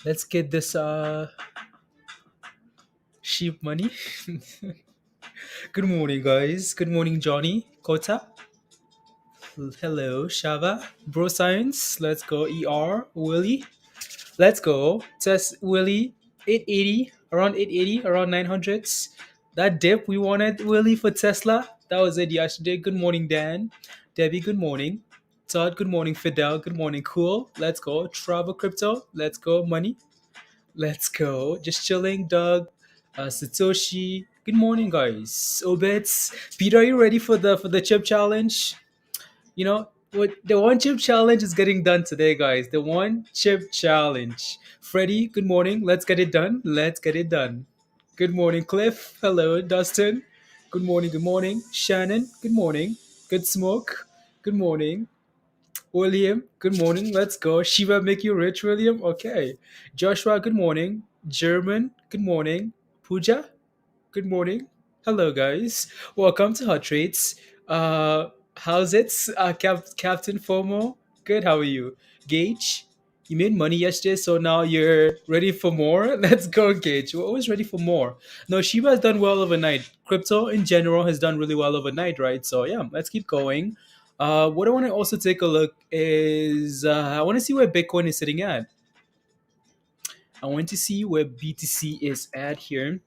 Let's get this sheep money. Good morning, guys. Good morning, Johnny. Kota. Hello, Shava. Bro Science. Let's go. ER. Willie. Let's go. Test Willie. 880. Around 880. Around 900s. That dip we wanted, Willie, for Tesla. That was it yesterday. Good morning, Dan. Debbie, good morning. Todd, good morning. Fidel, good morning. Cool. Let's go. Travel Crypto. Let's go. Money. Let's go. Just chilling, Doug. Satoshi. Good morning, guys. Obits. Peter, are you ready for the chip challenge? You know what? The one chip challenge is getting done today, guys. The one chip challenge. Freddie, good morning. Let's get it done. Let's get it done. Good morning, Cliff. Hello, Dustin. Good morning. Good morning, Shannon. Good morning. Good smoke. Good morning. William, good morning. Let's go. Shiva make you rich, William. Okay. Joshua, good morning. German, good morning. Pooja, good morning. Hello, guys. Welcome to Hot Trades. How's it, Captain FOMO? Good. How are you, Gage? You made money yesterday, so now you're ready for more. Let's go, Gage. We're always ready for more. No, Shiba has done well overnight. Crypto in general has done really well overnight, right? So yeah, let's keep going. What I want to also take a look is I want to see where Bitcoin is sitting at. I want to see where BTC is at here.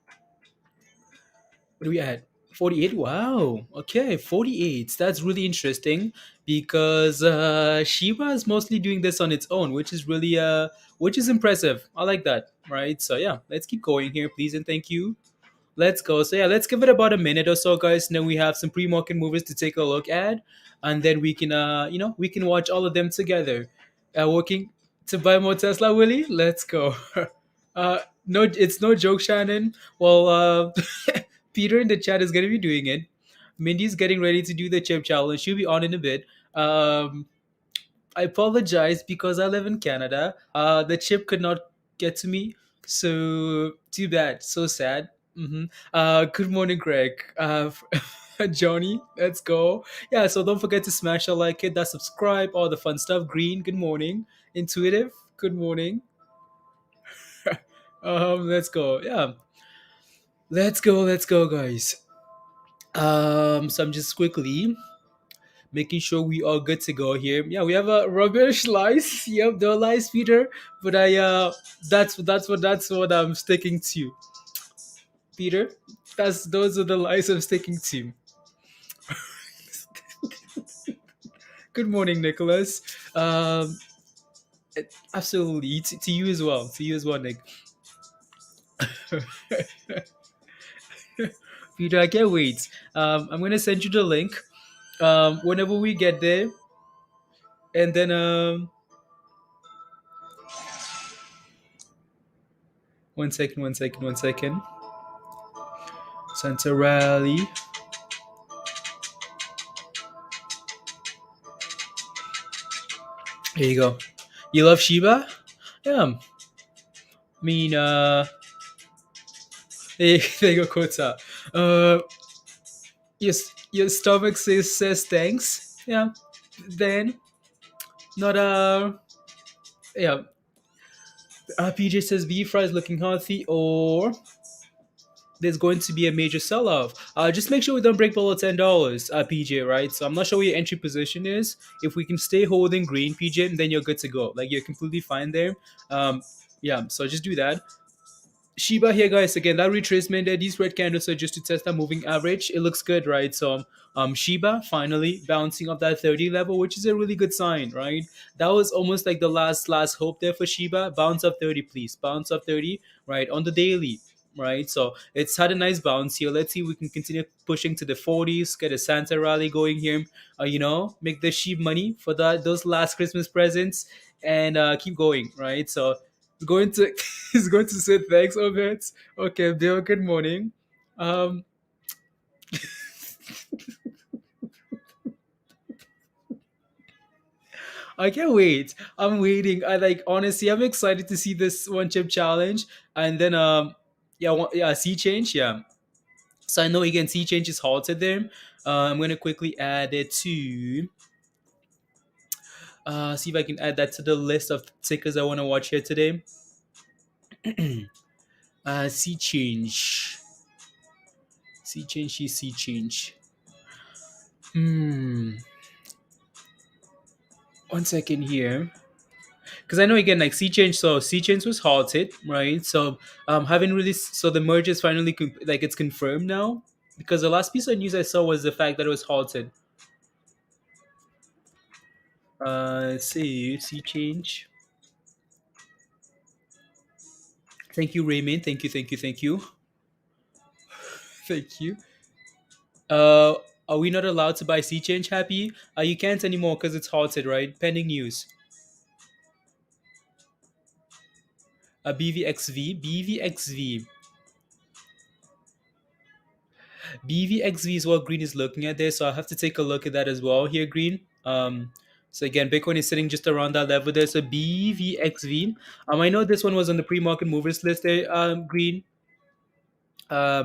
What are we at? 48. Wow. Okay, 48. That's really interesting because Shiba is mostly doing this on its own, which is impressive. I like that. Right. So yeah, let's keep going here, please and thank you. Let's go. So yeah, let's give it about a minute or so, guys. And then we have some pre-market movers to take a look at, and then we can, we can watch all of them together. Working to buy more Tesla, Willie. Let's go. No, it's no joke, Shannon. Well, Peter in the chat is going to be doing it. Mindy's getting ready to do the chip challenge. She'll be on in a bit. I apologize because I live in Canada. The chip could not get to me, so too bad. So sad. Good morning, Greg. Johnny, let's go. Yeah, so don't forget to smash the like, hit that subscribe, all the fun stuff. Green, good morning. Intuitive, good morning. Let's go. Yeah, let's go, guys. So I'm just quickly making sure we are good to go here. Yeah, we have a rubbish lies. Yep, the lies, Peter. But that's what I'm sticking to, Peter. That's those are the lies I'm sticking to. Good morning, Nicholas. Um, Absolutely to you as well. To you as well, Nick. Peter, I can't wait. I'm gonna send you the link. Whenever we get there, and then one second. Santa Rally. Here you go. You love Shiba? Yeah. I mean, hey, there you go, Kota. Your stomach says thanks. Yeah. Then not yeah. PJ says BFRI is looking healthy, or there's going to be a major sell-off. Just make sure we don't break below $10, PJ. Right? So I'm not sure what your entry position is. If we can stay holding green, PJ, then you're good to go. Like you're completely fine there. Yeah. So just do that. Shiba here, guys. Again, that retracement there, these red candles are just to test that moving average. It looks good, right? So, Shiba finally bouncing off that 30 level, which is a really good sign, right? That was almost like the last hope there for Shiba. Bounce up 30, please. Bounce up 30, right? On the daily, right? So it's had a nice bounce here. Let's see if we can continue pushing to the 40s, get a Santa rally going here. Make the sheep money for those last Christmas presents, and keep going, right? So going to he's going to say thanks, Obed. Okay, Bill, good morning. Um I can't wait. I'm waiting. I like honestly I'm excited to see this one chip challenge, and then sea change, yeah. So I know again sea change is halted there. I'm gonna quickly add it to see if I can add that to the list of tickers I want to watch here today. Sea change. Sea change, sea change. Hmm. 1 second here. Because I know again, like sea change. So sea change was halted, right? So haven't really. So the merge is finally like it's confirmed now. Because the last piece of news I saw was the fact that it was halted. Let's see, sea change. Thank you, Raymond. Thank you, thank you, thank you, thank you. Uh, are we not allowed to buy sea change? Happy? You can't anymore because it's halted, right? Pending news. BVXV, BVXV, BVXV is what Green is looking at there. So I have to take a look at that as well here, Green. So again, Bitcoin is sitting just around that level there. So BVXV. I know this one was on the pre-market movers list there, Green. So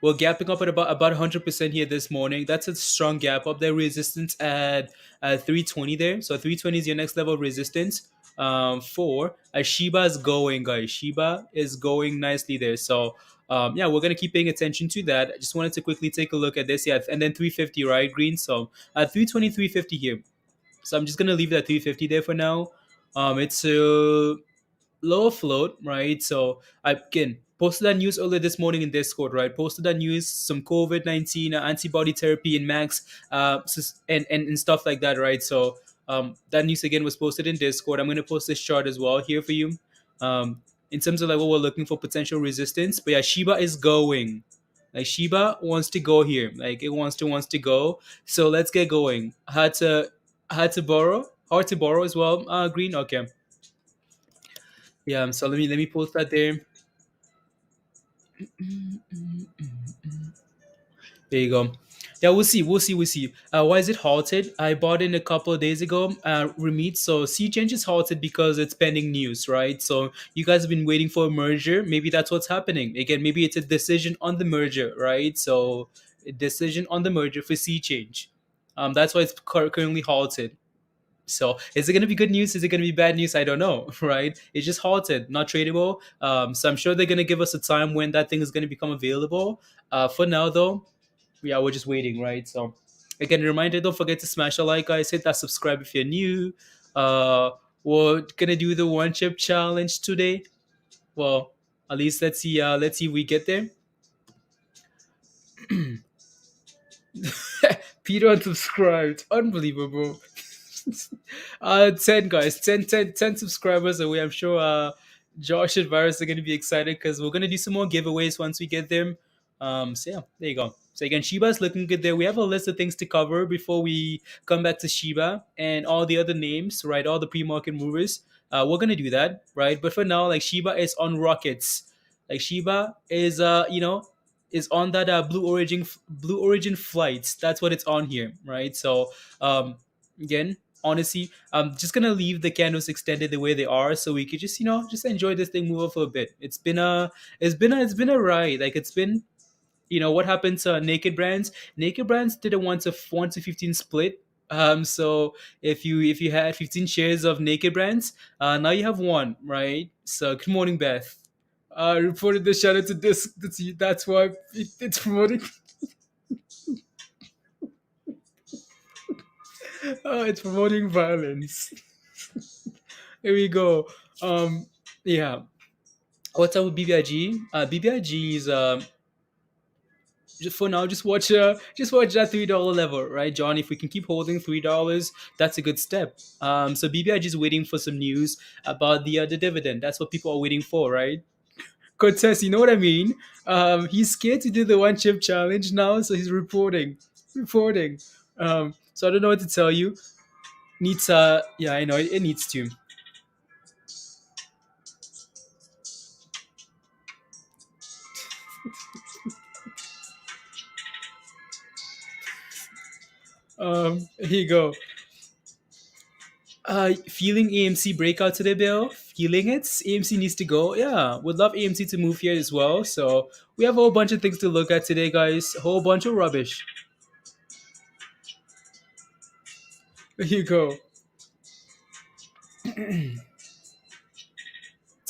we're gapping up at about 100% here this morning. That's a strong gap up there. Resistance at 320 there. So 320 is your next level of resistance. For Shiba is going, guys. Shiba is going nicely there. So yeah, we're gonna keep paying attention to that. I just wanted to quickly take a look at this. Yeah, and then 350, right, Green. So 320, 350 here. So I'm just gonna leave that 350 there for now. It's lower float, right? So I again posted that news earlier this morning in Discord, right? Posted that news, some COVID-19 antibody therapy in Max, and stuff like that, right? So that news again was posted in Discord. I'm gonna post this chart as well here for you. In terms of like what we're looking for potential resistance, but yeah, Shiba is going. Like Shiba wants to go here, like it wants to go. So let's get going. Had to borrow, hard to borrow as well. Green, okay. Yeah, so let me post that there. There you go. Yeah, we'll see. Why is it halted? I bought in a couple of days ago. Remit. So C change is halted because it's pending news, right? So you guys have been waiting for a merger. Maybe that's what's happening. Again, maybe it's a decision on the merger, right? So a decision on the merger for C change. That's why it's currently halted. So is it going to be good news? Is it going to be bad news? I don't know, right? It's just halted, not tradable. So I'm sure they're going to give us a time when that thing is going to become available. For now, though, yeah, we're just waiting, right? So again, reminder: don't forget to smash a like, guys. Hit that subscribe if you're new. Uh, we're gonna do the one chip challenge today. Well, at least let's see. Let's see if we get there. Peter unsubscribed. Unbelievable. 10 guys, 10 subscribers away. I'm sure Josh and Virus are going to be excited because we're going to do some more giveaways once we get them. So yeah, there you go. So again, Shiba's looking good there. We have a list of things to cover before we come back to Shiba and all the other names, right? All the pre-market movers. We're gonna do that, right? But for now, like Shiba is on rockets. Like Shiba is, is on that Blue Origin flights. That's what it's on here, right? So again, honestly, I'm just gonna leave the candles extended the way they are, so we could just just enjoy this thing move up for a bit. It's been a ride. Like it's been, what happened to Naked Brands? Naked Brands did a 1 to 15 split. So if you had 15 shares of Naked Brands, now you have one, right? So good morning, Beth. Reported the shadow to this. That's why it's promoting. It's promoting violence. Here we go. Yeah. What's up with BBIG? BBIG is just for now. Just watch that $3 level, right, John? If we can keep holding $3, that's a good step. So BBIG is waiting for some news about the dividend. That's what people are waiting for, right? Cortez, you know what I mean? He's scared to do the one chip challenge now, so he's reporting. So I don't know what to tell you. Needs yeah, I know it needs to. Here you go. Feeling AMC breakout today, Bill. Feeling it. AMC needs to go. Yeah, would love AMC to move here as well. So we have a whole bunch of things to look at today, guys. A whole bunch of rubbish. Here you go.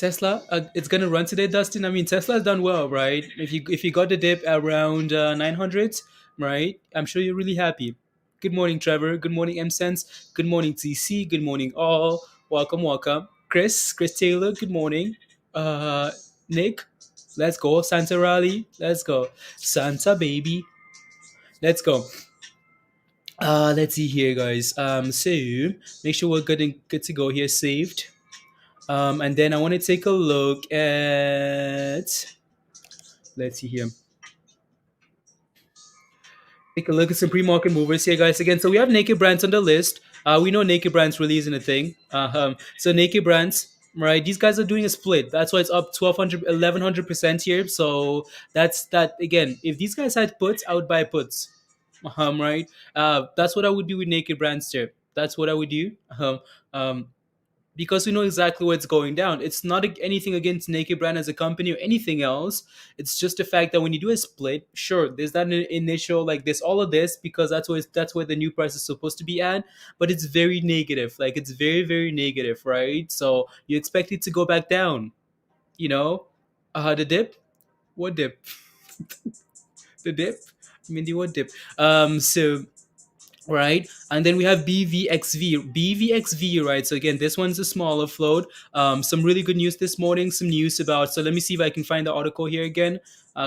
Tesla, it's gonna run today, Dustin. I mean, Tesla's done well, right? If you got the dip around 900, right? I'm sure you're really happy. Good morning, Trevor. Good morning, M Sense. Good morning, TC. Good morning, all. Welcome, welcome, Chris Taylor. Good morning, uh, Nick. Let's go, Santa Rally. Let's go, Santa baby. Let's go. Let's see here, guys. So make sure we're good to go here. Saved. And then I want to take a look at, let's see here. Take a look at some pre-market movers here, guys. Again, so we have Naked Brands on the list. We know Naked Brands releasing a thing. So Naked Brands, right? These guys are doing a split. That's why it's up 1,200, 1,100% here. So that's that. Again, if these guys had puts, I would buy puts. Right? That's what I would do with Naked Brands here. That's what I would do. Um, because we know exactly what's going down. It's not anything against Naked Brand as a company or anything else. It's just the fact that when you do a split, sure, there's that initial like there's all of this because that's where the new price is supposed to be at, but it's very negative. Like it's very negative, right? So you expect it to go back down. You know, the dip. What dip? The dip. I mean, the what dip? So right, and then we have BVXV, right? So again, this one's a smaller float. Some really good news this morning. Some news about, so let me see if I can find the article here again.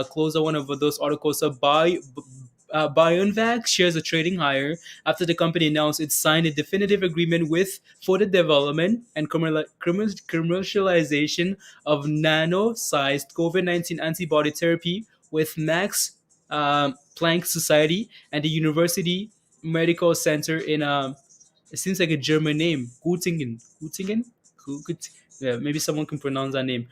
Close out one of those articles. So BioRestorative shares are trading higher after the company announced it signed a definitive agreement with for the development and commercialization of nano-sized COVID-19 antibody therapy with Max Planck Society and the University Medical Center in it seems like a German name, Gutingen. Yeah, maybe someone can pronounce that name.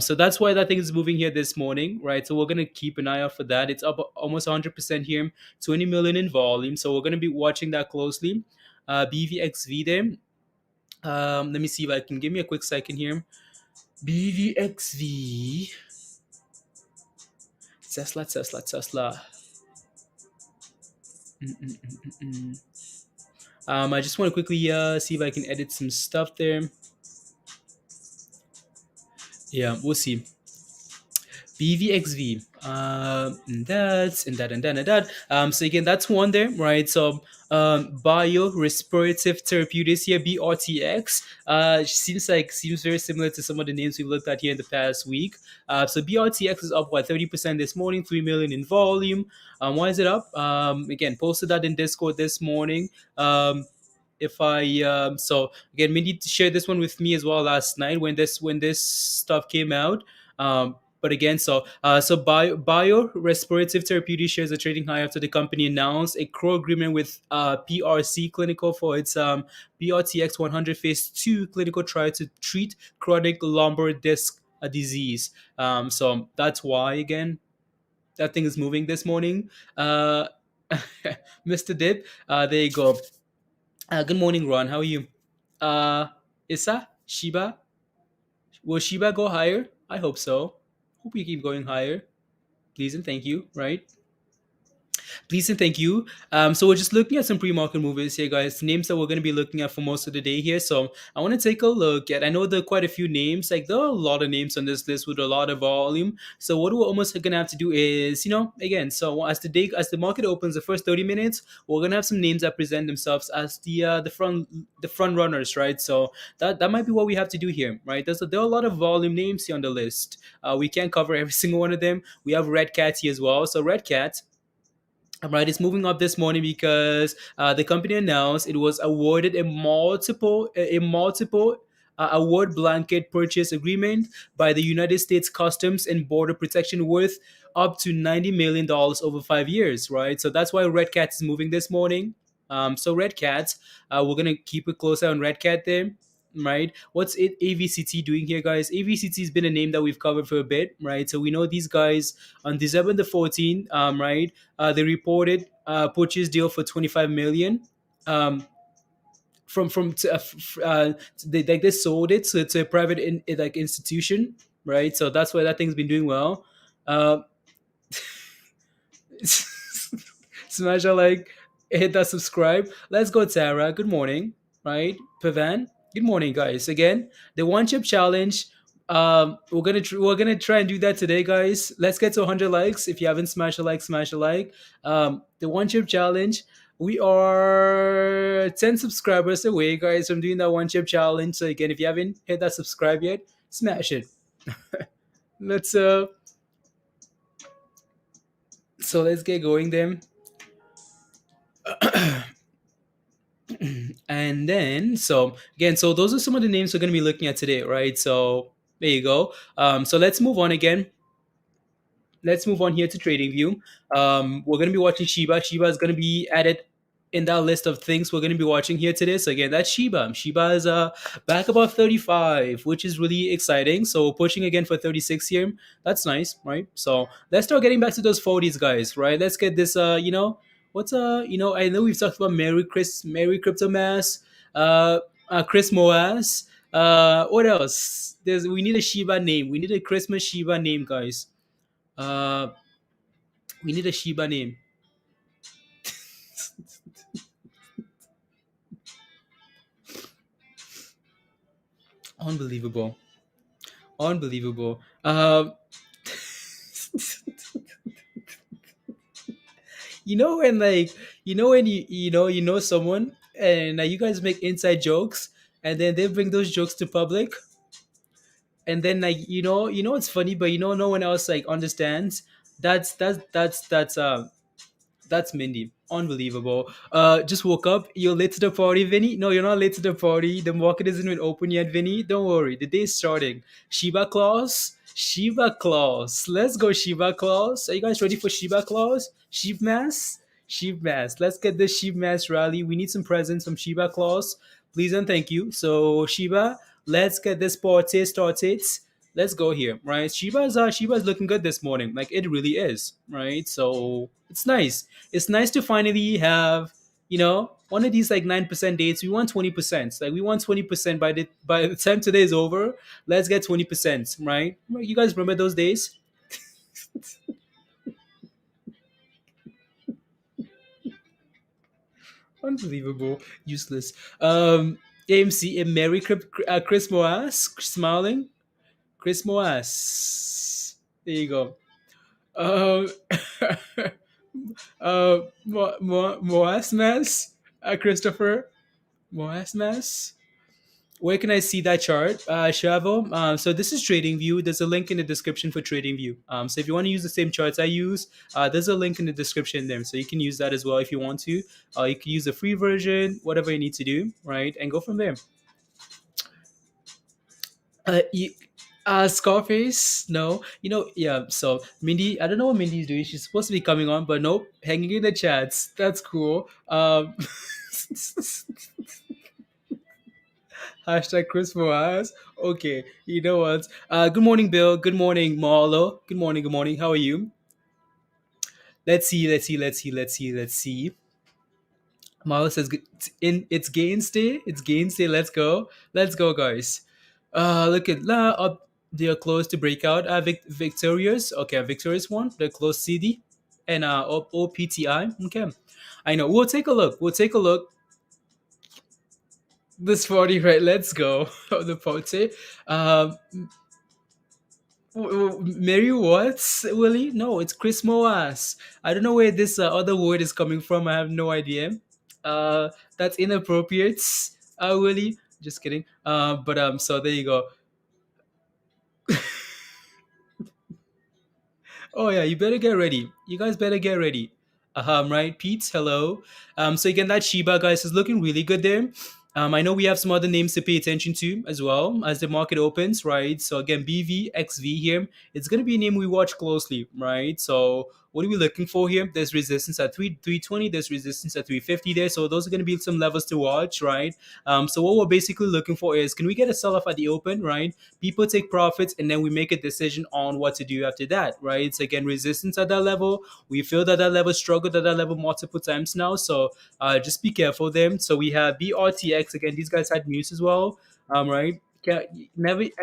So that's why that thing is moving here this morning, right? So we're gonna keep an eye out for that. It's up almost 100% here, 20 million in volume. So we're gonna be watching that closely. BVXV there. Let me see if I can give me a quick second here. BVXV. Tesla. Mm-mm-mm-mm-mm. I just want to quickly see if I can edit some stuff there. Yeah, we'll see. BVXV. And that. So again, that's one there, right? So BioRestorative Therapeutics here, BRTX. Seems very similar to some of the names we've looked at here in the past week. So BRTX is up what 30% this morning, 3 million in volume. Why is it up? Again, posted that in Discord this morning. If I so again, we need to share this one with me as well last night when this stuff came out. But again, Bio Respirative Therapeutic shares are trading high after the company announced a core agreement with PRC Clinical for its BRTX 100 phase 2 clinical trial to treat chronic lumbar disc disease. So that's why again that thing is moving this morning. Mr. Dip, there you go. Good morning, Ron. How are you? Uh, Issa, Shiba, will Shiba go higher? I hope so. Hope we keep going higher. Please and thank you. Right. Please and thank you. So we're just looking at some pre-market movies here, guys. Names that we're going to be looking at for most of the day here. So I want to take a look at. I know there are quite a few names. Like there are a lot of names on this list with a lot of volume. So what we're almost going to have to do is, again. So as the market opens, the first 30 minutes, we're going to have some names that present themselves as the front runners, right? So that might be what we have to do here, right? There are a lot of volume names here on the list. We can't cover every single one of them. We have Red Cat here as well. So Red Cat. Right, it's moving up this morning because the company announced it was awarded a multiple award blanket purchase agreement by the United States Customs and Border Protection worth up to $90 million over 5 years. Right, so that's why Red Cat is moving this morning. So Red Cat, we're gonna keep a close eye on Red Cat there. Right, what's it AVCT doing here, guys? AVCT has been a name that we've covered for a bit, right? So we know these guys on December the 14th, right? They reported purchase deal for 25 million. From they sold it to a private like institution, right? So that's why that thing's been doing well. Uh, Smash a like, hit that subscribe. Let's go, Tara. Good morning, right? Pavan. Good morning, guys. Again, the one chip challenge. We're gonna try and do that today, guys. Let's get to 100 likes. If you haven't smashed a like, smash a like. The one chip challenge. We are 10 subscribers away, guys, from doing that one chip challenge. So again, if you haven't hit that subscribe yet, smash it. Let's so let's get going then. And then so again, so those are some of the names we're gonna be looking at today, right? So there you go. So let's move on again. Let's move on here to TradingView. We're going to be watching Shiba. Shiba is going to be added in that list of things we're going to be watching here today. So again, that's Shiba. Shiba is back above 35, which is really exciting. So pushing again for 36 here. That's nice, right? So let's start getting back to those 40s, guys, right? Let's get this, what's, I know we've talked about Merry Crypto Mass, Chris Moas. What else? We need a Shiba name. We need a Christmas Shiba name, guys. Uh, we need a Shiba name. Unbelievable. Unbelievable. You know when like when you know someone and you guys make inside jokes and then they bring those jokes to public and then like it's funny but no one else like understands. That's Mindy. Unbelievable. Just woke up. You're late to the party, Vinny. No, you're not late to the party. The market isn't even open yet, Vinny. Don't worry. The day's starting. Shiba Claus. Shiba Claus. Let's go, Shiba Claus. Are you guys ready for Shiba Claus? Sheep Mass? Sheep Mass. Let's get this Sheep Mass rally. We need some presents from Shiba Claus. Please and thank you. So, Shiba, let's get this party started. Let's go here, right? Shiba's looking good this morning. Like it really is, right? So it's nice. It's nice to finally have, one of these like 9% dates. We want 20%. Like we want 20% by the time today is over. Let's get 20%, right? You guys remember those days? Unbelievable, useless. AMC and Merry Chris Moas smiling. Chris Moas. There you go. Um, Moasmas, Christopher Moasmas. Where can I see that chart, Shavo? So this is TradingView. There's a link in the description for TradingView. So if you want to use the same charts I use, there's a link in the description there. So you can use that as well if you want to. You can use the free version, whatever you need to do, right? And go from there. You, Scarface, no, yeah. So Mindy, I don't know what Mindy's doing. She's supposed to be coming on, but nope, hanging in the chats. That's cool. Hashtag Chris Moaz. Okay, you know what? Good morning, Bill. Good morning, Marlo. Good morning. Good morning. How are you? Let's see. Let's see. Let's see. Let's see. Let's see. Marlo says it's gains day. It's gains day. Let's go. Let's go, guys. Look at up. They're close to breakout. Victorious. Okay, victorious one. They're close CD and OPTI. Okay, I know. We'll take a look. We'll take a look. This 40, right? Let's go. The party. Um, Mary Watts, Willie? No, it's Chris Moas. I don't know where this other word is coming from. I have no idea. That's inappropriate, Willie. Just kidding. But so there you go. Oh yeah, you better get ready. You guys better get ready. Right, Pete. Hello. So again, that Shiba guys is looking really good there. I know we have some other names to pay attention to as well as the market opens, right? So again, BVXV here. It's gonna be a name we watch closely, right? So what are we looking for here? There's resistance at 320. There's resistance at 350 there. So those are gonna be some levels to watch, right? So what we're basically looking for is can we get a sell off at the open, right? People take profits and then we make a decision on what to do after that, right? So again, resistance at that level. We feel that that level struggled at that level multiple times now. So just be careful there. So we have BRTX again. These guys had news as well, right? I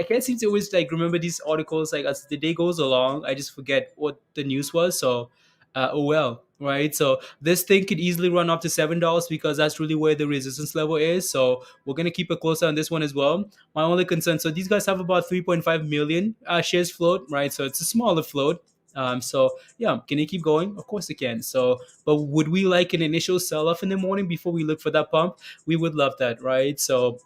can't seem to always like remember these articles like as the day goes along. I just forget what the news was. So OL, right? So this thing could easily run up to $7 because that's really where the resistance level is. So we're gonna keep a close eye on this one as well. My only concern, so these guys have about 3.5 million shares float, right? So it's a smaller float. So yeah, can it keep going? Of course it can. So, but would we like an initial sell off in the morning before we look for that pump? We would love that, right? So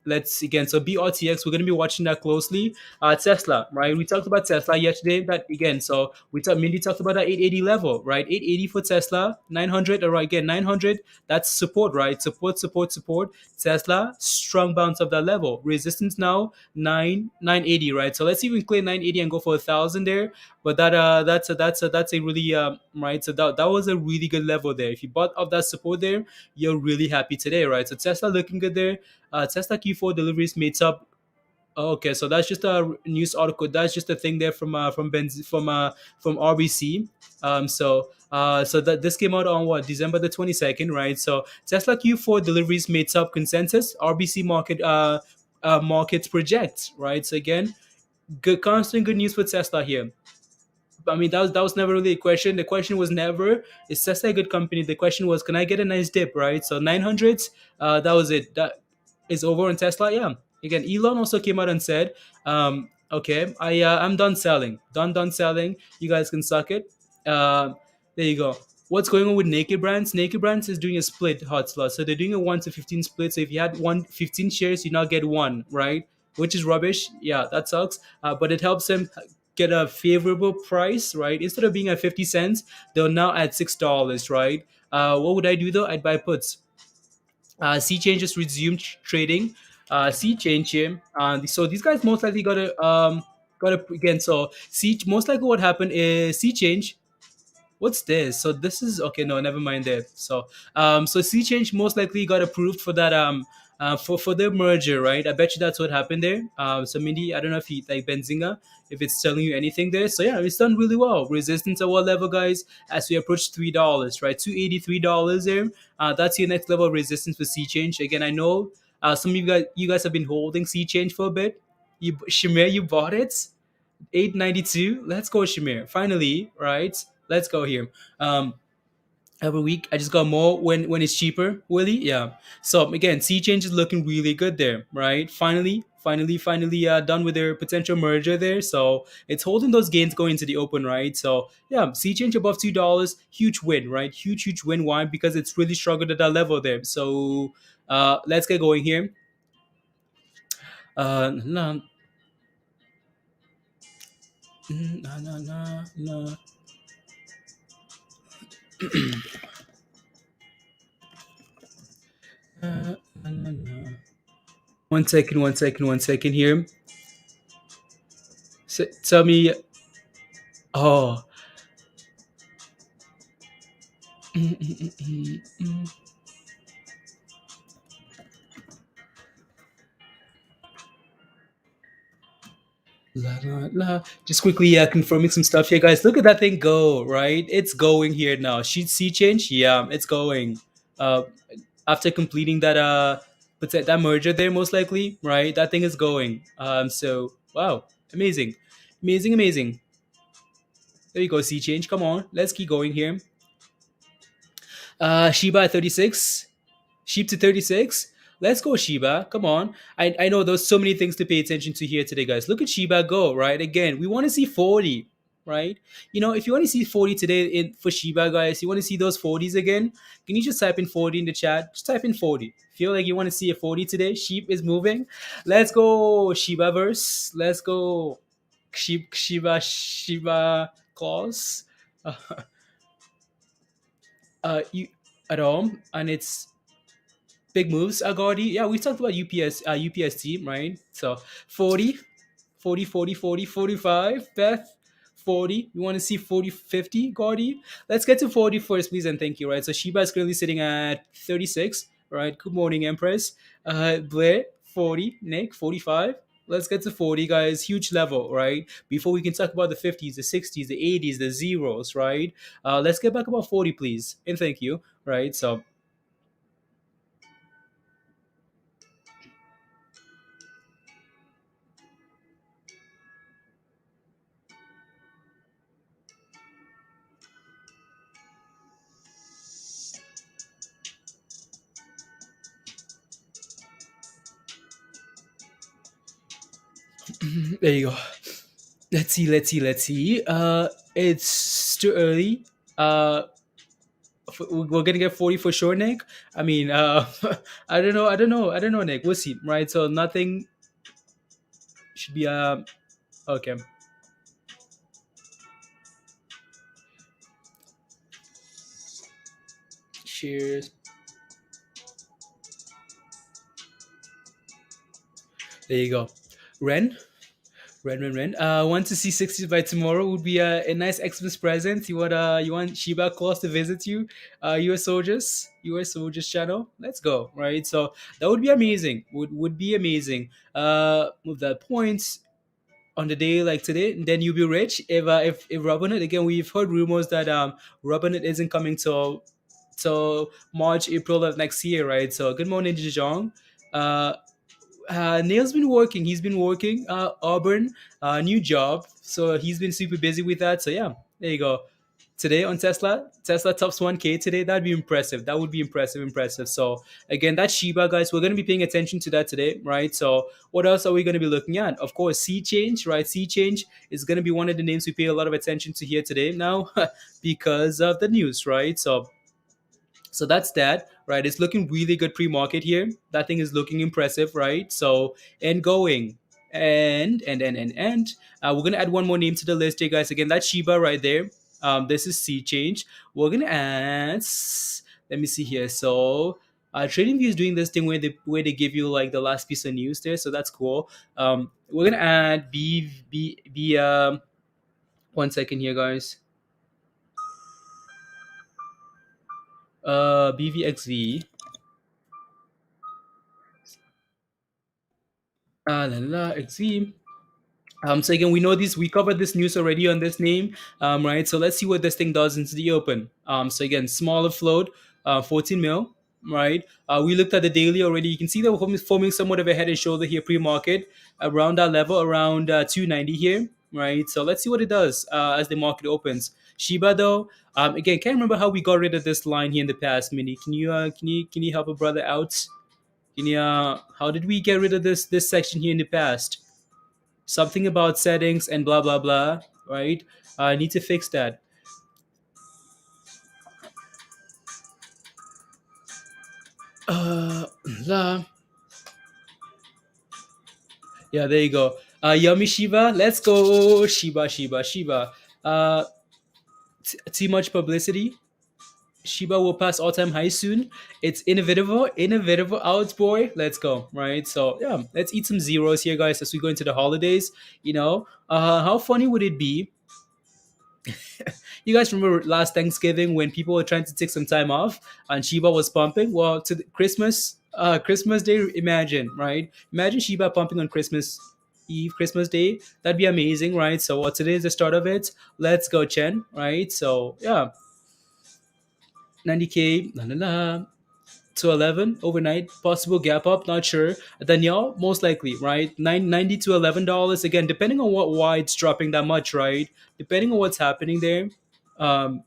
let's again. So BRTX, we're going to be watching that closely. Tesla, right? We talked about Tesla yesterday. That again. So Mindy talked about that 880 level, right? 880 for Tesla, 900. All right, again 900. That's support, right? Support, support, support. Tesla, strong bounce of that level. Resistance now 980, right? So let's see if we can clear 980 and go for 1,000 there. But that's a really right. So that was a really good level there. If you bought off that support there, you're really happy today, right? So Tesla looking good there. Tesla Q4 deliveries made up. Oh, okay, so that's just a news article. That's just a thing there from RBC. So that this came out on what December the 22nd, right? So Tesla Q4 deliveries made up consensus. RBC markets project, right? So again, good constant good news for Tesla here. I mean, that was never really a question. The question was never, is Tesla a good company? The question was, can I get a nice dip, right? So 900s, that was it. That is over on Tesla. Yeah. Again, Elon also came out and said, okay, I'm done selling. Done selling. You guys can suck it. There you go. What's going on with Naked Brands? Naked Brands is doing a split hot slot. So they're doing a 1 to 15 split. So if you had 15 shares, you now get one, right? Which is rubbish. Yeah, that sucks. But it helps them get a favorable price, right? Instead of being at 50 cents, they're now at $6, right? What would I do though? I'd buy puts. C Chain just resumed trading. C Chain here. So these guys most likely got to again. So C most likely what happened is C Change. What's this? So this is okay. No, never mind there. So C Change most likely got approved for that for the merger, right? I bet you that's what happened there. So Mindy, I don't know if he like Benzinga, if it's telling you anything there. So yeah, it's done really well. Resistance at what level, guys? As we approach $3, right? $283 there. That's your next level of resistance for C Change. Again, I know some of you guys have been holding C Change for a bit. Shamir, you bought it. 892. Let's go, Shamir. Finally, right? Let's go here. Um, every week I just got more when it's cheaper, Willie. Yeah. So again, C Change is looking really good there, right? Finally, done with their potential merger there. So it's holding those gains going into the open, right? So yeah, C Change above $2, huge win, right? Huge win. Why? Because it's really struggled at that level there. So let's get going here. No, no, no, no, no. No, no, no. One second here. Tell me. Oh. La, la, la. Just quickly confirming some stuff here, guys. Look at that thing go, right? It's going here now. Sheet C change, yeah, it's going. Uh, After completing that merger there, most likely, right? That thing is going. So wow, amazing, amazing, amazing. There you go, C change. Come on, let's keep going here. Shiba at 36. Sheep to 36. Let's go, Shiba. Come on. I know there's so many things to pay attention to here today, guys. Look at Shiba go, right? Again, we want to see 40, right? If you want to see 40 today for Shiba, guys, you want to see those 40s again, can you just type in 40 in the chat? Just type in 40. Feel like you want to see a 40 today? Sheep is moving. Let's go, Shiba verse. Let's go. Shiba clause. Uh, you at home, and it's big moves, Agordi. Yeah, we talked about UPS team, right? So 40, 40, 40, 40, 45. Beth, 40. We want to see 40, 50, Gordy. Let's get to 40 first, please, and thank you, right? So Shiba is currently sitting at 36, right? Good morning, Empress. Blair, 40. Nick, 45. Let's get to 40, guys. Huge level, right? Before we can talk about the 50s, the 60s, the 80s, the zeros, right? Let's get back about 40, please, and thank you, right? So There you go. Let's see. It's too early. Uh, we're gonna get 40 for sure, Nick. I mean, I don't know, Nick. We'll see, right? So nothing should be okay. Cheers. There you go. Ren, Ren. Want to see 60s by tomorrow would be a nice Xmas present. You want Shiba claws to visit you, US soldiers channel. Let's go, right? So that would be amazing. Would be amazing. With that points on the day like today, then you'll be rich. If Robinhood, again, we've heard rumors that Robinhood isn't coming till March, April of next year, right? So good morning, Jijong. Uh, Neil's been working. He's been working. Auburn, new job. So he's been super busy with that. So yeah, there you go. Today on Tesla tops 1K today. That'd be impressive. That would be impressive. So again, that's Shiba, guys. We're gonna be paying attention to that today, right? So what else are we gonna be looking at? Of course, Sea Change, right? Sea Change is gonna be one of the names we pay a lot of attention to here today now, because of the news, right? So that's that, right? It's looking really good pre-market here. That thing is looking impressive, right? So and going and we're gonna add one more name to the list here, guys. Again, that's Shiba right there. This is Sea Change. We're gonna add. Let me see here. So TradingView is doing this thing where they give you like the last piece of news there, so that's cool. We're gonna add B. 1 second here, guys. BVXV. La la XV. So again, we know this. We covered this news already on this name, right? So let's see what this thing does into the open. So again, smaller float, 14 mil, right? We looked at the daily already. You can see that we're forming somewhat of a head and shoulder here pre-market around that level, around 290 here, right? So let's see what it does as the market opens. Shiba though, again, can't remember how we got rid of this line here in the past. Mini, can you help a brother out? How did we get rid of this section here in the past? Something about settings and blah blah blah, right? I need to fix that. uh la. Yeah, there you go. Yummy Shiba, let's go. Shiba. uh Too much publicity. Shiba will pass all-time high soon. It's inevitable out, boy. Let's go, right? So yeah, let's eat some zeros here, guys, as we go into the holidays. How funny would it be? You guys remember last Thanksgiving when people were trying to take some time off and Shiba was pumping? Well, to Christmas Day, imagine, right? Imagine Shiba pumping on Christmas Eve, Christmas Day. That'd be amazing, right? So today is the start of it. Let's go, Chen, right? So yeah, 90K, la la la. To 11 overnight, possible gap up, not sure. Danielle, most likely, right? 990 to $11 again, depending on why it's dropping that much, right? Depending on what's happening there. Um,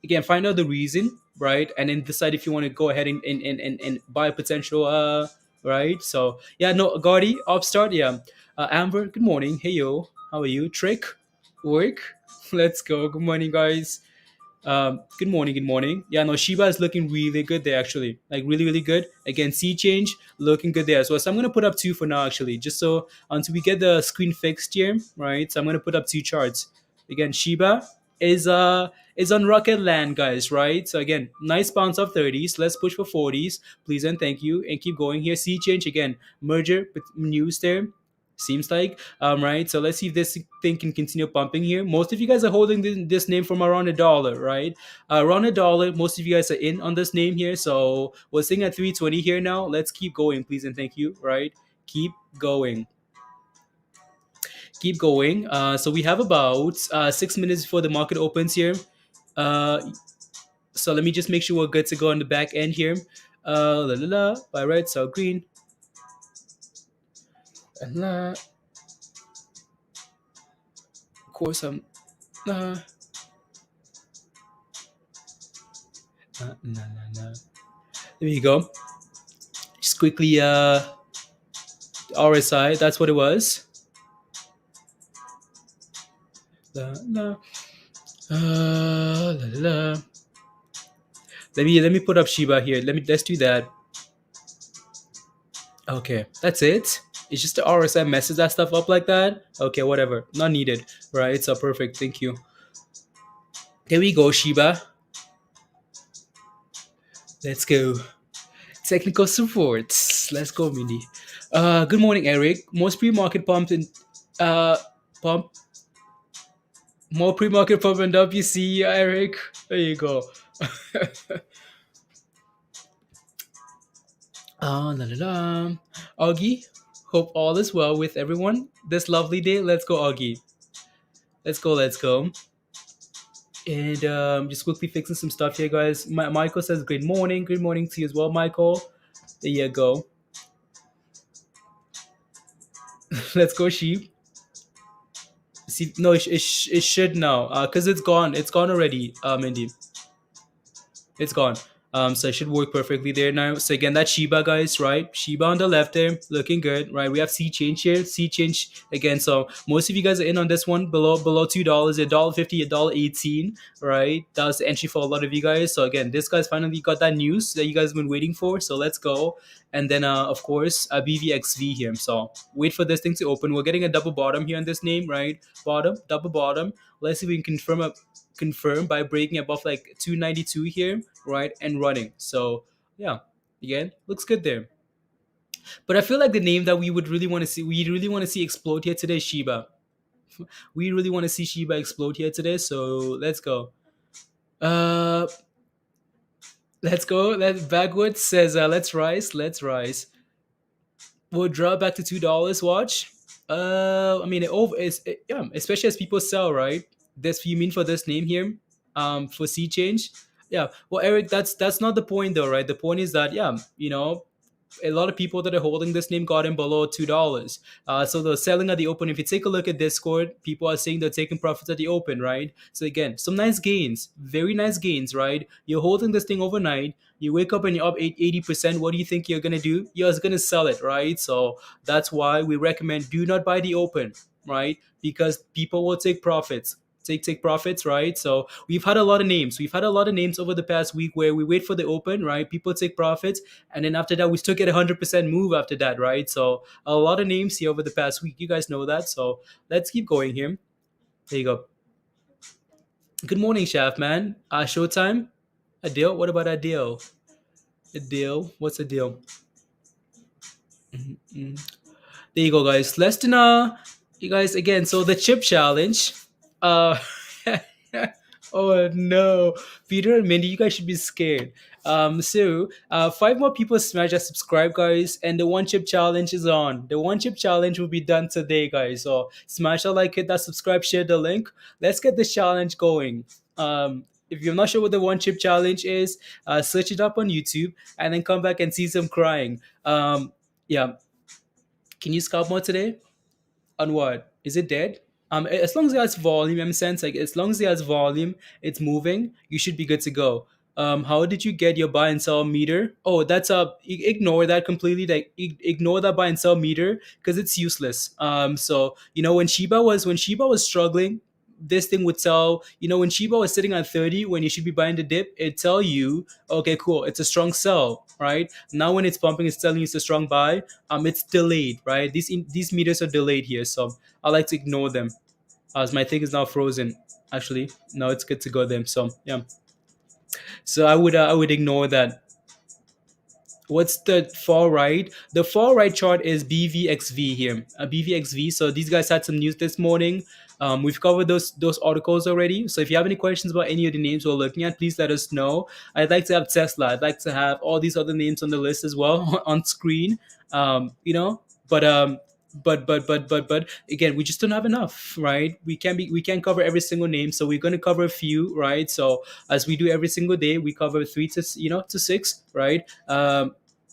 Again, find out the reason, right? And then decide if you want to go ahead and buy potential right? So yeah, no, Gaudi, upstart, yeah. Amber, good morning. Hey yo, how are you? Trick, work. Let's go. Good morning, guys. Good morning, good morning. Yeah, no, Shiba is looking really good there, actually. Like, really, really good. Again, Sea Change looking good there as well. So I'm going to put up two for now, actually, just so until we get the screen fixed here, right? So I'm going to put up two charts. Again, Shiba is on rocket land, guys, right? So again, nice bounce of 30s. Let's push for 40s. Please and thank you. And keep going here. Sea Change, again, merger news there. Seems like right. So let's see if this thing can continue pumping here. Most of you guys are holding this name from around $1, right? Around $1. Most of you guys are in on this name here. So we're sitting at 320 here now. Let's keep going, please and thank you. Right? Keep going. Keep going. So we have about 6 minutes before the market opens here. Uh, so let me just make sure we're good to go on the back end here. La la la. Buy red, sell green. And of course I'm. Uh, There you go. Just quickly, RSI. That's what it was. La, la. La, la. Let me put up Shiba here. Let's do that. Okay, that's it. It's just the RSM messes that stuff up like that. Okay, whatever. Not needed. Right, so perfect. Thank you. There we go, Shiba. Let's go. Technical supports. Let's go, Mindy. Good morning, Eric. Most pre-market pumps in pump more pre-market pump and WC, Eric. There you go. La la la. Augie, hope all is well with everyone this lovely day. Let's go, Augie. Let's go, let's go. And just quickly fixing some stuff here, guys. Michael says, good morning. Good morning to you as well, Michael. There you go. Let's go, sheep. See, no, it should now. Because it's gone. It's gone already, Mindy. It's gone. So it should work perfectly there now. So again, that's Shiba, guys, right? Shiba on the left there, looking good, right? We have C change here, C change again. So most of you guys are in on this one below $2, $1.50, $1.18, right? That was the entry for a lot of you guys. So again, this guy's finally got that news that you guys have been waiting for. So let's go. And then of course BVXV here. So wait for this thing to open. We're getting a double bottom here on this name, right? Bottom, double bottom. Let's see if we can confirm by breaking above like 292 here, right, and running. So yeah, again, looks good there. But I feel like the name that we really want to see explode here today is Shiba. We really want to see Shiba explode here today. So let's go. Uh, let's go. Let's backwards says let's rise. We'll drop back to $2. Watch. I mean, yeah, especially as people sell, right? This you mean for this name here, for C change. Yeah. Well, Eric, that's not the point though, right? The point is that yeah, a lot of people that are holding this name got in below $2. So they're selling at the open. If you take a look at Discord, people are saying they're taking profits at the open, right? So again, some nice gains, very nice gains, right? You're holding this thing overnight. You wake up and you're up 80%. What do you think you're gonna do? You're just gonna sell it, right? So that's why we recommend do not buy the open, right? Because people will take profits. Take profits, right? So we've had a lot of names. We've had a lot of names over the past week where we wait for the open, right? People take profits, and then after that, we still get 100% move after that, right? So a lot of names here over the past week. You guys know that. So let's keep going here. There you go. Good morning, Shaft man. Showtime. A deal. What about a deal? A deal. What's a deal? Mhm. There you go, guys. Less than you guys again. So the chip challenge. Uh, oh no, Peter and Mindy, you guys should be scared. Five more people smash that subscribe, guys, and the one chip challenge is on. The one chip challenge will be done today, guys. So smash that like, hit that subscribe, share the link. Let's get this challenge going. If you're not sure what the one chip challenge is, search it up on YouTube and then come back and see some crying. Yeah, can you scalp more today? On what? Is it dead? As long as it has volume, I'm sense like as long as it has volume, it's moving. You should be good to go. How did you get your buy and sell meter? Oh, that's ignore that completely. Like ignore that buy and sell meter because it's useless. So when Shiba was struggling, this thing would tell when Shiba was sitting at 30 when you should be buying the dip. It tell you okay, cool, it's a strong sell, right? Now when it's pumping, it's telling you it's a strong buy. It's delayed, right? These meters are delayed here, so I like to ignore them as my thing is now frozen. Actually, no, it's good to go then. So yeah, so I would ignore that. What's the far right? The far right chart is BVXV here, BVXV. So these guys had some news this morning. We've covered those articles already. So if you have any questions about any of the names we're looking at, please let us know. I'd like to have Tesla. I'd like to have all these other names on the list as well on screen. But but again, we just don't have enough, right? We can't cover every single name, so we're going to cover a few, right? So as we do every single day, we cover three to six, right?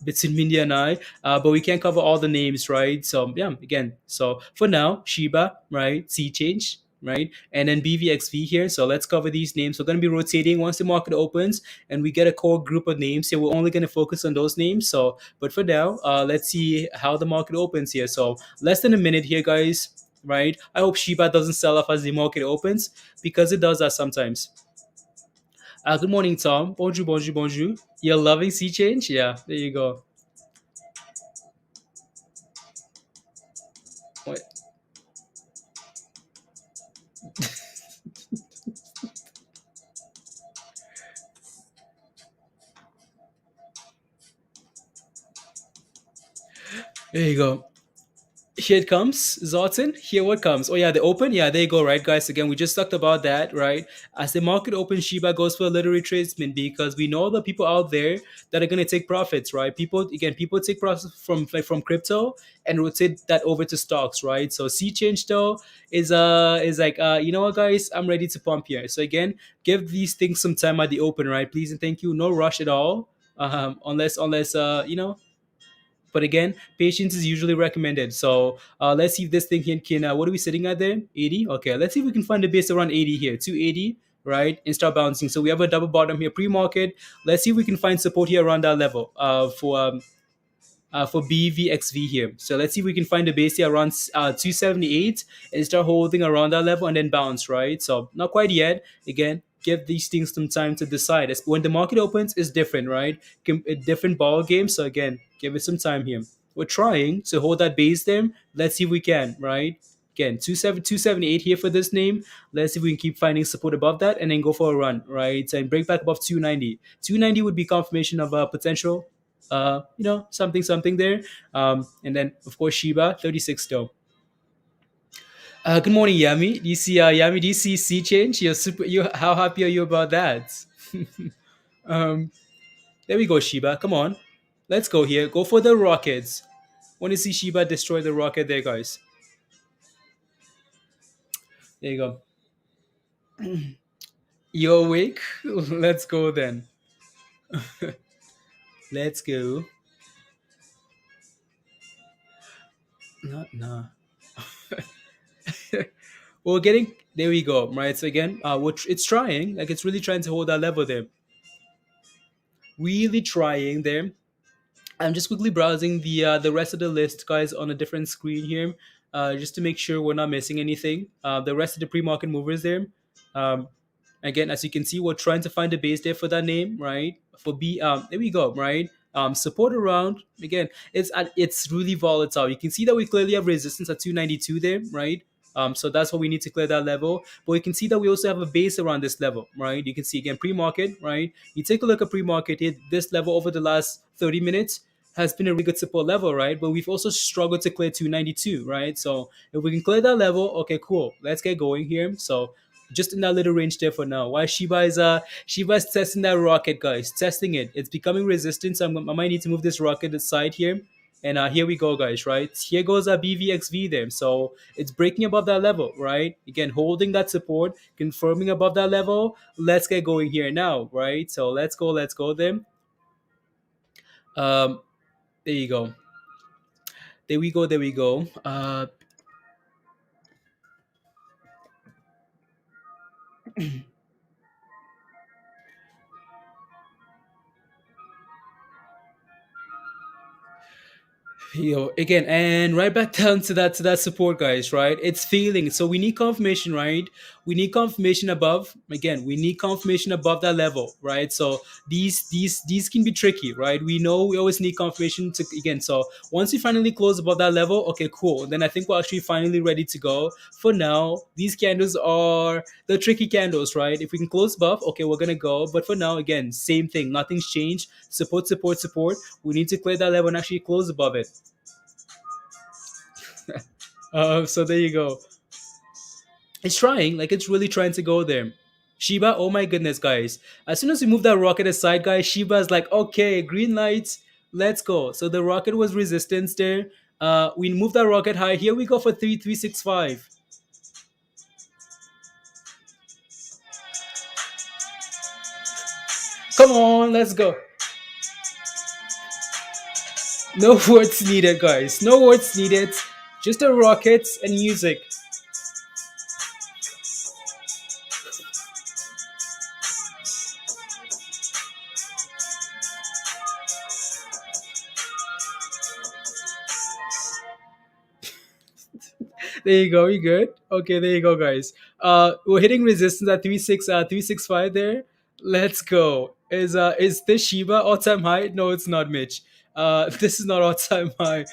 Between Mindy and I, but we can't cover all the names, right? So yeah, again, so for now, Shiba, right? C change, right? And then BVXV here. So let's cover these names. We're going to be rotating once the market opens and we get a core group of names here. We're only going to focus on those names. So, but for now, let's see how the market opens here. So less than a minute here, guys. right? I hope Shiba doesn't sell off as the market opens, because it does that sometimes. Good morning, Tom. Bonjour, bonjour, bonjour. You're loving sea change? Yeah, there you go. Wait, there you go. Here it comes, Zoltan. Here what comes. Oh yeah, the open. Yeah, there you go. Right, guys. Again, we just talked about that, right? As the market opens, Shiba goes for a little retracement, because we know the people out there that are gonna take profits, right? People take profits from from crypto and rotate that over to stocks, right? So C change though is like you know what, guys, I'm ready to pump here. So again, give these things some time at the open, right? Please and thank you. No rush at all. Unless but again, patience is usually recommended. So let's see if this thing here can. What are we sitting at there? 80. Okay, let's see if we can find a base around 80 here. 280, right? And start bouncing. So we have a double bottom here pre-market. Let's see if we can find support here around that level. For BVXV here. So let's see if we can find a base here around 278 and start holding around that level and then bounce, right? So not quite yet. Again, give these things some time to decide. When the market opens, it's different, right? A different ball game. So again, give it some time here. We're trying to hold that base there. Let's see if we can, right? Again, 278 here for this name. Let's see if we can keep finding support above that and then go for a run, right? And break back above 290. 290 would be confirmation of a potential something there. And then of course Shiba 36 though. Good morning, Yami. Do you see Yami? Do you see sea change? You're super. You How happy are you about that? um, there we go, Shiba. Come on, let's go here. Go for the rockets. Want to see Shiba destroy the rocket there, guys? There you go. You awake? Let's go then. Let's go. No, no. We're getting there. We go. Right. So again, it's trying. Like it's really trying to hold that level there. Really trying there. I'm just quickly browsing the rest of the list, guys, on a different screen here, just to make sure we're not missing anything. The rest of the pre-market movers there. Um, Again, as you can see, we're trying to find a base there for that name, right? For B, there we go, right? Support around again. It's really volatile. You can see that we clearly have resistance at 292 there, right? So that's what we need to clear that level. But you can see that we also have a base around this level, right? You can see again pre-market, right? You take a look at pre-market here. This level over the last 30 minutes has been a really good support level, right? But we've also struggled to clear 292, right? So if we can clear that level, okay, cool. Let's get going here. So just in that little range there for now. Why Shiba's testing that rocket, guys, testing it. It's becoming resistant, so I might need to move this rocket aside here. And here we go, guys. Right here goes our BVXV there. So it's breaking above that level, right? Again, holding that support, confirming above that level. Let's get going here now, right? So let's go there. Um, there you go. There we go. Again, and right back down to that support, guys, right? It's failing, so we need confirmation, right? We need confirmation above. Again, we need confirmation above that level, right? So these can be tricky, right? We know we always need confirmation to again. So once we finally close above that level, okay, cool, then I think we're actually finally ready to go. For now, these candles are the tricky candles, right? If we can close above, okay, we're gonna go. But for now, again, same thing, nothing's changed. Support, support, support. We need to clear that level and actually close above it. So there you go. It's trying, like it's really trying to go there. Shiba, oh my goodness, guys. As soon as we move that rocket aside, guys, Shiba is like, okay, green light, let's go. So the rocket was resistance there. We move that rocket high. Here we go for 3365. Come on, let's go. No words needed, guys. No words needed. Just the rockets and music. There you go. You good? Okay, there you go, guys. We're hitting resistance at 365 there. Let's go. Is this Shiba all time high? No, it's not, Mitch. This is not all time high.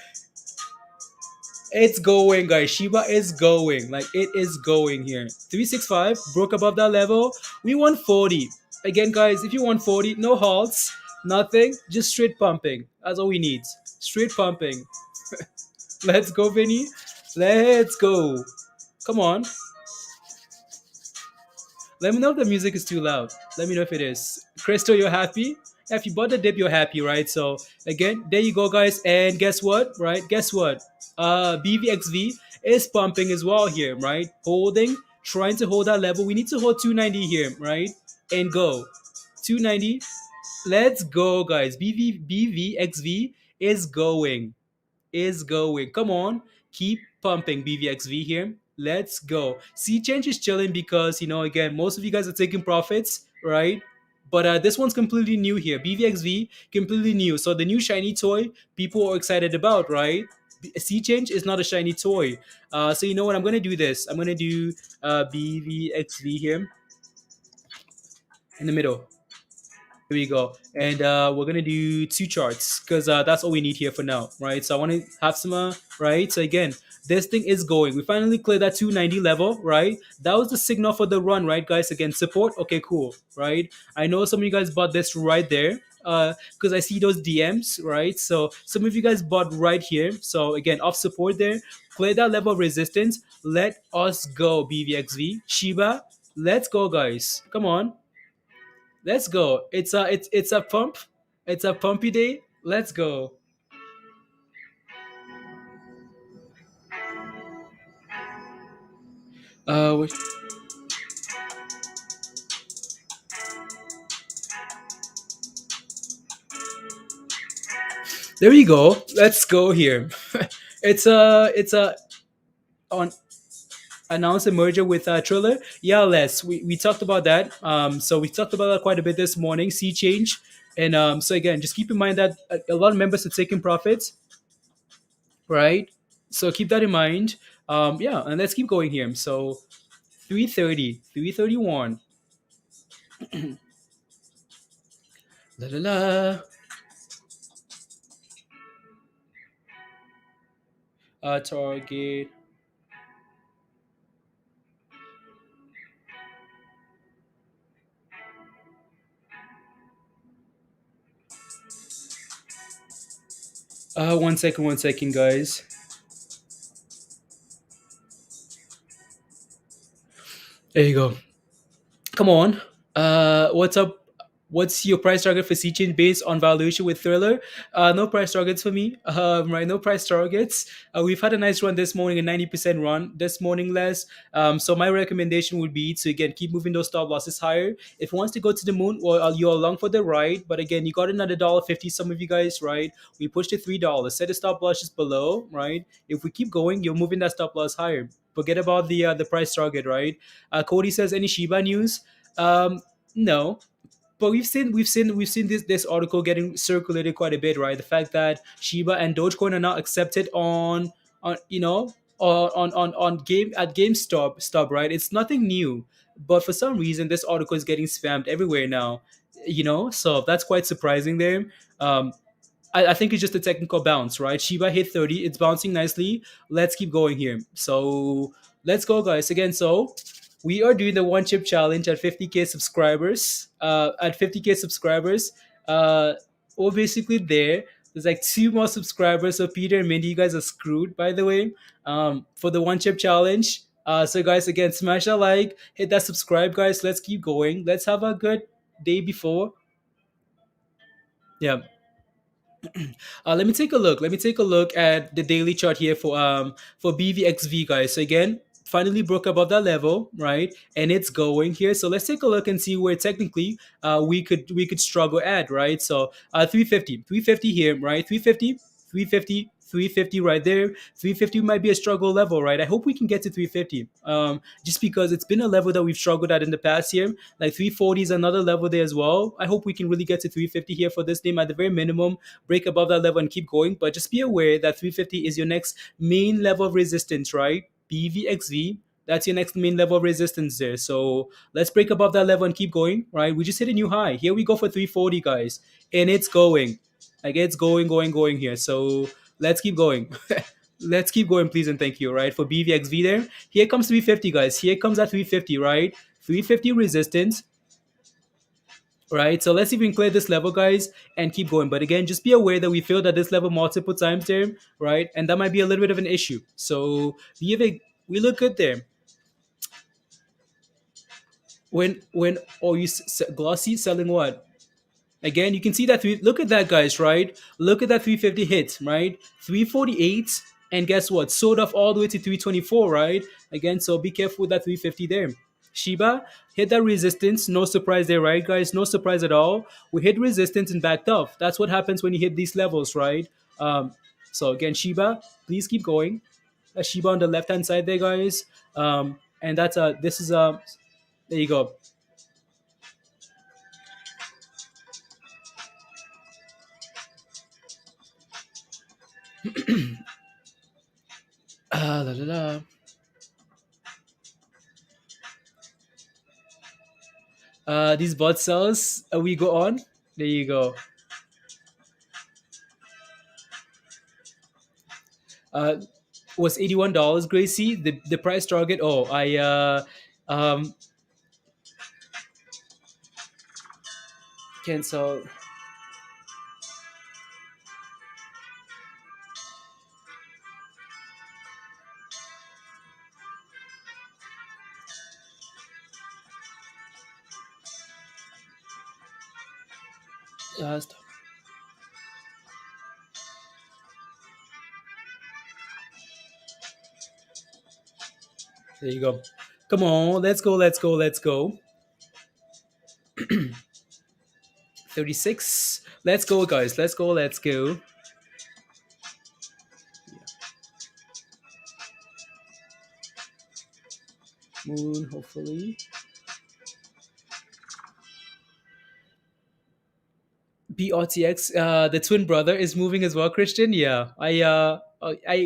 It's going, guys. Shiba is going. Like it is going here. 365 broke above that level. We want 40. Again, guys, if you want 40, no halts, nothing, just straight pumping. That's all we need. Straight pumping. Let's go, Vinny. Let's go. Come on. Let me know if the music is too loud. Let me know if it is. Crystal, you're happy? Yeah, if you bought the dip, you're happy, right? So again, there you go, guys. And guess what? Right? Guess what? BVXV is pumping as well here, right? Holding, trying to hold that level. We need to hold 290 here, right? And go. 290. Let's go, guys. BVXV is going, is going. Come on, keep pumping BVXV here. Let's go. C change is chilling because again, most of you guys are taking profits, right? But this one's completely new here. BVXV completely new. So the new shiny toy people are excited about, right? C change is not a shiny toy. So you know what? I'm gonna do this. I'm gonna do BVXV here in the middle. Here we go. And we're going to do two charts because that's all we need here for now, right? So I want to have some, right? So again, this thing is going. We finally cleared that 290 level, right? That was the signal for the run, right, guys? Again, support. Okay, cool, right? I know some of you guys bought this right there because I see those DMs, right? So some of you guys bought right here. So again, off support there. Clear that level of resistance. Let us go, BVXV. Shiba, let's go, guys. Come on. Let's go. It's a pump. It's a pumpy day. Let's go. Wait. There we go. Let's go here. It's a on announce a merger with Triller. Yeah, Les. We talked about that. So we talked about that quite a bit this morning. Sea change. And so again, just keep in mind that a lot of members are taking profits, right? So keep that in mind. Yeah, and let's keep going here. So 330, 331. La la la. Target. One second, guys. There you go. Come on. What's up? What's your price target for C chain based on valuation with Thriller? No price targets for me. Right, no price targets. We've had a nice run this morning, a 90% run this morning, Les. So my recommendation would be to again keep moving those stop losses higher. If it wants to go to the moon, well, you're along for the ride. But again, you got another $1.50. Some of you guys, right? We pushed it $3. Set the stop loss just below, right? If we keep going, you're moving that stop loss higher. Forget about the price target, right? Cody says any Shiba news? No, but we've seen this article getting circulated quite a bit, right? The fact that Shiba and Dogecoin are now accepted on on game at GameStop stop, right? It's nothing new, but for some reason this article is getting spammed everywhere now. So that's quite surprising there. Um, I think it's just a technical bounce, right? Shiba hit 30. It's bouncing nicely. Let's keep going here. So let's go, guys. Again, so we are doing the one chip challenge at 50K subscribers. At 50K subscribers, we're basically there. There's like two more subscribers. So Peter and Mindy, you guys are screwed, by the way, for the one chip challenge. So guys, again, smash that like, hit that subscribe, guys. Let's keep going. Let's have a good day before. Yeah. Let me take a look. Let me take a look at the daily chart here for BVXV, guys. So again, finally broke above that level, right? And it's going here. So let's take a look and see where technically we could struggle at, right? So 350 here, right? 350 right there. 350 might be a struggle level, right? I hope we can get to 350. Just because it's been a level that we've struggled at in the past year. Like 340 is another level there as well. I hope we can really get to 350 here for this name at the very minimum, break above that level and keep going. But just be aware that 350 is your next main level of resistance, right? BVXV. That's your next main level of resistance there. So let's break above that level and keep going, right? We just hit a new high. Here we go for 340, guys. And it's going. Like it's going here. So let's keep going. Let's keep going, please and thank you, right? For BVXV there. Here comes 350, guys. Here comes at 350, right? 350 resistance, right? So let's see if we can clear this level, guys, and keep going. But again, just be aware that we failed at this level multiple times there, right? And that might be a little bit of an issue. So we look good there. When oh you glossy selling what? Again, you can see that look at that, guys, right? Look at that 350 hit, right? 348, and guess what? Sold off all the way to 324, right? Again, so be careful with that 350 there. Shiba hit that resistance, no surprise there, right, guys? No surprise at all. We hit resistance and backed off. That's what happens when you hit these levels, right? So again, Shiba, please keep going. Shiba on the left hand side there, guys. And that's this is there you go. La, la, la. These bot cells, we go on. There you go. Uh, was $81, Gracie. The price target. Oh, I um cancel. Stop. There you go. Come on, let's go, let's go, let's go. 36. Let's go, guys. Let's go, let's go. Moon, hopefully. BRTX, the twin brother is moving as well, Christian. Yeah, I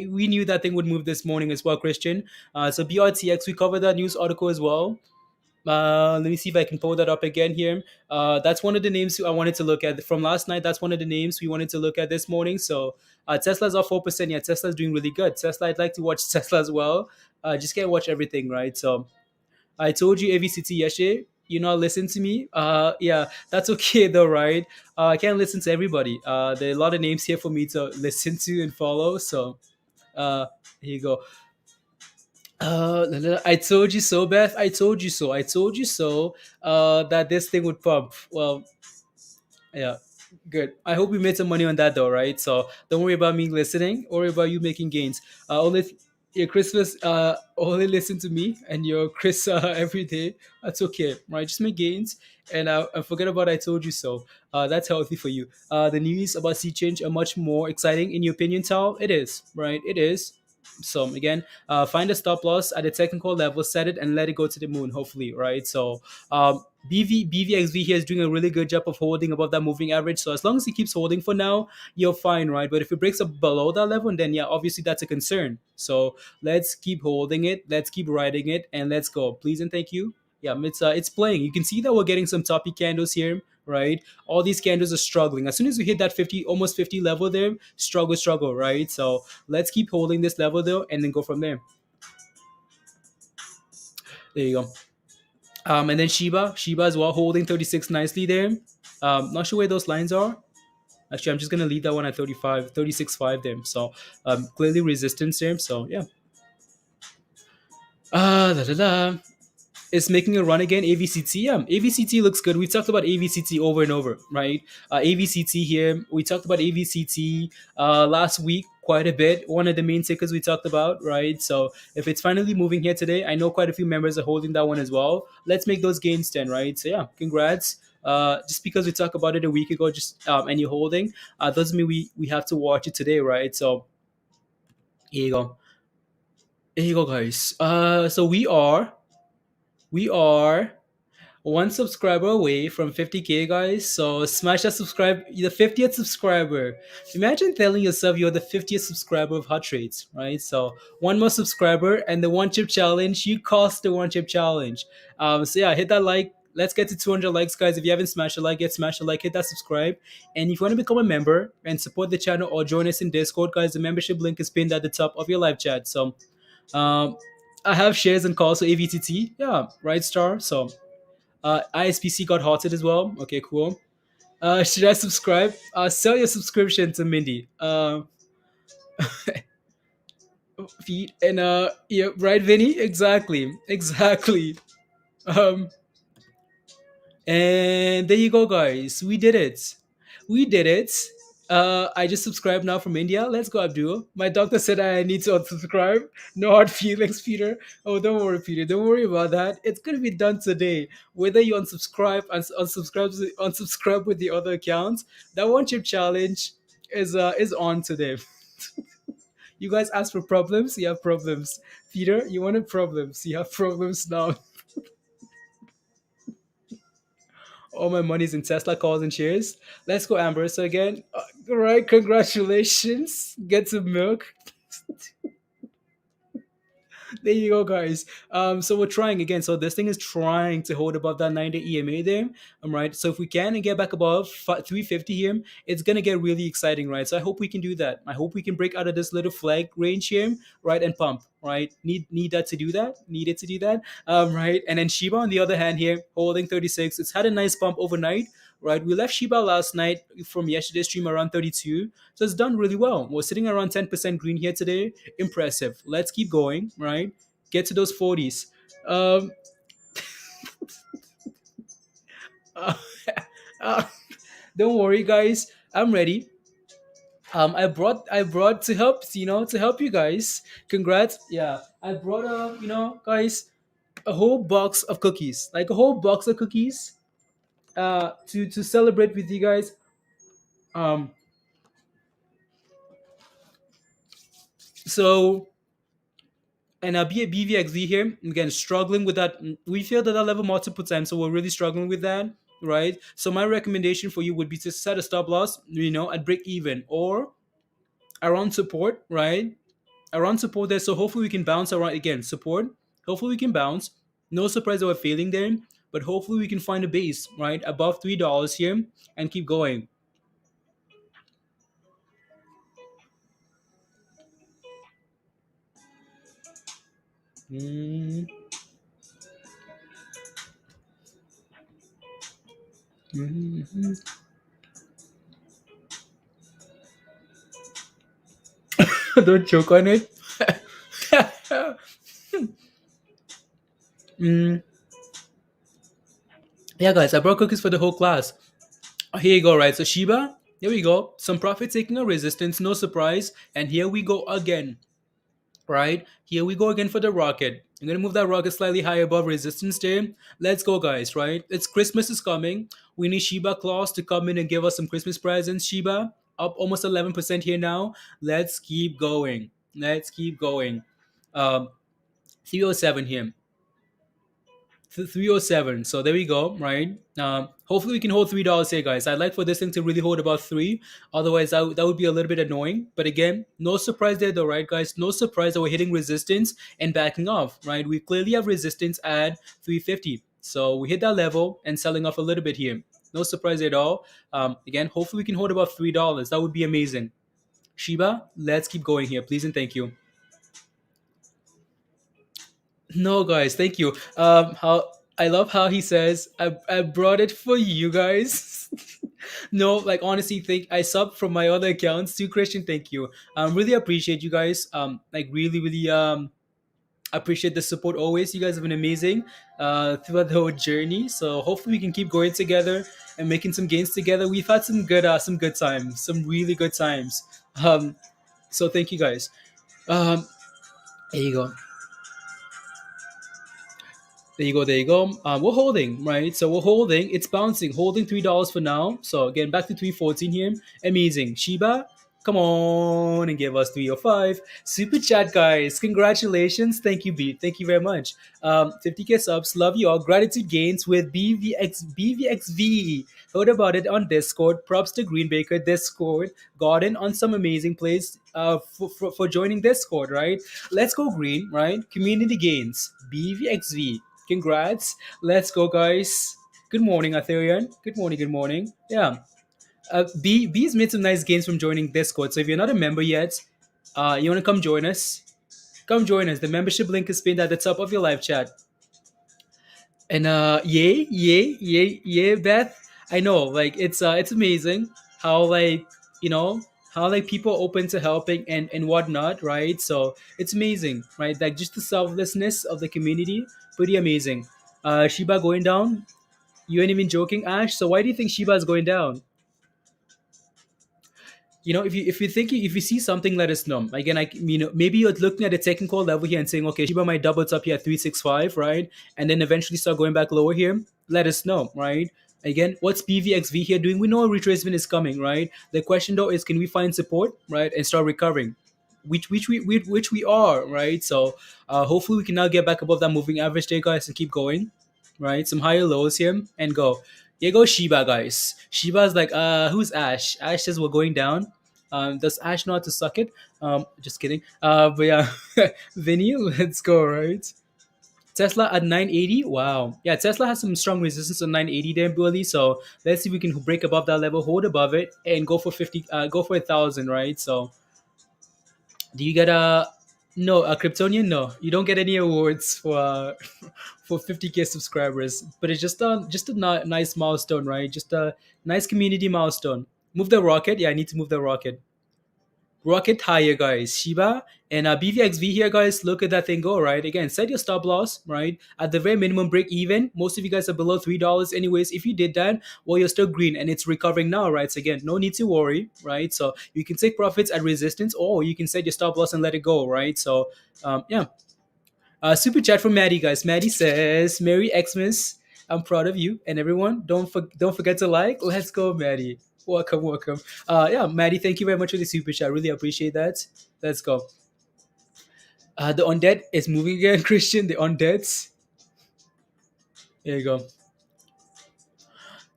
we knew that thing would move this morning as well, Christian. So BRTX, we covered that news article as well. Let me see if I can pull that up again here. That's one of the names I wanted to look at from last night. That's one of the names we wanted to look at this morning. So Tesla's off 4%. Yeah, Tesla's doing really good. Tesla, I'd like to watch Tesla as well. Just can't watch everything, right? So I told you AVCT yesterday. You not listen to me. Yeah, that's okay though, right? I can't listen to everybody. There are a lot of names here for me to listen to and follow. So here you go. I told you so, Beth. I told you so. I told you so. That this thing would pump. Well, yeah, good. I hope we made some money on that though, right? So don't worry about me listening. Worry about you making gains. Only your Christmas. Only listen to me and your Chris every day. That's okay, right? Just make gains and forget about I told you so. That's healthy for you. The news about sea change are much more exciting in your opinion, Tal. It is, right? It is. So again, find a stop loss at a technical level, set it, and let it go to the moon. Hopefully, right? So BVXV here is doing a really good job of holding above that moving average. So as long as he keeps holding for now, you're fine, right? But if it breaks up below that level, then yeah, obviously that's a concern. So let's keep holding it, let's keep riding it, and let's go. Please and thank you. Yeah, it's playing. You can see that we're getting some toppy candles here, right? All these candles are struggling. As soon as we hit that 50, almost 50 level there, struggle, right? So let's keep holding this level though, and then go from there. There you go. And then Shiba as well, holding 36 nicely there. Not sure where those lines are. Actually, I'm just gonna leave that one at 35, 36.5 there. So clearly resistance there. So yeah. Da da da. Is making a run again. AVCT, yeah, AVCT looks good. We talked about AVCT over and over, right? AVCT here. We talked about AVCT last week quite a bit. One of the main tickers we talked about, right? So if it's finally moving here today, I know quite a few members are holding that one as well. Let's make those gains then, right? So yeah, congrats. Just because we talked about it a week ago, just and you're holding, doesn't mean we have to watch it today, right? So here you go. Here you go, guys. So we are one subscriber away from 50K, guys. So smash that subscribe, the 50th subscriber. Imagine telling yourself you're the 50th subscriber of Hot Trades, right? So one more subscriber and the one chip challenge. You cost the one chip challenge. So yeah, hit that like. Let's get to 200 likes, guys. If you haven't smashed a like, get smash a like, hit that subscribe. And if you want to become a member and support the channel or join us in Discord, guys, the membership link is pinned at the top of your live chat. So um, I have shares and calls for AVTT. Yeah, right, Star. So ISPC got halted as well. Okay, cool. Should I subscribe? Sell your subscription to Mindy. Feed and yeah, right, Vinny? Exactly, exactly. Um, And there you go, guys. We did it. We did it. I just subscribed now from India. Let's go, Abdul. My doctor said I need to unsubscribe. No hard feelings, Peter. Oh, don't worry, Peter. Don't worry about that. It's gonna be done today. Whether you unsubscribe with the other accounts, that one chip challenge is on today. You guys asked for problems. You have problems. Peter, you wanted problems. You have problems now. All my money's in Tesla calls and shares. Let's go, Amber. So again, all right, congratulations. Get some milk. There you go, guys. So we're trying again. So this thing is trying to hold above that 90 EMA there. Right. So if we can and get back above 350 here, it's gonna get really exciting, right? So I hope we can do that. I hope we can break out of this little flag range here, right, and pump, right? Need that to do that. Needed to do that. Right. And then Shiba on the other hand here, holding 36. It's had a nice pump overnight. Right, we left Shiba last night from yesterday's stream around 32, so it's done really well. We're sitting around 10% green here today. Impressive. Let's keep going, right? Get to those 40s. Um, uh, uh, don't worry, guys. I'm ready. I brought to help, to help you guys. Congrats. Yeah, I brought guys, a whole box of cookies, like a whole box of cookies, to celebrate with you guys. Um, so and be a BVXV here again, struggling with that. We failed at that level multiple times, so we're really struggling with that, right? So my recommendation for you would be to set a stop loss, at break even or around support, right? Around support there. So hopefully we can bounce around again. Support. Hopefully we can bounce. No surprise that we're failing there, but hopefully we can find a base right above $3 here and keep going. Mm, mhm. Don't choke on it. Mm, yeah, guys, I brought cookies for the whole class. Here you go, right? So Shiba, here we go. Some profit taking a resistance, no surprise. And here we go again, right? Here we go again for the rocket. I'm gonna move that rocket slightly higher above resistance there. Let's go, guys, right? It's Christmas is coming. We need Shiba Claus to come in and give us some Christmas presents. Shiba up almost 11% here now. Let's keep going. Let's keep going. 307 here. 307. So there we go, right? Hopefully we can hold $3 here, guys. I'd like for this thing to really hold about three. Otherwise, that would be a little bit annoying. But again, no surprise there, though, right, guys? No surprise that we're hitting resistance and backing off, right? We clearly have resistance at 350. So we hit that level and selling off a little bit here. No surprise at all. Again, hopefully we can hold about $3. That would be amazing. Shiba, let's keep going here, please and thank you. No, guys, thank you. How I love how he says, I brought it for you guys." No, like honestly, think I sub from my other accounts to Christian. Thank you. Really appreciate you guys. Like really, really appreciate the support always. You guys have been amazing throughout the whole journey. So hopefully we can keep going together and making some gains together. We've had some good times, some really good times. So thank you guys. Um, there you go. There you go. There you go. We're holding, right? So we're holding. It's bouncing, holding $3 for now. So again, back to 314 here. Amazing. Shiba. Come on and give us 305. Super chat, guys. Congratulations. Thank you, B. Thank you very much. 50K subs. Love you all. Gratitude gains with BVXV. Heard about it on Discord. Props to Greenbaker Discord. Garden on some amazing plays for joining Discord, right? Let's go green, right? Community gains. BVXV. Congrats. Let's go, guys. Good morning, Atherian. Good morning, good morning. Yeah. B's made some nice gains from joining Discord. So if you're not a member yet, you want to come join us? Come join us. The membership link is pinned at the top of your live chat. And yay, Beth. I know, like it's amazing how you know how people are open to helping and whatnot, right? So it's amazing, right? Like just the selflessness of the community, pretty amazing. Shiba going down. You ain't even joking, Ash. So why do you think Shiba is going down? If you see something, let us know. Again, maybe you're looking at a technical level here and saying, okay, Shiba might double up here at 365, right? And then eventually start going back lower here. Let us know, right? Again, what's BVXV here doing? We know a retracement is coming, right? The question though is, can we find support, right, and start recovering? Which we are, right? So hopefully we can now get back above that moving average there, guys, and keep going, right? Some higher lows here and go. Here goes Shiba, guys. Shiba's like, who's Ash? Ash says we're going down. Does Ash know how to suck it? Just kidding. But yeah, Vinny, let's go, right? Tesla at 980. Wow. Yeah, Tesla has some strong resistance on 980 there, Billy. So let's see if we can break above that level, hold above it, and go for 50. Go for 1,000, right? So do you get a no a Kryptonian? No, you don't get any awards for for 50K subscribers. But it's just a nice milestone, right? Just a nice community milestone. Move the rocket. Yeah, I need to move the rocket. Rocket higher, guys. Shiba and BVXV here, guys. Look at that thing go, right? Again, set your stop loss, right? At the very minimum, break even. Most of you guys are below $3. Anyways, if you did that, well, you're still green and it's recovering now, right? So, again, no need to worry, right? So, you can take profits at resistance or you can set your stop loss and let it go, right? So, yeah. Super chat from Maddie, guys. Maddie says, Merry Xmas. I'm proud of you and everyone. Don't forget to like. Let's go, Maddie. Welcome, welcome. Yeah, Maddie, thank you very much for the super chat. Really appreciate that. Let's go. The undead is moving again, Christian. The undeads. There you go.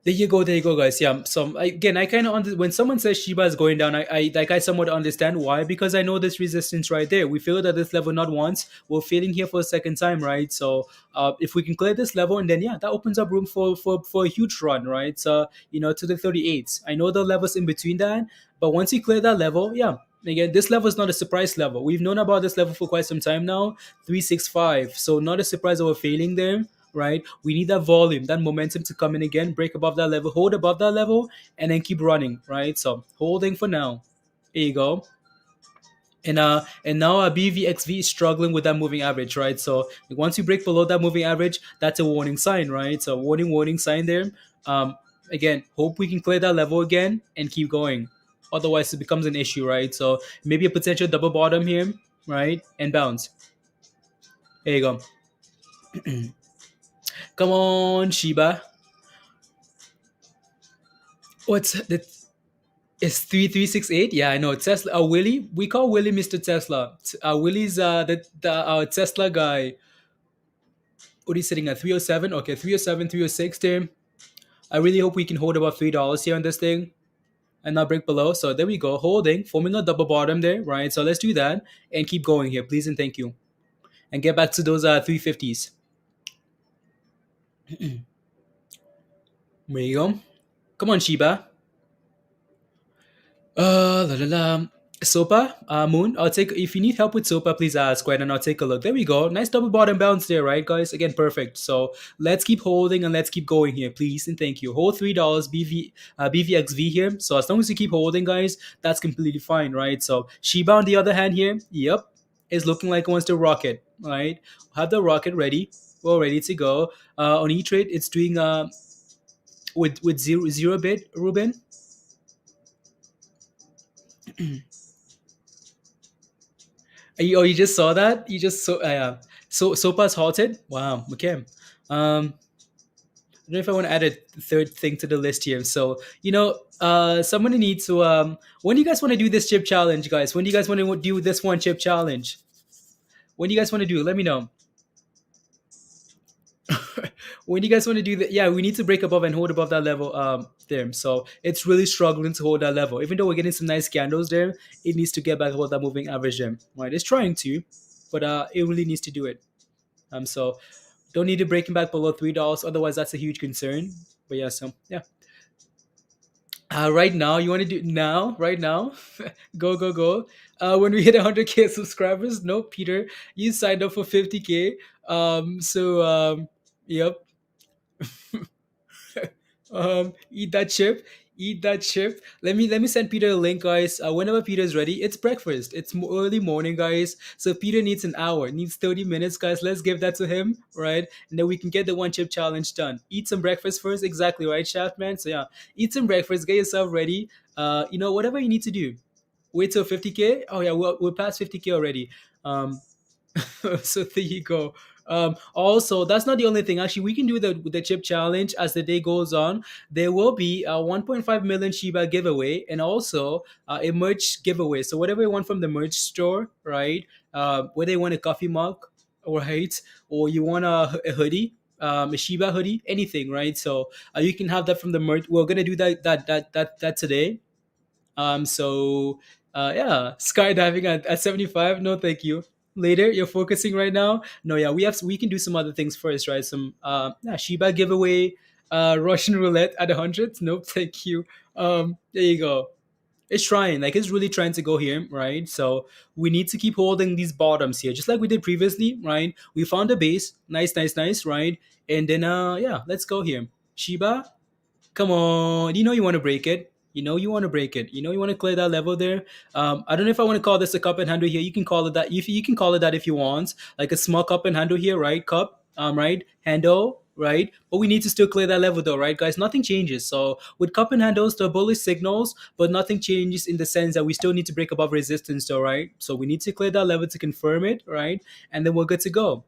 There you go, guys. Yeah. So again, I kind of when someone says Shiba is going down, I somewhat understand why, because I know this resistance right there. We failed at this level not once. We're failing here for a second time, right? So if we can clear this level, and then yeah, that opens up room for a huge run, right? So to the 38s. I know the levels in between that, but once you clear that level, yeah. Again, this level is not a surprise level. We've known about this level for quite some time now. 365. So not a surprise that we're failing there, right? We need that volume, that momentum to come in again, break above that level, hold above that level, and then keep running, right? So holding for now. There you go. And now BVXV is struggling with that moving average, right? So once you break below that moving average, that's a warning sign, right? So warning sign there. Again, hope we can clear that level again and keep going. Otherwise, it becomes an issue, right? So maybe a potential double bottom here, right? And bounce. There you go. Come on, Shiba. What's the It's 3368. Yeah, I know. Tesla. Willie. We call Willie Mr. Tesla. Willie's the Tesla guy. What are you sitting at? 307. Okay, 307, 306 there. I really hope we can hold about $3 here on this thing and not break below. So there we go. Holding, forming a double bottom there, right? So let's do that and keep going here, please and thank you. And get back to those 350s. There you go. Come on, Shiba. La la la. SOPA, Moon, I'll take, if you need help with SOPA, please ask, right? And I'll take a look. There we go. Nice double bottom bounce there, right, guys? Again, perfect. So let's keep holding and let's keep going here, please and thank you. Hold $3 BVXV here. So as long as you keep holding, guys, that's completely fine, right? So Shiba on the other hand here, yep, is looking like it wants to rocket, right? Have the rocket ready. We're ready to go. On E-Trade, it's doing with zero bit, Ruben. You just saw that? You just saw, yeah. So Sopa's halted. Wow. Okay. Um, don't know if I want to add a third thing to the list here. So, someone needs to. When do you guys want to do this chip challenge, guys? When do you guys want to do this one chip challenge? When do you guys want to do it? Let me know. When do you guys want to do that? Yeah, we need to break above and hold above that level there. So it's really struggling to hold that level. Even though we're getting some nice candles there, it needs to get back above that moving average there. Right? It's trying to, but it really needs to do it. So don't need to breaking back below $3. Otherwise, that's a huge concern. But yeah, so yeah. Right now, you want to do now? Right now, go go go! When we hit 100K subscribers, no, Peter, you signed up for 50K. Yep. Eat that chip. Eat that chip. Let me send Peter a link, guys. Whenever Peter's ready, it's breakfast. It's early morning, guys. So Peter needs an hour, needs 30 minutes, guys. Let's give that to him, right? And then we can get the one chip challenge done. Eat some breakfast first, exactly right, Shaft man. So yeah, eat some breakfast, get yourself ready. Whatever you need to do. Wait till 50K. Oh yeah, we're past 50K already. Um, so there you go. Also, that's not the only thing. Actually, we can do the chip challenge as the day goes on. There will be a 1.5 million Shiba giveaway and also a merch giveaway. So whatever you want from the merch store, right? Whether you want a coffee mug, right, or you want a hoodie, a Shiba hoodie, anything, right? So you can have that from the merch. We're gonna do that today. Yeah, skydiving at 75. No, thank you. Later, you're focusing right now. No, yeah, we can do some other things first, right? Some yeah, Shiba giveaway, Russian roulette at 100. Nope, thank you. There you go. It's trying, like it's really trying to go here, right? So we need to keep holding these bottoms here, just like we did previously, right? We found a base, nice, nice, nice, right? And then yeah, let's go here. Shiba, come on. You want to break it. You want to break it. You want to clear that level there. I don't know if I want to call this a cup and handle here. You can call it that. If you can call it that if you want, like a small cup and handle here, right? Cup, right? Handle, right? But we need to still clear that level though, right, guys? Nothing changes. So with cup and handles, the bullish signals, but nothing changes in the sense that we still need to break above resistance though, right? So we need to clear that level to confirm it, right? And then we're good to go.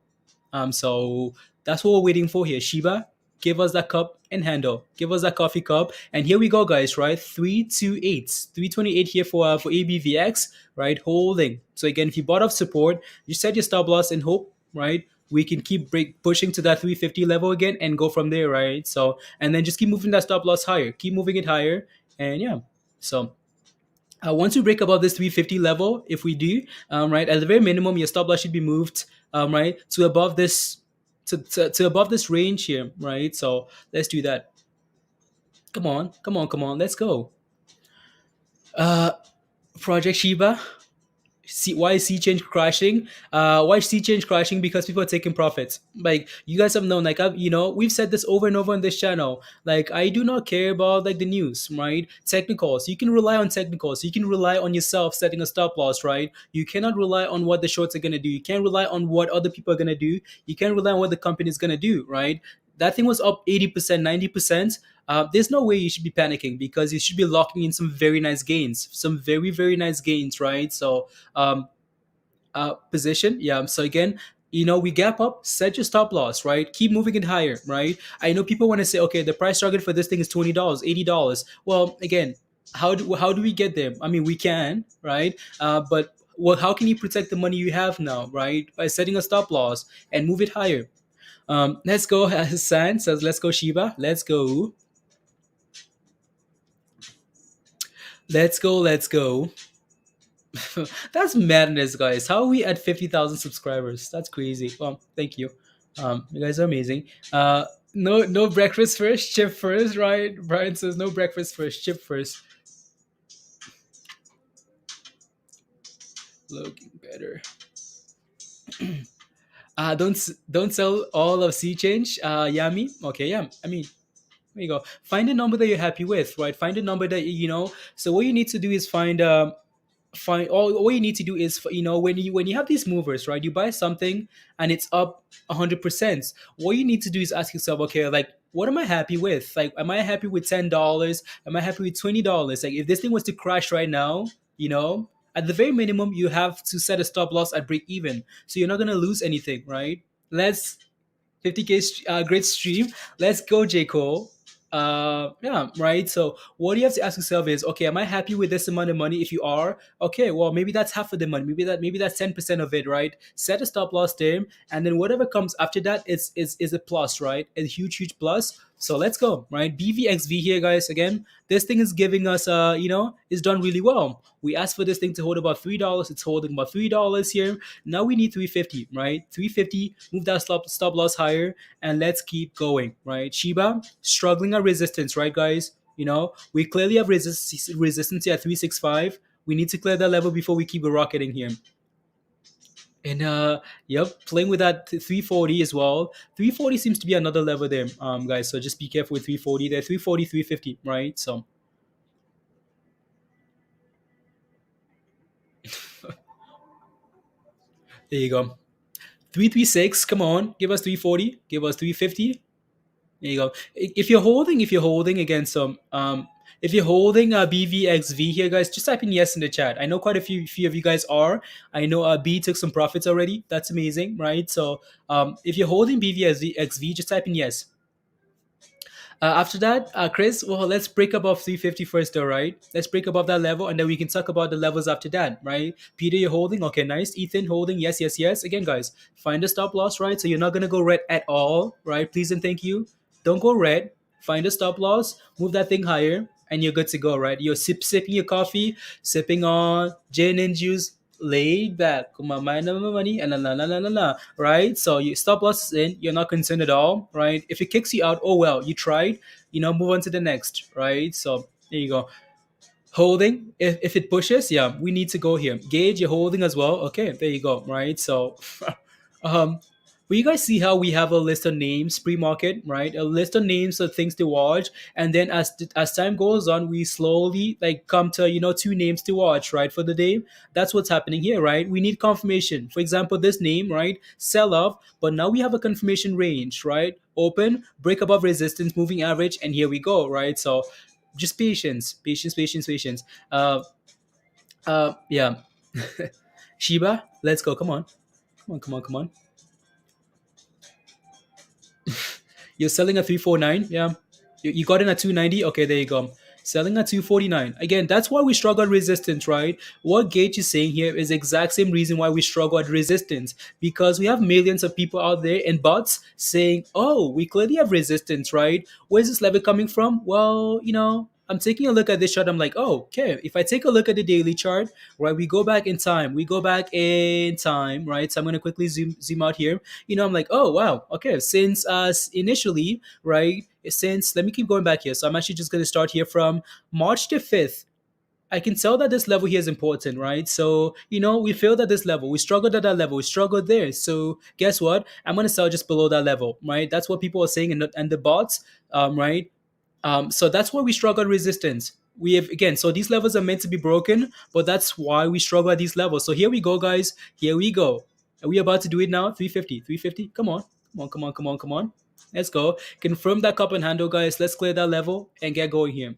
So that's what we're waiting for here. Shiba, give us that cup and handle. Give us that coffee cup. And here we go, guys, right? 328. 328 here for ABVX, right? Holding. So again, if you bought off support, you set your stop loss and hope, right? We can keep pushing to that 350 level again and go from there, right? So, and then just keep moving that stop loss higher. Keep moving it higher. And yeah. So once we break above this 350 level, if we do, right, at the very minimum, your stop loss should be moved, right, to above this, to above this range here, right? So let's do that. Come on, come on, come on, let's go. Uh, Project Shiba. Why is sea change crashing? Why is sea change crashing? Because people are taking profits. Like you guys have known, like we've said this over and over on this channel. Like I do not care about like the news, right? Technicals. You can rely on technicals. You can rely on yourself setting a stop loss, right? You cannot rely on what the shorts are gonna do. You can't rely on what other people are gonna do. You can't rely on what the company is gonna do, right? That thing was up 80%, 90%. There's no way you should be panicking because you should be locking in some very nice gains, some very, very nice gains, right? So, position, yeah. So, again, we gap up, set your stop loss, right? Keep moving it higher, right? I know people want to say, okay, the price target for this thing is $20, $80. Well, again, how do we get there? I mean, we can, right? But how can you protect the money you have now, right? By setting a stop loss and move it higher. Let's go. Hassan says, let's go, Shiba. Let's go. Let's go. Let's go. That's madness, guys. How are we at 50,000 subscribers? That's crazy. Well, thank you. You guys are amazing. No breakfast first, chip first, right? Brian says no breakfast first, chip first. Looking better. Don't sell all of C change. Yami. Okay, yeah. I mean, there you go. Find a number that you're happy with, right? Find a number that you know. So what you need to do is find all you need to do is when you have these movers, right? You buy something and it's up 100%. What you need to do is ask yourself, okay, like what am I happy with? Like, am I happy with $10? Am I happy with $20? Like, if this thing was to crash right now, at the very minimum, you have to set a stop loss at break even, so you're not gonna lose anything, right? Let's 50K great stream. Let's go, J Cole. Yeah, right. So what you have to ask yourself is, okay, am I happy with this amount of money? If you are, okay, well maybe that's half of the money. Maybe that's 10% of it, right? Set a stop loss there, and then whatever comes after that is a plus, right? A huge plus. So let's go, right? BVXV here, guys. Again, this thing is giving us, it's done really well. We asked for this thing to hold about $3. It's holding about $3 here. Now we need 350, right? 350, move that stop loss higher, and let's keep going, right? Shiba struggling at resistance, right, guys? We clearly have resistance here at 365. We need to clear that level before we keep rocketing here. And yep, playing with that 340 as well. 340 seems to be another level there, guys. So just be careful with 340 there. 340, 350, right? So there you go. 336, come on, give us 340, give us 350. There you go. If you're holding against some, if you're holding BVXV here, guys, just type in yes in the chat. I know quite a few of you guys are. I know B took some profits already. That's amazing, right? So if you're holding BVXV, just type in yes. After that, Chris, well, let's break above 350 first, though, right? Let's break above that level, and then we can talk about the levels after that, right? Peter, you're holding. Okay, nice. Ethan, holding. Yes, yes, yes. Again, guys, find a stop loss, right? So you're not going to go red at all, right? Please and thank you. Don't go red. Find a stop loss, move that thing higher, and you're good to go, right? You're sipping your coffee, sipping on gin and juice, laid back, kumamain na money, and la, right? So you stop loss is in, you're not concerned at all, right? If it kicks you out, oh well, you tried, move on to the next, right? So there you go. Holding, if it pushes, yeah, we need to go here. Gauge, you're holding as well. Okay, there you go, right? So um will you guys see how we have a list of names pre-market, right? A list of names of things to watch, and then as time goes on, we slowly like come to two names to watch, right, for the day. That's what's happening here, right? We need confirmation. For example, this name, right, sell off, but now we have a confirmation range, right? Open, break above resistance, moving average, and here we go, right? So just patience. Yeah. Shiba, let's go. Come on. You're selling at 349. Yeah. You got in at 290. Okay, there you go. Selling at 249. Again, that's why we struggle at resistance, right? What Gage is saying here is the exact same reason why we struggle at resistance. Because we have millions of people out there and bots saying, oh, we clearly have resistance, right? Where's this level coming from? Well, I'm taking a look at this chart. I'm like, oh, okay. If I take a look at the daily chart, right, we go back in time. Right? So I'm going to quickly zoom out here. I'm like, oh wow, okay, since initially, right, since, let me keep going back here. So I'm actually just going to start here from March the 5th. I can tell that this level here is important, right? So, we failed at this level. We struggled at that level. We struggled there. So, guess what? I'm going to sell just below that level, right? That's what people are saying, and the bots, right? So that's why we struggle at resistance. We have, again, so these levels are meant to be broken, but that's why we struggle at these levels. So here we go, guys. Here we go. Are we about to do it now? 350, 350. Come on. Come on. Let's go. Confirm that cup and handle, guys. Let's clear that level and get going here.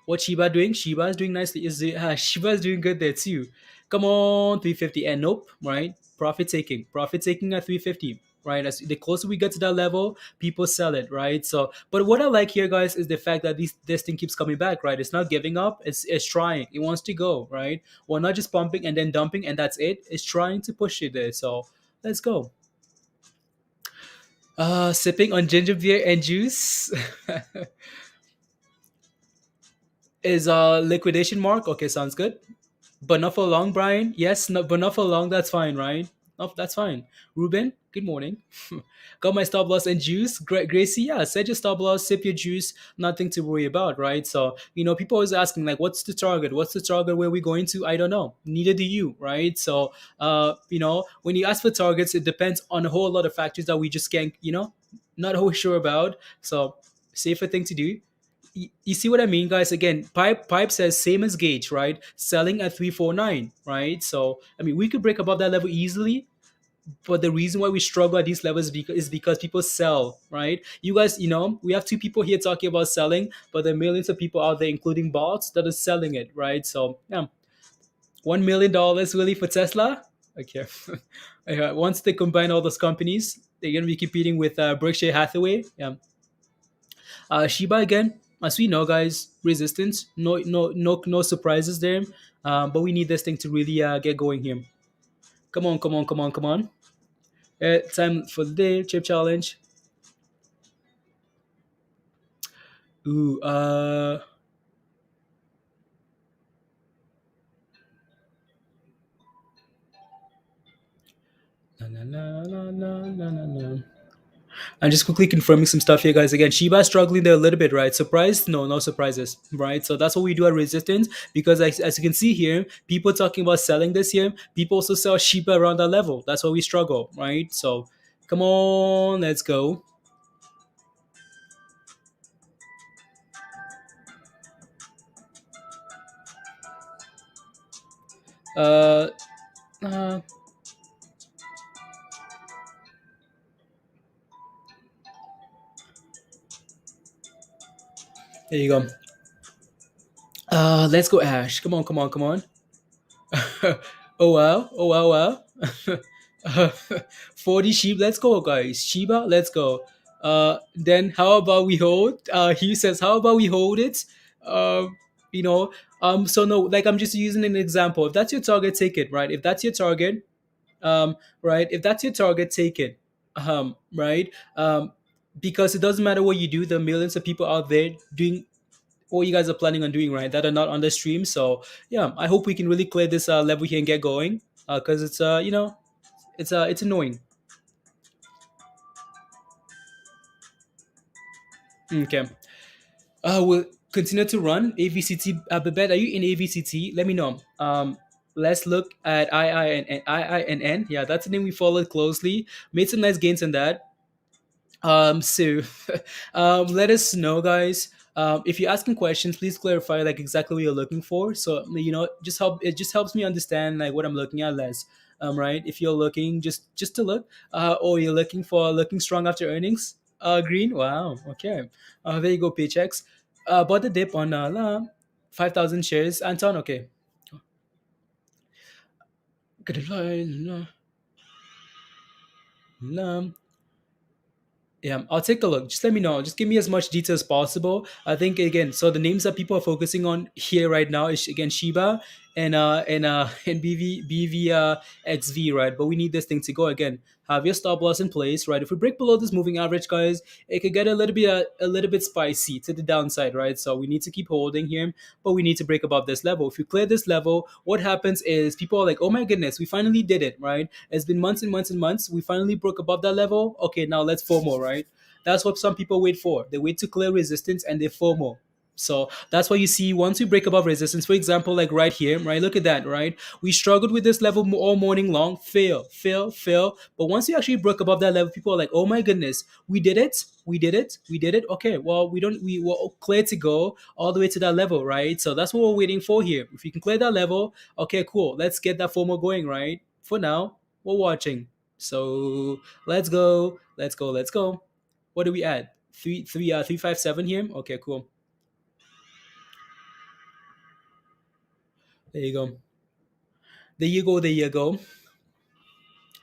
What Shiba doing? Shiba is doing nicely. Shiba is doing good there too. Come on, 350. And nope, right? Profit taking at 350. Right, as the closer we get to that level, people sell it, right? So, but what I like here, guys, is the fact that this thing keeps coming back, right? It's not giving up. It's trying. It wants to go, right? Well, not just pumping and then dumping and that's it. It's trying to push it there. So let's go. Sipping on ginger beer and juice. Is liquidation mark. Okay, sounds good. But not for long, Brian. Yes, no, but not for long. That's fine, right? No, that's fine. Ruben, good morning. Got my stop loss and juice. Gracie, yeah, set your stop loss, sip your juice. Nothing to worry about, right? So, people always asking, like, what's the target? What's the target? Where we going to? I don't know. Neither do you, right? So, when you ask for targets, it depends on a whole lot of factors that we just can't, not always sure about. So, safer thing to do. You see what I mean, guys? Again, pipe says same as Gauge, right? Selling at 349, right? So I mean, we could break above that level easily, but the reason why we struggle at these levels is because people sell, right? You guys, we have two people here talking about selling, but there are millions of people out there, including bots, that are selling it, right? So yeah, $1 million really for Tesla. Okay. Once they combine all those companies, They're going to be competing with Berkshire Hathaway. Shiba again, as we know, guys, resistance. No surprises there. But we need this thing to really get going here. Come on, come on, come on, come on. Time for the day chip challenge. Ooh, na, na, na, na, na, na, na, na. I'm just quickly confirming some stuff here, guys. Again, Shiba is struggling there a little bit, right? Surprised? No, no surprises, right? So that's what we do at resistance because, as you can see here, people talking about selling this here. People also sell Shiba around that level. That's why we struggle, right? So come on, let's go. Uh, uh there you go. Let's go, Ash. Come on, come on, come on. Oh wow, oh wow, wow. 40 sheep, let's go, guys. Shiba, let's go. Then how about we hold? He says, how about we hold it? You know, so no, like I'm just using an example. If that's your target, take it, right? If that's your target, right? If that's your target, take it. Right? Because it doesn't matter what you do, there are millions of people out there doing what you guys are planning on doing, right? That are not on the stream. So yeah, I hope we can really clear this level here and get going. Because it's it's annoying. Okay. We'll continue to run AVCT. Babette, are you in AVCT? Let me know. Let's look at II and N. Yeah, that's the name we followed closely. Made some nice gains in that. So let us know, guys. If you're asking questions, please clarify like exactly what you're looking for. So just help. It just helps me understand like what I'm looking at less. Right. If you're looking just to look, or you're looking for looking strong after earnings. Green. Wow. Okay. There you go. Paychecks. Bought the dip on 5,000 shares. Anton. Okay. Yeah, I'll take a look. Just let me know. Just give me as much detail as possible. I think again, so the names that people are focusing on here right now is again Shiba and BVXV, right? But we need this thing to go again. Have your stop loss in place, right? If we break below this moving average, guys, it could get a little bit spicy to the downside, right? So we need to keep holding here, but we need to break above this level. If you clear this level, what happens is people are like, "Oh my goodness, we finally did it!" Right? It's been months and months and months. We finally broke above that level. Okay, now let's FOMO, right? That's what some people wait for. They wait to clear resistance and they FOMO. So that's why you see once we break above resistance, for example, like right here, right? Look at that, right? We struggled with this level all morning long, fail, fail, fail. But once we actually broke above that level, people are like, "Oh my goodness, we did it, we did it, we did it." Okay, well, we were clear to go all the way to that level, right? So that's what we're waiting for here. If you can clear that level, okay, cool. Let's get that FOMO going, right? For now, we're watching. So let's go, let's go, let's go. What do we add? 357 here. Okay, cool. There you go. There you go. There you go.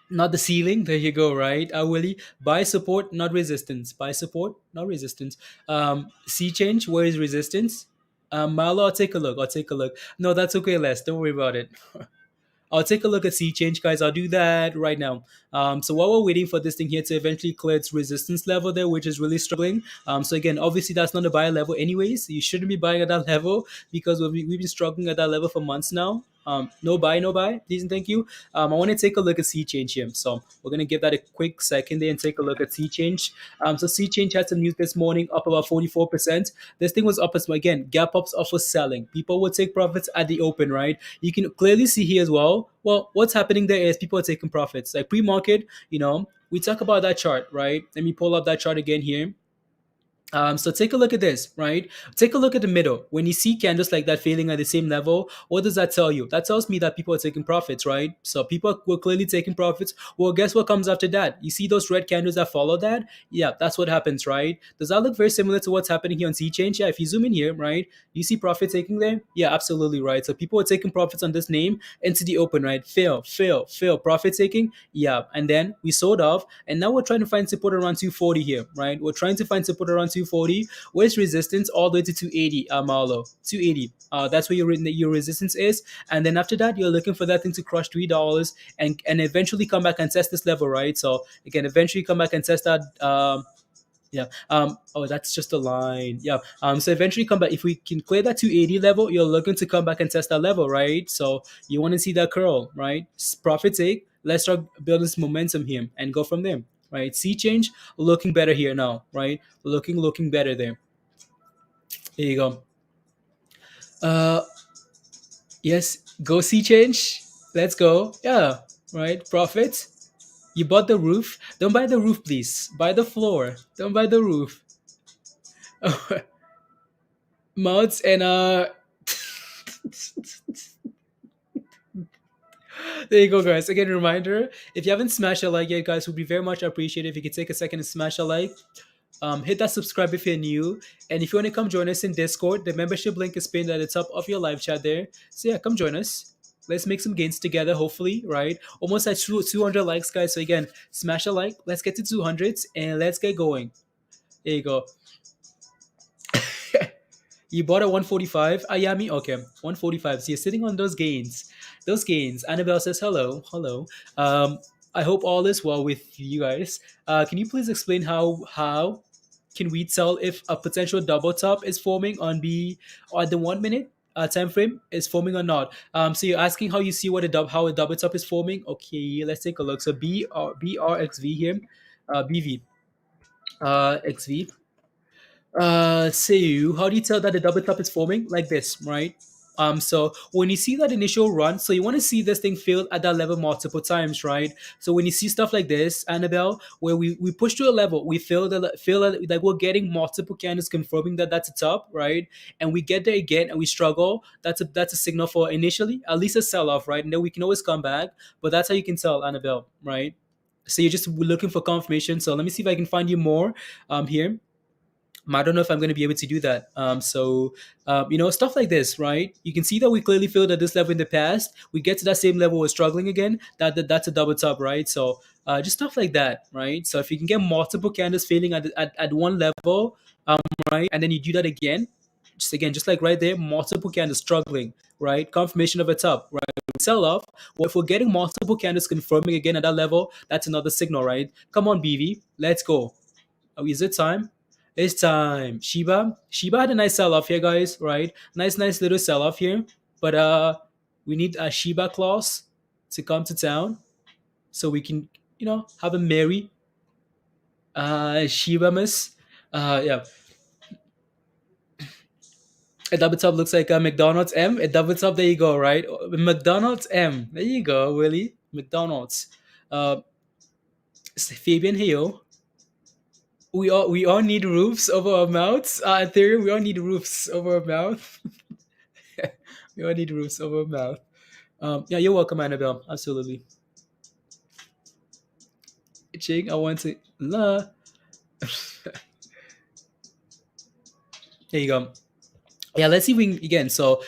Not the ceiling. There you go. Right, Willie. Buy support, not resistance. Buy support, not resistance. C change. Where is resistance? Malo, I'll take a look. I'll take a look. No, that's okay, Les. Don't worry about it. I'll take a look at sea change, guys. I'll do that right now. So while we're waiting for this thing here to eventually clear its resistance level there, which is really struggling. So again, obviously that's not a buy level anyways. You shouldn't be buying at that level because we've been struggling at that level for months now. No buy, no buy. Please and thank you. I want to take a look at sea change here. So we're gonna give that a quick second there and take a look at sea change. So sea change had some news this morning, up about 44%. This thing was up as well. Again, gap ups are for selling. People will take profits at the open, right? You can clearly see here as well. Well, what's happening there is people are taking profits. Like pre-market, we talk about that chart, right? Let me pull up that chart again here. So take a look at this, right? Take a look at the middle. When you see candles like that failing at the same level, what does that tell you? That tells me that people are taking profits, right? So people were clearly taking profits. Well, guess what comes after that? You see those red candles that follow that? Yeah, that's what happens, right? Does that look very similar to what's happening here on C Change? Yeah, if you zoom in here, right? You see profit taking there? Yeah, absolutely right. So people are taking profits on this name into the open, right? Fail, profit taking. Yeah, and then we sold off, and now we're trying to find support around 240 here, right? We're trying to find support around 240. Where's resistance? All the way to 280, Marlo. 280. That's where your resistance is, and then after that, you're looking for that thing to crush $3 and eventually come back and test this level, right? So again, eventually come back and test that. Yeah. Oh, that's just a line. Yeah. So eventually come back. If we can clear that 280 level, you're looking to come back and test that level, right? So you want to see that curl, right? Profit take. Let's start building this momentum here and go from there, right? See change looking better here now, right? Looking better there. There you go. Uh, yes. Go see change. Let's go. Yeah. Right. Profit. You bought the roof. Don't buy the roof, please. Buy the floor. Don't buy the roof. Mounts and there you go, guys. Again, a reminder: if you haven't smashed a like yet, guys, would be very much appreciated if you could take a second to smash a like. Hit that subscribe if you're new, and if you want to come join us in Discord, the membership link is pinned at the top of your live chat there. So yeah, come join us. Let's make some gains together, hopefully, right? Almost at 200 likes, guys. So again, smash a like. Let's get to 200s and let's get going. There you go. You bought a 145. Ayami, okay, 145. So you're sitting on those gains. Those gains. Annabelle says hello, hello. I hope all is well with you guys. Can you please explain how can we tell if a potential double top is forming on the 1 minute time frame is forming or not? So you're asking how you see how a double top is forming. Okay, let's take a look. So BRXV here, BV XV. So how do you tell that the double top is forming like this, right? So when you see that initial run, so you want to see this thing fail at that level multiple times, right? So when you see stuff like this, Annabelle, where we push to a level, we like we're getting multiple candles confirming that that's a top, right? And we get there again and we struggle. That's a signal for initially at least a sell off, right? And then we can always come back, but that's how you can tell, Annabelle, right? So you're just looking for confirmation. So let me see if I can find you more here. I don't know if I'm going to be able to do that. Stuff like this, right? You can see that we clearly failed at this level in the past. We get to that same level, we're struggling again. That's a double top, right? So just stuff like that, right? So if you can get multiple candles failing at one level, right, and then you do that again, just like right there, multiple candles struggling, right? Confirmation of a top, right? Sell off. Well, if we're getting multiple candles confirming again at that level, that's another signal, right? Come on, BV, let's go. Oh, is it time? It's time. Shiba had a nice sell off here, guys. Right? Nice little sell off here. But we need a Shiba clause to come to town so we can, have a merry Shiba miss. Yeah. A double top looks like a McDonald's M. A double top. There you go. Right? McDonald's M. There you go, Willie. McDonald's. Fabian Hale. We all need roofs over our mouths. Ethereum, we all need roofs over our mouth. We all need roofs over our mouth. Yeah, you're welcome, Annabelle. Absolutely. Ching, I want to. La. There you go. Yeah, let's see if we can, again. So,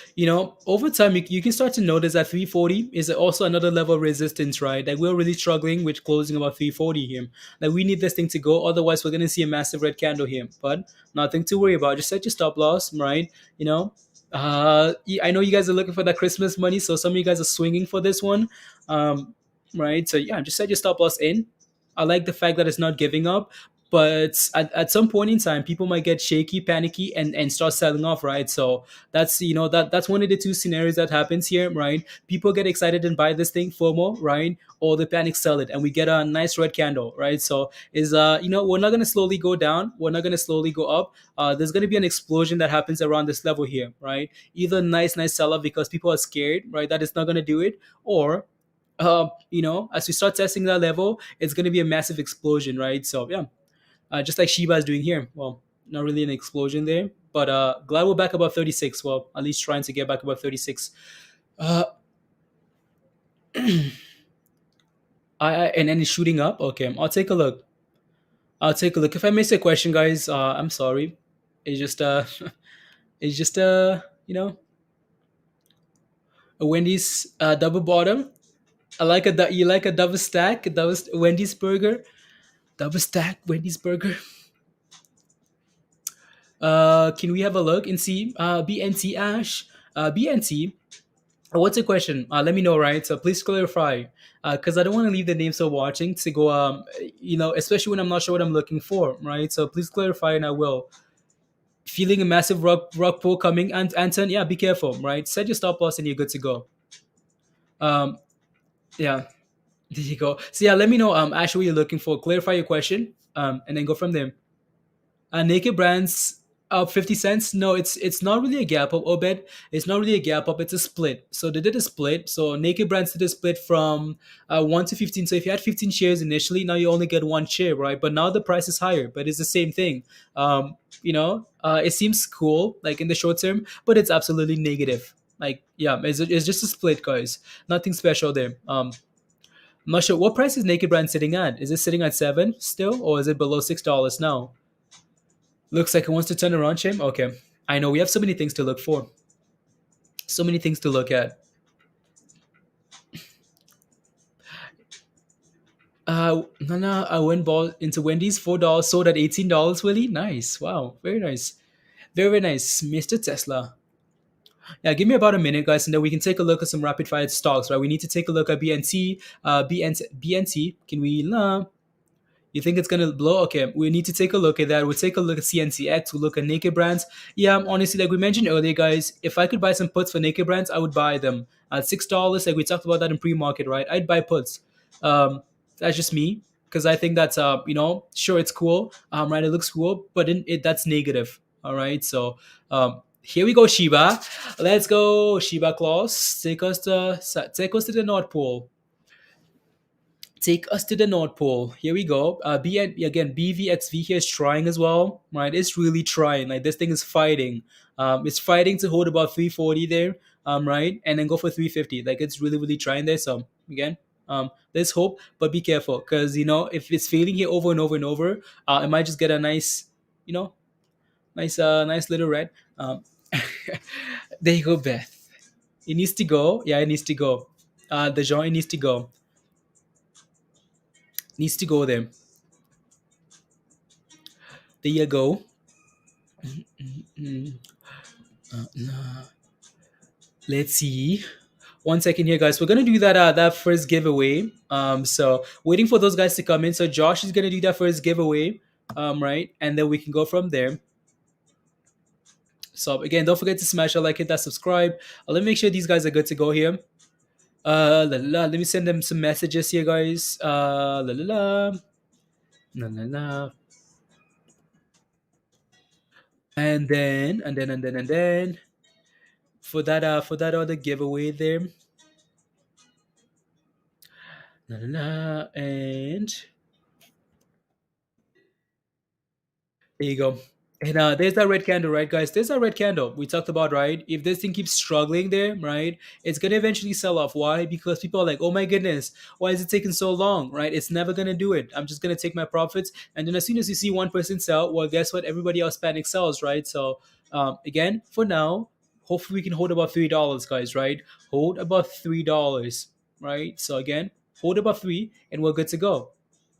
over time, you can start to notice that 340 is also another level of resistance, right? Like, we're really struggling with closing about 340 here. Like, we need this thing to go. Otherwise, we're going to see a massive red candle here. But nothing to worry about. Just set your stop loss, right? I know you guys are looking for that Christmas money. So, some of you guys are swinging for this one, right? So, yeah, just set your stop loss in. I like the fact that it's not giving up, but at some point in time people might get shaky, panicky, and start selling off, right? So that's one of the two scenarios that happens here, right? People get excited and buy this thing, FOMO, right? Or the panic sell it and we get a nice red candle, right? So is we're not going to slowly go down, we're not going to slowly go up. There's going to be an explosion that happens around this level here, right? Either nice sell off because people are scared, right, that it's not going to do it, or as we start testing that level, it's going to be a massive explosion, right? So yeah, just like Shiba is doing here. Well, not really an explosion there. But glad we're back above 36. Well, at least trying to get back above 36. Uh, and then it's shooting up. Okay, I'll take a look. I'll take a look. If I miss a question, guys, I'm sorry. It's just it's just a Wendy's double bottom. I like you like a double stack, a double Wendy's burger, double stack Wendy's burger. Can we have a look and see? BNT Ash, BNT. What's the question? Let me know, right? So please clarify, because I don't want to leave the name so watching to go, especially when I'm not sure what I'm looking for, right? So please clarify, and I will. Feeling a massive rock pull coming, and Anton, yeah, be careful, right? Set your stop loss, and you're good to go. Um, yeah, there you go. So yeah, let me know, Ash, what you're looking for. Clarify your question, and then go from there. Naked Brands up 50 cents. No, it's not really a gap up, Obed. It's not really a gap up. It's a split. So they did a split. So Naked Brands did a split from 1 to 15. So if you had 15 shares initially, now you only get one share, right? But now the price is higher, but it's the same thing. It seems cool, like in the short term, but it's absolutely negative. Like, yeah, it's just a split, guys. Nothing special there. I'm not sure what price is Naked Brand sitting at. Is it sitting at 7 still, or is it below $6 now? Looks like it wants to turn around, Shame. Okay. I know we have so many things to look for. So many things to look at. Nana, I went ball into Wendy's, $4, sold at $18, Willie. Nice. Wow. Very nice. Very nice. Mr. Tesla. Yeah, give me about a minute, guys, and then we can take a look at some rapid fire stocks, right? We need to take a look at BNT. BNT. Can we You think it's gonna blow? Okay, we need to take a look at that. We'll take a look at CNCX. We'll look at Naked Brands. Yeah, honestly, like we mentioned earlier, guys, if I could buy some puts for Naked Brands, I would buy them at $6. Like we talked about that in pre-market, right? I'd buy puts. That's just me because I think that's sure it's cool, right? It looks cool, but that's negative. All right, so here we go, Shiba. Let's go, Shiba Claus. Take us to the North Pole. Take us to the North Pole. Here we go. BVXV here is trying as well, right? It's really trying. Like this thing is fighting. It's fighting to hold about 340 there, right, and then go for 350. Like it's really, really trying there. So again, there's hope, but be careful because if it's failing here over and over and over, it might just get a nice, nice little red. There you go, Beth. It needs to go. Yeah, it needs to go. The joint needs to go. Needs to go there. There you go. Let's see. 1 second here, guys. We're gonna do that first giveaway. So waiting for those guys to come in. So Josh is gonna do that first giveaway. Right, and then we can go from there. So again, don't forget to smash a like, hit that subscribe. Let me make sure these guys are good to go here. Let me send them some messages here, guys. And then for that other giveaway there. And there you go. And there's that red candle, right, guys? There's that red candle we talked about, right? If this thing keeps struggling there, right, it's gonna eventually sell off. Why? Because people are like, "Oh my goodness, why is it taking so long?" Right? It's never gonna do it. I'm just gonna take my profits, and then as soon as you see one person sell, well, guess what? Everybody else panic sells, right? So, again, for now, hopefully we can hold about $3, guys. Right? Hold about $3, right? So again, hold about three, and we're good to go.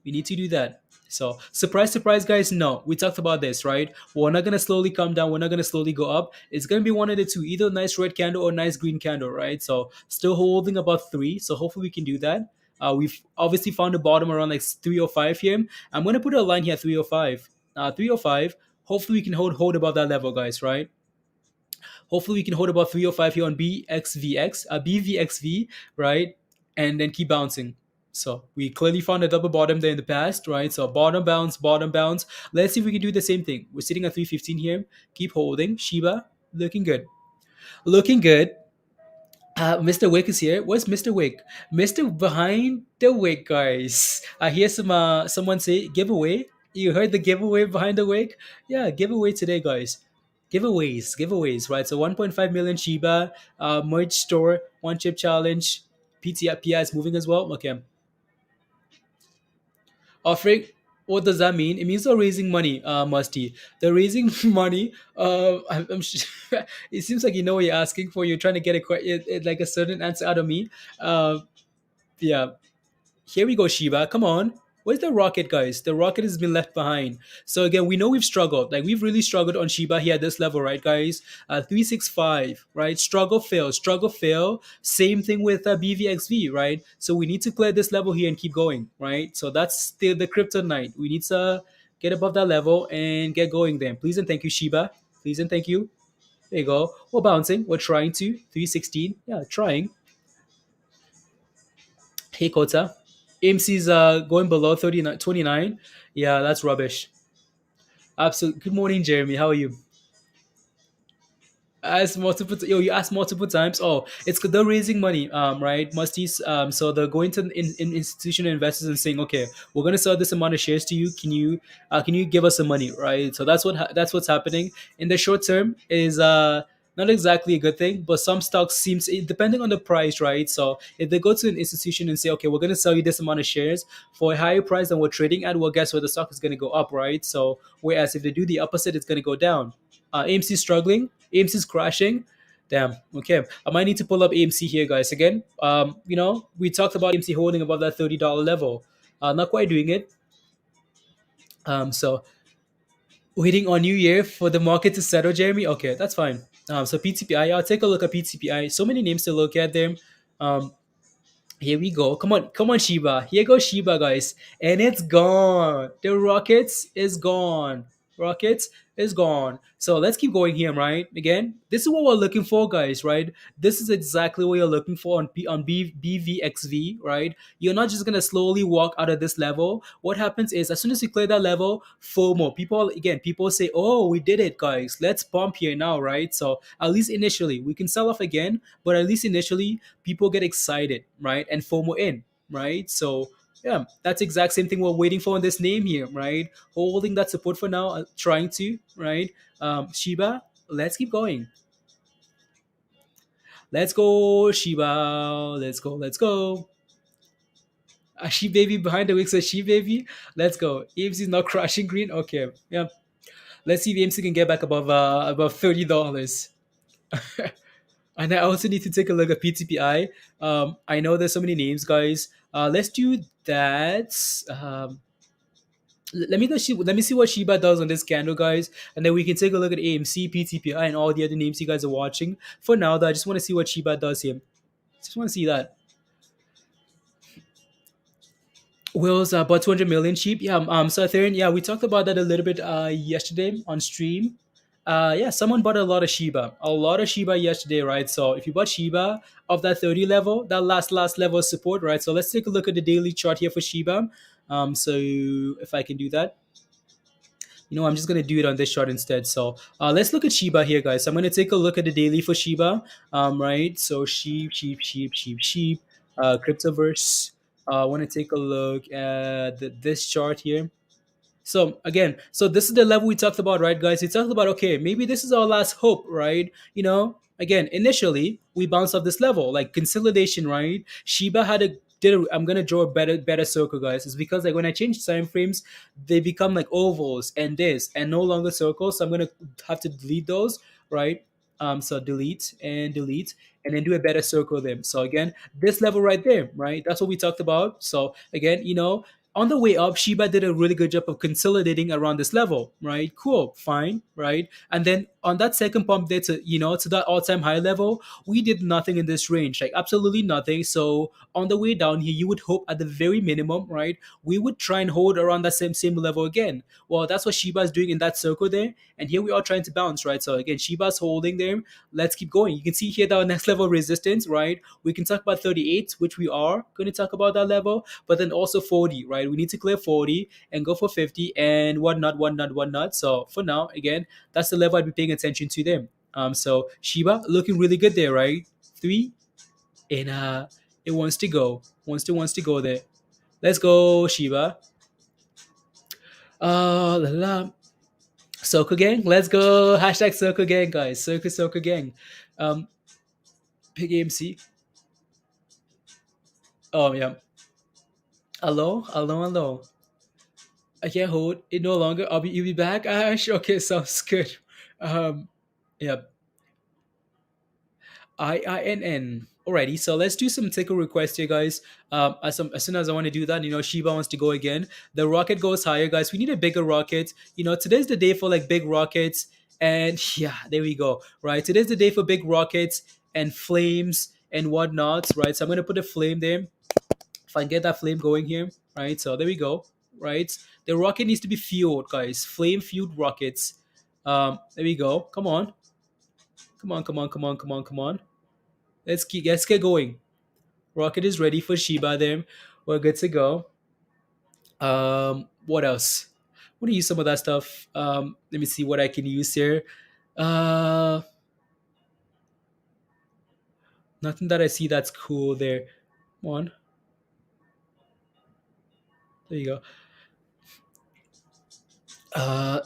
We need to do that. So, surprise, surprise, guys. No, we talked about this, right? We're not gonna slowly come down. We're not gonna slowly go up. It's gonna be one of the two, either a nice red candle or a nice green candle, right? So, still holding about three. So, hopefully, we can do that. We've obviously found the bottom around like 305 here. I'm gonna put a line here, 305. 305. Hopefully, we can hold above that level, guys, right? Hopefully, we can hold about 305 here on BVXV, right? And then keep bouncing. So we clearly found a double bottom there in the past, right? So bottom bounce, bottom bounce. Let's see if we can do the same thing. We're sitting at 315 here. Keep holding. Shiba, looking good. Looking good. Mr. Wick is here. Where's Mr. Wick? Mr. Behind the Wick, guys. Here's someone say giveaway. You heard the giveaway behind the wake? Yeah, giveaway today, guys. Giveaways, right? So 1.5 million Shiba, merge store, one chip challenge, PTI is moving as well. Okay, offering. What does that mean? It means they're raising money, Musty. They're raising money. It seems like you know what you're asking for. You're trying to get like a certain answer out of me. Uh, yeah, here we go, Shiba. Come on. Where's the rocket, guys? The rocket has been left behind. So again, we know we've struggled. Like we've really struggled on Shiba here at this level, right, guys? 365, right? Struggle, fail. Same thing with BVXV, right? So we need to clear this level here and keep going, right? So that's still the kryptonite. We need to get above that level and get going then. Please and thank you, Shiba. Please and thank you. There you go. We're bouncing. We're trying to. 316. Yeah, trying. Hey Kota. AMC's going below 39, 29. Yeah, that's rubbish. Absolutely. Good morning, Jeremy. How are you? Asked multiple you asked multiple times. Oh, it's they're raising money, right? Musties. So they're going to institutional investors and saying, okay, we're gonna sell this amount of shares to you. Can you give us some money, right? So that's what's happening in the short term. Is not exactly a good thing, but some stocks seems depending on the price, right? So if they go to an institution and say, okay, we're gonna sell you this amount of shares for a higher price than we're trading at, well, guess what? The stock is gonna go up, right? So whereas if they do the opposite, it's gonna go down. AMC struggling. AMC is crashing. Damn. Okay. I might need to pull up AMC here, guys. Again, we talked about AMC holding above that $30 level. Not quite doing it. So waiting on New Year for the market to settle, Jeremy. Okay, that's fine. So PTPI, I'll take a look at PTPI. So many names to look at them. Um, Here we go. Come on, Shiba. Here goes Shiba, guys. And it's gone. The Rockets is gone. Rockets is gone. So let's keep going here, right? Again, this is what we're looking for, guys, right? This is exactly what you're looking for on BVXV, right? You're not just gonna slowly walk out of this level. What happens is as soon as you clear that level, FOMO. People say, "Oh, we did it, guys. Let's pump here now," right? So at least initially, we can sell off again, but at least initially, people get excited, right? And FOMO in, right? So yeah, that's exact same thing we're waiting for in this name here, right? Holding that support for now, trying to, right? Shiba, let's keep going. Let's go, Shiba. Let's go. A she baby behind the wick says she baby. Let's go. AMC is not crashing green. Okay, yeah. Let's see if AMC can get back above $30. And I also need to take a look at PTPI. I know there's so many names, guys. Let's do that. Let me see what Shiba does on this candle, guys, and then we can take a look at AMC, PTPI, and all the other names you guys are watching. For now, though, I just want to see what Shiba does here. Just want to see that. Will's about 200 million cheap. Yeah, so Ethereum, yeah, we talked about that a little bit yesterday on stream. Yeah, someone bought a lot of Shiba yesterday, right? So if you bought Shiba of that 30 level, that last level of support, right? So let's take a look at the daily chart here for Shiba. So if I can do that, I'm just gonna do it on this chart instead. So let's look at Shiba here, guys. So I'm gonna take a look at the daily for Shiba. Right. So sheep. Cryptoverse. I want to take a look at this chart here. So again, so this is the level we talked about, right, guys? We talked about, okay, maybe this is our last hope, right? Again, initially we bounced off this level, like consolidation, right? Shiba had a did a, I'm gonna draw a better circle, guys. It's because like when I change time frames, they become like ovals and this and no longer circles. So I'm gonna have to delete those, right? So delete and then do a better circle them. So again, this level right there, right? That's what we talked about. So again, on the way up, Shiba did a really good job of consolidating around this level, right? Cool, fine, right? And then on that second pump there to that all-time high level, we did nothing in this range, like absolutely nothing. So on the way down here, you would hope at the very minimum, right? We would try and hold around that same level again. Well, that's what Shiba is doing in that circle there. And here we are trying to bounce, right? So again, Shiba's holding there. Let's keep going. You can see here the next level of resistance, right? We can talk about 38, which we are going to talk about that level, but then also 40, right? We need to clear 40 and go for 50 and whatnot. So for now, again, that's the level I'd be paying attention to them. So Shiba looking really good there, right? Three, and it wants to go there. Let's go, Shiba. La, la. Soka gang, let's go. Hashtag Soka gang, guys. Soka gang. Um, Big AMC. Oh yeah. Hello, hello, hello. I can't hold it no longer. You'll be back, Ash. Okay, sounds good. Um, yeah. IINN. Alrighty, so let's do some ticker requests here, guys. As soon as I want to do that, Shiba wants to go again. The rocket goes higher, guys. We need a bigger rocket. Today's the day for like big rockets, and yeah, there we go. Right, today's the day for big rockets and flames and whatnot. Right, so I'm gonna put a flame there. If I can get that flame going here, right? So there we go. Right, the rocket needs to be fueled, guys. Flame fueled rockets. There we go. Come on, come on, come on, come on, come on, come on. Let's get going. Rocket is ready for Shiba there. We're good to go. What else? I want to use some of that stuff. Let me see what I can use here. Uh, Nothing that I see that's cool there. Come on. There you go.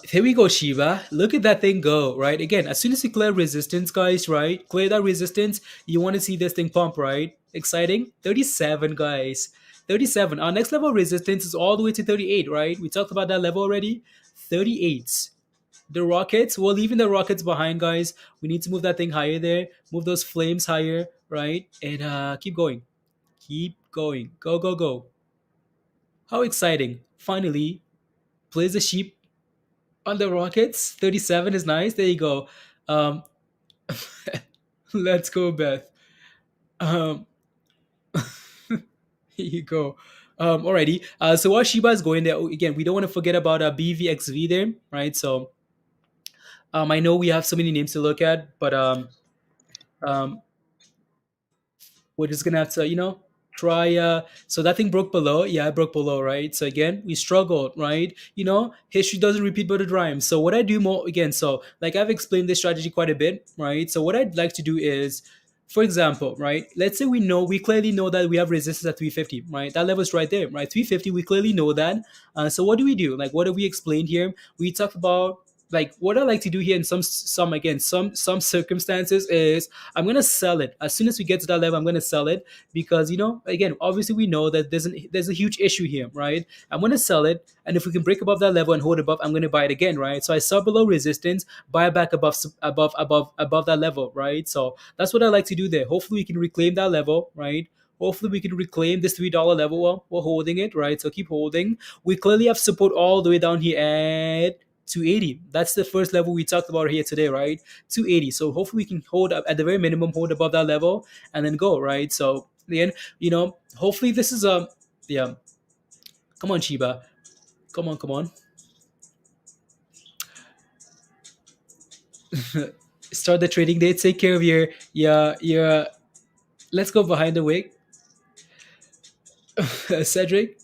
Here we go, Shiva. Look at that thing go, right? Again, as soon as you clear resistance, guys, right? Clear that resistance, you want to see this thing pump, right? Exciting. 37, guys. 37. Our next level of resistance is all the way to 38, right? We talked about that level already. 38. The rockets, we're leaving the rockets behind, guys. We need to move that thing higher there. Move those flames higher, right? And keep going. Keep going. Go, go, go. How exciting. Finally, plays the sheep on the Rockets. 37 is nice. There you go. Um, let's go, Beth. Um, here you go. Alrighty. So while Shiba is going there, again, we don't want to forget about BVXV there, right? So I know we have so many names to look at, but um, we're just gonna have to try so that thing broke below. Yeah, it broke below, right? So again, we struggled, right? History doesn't repeat but it rhymes. So what I do more again, so like I've explained this strategy quite a bit, right? So what I'd like to do is, for example, right, let's say we clearly know that we have resistance at 350, right? That level's right there, right? 350, we clearly know that. So what do we do? Like, what have we explained here? We talked about, like, what I like to do here in some circumstances is I'm gonna sell it as soon as we get to that level. I'm gonna sell it because again, obviously we know that there's a huge issue here, right? I'm gonna sell it, and if we can break above that level and hold above, I'm gonna buy it again, right? So I sell below resistance, buy back above that level, right? So that's what I like to do there. Hopefully we can reclaim that level, right? Hopefully we can reclaim this $3 level while we're holding it, right? So keep holding. We clearly have support all the way down here at 280. That's the first level we talked about here today, right? 280. So hopefully we can hold up at the very minimum, hold above that level and then go, right? So again, hopefully this is a yeah. Come on, Shiba. Come on, come on. Start the trading day. Take care of your let's go behind the wig. Cedric.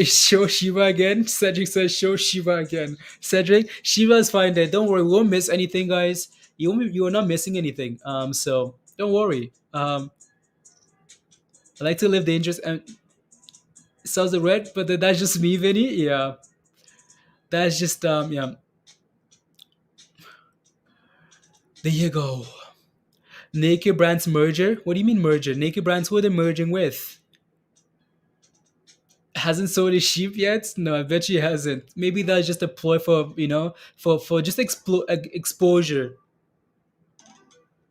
Show Shiva again. Cedric says show Shiva again. Cedric, Shiva's fine there. Don't worry, we won't miss anything, guys. You are not missing anything. So don't worry. I like to live dangerous and sounds the red, but that's just me, Vinny. Yeah. That's just yeah. There you go. Naked Brands merger? What do you mean merger? Naked Brands, who are they merging with? Hasn't sold his sheep yet? No, I bet she hasn't. Maybe that's just a ploy for for just exposure,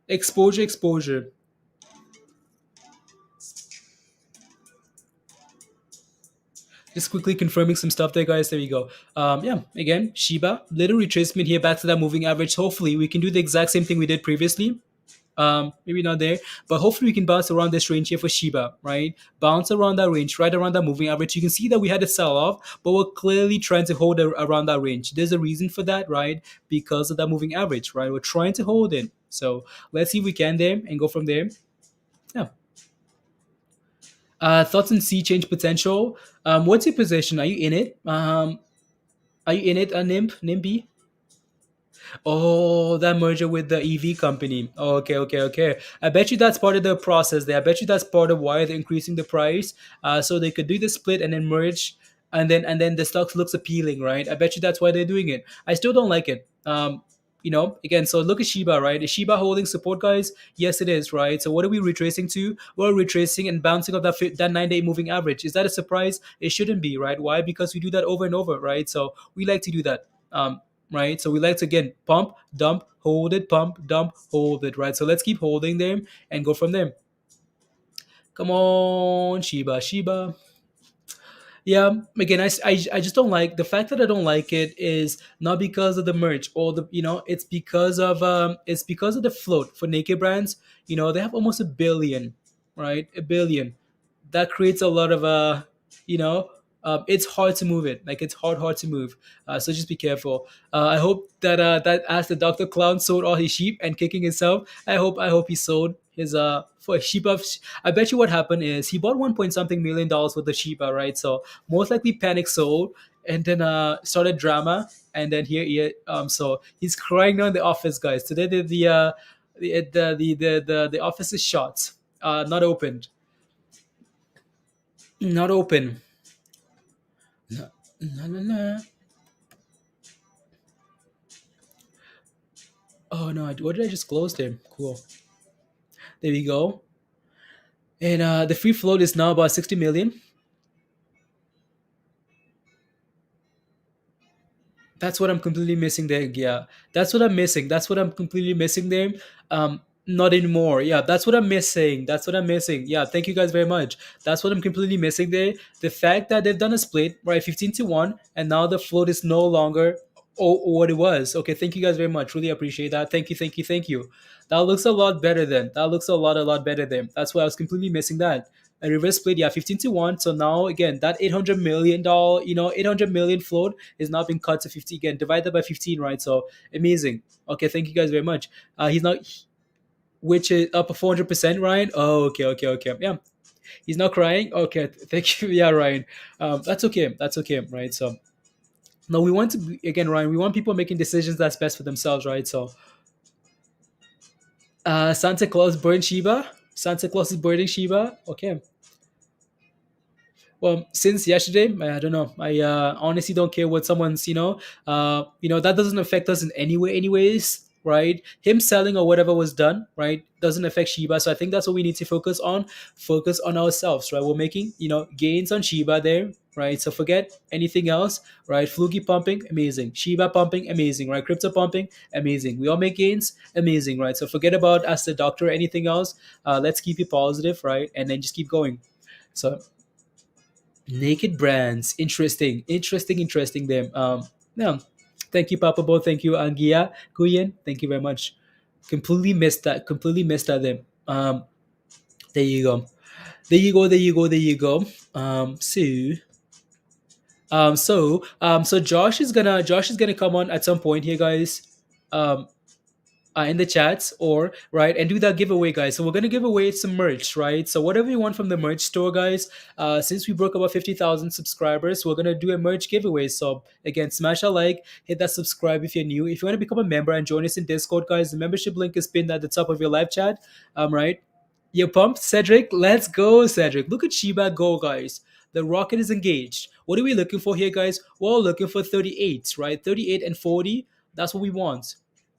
exposure. Just quickly confirming some stuff there, guys. There we go. Yeah, again, Shiba, little retracement here back to that moving average. Hopefully, we can do the exact same thing we did previously. Maybe not there, but hopefully we can bounce around this range here for Shiba, right? Bounce around that range, right around that moving average. You can see that we had a sell off, but we're clearly trying to hold around that range. There's a reason for that, right? Because of that moving average, right? We're trying to hold it. So let's see if we can there and go from there. Yeah. Thoughts on sea change potential. What's your position? Are you in it? Are you in it, NIMB? Oh, that merger with the EV company. Oh, okay, okay, okay. I bet you that's part of the process there. I bet you that's part of why they're increasing the price, so they could do the split and then merge. and then the stock looks appealing, right? I bet you that's why they're doing it. I still don't like it. Again, so look at Shiba, right? Is Shiba holding support, guys? Yes, it is, right? So what are we retracing to? We're retracing and bouncing off that 9-day moving average. Is that a surprise? It shouldn't be, right? Why? Because we do that over and over, right? So we like to do that. Right? So we like to, again, pump, dump, hold it, pump, dump, hold it, right? So let's keep holding them and go from there. Come on, Shiba, Shiba. Yeah, again, I just don't like the fact that I don't like it is not because of the merch or it's because of the float for naked brands. They have almost a billion, right? A billion. That creates a lot of you know it's hard to move it, like it's hard to move. So just be careful. I hope that as the Dr. Clown sold all his sheep and kicking himself, I hope he sold his for a sheep of. I bet you what happened is he bought 1 point something million dollars worth of Shiba, right? So most likely panic sold and then started drama, and then so he's crying down the office, guys. Today the office is shut, not opened. Not open. No, no, no, no. Oh no! What did I just close them? Cool. There we go. And the free float is now about 60 million. That's what I'm completely missing there. Yeah, that's what I'm missing. That's what I'm completely missing there. Not anymore. Yeah, that's what I'm missing. That's what I'm missing. Yeah, thank you guys very much. That's what I'm completely missing there. The fact that they've done a split, right, 15-1, and now the float is no longer what it was. Okay, thank you guys very much. Really appreciate that. Thank you, thank you, thank you. That looks a lot better then. That looks a lot better then. That's why I was completely missing that. A reverse split, yeah, 15-1. So now again, that $800 million, 800 million float is now being cut to 50 again, divided by 15, right? So amazing. Okay, thank you guys very much. He's not, which is up 400%, Ryan. Oh, okay, okay, okay. Yeah, he's not crying. Okay, thank you. Yeah, Ryan. That's okay. That's okay, right? So no, we want to again, Ryan. We want people making decisions that's best for themselves, right? So, Santa Claus burned Shiba. Santa Claus is burning Shiba. Okay. Well, since yesterday, I don't know. I honestly don't care what someone's, that doesn't affect us in any way, anyways, right? Him selling or whatever was done, right, doesn't affect Shiba. So I think that's what we need to focus on. Focus on ourselves, right? We're making, gains on Shiba there, right? So forget anything else, right? Fluky pumping, amazing. Shiba pumping, amazing, right? Crypto pumping, amazing. We all make gains, amazing, right? So forget about as the doctor or anything else. Let's keep it positive, right? And then just keep going. So naked brands, interesting, interesting, interesting. Them. Yeah. Thank you, Papa Bo. Thank you, Angia Guyen. Thank you very much. Completely missed that. Completely missed that. Them. There you go. There you go. There you go. There you go. So Josh is gonna come on at some point here, guys. Um, in the chats or right and do that giveaway, guys. So we're gonna give away some merch, right? So whatever you want from the merch store, guys. Since we broke about 50,000 subscribers, we're gonna do a merch giveaway. So again, smash a like, hit that subscribe if you're new. If you want to become a member and join us in Discord, guys, the membership link is pinned at the top of your live chat. Right. You pumped, Cedric? Let's go, Cedric. Look at Shiba go, guys. The rocket is engaged. What are we looking for here, guys? We're looking for 38, right? 38 and 40. That's what we want.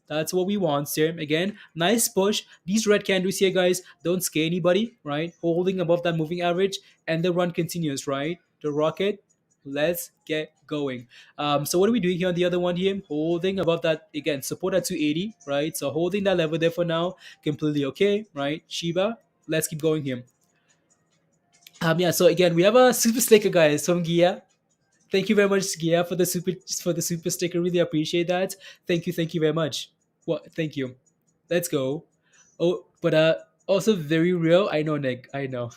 That's what we want, sir. Again, nice push. These red candles here, guys, don't scare anybody, right? Holding above that moving average, and the run continues, right? The rocket, let's get going. So what are we doing here on the other one here? Holding above that, again, support at 280, right? So holding that level there for now, completely okay, right? Shiba, let's keep going here. Yeah, so again, we have a super sticker, guys, from Gia. Thank you very much, Gia, for the super sticker. Really appreciate that. Thank you very much. Well, thank you. Let's go. Oh, but also very real. I know, Nick. I know.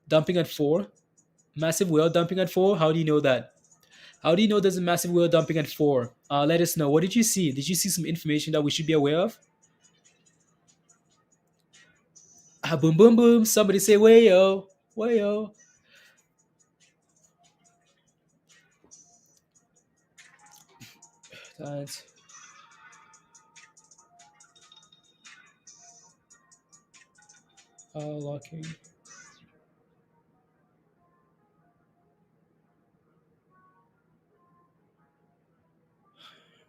Dumping at 4. Massive whale dumping at 4. How do you know that? How do you know there's a massive whale dumping at 4? Let us know. What did you see? Did you see some information that we should be aware of? Boom, boom, boom. Somebody say wayo, wayo. That's locking.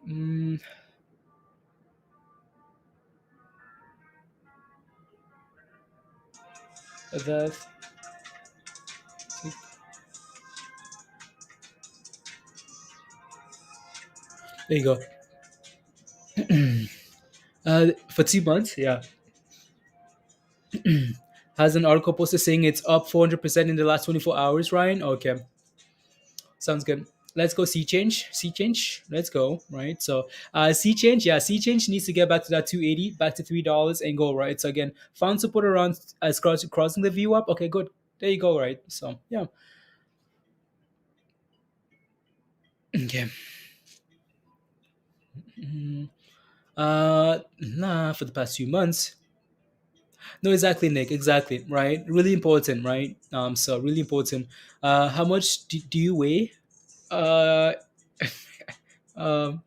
Mm, that there you go. For 2 months, yeah, has an article posted saying it's up 400% in the last 24 hours. Ryan, okay, sounds good. Let's go C change. C change. Let's go. Right. So C change. Yeah, C change needs to get back to that 280, back to $3 and go. Right. So again, found support around as crossing the view up. Okay, good. There you go. Right. So yeah. Okay. Nah, for the past few months. No, exactly, Nick. Exactly. Right. Really important. Right. So really important. How much do you weigh? Uh, um,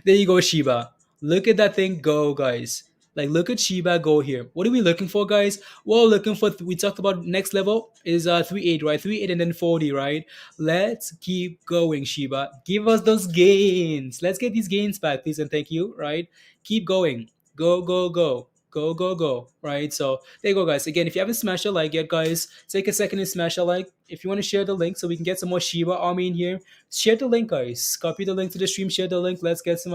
there you go, Shiba. Look at that thing go, guys. Like, look at Shiba go here. What are we looking for, guys? Well, looking for, we talked about next level is 3.8, right? 3.8 and then 40, right? Let's keep going, Shiba. Give us those gains. Let's get these gains back, please, and thank you, right? Keep going. Go, go, go. Go, go, go. Right? So, there you go, guys. Again, if you haven't smashed a like yet, guys, take a second and smash a like. If you want to share the link so we can get some more Shiba army in here, share the link, guys. Copy the link to the stream, share the link. Let's get some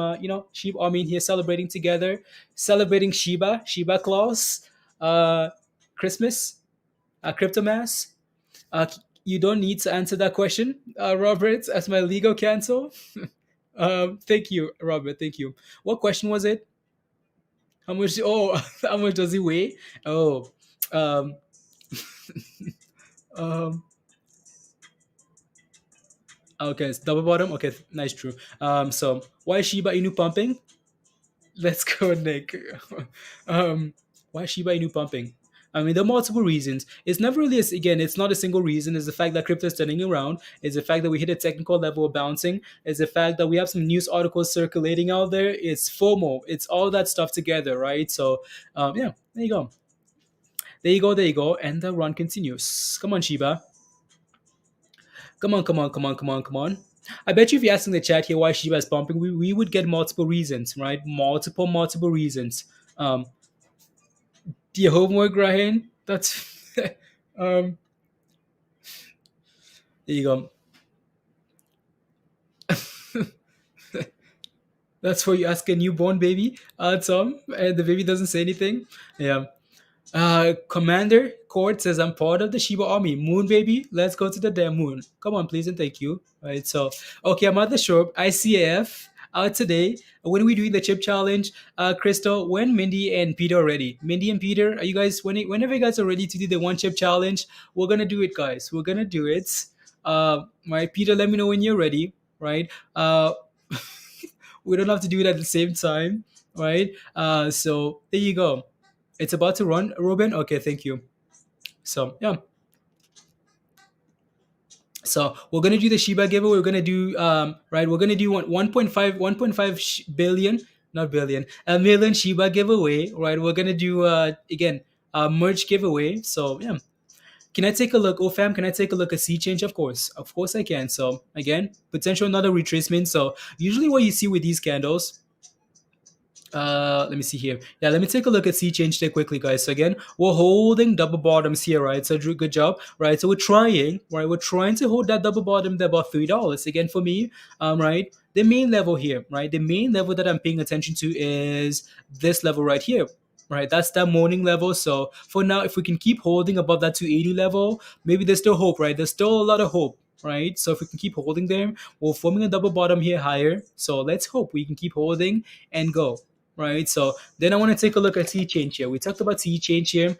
Shiba army in here celebrating together, celebrating Shiba Claus, uh Christmas, crypto mass. You don't need to answer that question, Robert, as my legal counsel. Thank you, Robert. Thank you. What question was it? How much? Oh, how much does he weigh? Oh, um, um, okay, it's double bottom. Okay, nice, true. So why is Shiba Inu pumping? Let's go, Nick. um, why is Shiba Inu pumping? I mean, there are multiple reasons. It's never really, again, it's not a single reason. It's the fact that crypto is turning around. It's the fact that we hit a technical level of bouncing. It's the fact that we have some news articles circulating out there. It's FOMO. It's all that stuff together, right? So, yeah, there you go. There you go, there you go. And the run continues. Come on, Shiba. Come on, come on, come on, come on, come on. I bet you if you ask in the chat here why Shiba is pumping, we would get multiple reasons, right? Multiple reasons. Um, the homework, Ryan. That's um there you go. That's for you ask a newborn baby, Tom, and the baby doesn't say anything. Yeah. Commander Court says, I'm part of the Shiba army. Moon baby, let's go to the damn moon. Come on, please, and thank you. Right, so, okay, I'm at the shop. ICAF out today. When are we doing the chip challenge? Crystal, when Mindy and Peter are ready? Mindy and Peter, are you guys, whenever you guys are ready to do the one chip challenge, we're going to do it, guys. We're going to do it. Right, Peter, let me know when you're ready, right? We don't have to do it at the same time, right? So, there you go. It's about to run, Ruben. Okay, thank you. So yeah, so we're gonna do the Shiba giveaway. We're gonna do right. We're gonna do 1.5 billion, not billion, a million Shiba giveaway. Right. We're gonna do again merge giveaway. So yeah, can I take a look? Oh fam, can I take a look at C change? Of course I can. So again, potential another retracement. So usually what you see with these candles, let me see here. Yeah, let me take a look at C change there quickly, guys. So again, we're holding double bottoms here, right? So Drew, good job, right? So we're trying, right? We're trying to hold that double bottom there about $3. Again, for me, right? The main level here, right? The main level that I'm paying attention to is this level right here. Right, that's that morning level. So for now, if we can keep holding above that 280 level, maybe there's still hope, right? There's still a lot of hope, right? So if we can keep holding them, we're forming a double bottom here higher. So let's hope we can keep holding and go, right? So then I want to take a look at C change here. We talked about C change here.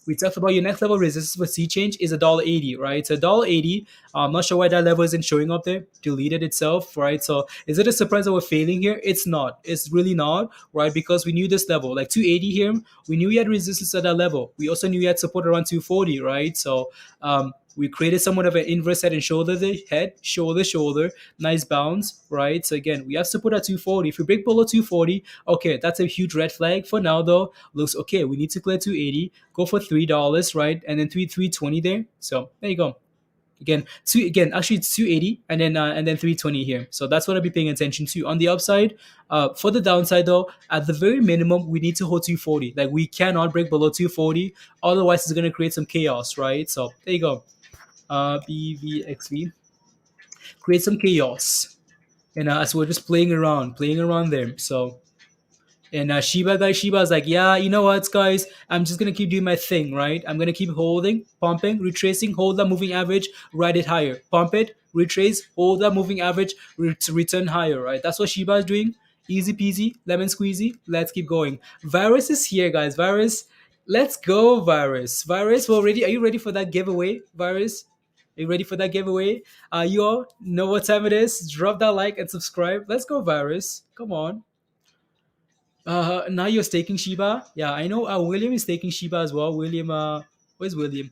We talked about your next level resistance for C change is $1.80, right? So $1.80. I'm not sure why that level isn't showing up there. Deleted itself, right? So is it a surprise that we're failing here? It's not. It's really not, right? Because we knew this level, like 280 here. We knew we had resistance at that level. We also knew we had support around 240, right? So we created somewhat of an inverse head and shoulder, the head, shoulder, shoulder, nice bounce, right? So again, we have support at 240. If we break below 240, okay, that's a huge red flag. For now, though, looks okay. We need to clear 280, go for $3, right? And then 320 there. So there you go. Again, actually it's 280 and then 320 here. So that's what I'll be paying attention to. On the upside, for the downside though, at the very minimum, we need to hold 240. Like we cannot break below 240, otherwise it's gonna create some chaos, right? So there you go. BVXV create some chaos, and as we're just playing around there. So and Shiba's like, yeah, you know what, guys? I'm just gonna keep doing my thing, right? I'm gonna keep holding, pumping, retracing, hold that moving average, ride it higher, pump it, retrace, hold that moving average, return higher, right? That's what Shiba is doing. Easy peasy, lemon squeezy. Let's keep going. Virus is here, guys. Virus, let's go, Virus. Virus, well, ready? Are you ready for that giveaway, Virus? Are you ready for that giveaway? You all know what time it is. Drop that like and subscribe. Let's go, Virus. Come on. Now you're staking Shiba. Yeah, I know. William is taking Shiba as well. William, where's William?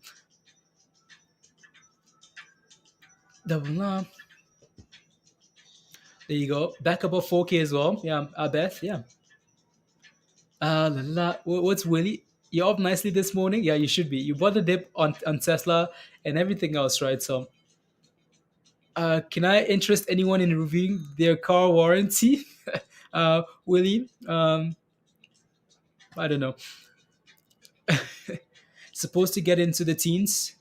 Double up. There you go. Back above 4K as well. Yeah, Beth. Yeah. What's Willie? You're up nicely this morning. Yeah, you should be. You bought the dip on Tesla and everything else, right? So, can I interest anyone in reviewing their car warranty? Willie. I don't know. Supposed to get into the teens.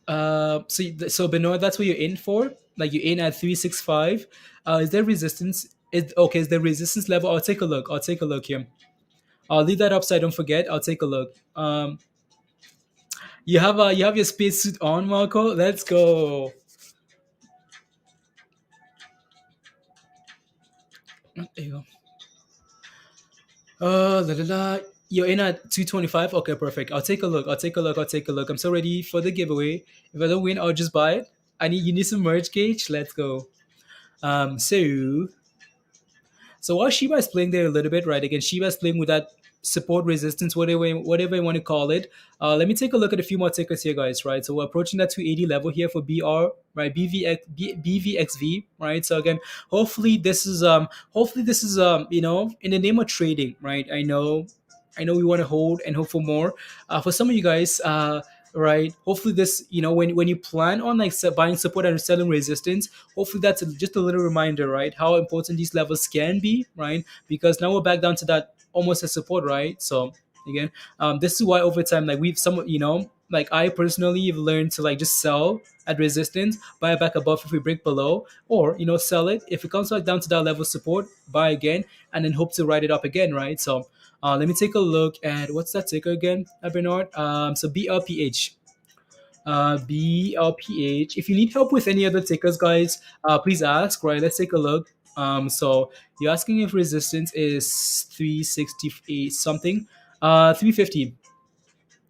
So Benoit, that's what you're in for. Like you're in at 365. Is there resistance? Is okay? Is there resistance level? I'll take a look. I'll take a look here. I'll leave that up so I don't forget. I'll take a look. You have your spacesuit on, Marco. Let's go. There you go. La, la, la. You're in at 225. Okay, perfect. I'll take a look. I'll take a look. I'll take a look. I'm so ready for the giveaway. If I don't win, I'll just buy it. You need some merge gauge. Let's go. So while Shiba is playing there a little bit, right? Again, Shiba is playing with that support resistance, whatever you want to call it. Let me take a look at a few more tickets here, guys, right? So we're approaching that 280 level here for BR, right? BVXV, right? So again, hopefully this is in the name of trading, right? I know we want to hold and hope for more. For some of you guys, right? Hopefully this, when you plan on like buying support and selling resistance, hopefully that's just a little reminder, right? How important these levels can be, right? Because now we're back down to that almost a support, right? So again, this is why over time, like we've like I personally have learned to like just sell at resistance, buy it back above if we break below, or sell it if it comes back down to that level of support, buy again, and then hope to ride it up again, right? So let me take a look at what's that ticker again, Bernard. So BLPH. BLPH. If you need help with any other tickers, guys, please ask. Right, let's take a look. So you're asking if resistance is 368 something, 350.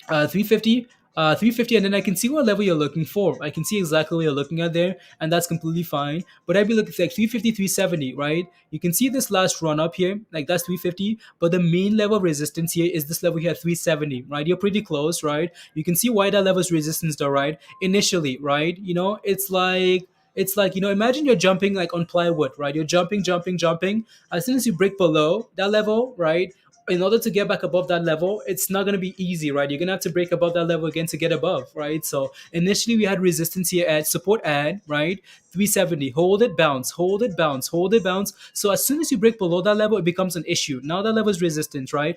350, 350, and then I can see what level you're looking for. I can see exactly what you're looking at there, and that's completely fine. But I'd be looking for like 350, 370, right? You can see this last run up here, like that's 350, but the main level of resistance here is this level here, 370, right? You're pretty close, right? You can see why that level is resistance though, right? Initially, right? It's like imagine you're jumping like on plywood, right? You're jumping, jumping, jumping. As soon as you break below that level, right? In order to get back above that level, it's not going to be easy, right? You're going to have to break above that level again to get above, right? So initially we had resistance here at support add, right? 370, hold it, bounce, hold it, bounce, hold it, bounce. So as soon as you break below that level, it becomes an issue. Now that level is resistance, right?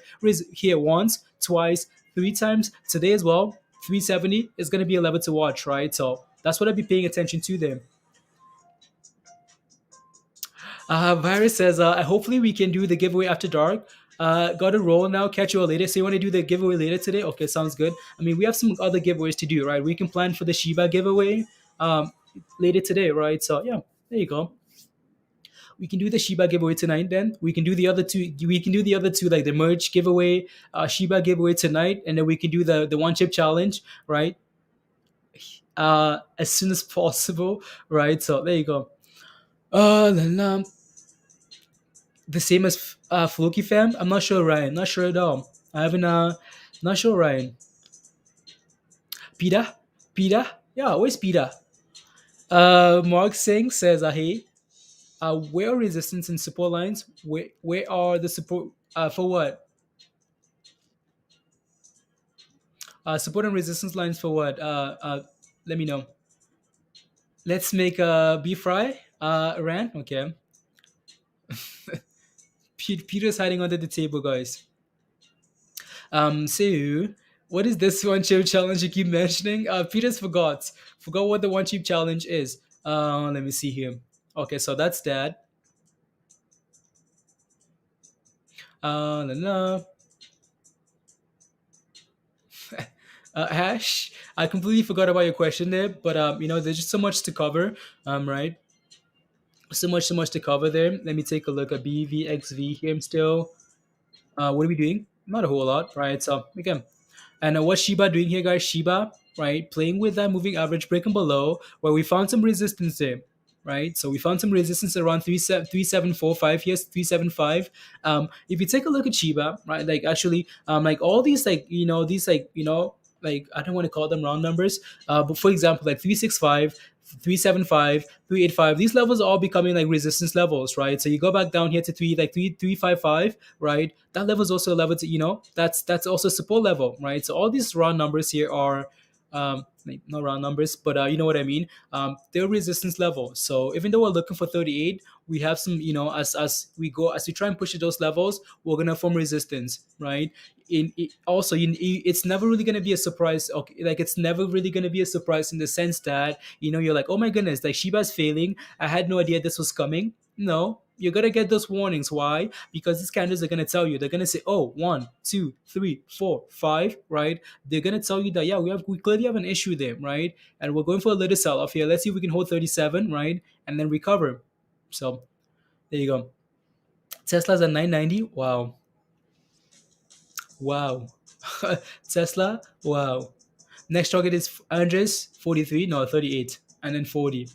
Here once, twice, three times. Today as well, 370 is going to be a level to watch, right? So that's what I'd be paying attention to there. Virus says, hopefully we can do the giveaway after dark. Got a roll now. Catch you all later. So you want to do the giveaway later today? Okay, sounds good. I mean, we have some other giveaways to do, right? We can plan for the Shiba giveaway later today, right? So yeah, there you go. We can do the Shiba giveaway tonight. Then we can do the other two. We can do the other two, like the merge giveaway, Shiba giveaway tonight, and then we can do the one chip challenge, right? As soon as possible, right? So there you go. Then, the same as Floki fam. I'm not sure, Ryan. Not sure at all. I haven't. Not sure, Ryan. Pita, Pita. Yeah, where's Pita? Mark Singh says, "Hey, where are resistance and support lines? Where are the support for what? Support and resistance lines for what? Let me know. Let's make a BFRI. Ran. Okay. Peter's hiding under the table, guys. So what is this one chip challenge you keep mentioning? Peter's forgot what the one chip challenge is. Let me see here. Okay, so that's that. La, la. Hash, I completely forgot about your question there, but there's just so much to cover, right? So much to cover there. Let me take a look at BVXV here. I'm still. What are we doing? Not a whole lot, right? So again, and what's Shiba doing here, guys? Shiba, right, playing with that moving average, breaking below, where we found some resistance there, right? So we found some resistance around 3745. Yes, 375. If you take a look at Shiba, right, like actually, like all these, like these, like like I don't want to call them round numbers, but for example, like 365. 375, 385, these levels are all becoming like resistance levels, right? So you go back down here to three five five, right? That level is also a level to, that's also support level, right? So all these round numbers here are like, not round numbers, but you know what I mean. They're resistance level. So even though we're looking for 38, we have some, as we try and push to those levels, we're gonna form resistance, right? Also, it's never really gonna be a surprise. Okay, like it's never really gonna be a surprise in the sense that you're like, oh my goodness, like Shiba's failing. I had no idea this was coming. No, you're gonna get those warnings. Why? Because these candles are gonna tell you. They're gonna say, "Oh, 1, 2, 3, 4, 5." Right? They're gonna tell you that yeah, we clearly have an issue there, right? And we're going for a little sell off here. Let's see if we can hold 37, right, and then recover. So there you go. Tesla's at 990. Wow, wow. Tesla. Wow. Next target is Andres 43. No, 38, and then 40.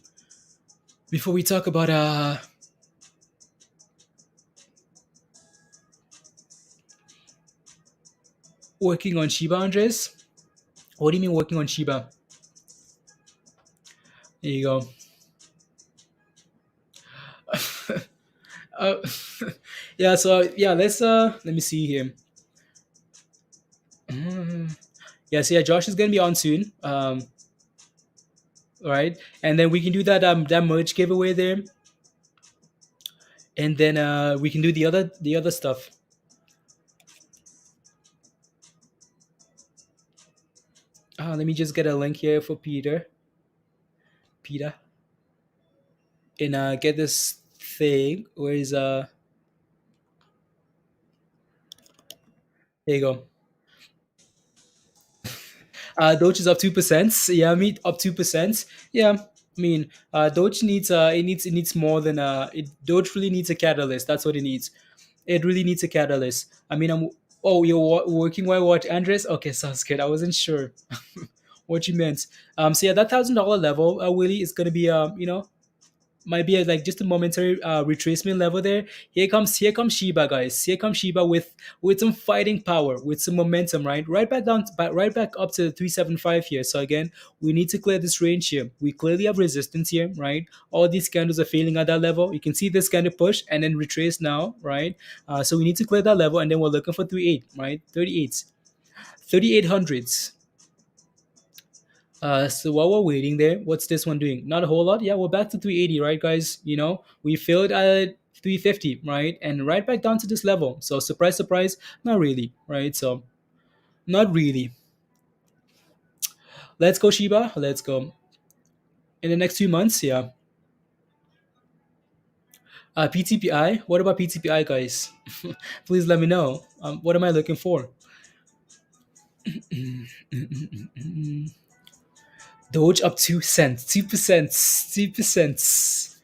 Before we talk about working on Shiba, Andres. What do you mean working on Shiba? There you go. uh, yeah. So yeah, let me see here. Mm. Yeah. So yeah, Josh is gonna be on soon. Right, and then we can do that merge giveaway there, and then we can do the other stuff. Let me just get a link here for Peter, and get this thing. Where is There you go. Doge is up 2%. Yeah, I mean up 2%. Yeah, I mean Doge needs it needs more than Doge really needs a catalyst. That's what it needs. It really needs a catalyst. I mean, oh, you're working while what, Andres? Okay, sounds good. I wasn't sure what you meant. So yeah, that $1,000 level, Willie, is gonna be might be like just a momentary retracement level there. Here comes Shiba, guys. Here comes Shiba with some fighting power, with some momentum, right? Right back down, right back up to 375 here. So again, we need to clear this range here. We clearly have resistance here, right? All these candles are failing at that level. You can see this kind of push and then retrace now, right? So we need to clear that level, and then we're looking for 38, right? 38s, 3800s. So while we're waiting there, what's this one doing? Not a whole lot. Yeah, we're back to 380, right, guys? We failed at 350, right? And right back down to this level. So surprise, surprise, not really, right? So not really. Let's go, Shiba. Let's go. In the next 2 months, yeah. PTPI. What about PTPI, guys? Please let me know. What am I looking for? Doge up 2 cents, 2%, 2%.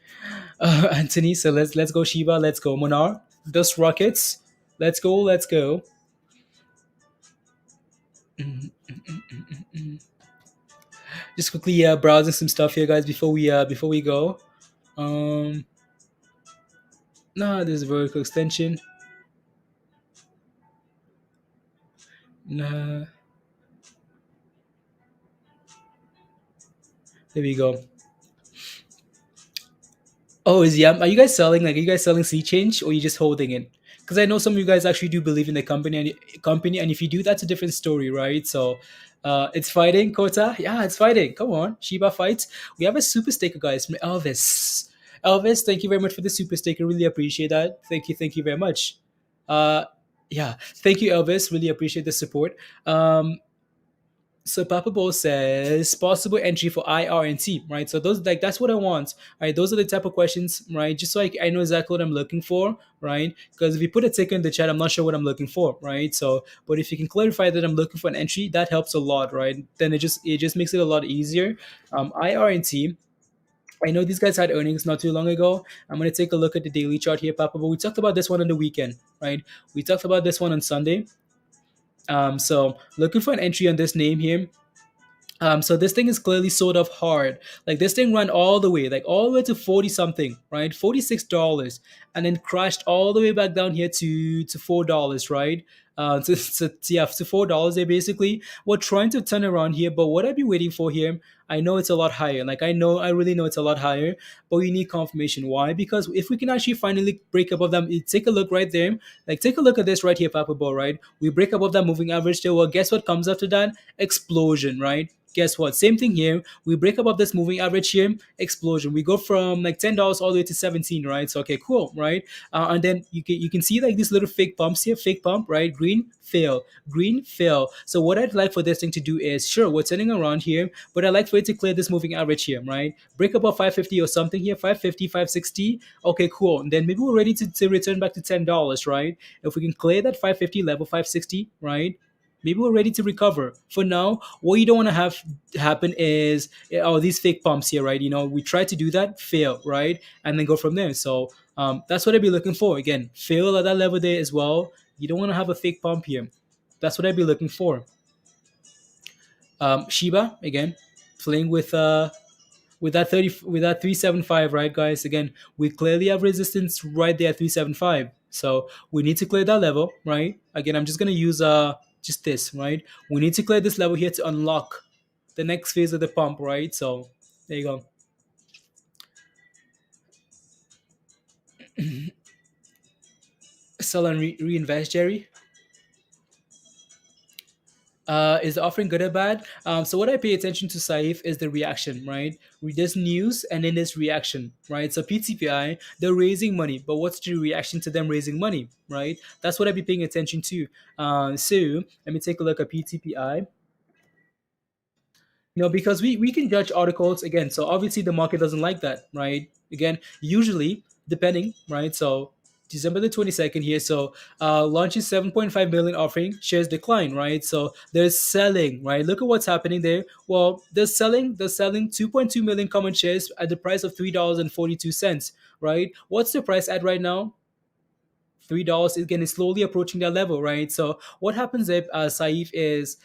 Anthony, so let's go Shiba, let's go Monar, Dust Rockets, let's go, let's go. Just quickly browsing some stuff here, guys, before we go. Um, nah, there's a vertical extension. Nah, there we go. Oh, are you guys selling? Like, are you guys selling C change, or are you just holding it? because I know some of you guys actually do believe in the company, and if you do, that's a different story, right? So it's fighting, Kota. Yeah, it's fighting. Come on, Shiba fights. We have a super sticker, guys, from Elvis. Elvis, thank you very much for the super sticker. Really appreciate that. Thank you very much. Uh, yeah, thank you, Elvis. Really appreciate the support. So Papa Bo says possible entry for IR and T, right? So those, like, that's what I want, right? Those are the type of questions, right? Just so I know exactly what I'm looking for, right? Because if you put a ticker in the chat, I'm not sure what I'm looking for, right? So, but if you can clarify that I'm looking for an entry, that helps a lot, right? Then it just makes it a lot easier. IR and T. I know these guys had earnings not too long ago. I'm going to take a look at the daily chart here, Papa. But we talked about this one on the weekend, right? We talked about this one on Sunday. So looking for an entry on this name here. So this thing is clearly sold off hard. Like this thing ran all the way, like all the way to 40 something, right? $46, and then crashed all the way back down here to $4, right? To $4. They basically were trying to turn around here, but what I'd be waiting for here, I know it's a lot higher. Like I really know it's a lot higher, but we need confirmation. Why? Because if we can actually finally break above them, take a look right there. Like take a look at this right here, Papa Ball, right? We break above that moving average there. Well, guess what comes after that? Explosion, right? Guess what? Same thing here. We break above this moving average here, explosion. We go from like $10 all the way to 17, right? So okay, cool, right? And then you can see like these little fake pumps here, fake pump, right? Green, fail, green, fail. So what I'd like for this thing to do is, sure, we're turning around here, but I'd like for it to clear this moving average here, right? Break above 550 or something here, 550, 560. Okay, cool. And then maybe we're ready to return back to $10, right? If we can clear that 550 level, 560, right? Maybe we're ready to recover. For now, what you don't want to have happen is, oh, these fake pumps here, right? We try to do that, fail, right? And then go from there. So that's what I'd be looking for. Again, fail at that level there as well. You don't want to have a fake pump here. That's what I'd be looking for. Shiba, again, playing with that 375, right, guys? Again, we clearly have resistance right there at 375. So we need to clear that level, right? Again, I'm just gonna use just this, right? We need to clear this level here to unlock the next phase of the pump, right? So there you go. Sell and reinvest, Jerry. Is the offering good or bad? So what I pay attention to, Saif, is the reaction, right? There's news and then there's reaction, right? So PTPI, they're raising money, but what's the reaction to them raising money, right? That's what I'd be paying attention to. So let me take a look at PTPI. Because we can judge articles again. So obviously the market doesn't like that, right? Again, usually depending, right? So December the 22nd here. So launches 7.5 million offering, shares decline, right? So they're selling, right? Look at what's happening there. Well, they're selling 2.2 million common shares at the price of $3.42, right? What's the price at right now? $3 again is slowly approaching that level, right? So what happens if Saif is,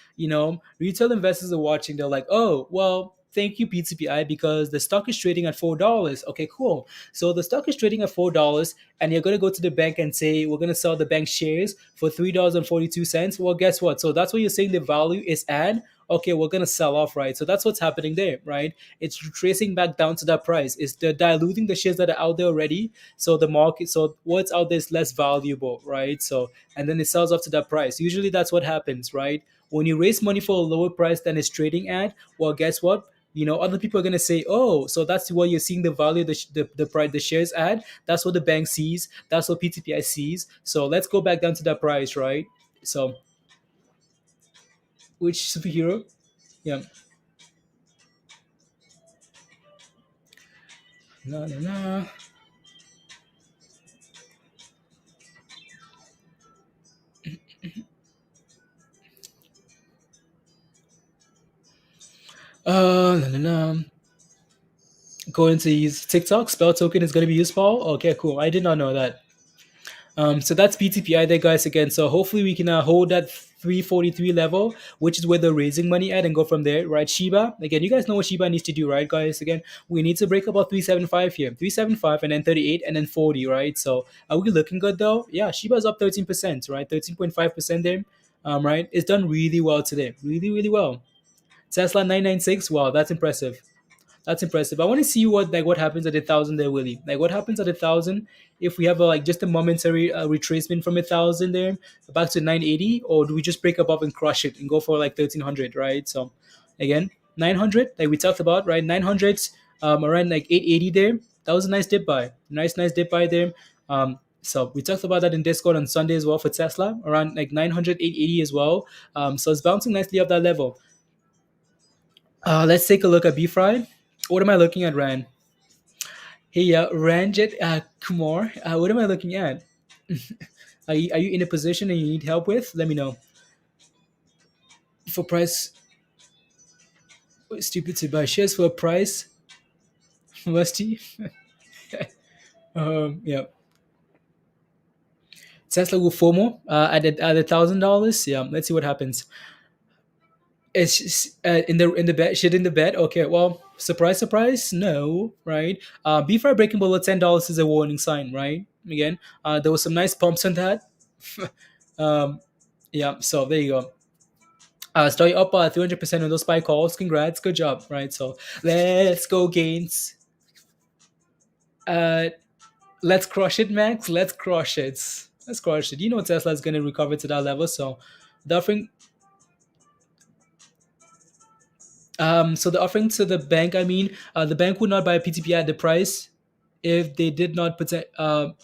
retail investors are watching, they're like, oh, well, thank you, PTPI, because the stock is trading at $4. Okay, cool. So the stock is trading at $4, and you're gonna go to the bank and say we're gonna sell the bank shares for $3.42. Well, guess what? So that's what you're saying the value is at. Okay, we're gonna sell off, right? So that's what's happening there, right? It's tracing back down to that price. It's the diluting the shares that are out there already. So the market, so what's out there is less valuable, right? So and then it sells off to that price. Usually that's what happens, right? When you raise money for a lower price than it's trading at, well, guess what? Other people are gonna say, "Oh, so that's what you're seeing the value of the price the shares at. That's what the bank sees. That's what PTPI sees. So let's go back down to that price, right?" So which superhero? Yeah. No, no, no. No, no, no. Going to use TikTok. Spell token is going to be used, Paul. Okay, cool. I did not know that. So that's PTPI there, guys. Again, so hopefully we can hold that 343 level, which is where they're raising money at, and go from there, right? Shiba. Again, you guys know what Shiba needs to do, right, guys? Again, we need to break about 375 here, 375, and then 38, and then 40, right? So are we looking good though? Yeah, Shiba's up 13%, right? 13.5% there. Right? It's done really well today, really, really well. Tesla 996. Wow, that's impressive. That's impressive. I want to see what happens at 1,000 there, Willie. Like what happens at 1,000 if we have like just a momentary retracement from 1,000 there back to 980, or do we just break above and crush it and go for like 1,300, right? So again, 900, like we talked about, right? 900s, around like 880 there. That was a nice dip buy. Nice dip buy there. So we talked about that in Discord on Sunday as well for Tesla, around like 900, 880 as well. So it's bouncing nicely up that level. Let's take a look at BFRI. What am I looking at, Rand? Hey, Ranjit Kumar, what am I looking at? Are you in a position and you need help with? Let me know. For price, stupid to buy shares for a price, musty. Yeah. Tesla will FOMO at $1,000. Yeah, let's see what happens. It's in the bed, shit in the bed. Okay, well, surprise, no, right? Before breaking below $10 is a warning sign, right? Again, there was some nice pumps on that. um, yeah, so there you go. Starting up 300% on those spy calls. Congrats, good job, right? So let's go, gains. Uh, let's crush it, Max. Let's crush it. Let's crush it. You know Tesla is going to recover to that level, so the offering. So the offering to the bank, I mean, the bank would not buy a PTP at the price if they did not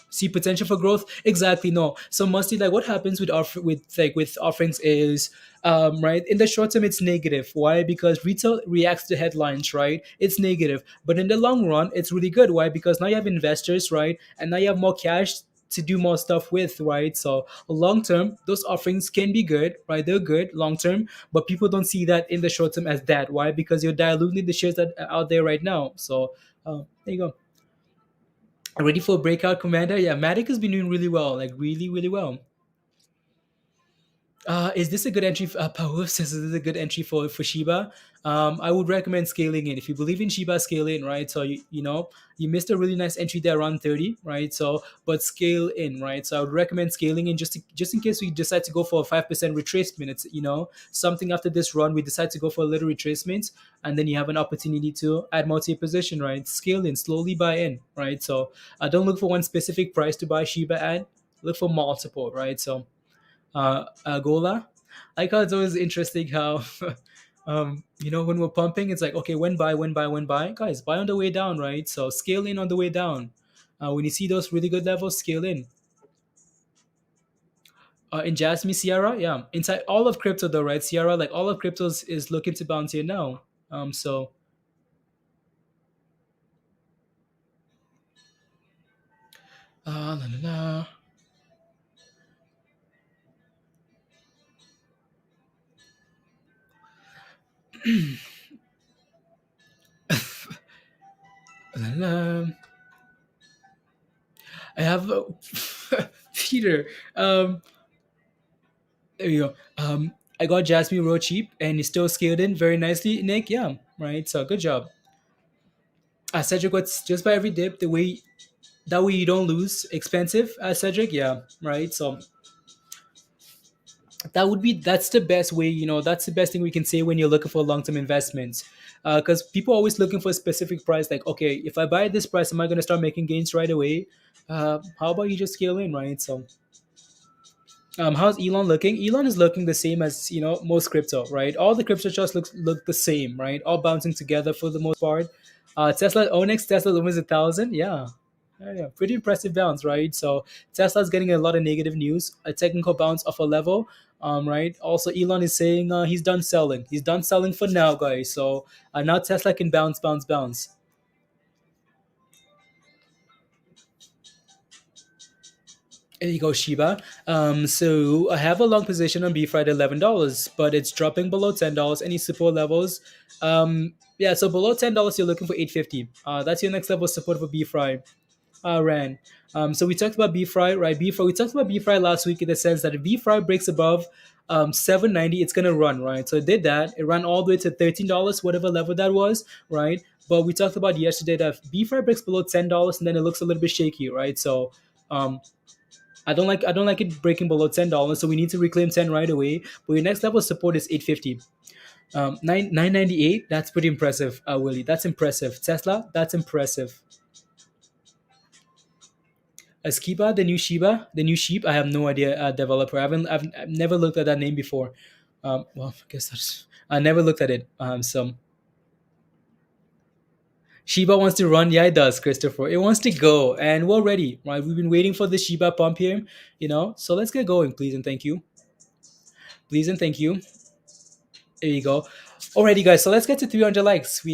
see potential for growth. Exactly, no. So mostly, like, what happens with offerings is, right, in the short term it's negative. Why? Because retail reacts to headlines, right? It's negative, but in the long run it's really good. Why? Because now you have investors, right, and now you have more cash to do more stuff with, right? So long term those offerings can be good, right? They're good long term, but people don't see that in the short term as that. Why? Because you're diluting the shares that are out there right now. So there you go. Ready for a breakout, Commander? Yeah, Matic has been doing really well, like really well. Is this a good entry? Power says this is a good entry for Shiba. I would recommend scaling in. If you believe in Shiba, scale in, right? So you missed a really nice entry there around 30, right? So but scale in, right? So I would recommend scaling in just in case we decide to go for a 5% retracement. It's something after this run we decide to go for a little retracement, and then you have an opportunity to add more to your position, right? Scale in, slowly buy in, right? So don't look for one specific price to buy Shiba at. Look for multiple, right? So Gola. I thought it's always interesting how, when we're pumping, it's like, okay, when buy, guys, buy on the way down, right? So scale in on the way down. When you see those really good levels, scale in. In Jasmine, Sierra, yeah, inside all of crypto though, right? Sierra, like all of cryptos is looking to bounce here now. So la, la, la. La, la. I have Peter. There we go. I got Jasmine real cheap and it's still scaled in very nicely, Nick. Yeah, right. So good job. Cedric, what's just by every dip, the way that way you don't lose expensive. Cedric, yeah, right. So that's the best way. That's the best thing we can say when you're looking for long term investments. Because people are always looking for a specific price. Like, okay, if I buy at this price, am I going to start making gains right away? How about you just scale in, right? So how's Elon looking? Elon is looking the same as most crypto, right? All the crypto charts look the same, right? All bouncing together for the most part. Tesla Onyx, Tesla almost 1,000, yeah. Yeah, pretty impressive bounce, right? So Tesla's getting a lot of negative news, a technical bounce off a level, right? Also, Elon is saying he's done selling. He's done selling for now, guys. So now Tesla can bounce. There you go, Shiba. So I have a long position on BFRI at $11, but it's dropping below $10. Any support levels? Yeah, so below $10, you're looking for 850. That's your next level of support for BFRI. Ran. So we talked about BFRI, right? BFRI. We talked about BFRI last week in the sense that if BFRI breaks above 790, it's gonna run, right? So it did that. It ran all the way to $13, whatever level that was, right? But we talked about yesterday that if BFRI breaks below $10, and then it looks a little bit shaky, right? So um, I don't like it breaking below $10, so we need to reclaim 10 right away. But your next level of support is 850. Nine 998. That's pretty impressive, Willie. That's impressive. Tesla. That's impressive. Skiba, the new sheep. I have no idea. Developer. I've never looked at that name before. Well, I guess I never looked at it. So Shiba wants to run. Yeah, it does, Christopher. It wants to go, and we're ready. Right, we've been waiting for the Shiba pump here. So let's get going, please and thank you. Please and thank you. There you go. Alrighty, guys. So let's get to 300 likes.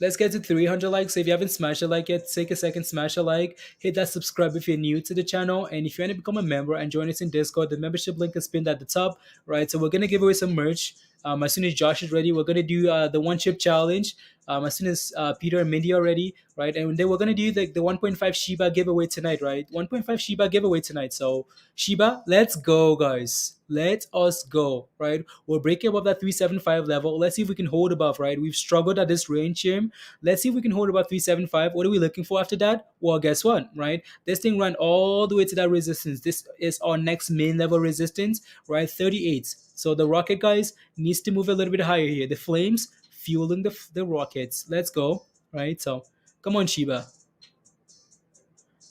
Let's get to 300 likes. So if you haven't smashed a like yet, take a second, smash a like, hit that subscribe if you're new to the channel, and if you want to become a member and join us in Discord, the membership link is pinned at the top. Right. So we're gonna give away some merch. As soon as Josh is ready, we're gonna do the one chip challenge. As soon as Peter and Mindy are ready, right, and then we're gonna do the 1.5 Shiba giveaway tonight, right? 1.5 Shiba giveaway tonight. So Shiba, let's go, guys. Let us go, right? We're breaking above that 375 level. Let's see if we can hold above, right? We've struggled at this range here. Let's see if we can hold above 375. What are we looking for after that? Well, guess what, right? This thing ran all the way to that resistance. This is our next main level resistance, right? 38. So the rocket, guys, needs to move a little bit higher here. The flames fueling the rockets. Let's go, right? So come on, Shiba.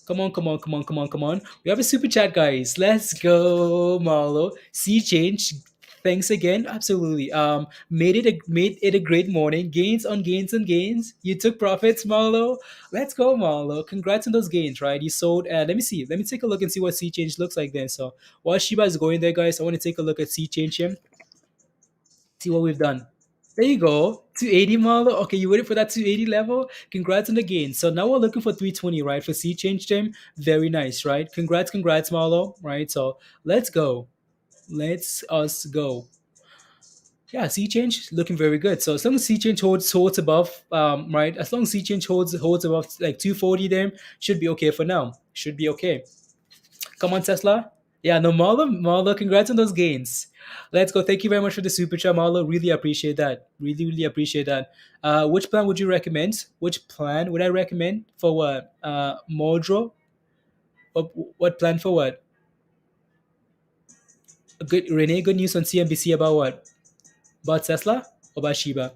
Come on, come on, come on, come on, come on. We have a super chat, guys. Let's go, Marlo. See change. Thanks again. Absolutely. Made it a great morning. Gains on gains on gains. You took profits, Marlo. Let's go, Marlo. Congrats on those gains, right? You sold. Let me see. Let me take a look and see what C change looks like then. So while Shiba is going there, guys, I want to take a look at C change here. See what we've done. There you go. 280 model. Okay, you waited for that 280 level. Congrats on the gain. So now we're looking for 320, right? For C change time. Very nice, right? Congrats, Marlo. Right. So let's go. Let's us go. Yeah, C change looking very good. So as long as C change holds above, right? As long as C change holds above like 240, then should be okay for now. Should be okay. Come on, Tesla. Yeah, no, Marlo, congrats on those gains. Let's go. Thank you very much for the super chat, Marlo. Really appreciate that. Really, really appreciate that. Which plan would you recommend? Which plan would I recommend for what? Modro? What plan for what? Good, Renee. Good news on CNBC about what? About Tesla or about Shiba?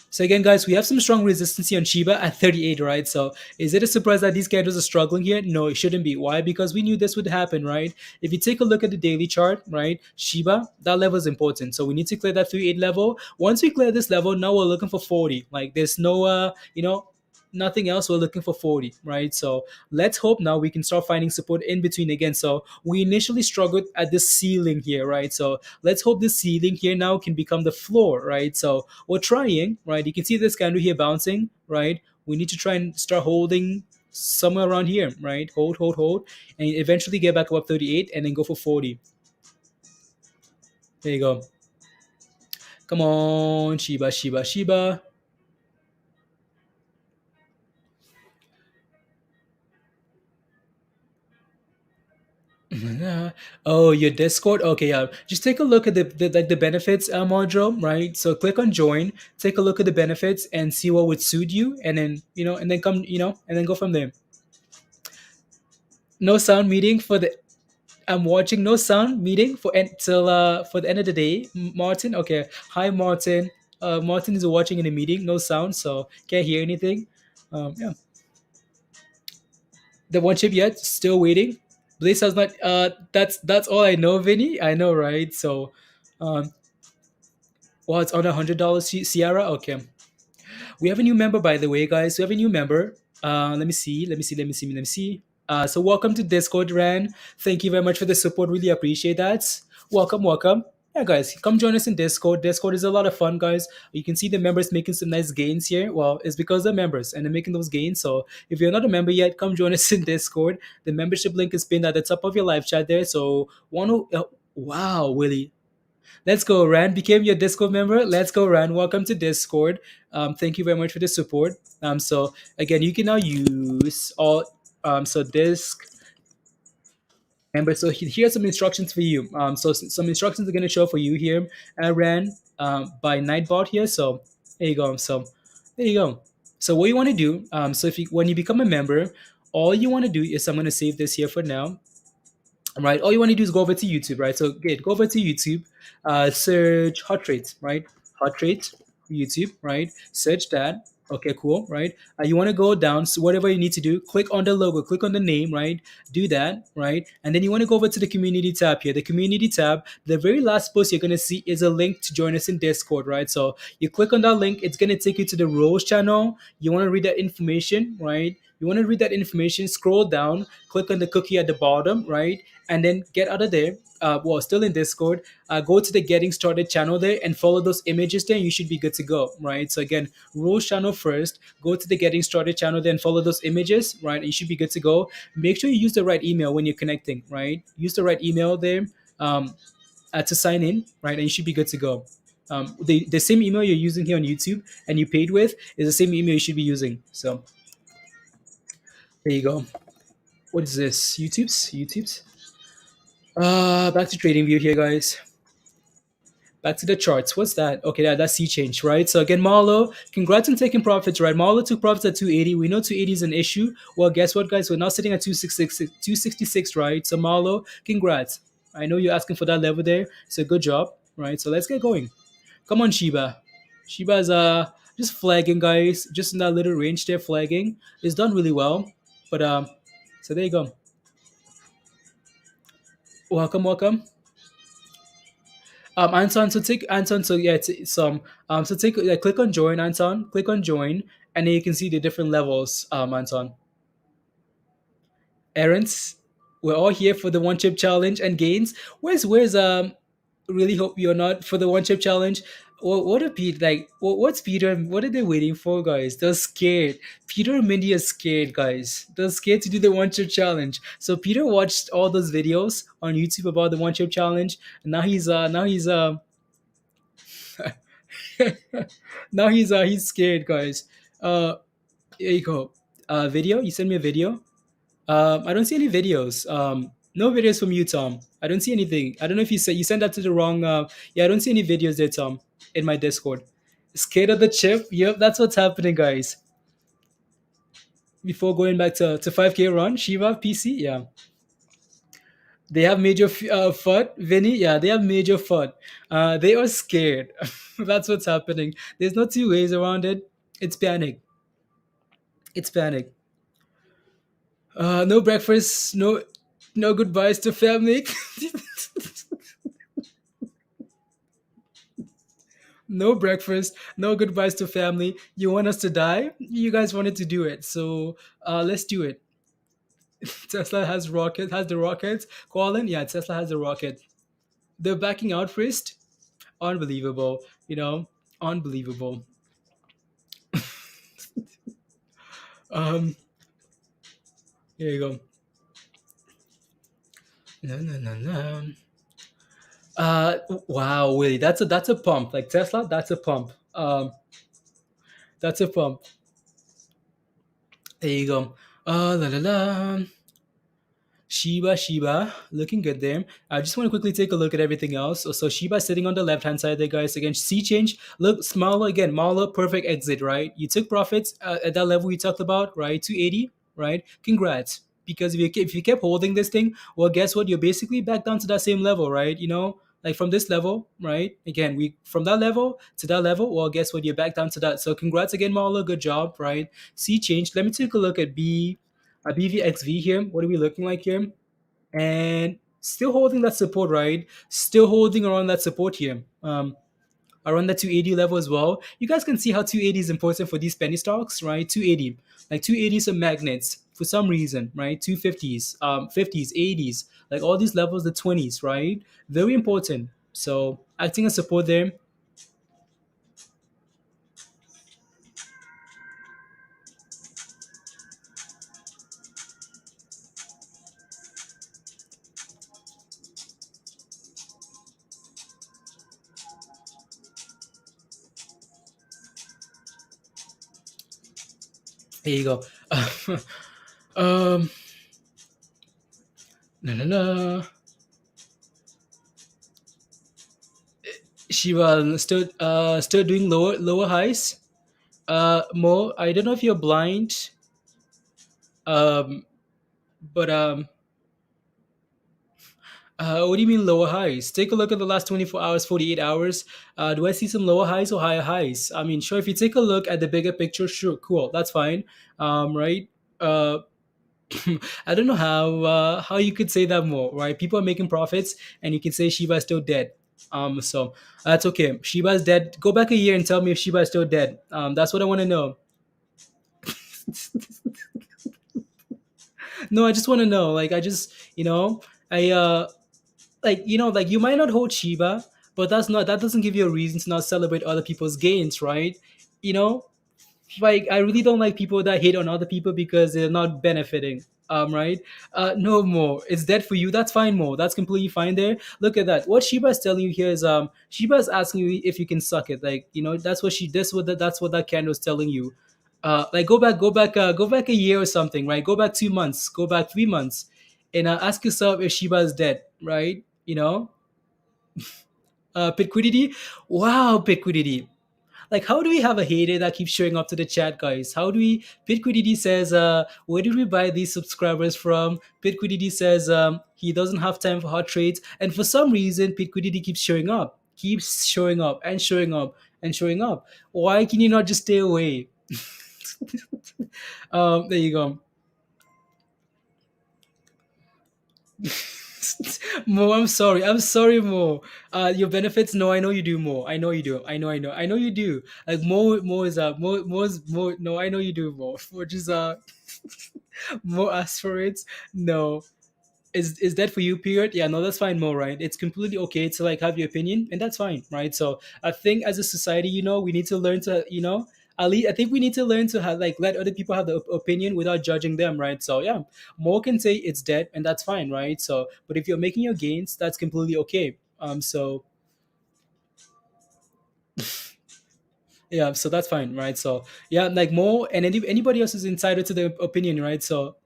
So again, guys, we have some strong resistance here on Shiba at 38, right? So is it a surprise that these candles are struggling here? No, it shouldn't be. Why? Because we knew this would happen, right? If you take a look at the daily chart, right, Shiba, that level is important. So we need to clear that 38 level. Once we clear this level, now we're looking for 40. Like there's no, nothing else. We're looking for 40, right? So let's hope now we can start finding support in between again. So we initially struggled at this ceiling here, right? So let's hope this ceiling here now can become the floor, right? So we're trying, right? You can see this candle here bouncing, right? We need to try and start holding somewhere around here, right? Hold, and eventually get back up 38 and then go for 40. There you go. Come on, Shiba, Shiba, Shiba. Oh, your Discord. Okay, yeah. Just take a look at the benefits module, right? So click on join, take a look at the benefits, and see what would suit you, and then and then come, and then go from there. No sound meeting for the. I'm watching no sound meeting for the end of the day. Martin. Okay. Hi, Martin. Martin is watching in a meeting. No sound, so can't hear anything. Yeah. The one chip yet? Still waiting. Blaze has not. That's all I know, Vinny. I know, right? So, um, well, it's on $100. Sierra. Okay. We have a new member, by the way, guys. We have a new member. Let me see. Let me see. So welcome to Discord, Ran. Thank you very much for the support. Really appreciate that. Welcome, welcome. Yeah, guys, come join us in Discord. Discord is a lot of fun, guys. You can see the members making some nice gains here. Well, it's because they're members and they're making those gains. So if you're not a member yet, come join us in Discord. The membership link is pinned at the top of your live chat there. So wow, Willie. Let's go, Ran. Became your Discord member. Let's go, Ran. Welcome to Discord. Thank you very much for the support. So again, you can now use all disk member. So here's some instructions for you. So some instructions are going to show for you here. Ran by Nightbot here. So there you go. So there you go. So what you want to do? So if you when you become a member, all you want to do is I'm going to save this here for now. Right, all you want to do is go over to YouTube, right? So good, go over to YouTube, search hot trades, right? Hot Rate, YouTube, right? Search that. Okay, cool, right? You want to go down, so whatever you need to do, click on the logo, click on the name, right? Do that, right? And then you want to go over to the community tab here. The community tab, the very last post you're going to see is a link to join us in Discord, right? So you click on that link, it's going to take you to the Rose channel. You want to read that information, right? You want to read that information, scroll down, click on the cookie at the bottom, right? And then get out of there. Well, still in Discord, go to the Getting Started channel there and follow those images there. You should be good to go, right? So again, Rose channel first, go to the Getting Started channel, then follow those images, right? You should be good to go. Make sure you use the right email when you're connecting, right? Use the right email there um, to sign in, right? And you should be good to go. The same email you're using here on YouTube and you paid with is the same email you should be using. So there you go. What is this? YouTube's. Back to TradingView here, guys. Back to the charts. What's that? Okay, that's C change, right? So again, Marlo, congrats on taking profits, right? Marlo took profits at 280. We know 280 is an issue. Well, guess what, guys? We're now sitting at 266, right? So Marlo, congrats. I know you're asking for that level there. So good job, right? So let's get going. Come on, Shiba. Shiba's just flagging, guys. Just in that little range there, flagging. It's done really well. But so there you go. Welcome, welcome. Anton, so take Anton. So yeah, it's some. So take click on join, Anton. Click on join, and then you can see the different levels. Anton, errands. We're all here for the one chip challenge and gains. Where's. Really hope you're not for the one chip challenge. What are Pete like? What's Peter? What are they waiting for, guys? They're scared. Peter and Mindy are scared, guys. They're scared to do the one chip challenge. So Peter watched all those videos on YouTube about the one chip challenge, and now he's scared, guys. Here you go. Video. You send me a video. I don't see any videos. No videos from you, Tom. I don't see anything. I don't know if you sent that to the wrong. Yeah, I don't see any videos there, Tom, in my Discord. Scared of the chip. Yep, that's what's happening, guys. Before going back to 5K run, Shiva PC. Yeah, they have major FUD. Vinny. Yeah, they have major FUD. They are scared. That's what's happening. There's no two ways around it. It's panic. It's panic. No breakfast. No goodbyes to family. No breakfast, no goodbyes to family. You want us to die? You guys wanted to do it, so let's do it. Tesla has the rocket. Colin, yeah, Tesla has the rocket. They're backing out first. Unbelievable, unbelievable. Um, here you go. No, no, no, no. Wow, Willie, that's a pump. Like Tesla, that's a pump. That's a pump. There you go. La la la. Shiba, looking good there. I just want to quickly take a look at everything else. So Shiba sitting on the left hand side there, guys. Again, C change. Look, Marla again. Marla, perfect exit, right? You took profits at that level we talked about, right? 280, right? Congrats. Because if you kept holding this thing, well, guess what? You're basically back down to that same level, right? Like from this level, right? Again, we from that level to that level. Well, guess what? You're back down to that. So congrats again, Marla. Good job, right? C change. Let me take a look at BVXV here. What are we looking like here? And still holding that support, right? Still holding around that support here. Around that 280 level as well. You guys can see how 280 is important for these penny stocks, right? 280. Like 280s are magnets for some reason, right? 250s, 50s, 80s, like all these levels, the 20s, right? Very important. So acting as support there. There you go. um, la la la. Shiva still doing lower highs. Mo, I don't know if you're blind, um, but What do you mean lower highs? Take a look at the last 24 hours, 48 hours. Do I see some lower highs or higher highs? I mean, sure, if you take a look at the bigger picture, sure, cool, that's fine. Right? Uh, I don't know how you could say that more, right? People are making profits, and you can say Shiba is still dead. So that's okay. Shiba is dead. Go back a year and tell me if Shiba is still dead. That's what I want to know. No, I just want to know. Like, I just, I like, like you might not hold Shiba, but that doesn't give you a reason to not celebrate other people's gains, right? You know, like I really don't like people that hate on other people because they're not benefiting. Right? No more. It's dead for you. That's fine, more. That's completely fine there. Look at that. What Shiba is telling you here is Shiba is asking you if you can suck it. Like, that's what that candle is telling you. Like go back a year or something, right? Go back 2 months, go back 3 months, and ask yourself if Shiba is dead, right? Pitquidity. Wow, Pitquidity. Like, how do we have a hater that keeps showing up to the chat, guys? How do we? Pitquidity says, where did we buy these subscribers from? Pitquidity says, he doesn't have time for hot trades, and for some reason, Pitquidity keeps showing up and showing up and showing up. Why can you not just stay away? There you go. Mo, I'm sorry. I'm sorry, Mo. Your benefits? No, I know you do, Mo. I know you do. I know you do. Like Mo is Mo. No, I know you do, Mo. Which is Mo asks for it. No, is that for you? Period. Yeah, no, that's fine, Mo. Right? It's completely okay to like have your opinion, and that's fine, right? So I think as a society, we need to learn to, I think we need to learn to have like let other people have the opinion without judging them, right? So yeah, Mo can say it's dead, and that's fine, right? So, but if you're making your gains, that's completely okay. So yeah, so that's fine, right? So yeah, like Mo and anybody else is entitled to their opinion, right? So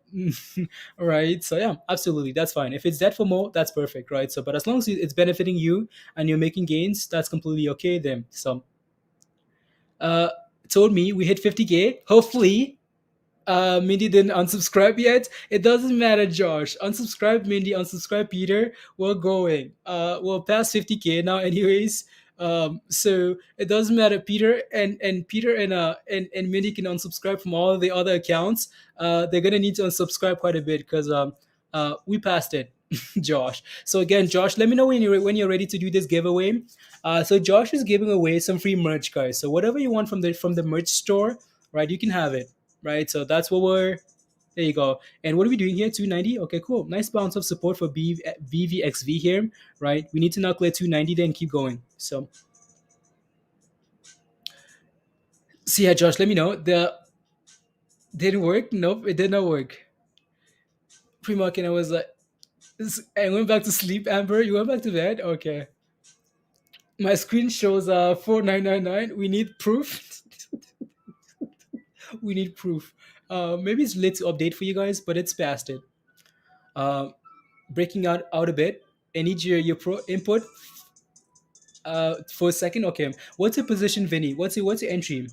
right, so yeah, absolutely, that's fine. If it's dead for Mo, that's perfect, right? So, but as long as it's benefiting you and you're making gains, that's completely okay then. So uh told me we hit 50K, hopefully. Mindy didn't unsubscribe yet. It doesn't matter, Josh. Unsubscribe Mindy, unsubscribe Peter. We're going. We're past 50K now, anyways. So it doesn't matter. Peter and Mindy can unsubscribe from all the other accounts. They're gonna need to unsubscribe quite a bit because we passed it. Josh. So again, Josh, let me know when you're ready to do this giveaway. So Josh is giving away some free merch, guys. So whatever you want from the merch store, right? You can have it, right? So that's what we're. There you go. And what are we doing here? 290. Okay, cool. Nice bounce of support for BVXV here, right? We need to now clear 290 then keep going. So yeah, Josh, let me know. The didn't work. Nope, it did not work. Pre-market, I was like, I went back to sleep. Amber, you went back to bed. Okay. My screen shows 4999. We need proof. We need proof. Maybe it's late to update for you guys, but it's past it. Uh, Breaking out a bit. I need your pro input for a second. Okay. What's your position, Vinny? What's your entry?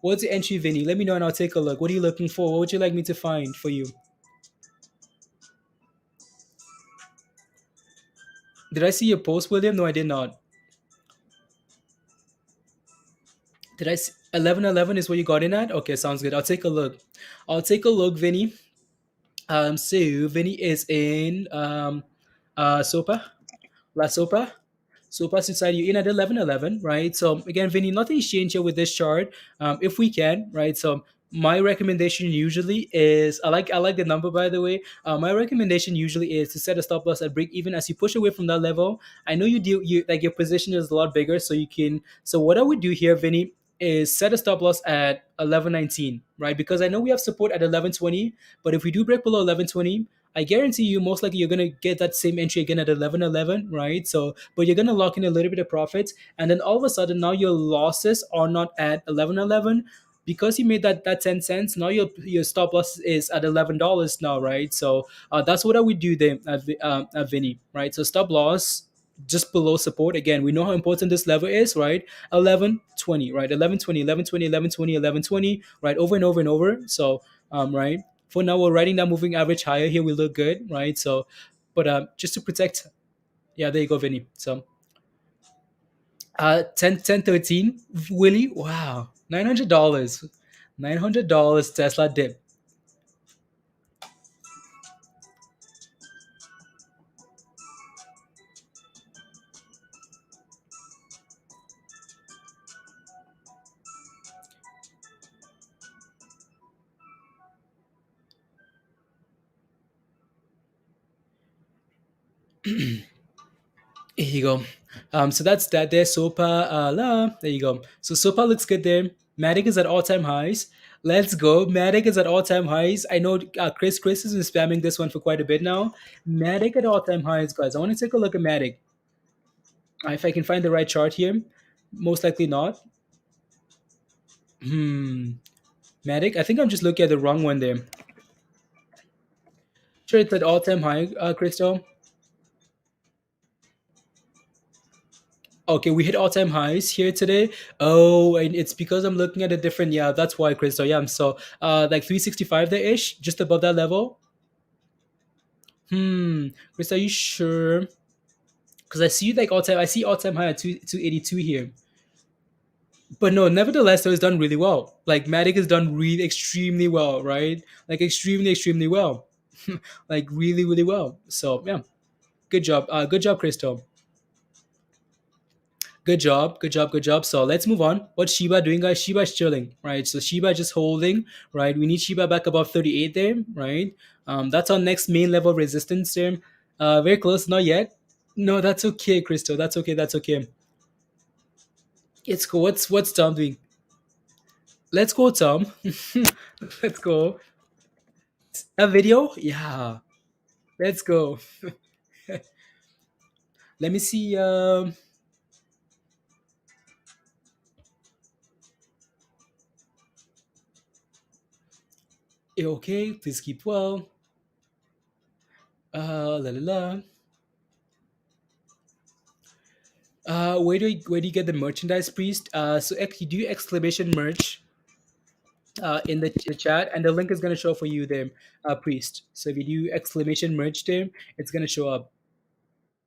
What's your entry, Vinny? Let me know and I'll take a look. What are you looking for? What would you like me to find for you? Did I see your post, William? No, I did not. Did I see 1111 is what you got in at? Okay, sounds good. I'll take a look. I'll take a look, Vinny. So Vinny is in SOPA, La SOPA. So pass inside you in at 1111, right? So again, Vinny, nothing's changed here with this chart. If we can, right? So my recommendation usually is I like the number, by the way. My recommendation usually is to set a stop loss at break even as you push away from that level. I know you like your position is a lot bigger, so you can. So what I would do here, Vinny, is set a stop loss at 1119, right? Because I know we have support at 1120, but if we do break below 1120, I guarantee you, most likely you're gonna get that same entry again at 1111, right? So, but you're gonna lock in a little bit of profits, and then all of a sudden now your losses are not at 1111 because you made that 10 cents. Now your stop loss is at $11 now, right? So that's what I would do there at Vinny, right? So stop loss just below support. Again, we know how important this level is, right? 1120, right? 1120, 1120, 1120, 1120, right? Over and over and over. So right. For now, we're riding that moving average higher here. We look good, right? So But just to protect, yeah, there you go, Vinny. So 10 13 Willie, wow, $900, $900 Tesla dip. Here you go. So that's that there. SOPA, there you go. So SOPA looks good there. Matic is at all-time highs. Let's go. Matic is at all-time highs. I know Chris has been spamming this one for quite a bit now. Matic at all-time highs, guys. I want to take a look at Matic. If I can find the right chart here. Most likely not. Hmm. Matic. I think I'm just looking at the wrong one there. Sure, it's at all-time high, Crystal. Okay, we hit all-time highs here today. Oh, and it's because I'm looking at a different. Yeah, that's why, Crystal. Yeah, so like 365 there ish, just above that level. Crystal, are you sure? Because I see like all-time. I see all-time high at 282 here. But no, nevertheless, though, it's done really well. Like Matic has done really extremely well, right? Like extremely well, like really well. So yeah, good job, Crystal. Good job. So let's move on. What's Shiba doing, guys? Shiba's chilling, right? So Shiba just holding, right? We need Shiba back above 38 there, right? That's our next main level of resistance there. Very close, not yet. No, that's okay, Crystal. That's okay. That's okay. It's cool. What's Tom doing? Let's go, Tom. Let's go. A video? Yeah. Let's go. Let me see. Okay. Please keep well. La la la. Where do you get the merchandise, priest? So you do exclamation merch in the chat, and the link is gonna show for you there, priest. So if you do exclamation merch there, it's gonna show up.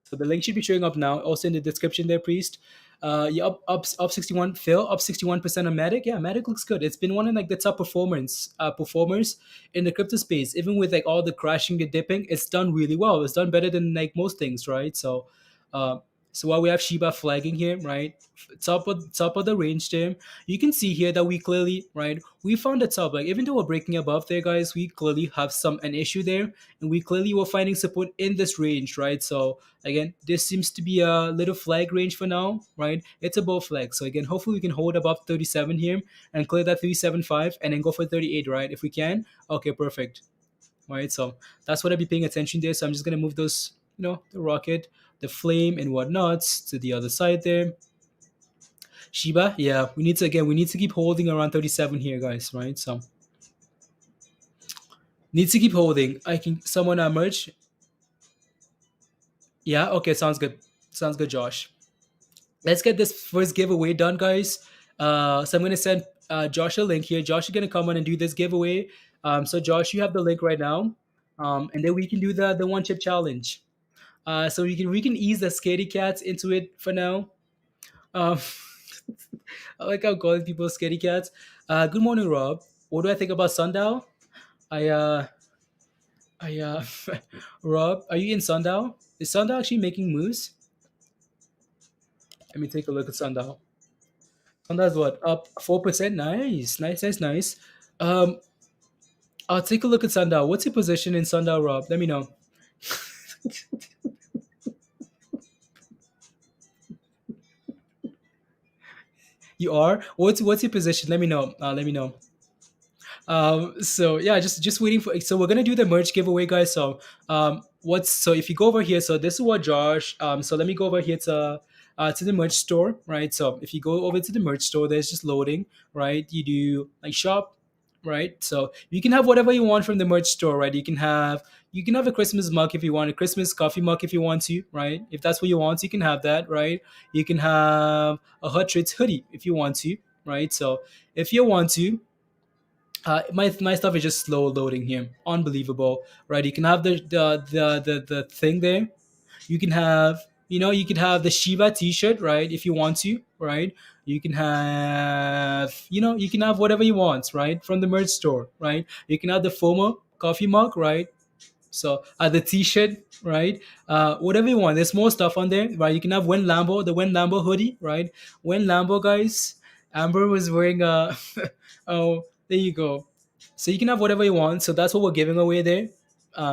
So the link should be showing up now. Also in the description there, priest. Yeah, up 61. Phil up 61% on Matic. Yeah, Matic looks good. It's been one of like the top performers in the crypto space. Even with like all the crashing, the dipping, it's done really well. It's done better than like most things, right? So, uh, so while we have Shiba flagging here, right, top of the range there, you can see here that we clearly, right, we found the top. Like even though we're breaking above there, guys, we clearly have an issue there, and we clearly were finding support in this range, right? So again, this seems to be a little flag range for now, right? It's a bull flag. So again, hopefully we can hold above 37 here and clear that 375 and then go for 38, right? If we can, okay, perfect. All right, so that's what I'll be paying attention there. So I'm just gonna move those, the rocket, the flame, and whatnots to the other side there. Shiba, yeah, we need to keep holding around 37 here, guys, right? So need to keep holding. I can someone merge. Yeah, okay, sounds good, Josh. Let's get this first giveaway done, guys. So I'm gonna send Josh a link here. Josh is gonna come on and do this giveaway. So Josh, you have the link right now, and then we can do the one chip challenge. So we can ease the scaredy cats into it for now. Um, I like how calling people scaredy cats. Good morning, Rob. What do I think about Sundial? I I Rob, are you in Sundial? Is Sundial actually making moves? Let me take a look at Sundial. Sundial's what, up 4%? Nice. Um, I'll take a look at Sundial. What's your position in Sundial, Rob? Let me know. You are. What's your position? Let me know. Let me know. So yeah, just waiting for. So we're gonna do the merch giveaway, guys. So so if you go over here, so this is what Josh. So let me go over here to the merch store, right? So if you go over to the merch store, there's just loading, right? You do like shop, right? So you can have whatever you want from the merch store, right? You can have a Christmas mug if you want, a Christmas coffee mug if you want to, right? If that's what you want, you can have that, right? You can have a Hot Treats hoodie if you want to, right? So if you want to, My stuff is just slow loading here. Unbelievable, right? You can have the thing there. You can have, you can have the Shiba T-shirt, right? If you want to, right? You can have, you can have whatever you want, right? From the merch store, right? You can have the FOMO coffee mug, right? So the T-shirt, right? Whatever you want. There's more stuff on there, right? You can have When Lambo hoodie, right? When Lambo guys, Amber was wearing a. Oh, there you go. So you can have whatever you want. So that's what we're giving away there.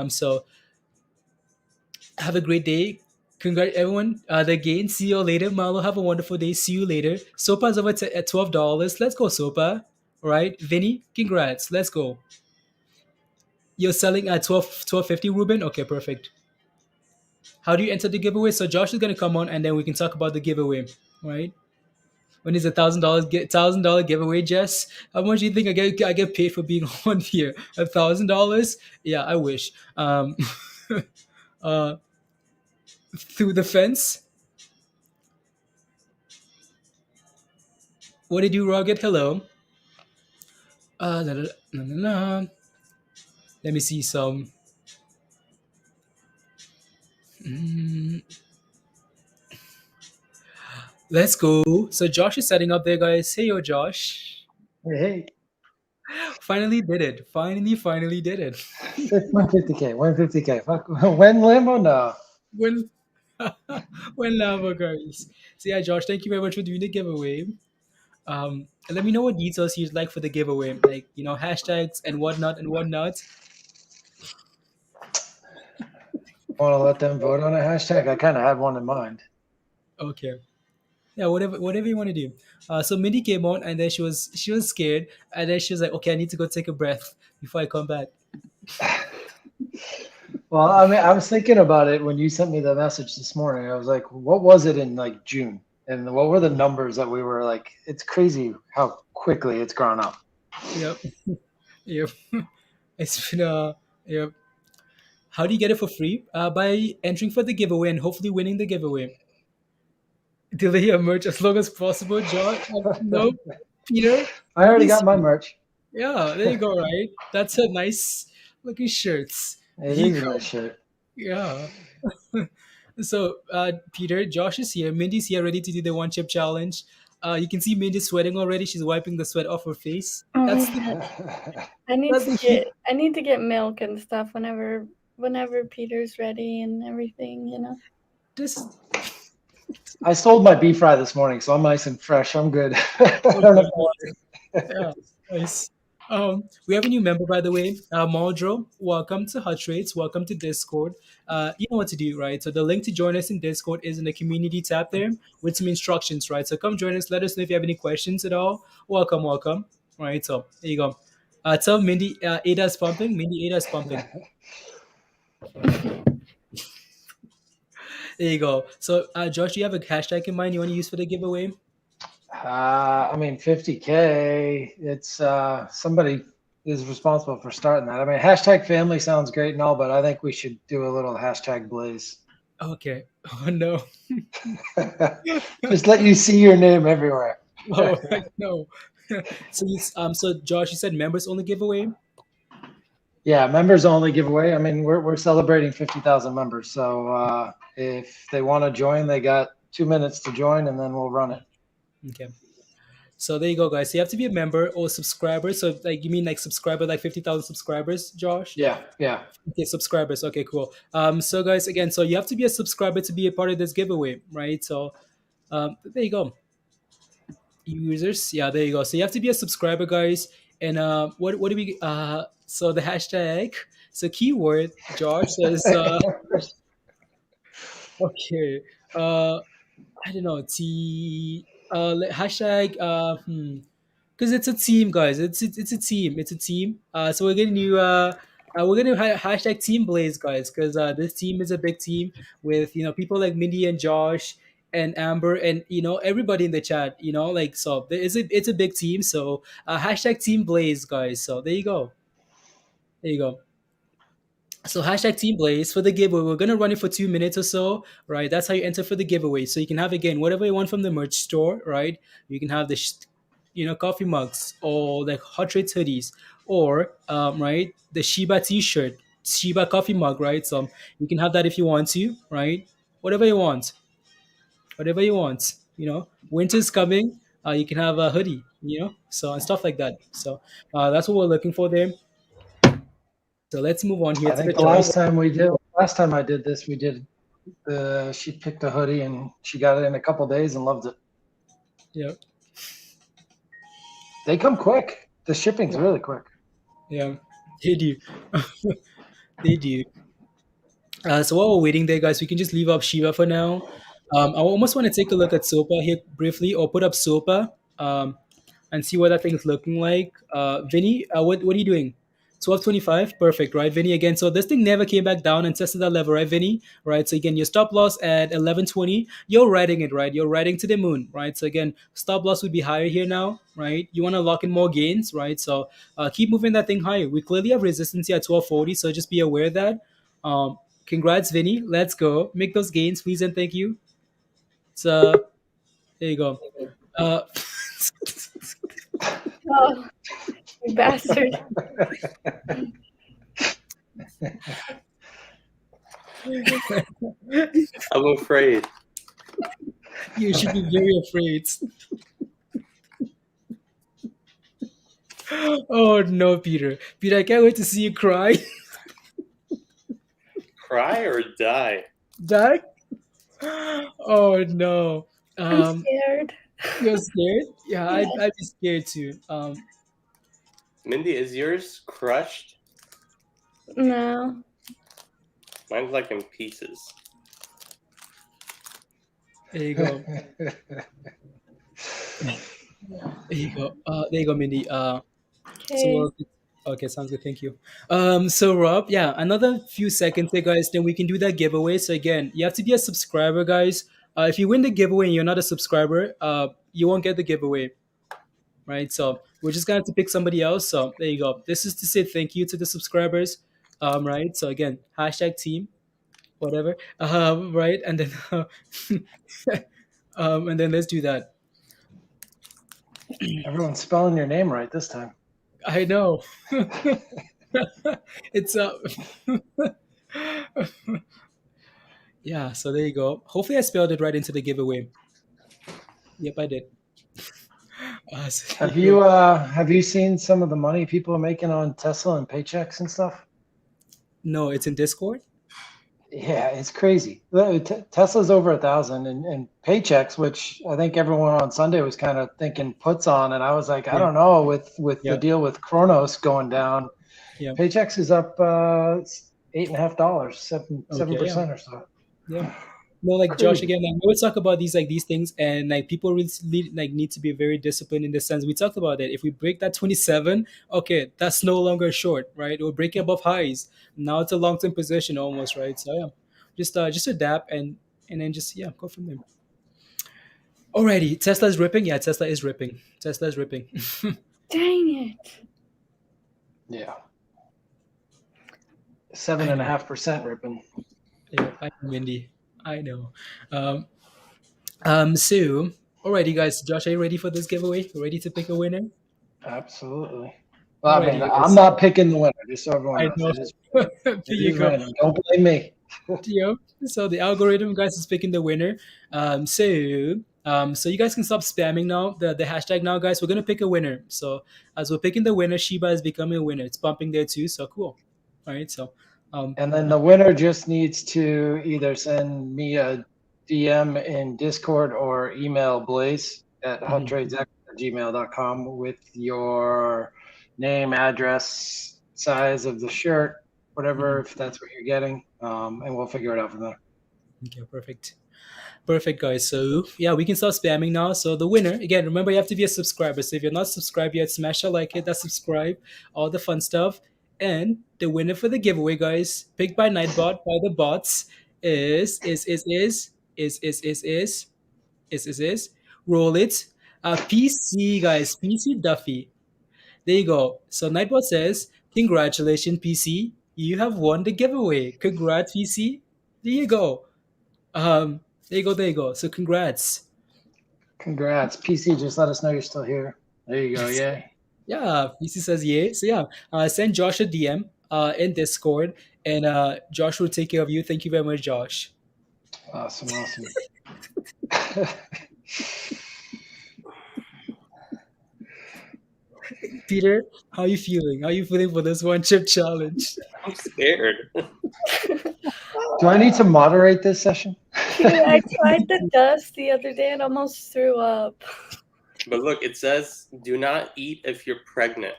So have a great day. Congrats, everyone. Again, see you later. Marlo, have a wonderful day. See you later. Sopa's over at $12. Let's go, Sopa. All right, Vinny, congrats. Let's go. You're selling at 12.50, Ruben. Okay, perfect. How do you enter the giveaway? So Josh is gonna come on, and then we can talk about the giveaway. All right. When is $1,000 $1,000 giveaway, Jess? How much do you think I get paid for being on here? $1,000? Yeah, I wish. Uh, through the fence. What did you, Rugged? Hello. Da, da, da, na, na, na. Let me see some. Mm, let's go. So Josh is setting up there, guys. Hey, yo, Josh. Hey, hey. Finally did it. Finally did it. 150K, 150K. Fuck, when Lambo? No. when when lava, guys. So yeah, Josh, thank you very much for doing the giveaway. Let me know what details you'd like for the giveaway, like hashtags and whatnot and whatnot. Want to let them vote on a hashtag? I kind of had one in mind. Okay. Yeah, whatever you want to do. So Mindy came on and then she was scared and then she was like, okay, I need to go take a breath before I come back. Well, I mean, I was thinking about it when you sent me the message this morning. I was like, what was it in like June? And what were the numbers that we were like? It's crazy how quickly it's gone up. Yep. Yep. It's been yep. How do you get it for free? By entering for the giveaway and hopefully winning the giveaway. Delay your merch as long as possible, John. No, Peter. I already Please. got my merch. Yeah, there you go. Right, that's a nice looking shirts. It He is a go. nice shirt. Yeah. So, Peter, Josh is here. Mindy's here, ready to do the one chip challenge. You can see Mindy sweating already. She's wiping the sweat off her face. Oh That's my the God. I need that's to the heat. get milk and stuff whenever Peter's ready and everything, Just I sold my BFRI this morning, so I'm nice and fresh. I'm good. I don't have to worry. yeah, nice. We have a new member, by the way, Muldrow. Welcome to Hot Rates. Welcome to Discord. You know what to do, right? So the link to join us in Discord is in the community tab there with some instructions, right? So come join us. Let us know if you have any questions at all. Welcome, welcome. All right, so there you go. Tell Mindy Ada's pumping. Mindy Ada's pumping. There you go. So Josh, do you have a hashtag in mind you want to use for the giveaway? I mean, 50K. It's somebody is responsible for starting that. I mean, hashtag family sounds great and all, but I think we should do a little hashtag blaze. Okay. Oh no. Just let you see your name everywhere. Oh no. So Josh, you said members only giveaway. Yeah, members only giveaway. I mean, we're celebrating 50,000 members, so if they want to join, they got 2 minutes to join, and then we'll run it. Okay. So there you go, guys. So you have to be a member or subscriber. So like you mean like subscriber, like 50,000 subscribers, Josh? Yeah. Okay, subscribers. Okay, cool. So guys, again, so you have to be a subscriber to be a part of this giveaway, right? So there you go. Users, yeah, there you go. So you have to be a subscriber, guys. And what do we so the hashtag, so keyword, Josh says okay. I don't know, hashtag because it's a team, guys. It's a team. It's a team. So we're gonna hashtag Team Blaze, guys, because this team is a big team with people like Mindy and Josh and Amber and everybody in the chat. Like so, it's a big team. So hashtag Team Blaze, guys. So there you go. There you go. So hashtag Team Blaze for the giveaway. We're gonna run it for 2 minutes or so, right? That's how you enter for the giveaway. So you can have again whatever you want from the merch store, right? You can have coffee mugs or like hot trades hoodies, or right, the Shiba T-shirt, Shiba coffee mug, right? So you can have that if you want to, right? Whatever you want, whatever you want. Winter's coming. You can have a hoodie, so and stuff like that. So that's what we're looking for there. So let's move on here I to the think the chart. last time I did this, we did she picked a hoodie and she got it in a couple days and loved it. Yeah, They come quick. The shipping's really quick. yeah, they do. They do. So while we're waiting there, guys, we can just leave up Shiva for now. I almost want to take a look at SOPA here briefly, or put up SOPA, and see what that thing is looking like. Vinny, what are you doing? 1225, perfect, right, Vinny? Again, so this thing never came back down and tested that level, right, Vinny? Right. So again, your stop loss at 1120, you're riding it, right? You're riding to the moon, right? So again, stop loss would be higher here now, right? You want to lock in more gains, right? So keep moving that thing higher. We clearly have resistance here at 1240, so just be aware of that. Um, Congrats, Vinny. Let's go. Make those gains, please, and thank you. So there you go. Uh, Oh, you bastard. I'm afraid. you should be very afraid. Oh no, Peter. Peter, I can't wait to see you cry. Cry or die? Die? Oh no. I'm scared. You're scared? Yeah, I'd be scared too. Mindy, is yours crushed? No. Mine's like in pieces. There you go. There you go. There you go, Mindy. Okay. Okay, sounds good. Thank you. So Rob, yeah, another few seconds there, guys. Then we can do that giveaway. So again, you have to be a subscriber, guys. If you win the giveaway and you're not a subscriber, you won't get the giveaway, right? So we're just gonna have to pick somebody else. So there you go. This is to say thank you to the subscribers, right? So again, hashtag team, whatever, right? And then, and then let's do that. Everyone's spelling your name right this time. I know. It's yeah, so there you go. Hopefully I spelled it right into the giveaway. Yep, I did. So there Have you seen some of the money people are making on Tesla and paychecks and stuff? No, it's in Discord. Yeah, it's crazy. Tesla's over 1,000 and paychecks, which I think everyone on Sunday was kind of thinking puts on, and I was like, I don't know, with Yeah. the deal with Kronos going down, Yeah. paychecks is up $8.50, 7% or so. Yeah. No, like Josh, Crazy. again, like we always talk about these things, and like people really need to be very disciplined in this sense. We talked about it. If we break that 27, okay, that's no longer short, right? We're breaking above highs. Now it's a long term position almost, right? So yeah, just adapt and then just go from there. Alrighty, Tesla's ripping. Yeah, Tesla is ripping. Tesla is ripping. Dang it. Yeah. 7.5% ripping. Yeah, I know, Mindy. I know. So, alrighty, guys. Josh, are you ready for this giveaway? Ready to pick a winner? Absolutely. Well, I Alrighty, mean, guys. I'm not picking the winner, just so everyone I knows. know. It is, There it you is go. random. Don't blame me. Yep. So the algorithm, guys, is picking the winner. So you guys can stop spamming now. The hashtag now, guys. We're gonna pick a winner. So as we're picking the winner, Shiba is becoming a winner. It's bumping there too. So cool. All right. So And then the winner just needs to either send me a DM in Discord or email Blaze at hottradesx@gmail.com with your name, address, size of the shirt, whatever, if that's what you're getting, and we'll figure it out from there. Okay, perfect. Perfect, guys. So yeah, we can start spamming now. So the winner, again, remember you have to be a subscriber. So if you're not subscribed yet, smash a like, hit that subscribe, all the fun stuff. And the winner for the giveaway, guys, picked by Nightbot by the bots is roll it. PC, guys, PC Duffy. There you go. So Nightbot says, congratulations, PC. You have won the giveaway. Congrats, PC. There you go. There you go. So congrats. Congrats. PC, just let us know you're still here. There you go. Yeah. Yeah, VC says yay. So yeah, send Josh a DM in Discord, and Josh will take care of you. Thank you very much, Josh. Awesome. Peter, how are you feeling? How are you feeling for this one chip challenge? I'm scared. Do I need to moderate this session? Peter, I tried the dust the other day and almost threw up. But look, it says do not eat if you're pregnant.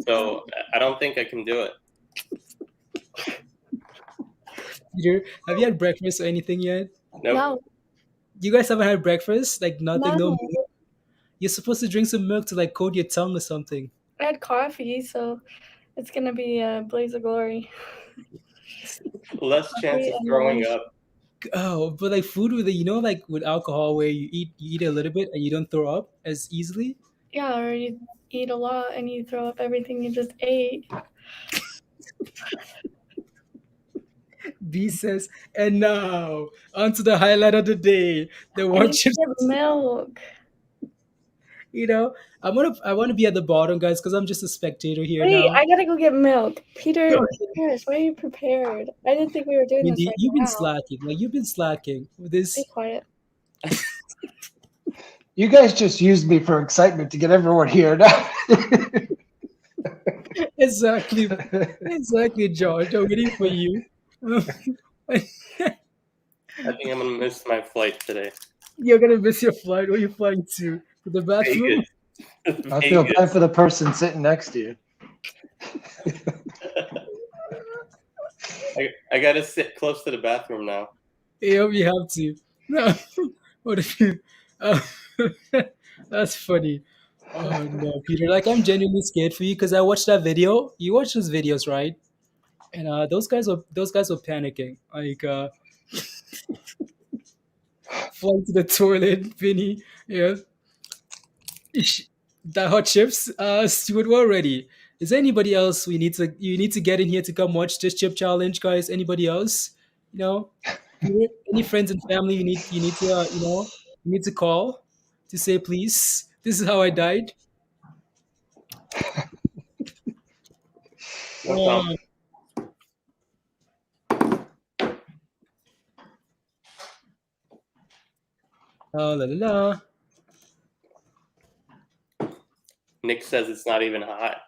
So I don't think I can do it. Peter, have you had breakfast or anything yet? Nope. No, You guys haven't had breakfast? Like nothing, no no. milk? You're supposed to drink some milk to like coat your tongue or something. I had coffee, so it's gonna be a blaze of glory. Less chance of throwing up. Oh, but like food with like with alcohol where you eat a little bit and you don't throw up as easily. Yeah, or you eat a lot and you throw up everything you just ate. B says, and now on to the highlight of the day. The I one need chip. to get milk. I want to be at the bottom, guys, because I'm just a spectator here Wait, now. I gotta go get milk. Peter, Paris, why are you prepared? I didn't think we were doing this Mindy, right you've been now. slacking. Like you've been slacking with this. Be quiet. You guys just used me for excitement to get everyone here. Exactly, Josh. I'm waiting for you. I think I'm gonna miss my flight today. You're gonna miss your flight. Where are you flying to? To the bathroom? Vegas. I feel bad for the person sitting next to you. I gotta sit close to the bathroom now. Yeah, you have to. No, what if you? That's funny. Oh no, Peter! Like I'm genuinely scared for you because I watched that video. You watched those videos, right? And those guys were panicking. Like flying to the toilet, Vinny. Yeah. The hot chips. Stuart, we're ready. Is there anybody else you need to get in here to come watch this chip challenge, guys? Anybody else? Any friends and family you need to you need to call to say please. This is how I died. No comment. Oh la la la. Nick says it's not even hot.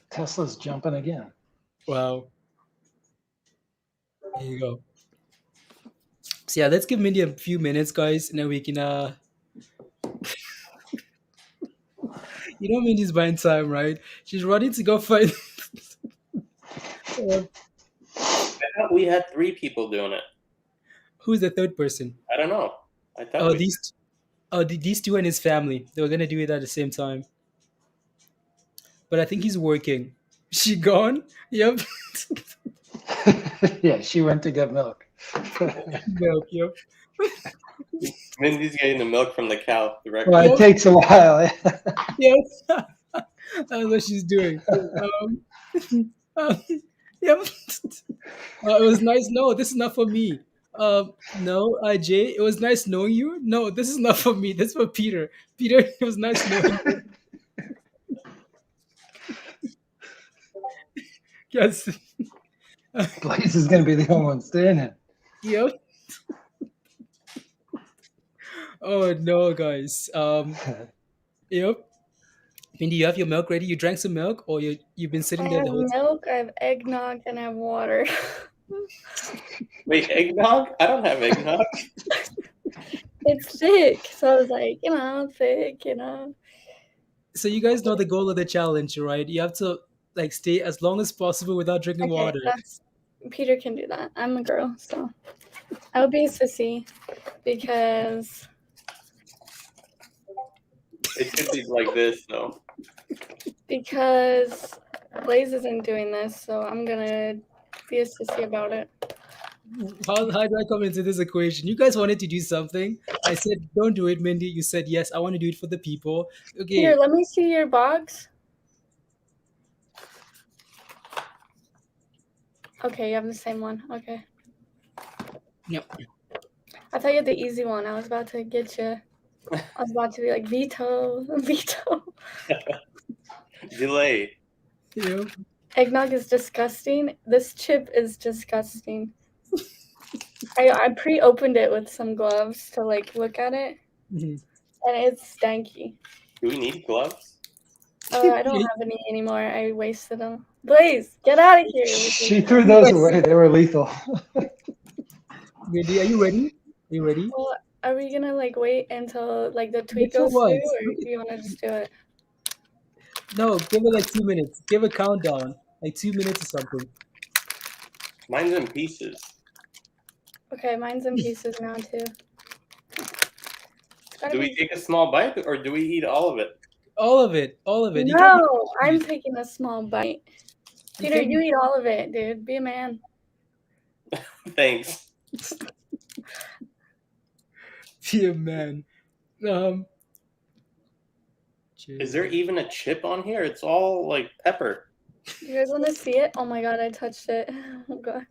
Tesla's jumping again. Wow. There you go. So yeah, let's give Mindy a few minutes, guys, and then we can Mindy's buying time, right? She's running to go find I thought we had 3 people doing it. who's the third person? I don't know. I thought Oh, these two and his family. They were gonna do it at the same time. But I think he's working. She gone? Yep. Yeah, she went to get milk. Milk, yep. Mindy's getting the milk from the cow directly. Well, it takes a while. Yep. That's what she's doing. Yep. It was nice. No, this is not for me. No, Jay, it was nice knowing you. No, this is not for me. This is for Peter. Peter, it was nice knowing you. Yes. Blaze is going to be the only one standing. Yep. Oh no, guys. Yep. Mindy, you have your milk ready? You drank some milk, or you've been sitting I there have the whole time? milk, I have eggnog, and I have water. Wait, eggnog? I don't have eggnog. It's thick, so I was like, thick, So you guys know the goal of the challenge, right? You have to like stay as long as possible without drinking Okay, water. Peter can do that. I'm a girl, so I would be a sissy because It should be like this, though. because Blaze isn't doing this, so I'm gonna be a sissy about it. How do I come into this equation? You guys wanted to do something. I said, don't do it, Mindy. You said, yes, I want to do it for the people. Okay. Peter, let me see your box. Okay, you have the same one. Okay. Yep. I thought you had the easy one. I was about to get you. I was about to be like veto. Delay. Yeah. Eggnog is disgusting. This chip is disgusting. I pre-opened it with some gloves to like look at it, Mhm. and it's stanky. Do we need gloves? I don't have any anymore. I wasted them. Blaze, get out of here! She threw those away. They were lethal. Mindy, are you ready? Are you ready? Well, are we gonna like wait until like the tweet Which one goes through, was? or do you want to just do it? No, give it like 2 minutes. Give a countdown, like 2 minutes or something. Mine's in pieces. Okay, mine's in pieces now too. Do we take a small bite or do we eat all of it? All of it, all of it. You No, can't- I'm taking a small bite. Peter, can't- you eat all of it, dude. Be a man. Thanks. Yeah, man. Is there even a chip on here? It's all like pepper. You guys want to see it? Oh my god, I touched it. Oh god.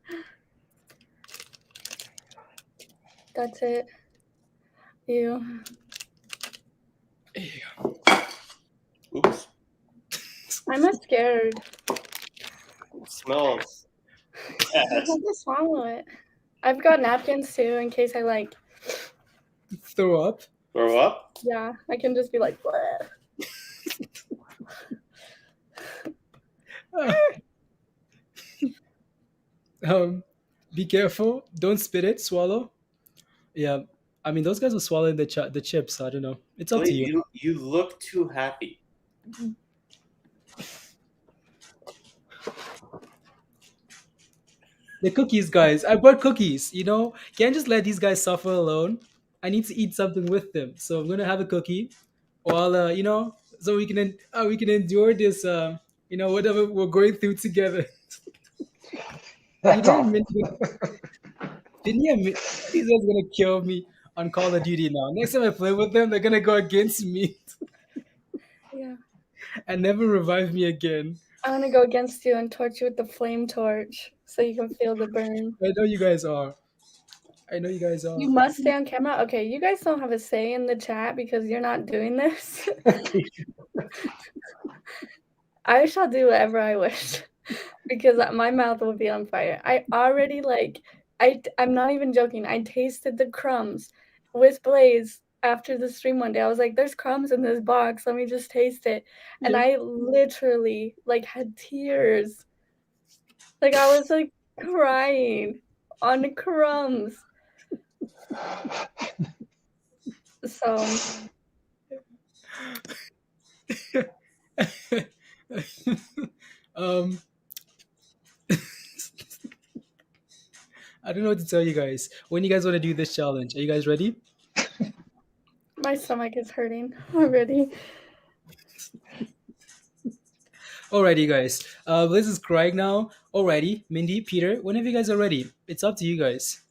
That's it. Ew. Oops. I'm not scared. It smells. I have to swallow it. I've got napkins too in case I like. Throw up? Throw up? Yeah, I can just be like, bleh. Be careful. Don't spit it. Swallow. Yeah. I mean, those guys were swallowing the chips. I don't know. It's up to you. You look too happy. The cookies, guys. I brought cookies. You know, can't just let these guys suffer alone. I need to eat something with them. So I'm gonna have a cookie, while so we can endure this. Whatever we're going through together. That's all. These guys are gonna kill me on Call of Duty now. Next time I play with them, they're gonna go against me Yeah. and never revive me again. I'm gonna go against you and torch you with the flame torch so you can feel the burn. I know you guys are. You must stay on camera. Okay, you guys don't have a say in the chat because you're not doing this. I shall do whatever I wish because my mouth will be on fire. I already I'm not even joking. I tasted the crumbs with Blaze after the stream one day. I was like, there's crumbs in this box. Let me just taste it. And Yeah. I literally had tears. I was crying on the crumbs. So I don't know what to tell you guys. When you guys want to do this challenge, are you guys ready? my stomach is hurting already. Alrighty, guys. Liz is crying now. Alrighty, Mindy, Peter, whenever you guys are ready, it's up to you guys.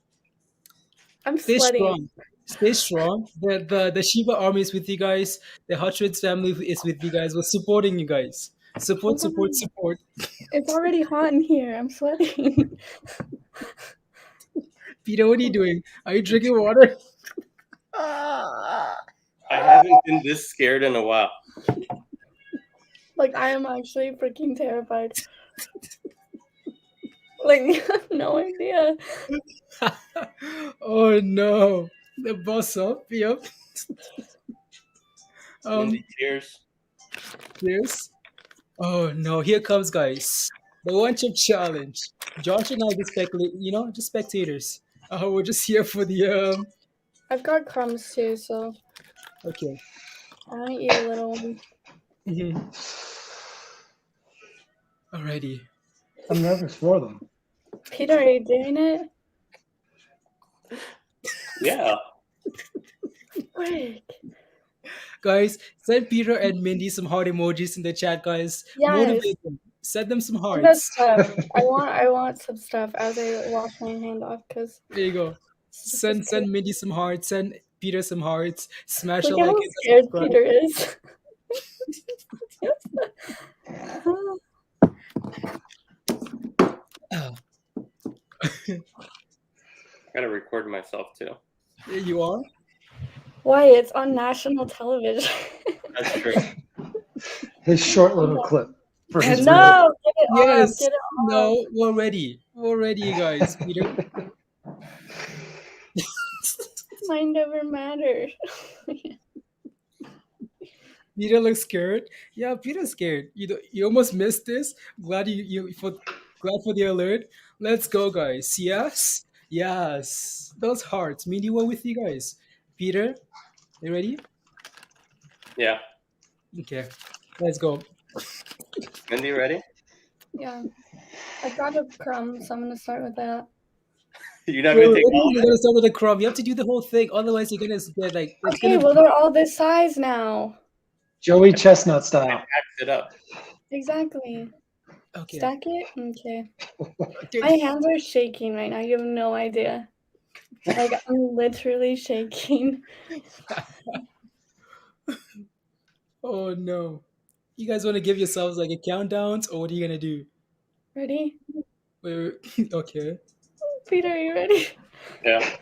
I'm Stay sweating. strong. Stay strong. The Shiba army is with you guys. The Hldgs family is with you guys. We're supporting you guys. Support. It's already hot in here. I'm sweating. Peter, what are you doing? Are you drinking water? I haven't been this scared in a while. I am actually freaking terrified. You have no idea. Oh no. The boss up. Yep. Cheers. Cheers. Oh no, here comes, guys. The one chip challenge. Josh and I just spectators. We're just here for the I've got crumbs too, so okay. I want to eat a little one. Mm-hmm. Alrighty. I'm nervous for them. Peter, are you doing it? Yeah. Frick. Guys, send Peter and Mindy some heart emojis in the chat, guys. Yes. Motivate them. Send them some That's hearts. stuff. I want some stuff as I wash my hand off because There you go. Send Mindy some hearts. Send Peter some hearts. Smash a look like how and scared subscribe. Peter is. I gotta record myself too. There you are. Why? It's on national television. That's true. His short little clip for his reel. No, get it off. Yes. Get it No, off. we're ready. We're ready, guys. Peter. Mine never mattered. Peter looks scared. Yeah, Peter's scared. You almost missed this. Glad glad for the alert. Let's go, guys. Yes, yes. Those hearts mean you were with you guys. Peter, you ready? Yeah. Okay, let's go. Mindy, ready? Yeah. I got a crumb, so I'm gonna start with that. You're not going to take all You're of it? gonna start with a crumb. You have to do the whole thing, otherwise you're gonna get like. It's Okay, gonna. well they're all this size now. Joey Chestnut style. Packed it up. Exactly. Okay. Stack it? Okay. Okay. My hands are shaking right now. You have no idea. Like I'm literally shaking. Oh no! You guys want to give yourselves like a countdowns, or what are you gonna do? Ready? Wait, okay. Peter, are you ready? Yeah.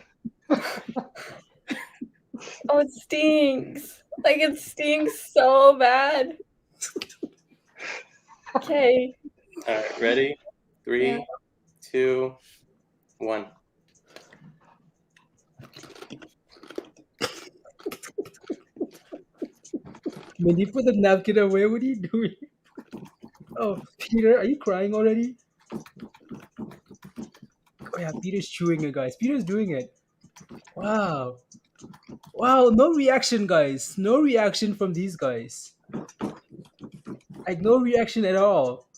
Oh, it stinks. Like it stinks so bad. Okay. All right, ready? 3, Yeah. 2, 1. Mindy, put the napkin away. What are you doing? Oh, Peter, are you crying already? Oh yeah, Peter's chewing it, guys. Peter's doing it. Wow. Wow, no reaction, guys. No reaction from these guys. Like, no reaction at all.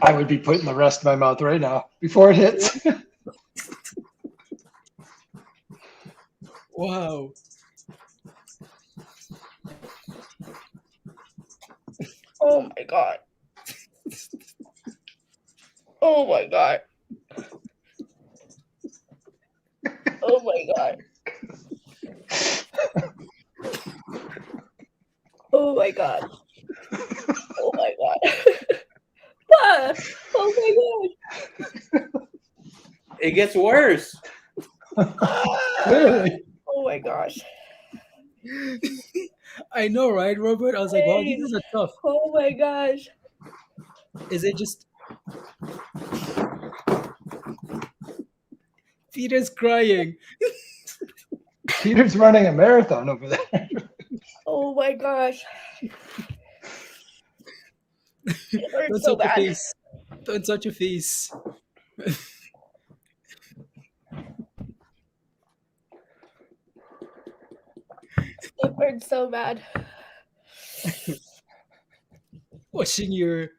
I would be putting the rest in my mouth right now before it hits. Wow. Oh my god. Oh my god. Oh my god. Oh my god. Oh my god. Ah, oh my god. It gets worse. Really? Oh my gosh. I know, right, Robert? I was like, wow, these guys are tough. Oh my gosh. Is it just Peter's crying? Peter's running a marathon over there. Oh my gosh. It hurts Don't so touch your bad. face. Don't touch your face. It hurts so bad. Watching your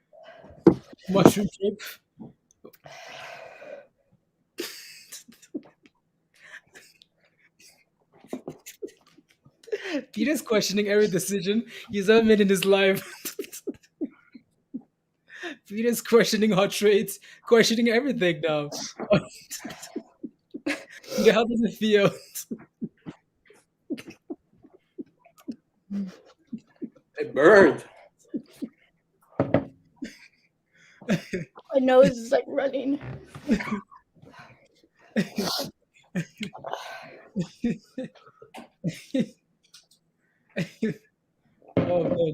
mushroom trip. Peter's questioning every decision he's ever made in his life. Peter's questioning hot trades, questioning everything now. Peter, how does it feel? It burned. My nose is like running. Oh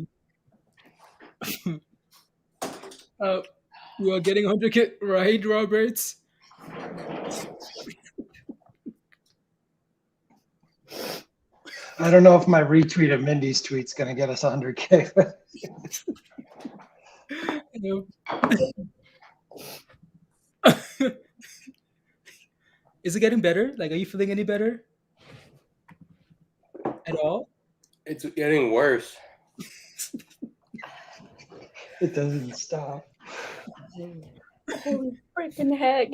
man. You are getting 100K right, Roberts? I don't know if my retweet of Mindy's tweet's going to get us 100K. No. Is it getting better? Like, are you feeling any better? At all? It's getting worse. It doesn't stop. Holy freaking heck.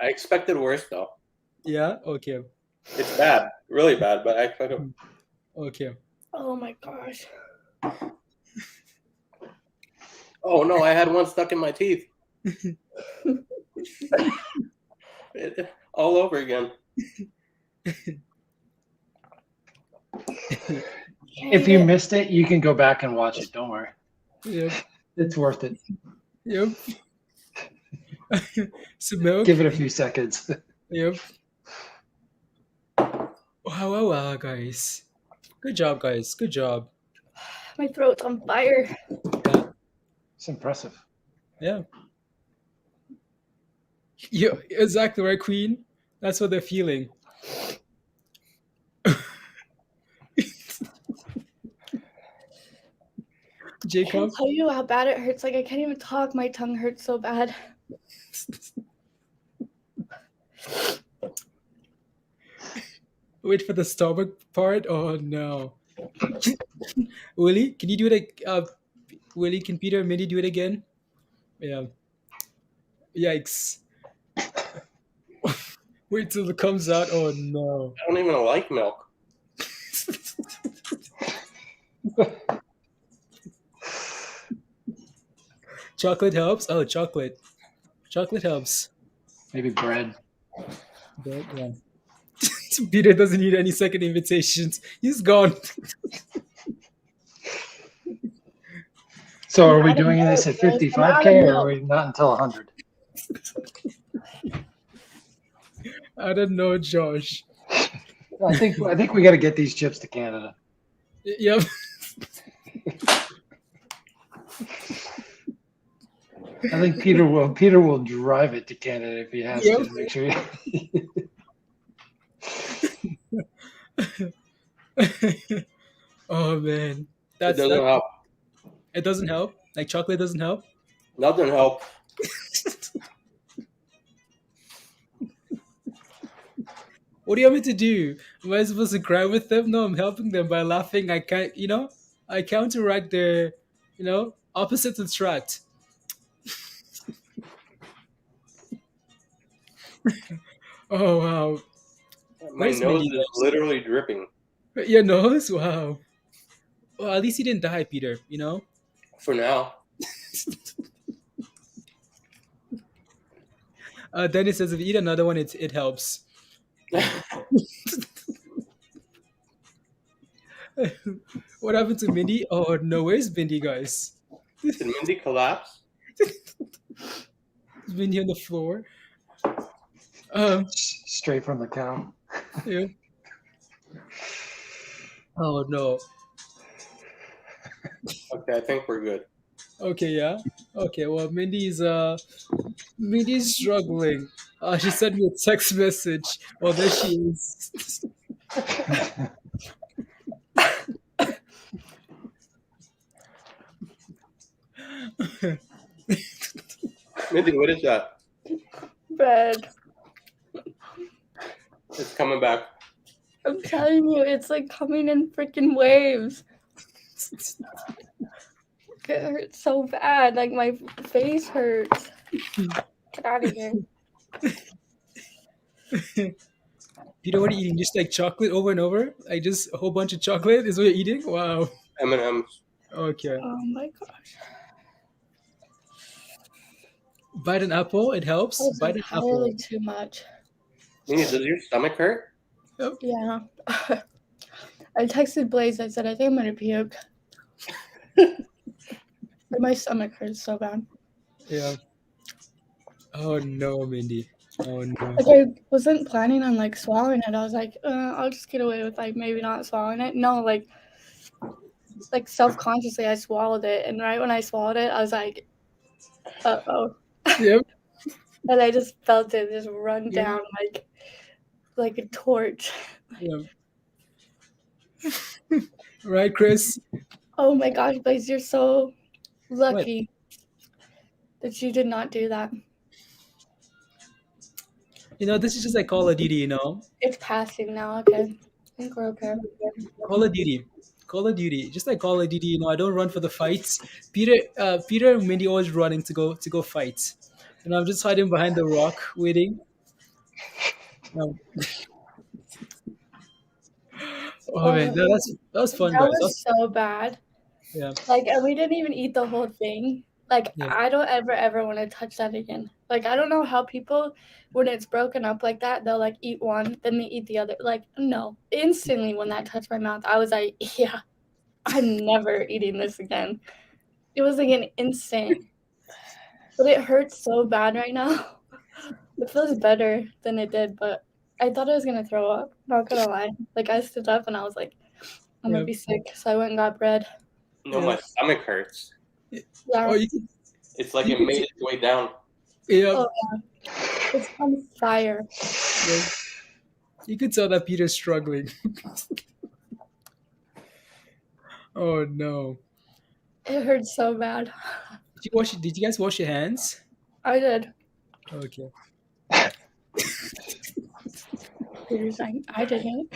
I expected worse, though. Yeah? Okay. It's bad. Really bad, but I expected... Okay. Oh my gosh. Oh, no, I had one stuck in my teeth. All over again. If you missed it, you can go back and watch it. Don't worry. Yep. It's worth it. Yep. Some milk. Give it a few seconds. Yep. Wow, guys. Good job, guys. Good job. My throat's on fire. Yeah. It's impressive. Yeah. Yeah, exactly right, Queen. That's what they're feeling. I Jacob. can't tell you how bad it hurts. Like, I can't even talk. My tongue hurts so bad. Wait for the stomach part. Oh no. Willie, can you do it? Willie, can Peter and Mindy do it again? Yeah. Yikes. Wait till it comes out. Oh no. I don't even like milk. Chocolate helps. Oh, chocolate. Chocolate helps. Maybe bread. But, yeah. Peter doesn't need any second invitations. He's gone. So are I'm we out of doing milk, this at guys. I'm 55K out of or are milk. we not until 100? I don't know, Josh. I think we got to get these chips to Canada. Yep. I think Peter will drive it to Canada if he has Yep. to. Make sure. Oh man, It doesn't help. It doesn't help. Like chocolate doesn't help. Nothing help. What do you want me to do? Am I supposed to cry with them? No, I'm helping them by laughing. I can't. I counteract their, opposites attract. Oh wow. My Where's nose Mindy, is guys? literally dripping. Your nose? Wow. Well, at least you didn't die, Peter. For now. Dennis says if you eat another one, it helps. What happened to Mindy? Oh no, where's Mindy, guys? Did Mindy collapse? Is Mindy on the floor? Straight from the cow. Yeah. Oh no. Okay, I think we're good. Okay, yeah. Okay, well, Mindy's struggling. She sent me a text message. Oh, there she is. Mindy, what is that? Bread. It's coming back. I'm telling you, it's like coming in freaking waves. It hurts so bad. Like, my face hurts. Get out of here. Peter, what are you eating? Just like chocolate over and over? Like just a whole bunch of chocolate is what you're eating? Wow. M&M's. Okay. Oh my gosh. Bite an apple, it helps. That's Bite an apple. entirely too much. Mindy, does your stomach hurt? Yeah. I texted Blaze. I said, I think I'm going to puke. My stomach hurts so bad. Yeah. Oh no, Mindy. Oh no. Like, I wasn't planning on like swallowing it. I was like, I'll just get away with like maybe not swallowing it. No, like self-consciously I swallowed it, and right when I swallowed it, I was like, uh-oh. Yep. And I just felt it just run Yeah. down like a torch. Yeah. Right, Chris? Oh my gosh, Blaze, you're so lucky that you did not do that. This is just like Call of Duty, It's passing now. Okay. I think we're okay. Call of Duty. Call of Duty. Just like Call of Duty, I don't run for the fights. Peter and Mindy always running to go fight. And I'm just hiding behind the rock waiting. Oh man, that was fun, That guys. was so bad. Yeah. Like, and we didn't even eat the whole thing. Like, Yeah. I don't ever want to touch that again. Like, I don't know how people, when it's broken up like that, they'll like eat one, then they eat the other. Like, no. Instantly when that touched my mouth, I was like, yeah, I'm never eating this again. It was like an instant. But it hurts so bad right now. It feels better than it did, but I thought I was gonna throw up. Not gonna lie. Like I stood up and I was like, I'm gonna Yep. be sick. So I went and got bread. No, Yeah. my stomach hurts. Yeah. Oh, you could, It's like You it could made its way down. yeah, Oh, it's on fire. yeah. You could tell that Peter's struggling. Oh no. It hurts so bad. Did you guys wash your hands? I did. Okay. You're saying I didn't.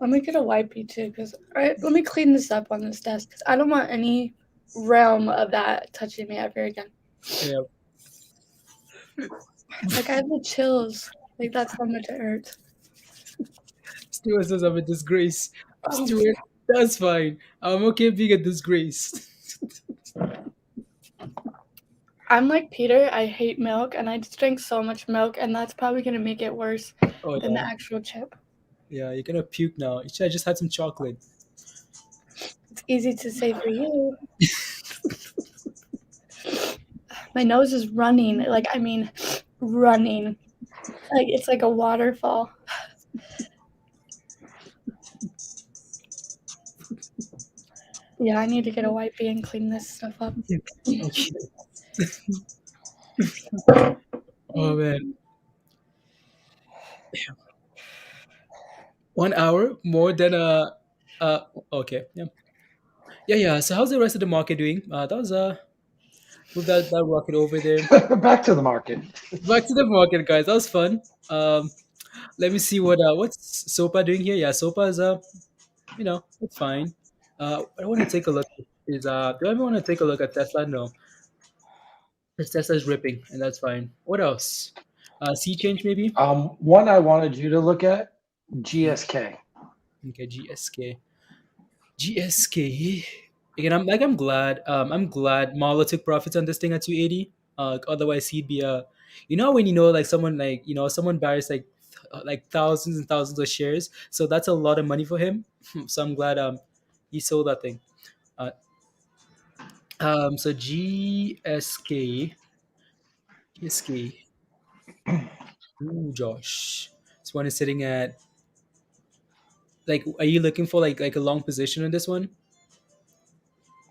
Let me get a wipey too, because let me clean this up on this desk, because I don't want any realm of that touching me ever again. Yeah. Like I have the chills. Like that's how much it hurts. Stuart says I'm a disgrace. Oh, Stuart, that's fine. I'm okay being a disgrace. I'm like Peter. I hate milk, and I just drink so much milk, and that's probably gonna make it worse Oh than the yeah. actual chip. Yeah, you're gonna puke now. You should have just had some chocolate. It's easy to say for you. My nose is running. Like I mean, running. Like it's like a waterfall. Yeah, I need to get a wipey and clean this stuff up. Okay. Oh man. 1 hour more than okay. Yeah. So how's the rest of the market doing? That was move that rocket over there. Back to the market. Back to the market, guys. That was fun. Let me see what's SOPA doing here. Yeah, SOPA is it's fine. I want to take a look. Do I want to take a look at Tesla? No, Tesla is ripping, and that's fine. What else? Sea change maybe. One I wanted you to look at, GSK. Okay, GSK. Again, I'm glad. I'm glad Marlo took profits on this thing at 280. Otherwise he'd be when like someone someone buys like thousands and thousands of shares, so that's a lot of money for him. So I'm glad he sold that thing. Uh, so GSK. Ooh, Josh. This one is sitting at are you looking for like a long position in this one?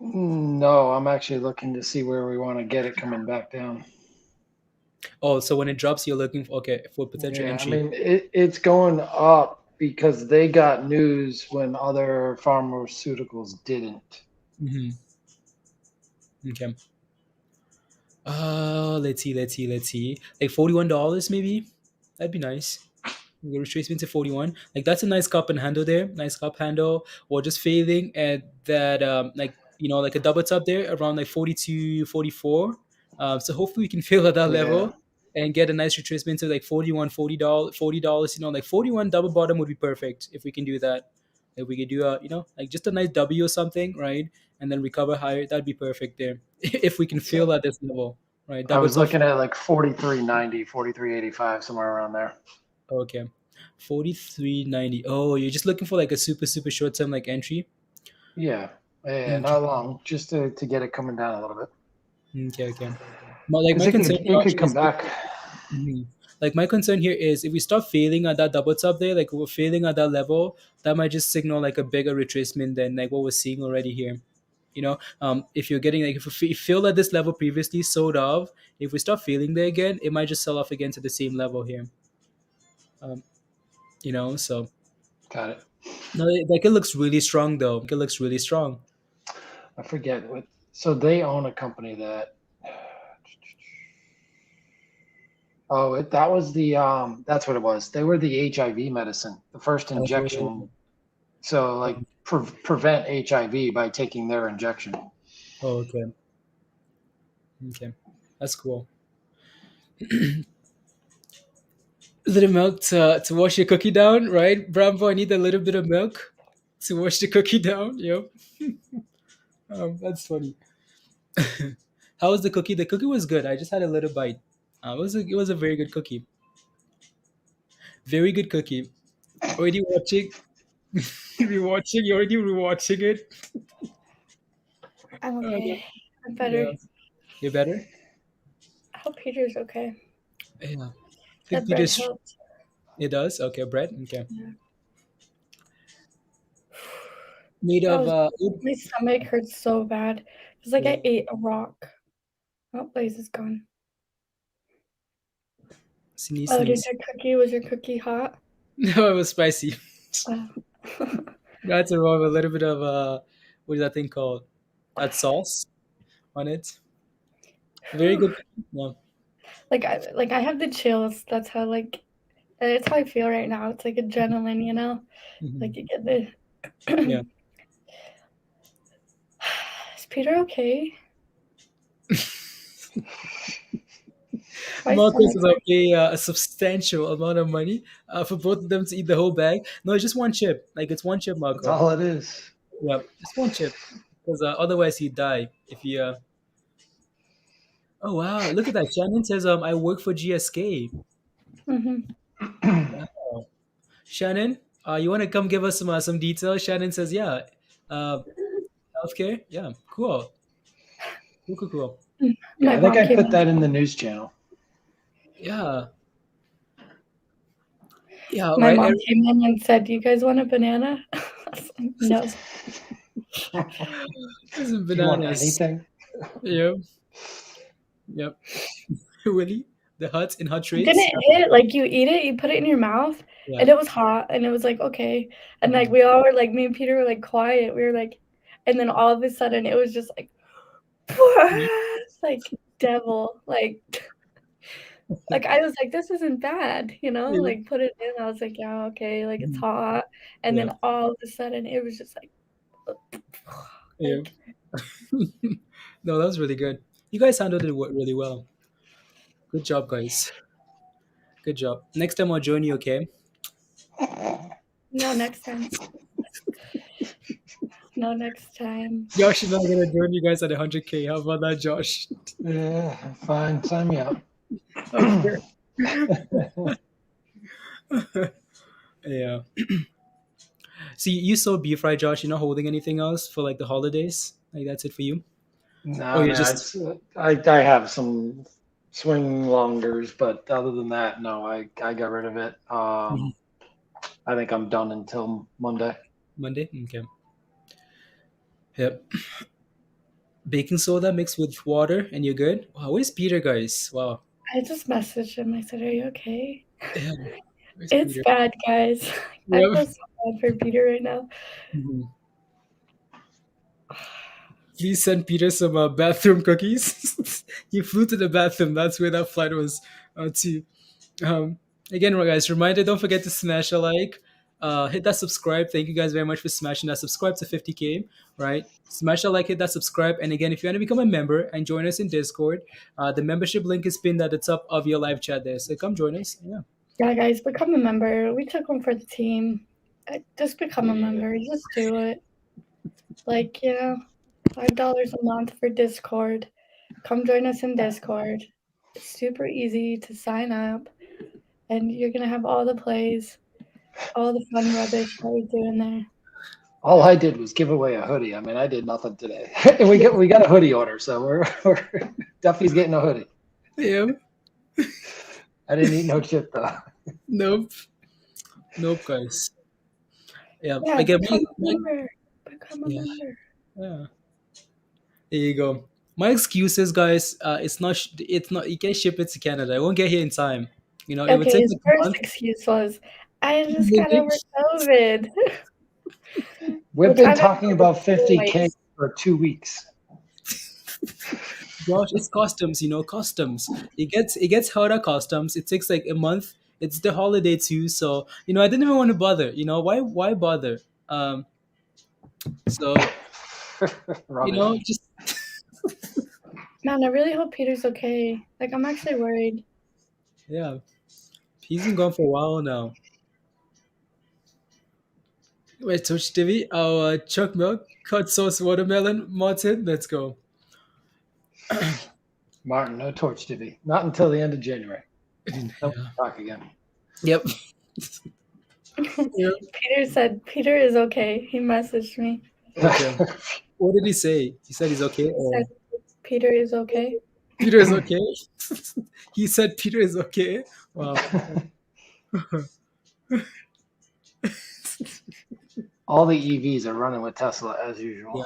No, I'm actually looking to see where we want to get it coming back down. Oh, so when it drops, you're looking for potential Yeah, I entry. mean, it's going up because they got news when other pharmaceuticals didn't. Mm-hmm. Okay. Let's see. Like $41 maybe. That'd be nice. The retracement to 41. Like that's a nice cup and handle there. Nice cup handle. Or just failing at that like a double top there around like 42, 44. So hopefully we can fail at that level and get a nice retracement to like 41, $40, like 41 double bottom would be perfect if we can do that. If we could do like just a nice W or something, right? And then recover higher, that'd be perfect there. If we can fail at this level, right? I Double was top. looking at like 43.90, 43.85, somewhere around there. Okay. 43.90. Oh, you're just looking for like a super short term like entry? Yeah, Okay. not long, just to get it coming down a little bit. Okay. My concern it could come back. Like my concern here is if we start failing at that double top there, like we're failing at that level, that might just signal like a bigger retracement than like what we're seeing already here. If you're getting like if we failed at this level previously, sold off, if we start failing there again, it might just sell off again to the same level here. So Got it. no, like it looks really strong though. It looks really strong. I forget what. So they own a company that. Oh, that was the that's what it was. They were the HIV medicine, the first injection. So like prevent HIV by taking their injection. Oh, okay. That's cool. A little milk to wash your cookie down, right? Brambo, I need a little bit of milk to wash the cookie down. Yep. That's funny. How was the cookie? The cookie was good. I just had a little bite. It was a very good cookie. Very good cookie. Already watching. Rewatching. You're already rewatching it. I'm okay. Yeah. I'm better. Yeah. You're better. hope Peter's okay. Yeah. I That think bread Peter's. helped. It does. Okay, bread. Okay. Yeah. Made of My stomach hurts so bad. It's like I ate a rock. Oh, Blaze is gone. sneeze, Oh, sneeze. was your cookie hot? No, it was spicy. Oh. Got to roll with a little bit of what is that thing called? That sauce on it. Very good. Yeah. Like I have the chills. That's how that's how I feel right now. It's like adrenaline, you know? Mhm. Like you get the Yeah. Is Peter okay? My Marcus stomach is like a substantial amount of money for both of them to eat the whole bag. No, it's just one chip. Like it's one chip, That's Marco. all it is. Yeah, just one chip. Because otherwise he'd die if he. Oh wow! Look at that. Shannon says, "I work for GSK." Wow. Shannon, you want to come give us some details? Shannon says, "Yeah, healthcare. Yeah, cool, cool. Yeah, My I think mom I came put in. that in the news channel. Yeah, yeah. My Right. mom came in and said, "Do you guys want a banana?" I was like, no. There's some Do you want bananas. anything? Yep. Yep. Willie, the hut in hut Didn't rates. it hit? Like you eat it, you put it in your mouth, Yeah. and it was hot, and it was like okay, and like we all were like, me and Peter were like quiet. We were like, and then all of a sudden it was just like devil, like I was like, this isn't bad, you know? Yeah. Like put it in. I was like, yeah, okay, like it's hot, and Yeah. then all of a sudden it was just like, Yeah. No, that was really good. You guys handled it really well. Good job, guys. Good job. Next time I'll join you, okay? no, next time. No, next time. Josh is not gonna join you guys at 100K. How about that, Josh? Yeah, fine. Sign me up. Okay. Yeah. See, you saw BFRI, Josh. You're not holding anything else for like the holidays. Like that's it for you. No, Or you're no, just I have some swing longers, but other than that, no, I got rid of it. I think I'm done until Monday. Monday. Okay. Yep. Baking soda mixed with water, and you're good. Wow, where's Peter, guys? Wow. I just messaged him. I said, "Are you okay?" Yeah. Where's It's Peter? bad, guys. I Yep. feel so bad for Peter right now. Mhm. Please send Peter some bathroom cookies. He flew to the bathroom. That's where that flight was to. Again, guys, reminder, don't forget to smash a like. Hit that subscribe. Thank you guys very much for smashing that subscribe to 50K, right? Smash a like, hit that subscribe. And again, if you want to become a member and join us in Discord, the membership link is pinned at the top of your live chat there. So come join us. Yeah. Yeah, guys, become a member. We took one for the team. Just become a member. Just do it. Like, you know, $5 a month for Discord. Come join us in Discord. It's super easy to sign up, and you're gonna have all the plays, all the fun rubbish that we do in there. All I did was give away a hoodie. I mean, I did nothing today. And we got a hoodie order, so we're Duffy's getting a hoodie. Yeah. I didn't eat no chip though. Nope. Nope, guys. Yeah. Yeah, Again, become a member. Become a member. Yeah. There you go. My excuses, guys. It's not. You can't ship it to Canada. It won't get here in time. You know, it would Okay, take his like a first month. excuse was, I just got over COVID. We've Which been I've talking had about 50K twice. for 2 weeks. Gosh, it's customs. You know, customs. It gets held at customs. It takes like a month. It's the holiday too, so you know I didn't even want to bother. You know why bother? So you Rubbish. know just Man, I really hope Peter's okay. Like, I'm actually worried. yeah. He's been gone for a while now. Wait, Touch TV, our chuck milk, cut sauce watermelon, Martin. Let's go. Martin, no torch divvy. Not until the end of January. Nope, Yeah. talk again. Yep. Yep. Peter said Peter is okay. He messaged me. Okay. What did he say? He said he's okay. He said Peter is okay. Peter is okay. He said Peter is okay. Wow. All the EVs are running with Tesla as usual.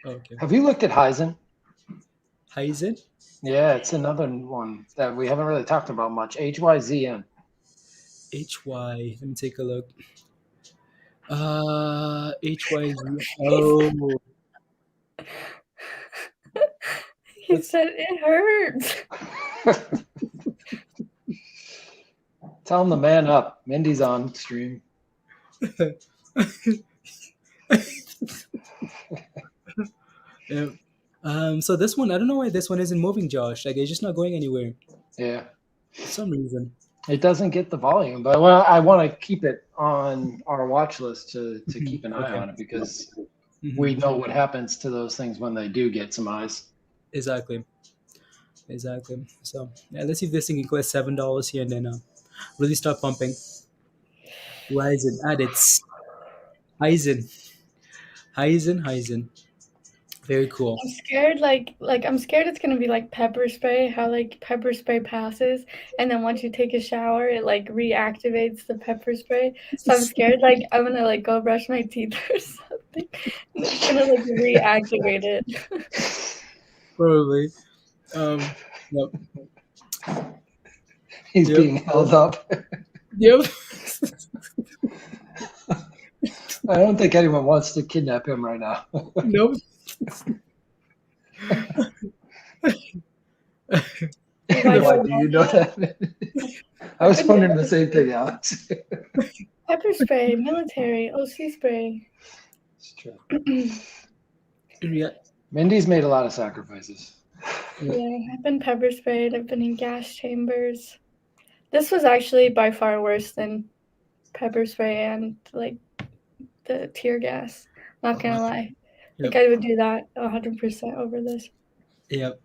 Yeah. Okay. Have you looked at Hyzen? Hyzen? Yeah, it's another one that we haven't really talked about much. HYZN. HY. Let me take a look. HYZ. Oh. He said it hurts. Tell him the man up. Mindy's on stream. Yeah. So this one, I don't know why this one isn't moving, Josh. Like it's just not going anywhere Yeah. for some reason. It doesn't get the volume, but I want to keep it on our watch list to keep an eye Okay. on it because Mhm. we know what happens to those things when they do get some eyes. Exactly. So yeah, let's see if this thing can collect $7 here and then really start pumping. Ryzen at its Hyzen. Very cool. I'm scared, I'm scared it's gonna be like pepper spray. How like pepper spray passes, and then once you take a shower, it like reactivates the pepper spray. So I'm scared, like I'm gonna like go brush my teeth or something, and it's gonna like reactivate it. Probably. Yep. He's Yep. being held up. Yep. I don't think anyone wants to kidnap him right now. Nope. Why do you know that? I was wondering the same thing, Alex. Pepper spray, military, OC spray. It's true. Yeah. Mindy's made a lot of sacrifices. Yeah, I've been pepper sprayed. I've been in gas chambers. This was actually by far worse than pepper spray and like the tear gas. Not gonna lie. Yep. Like I would do that 100% over this. Yep.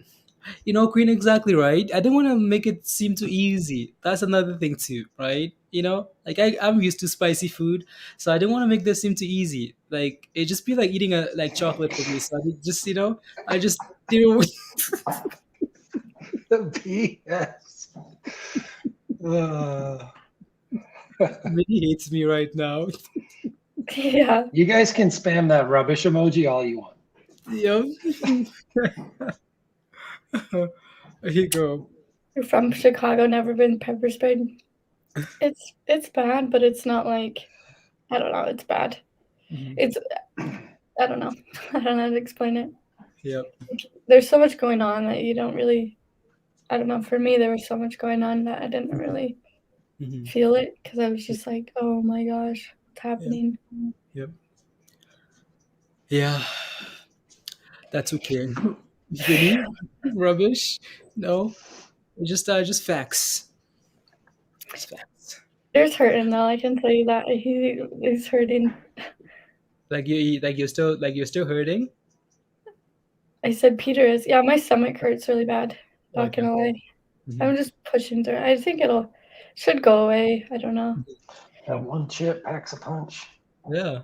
You know, Queen, exactly right. I didn't want to make it seem too easy. That's another thing too, right? You know, like I'm used to spicy food, so I didn't want to make this seem too easy. Like it just be like eating a like chocolate for me. So I just, I just BS. Minnie hates me right now. Yeah. You guys can spam that rubbish emoji all you want. Yep. Here you go. You're from Chicago, never been pepper sprayed. It's bad, but it's not like I don't know, it's bad. Mhm. It's I don't know. I don't know how to explain it. Yep. There's so much going on that you don't really I don't know, for me there was so much going on that I didn't really Mhm. feel it because I was just like, oh my gosh, what's happening? Yep. Yeah. That's okay. Vinny? Rubbish? No. Just facts. Just facts. There's hurting though, I can tell you that. He's hurting. You're still hurting? I said Peter is. Yeah, my stomach hurts really bad. Not Okay. gonna lie. Mhm. I'm just pushing through. I think should go away. I don't know. That one chip packs a punch. Yeah.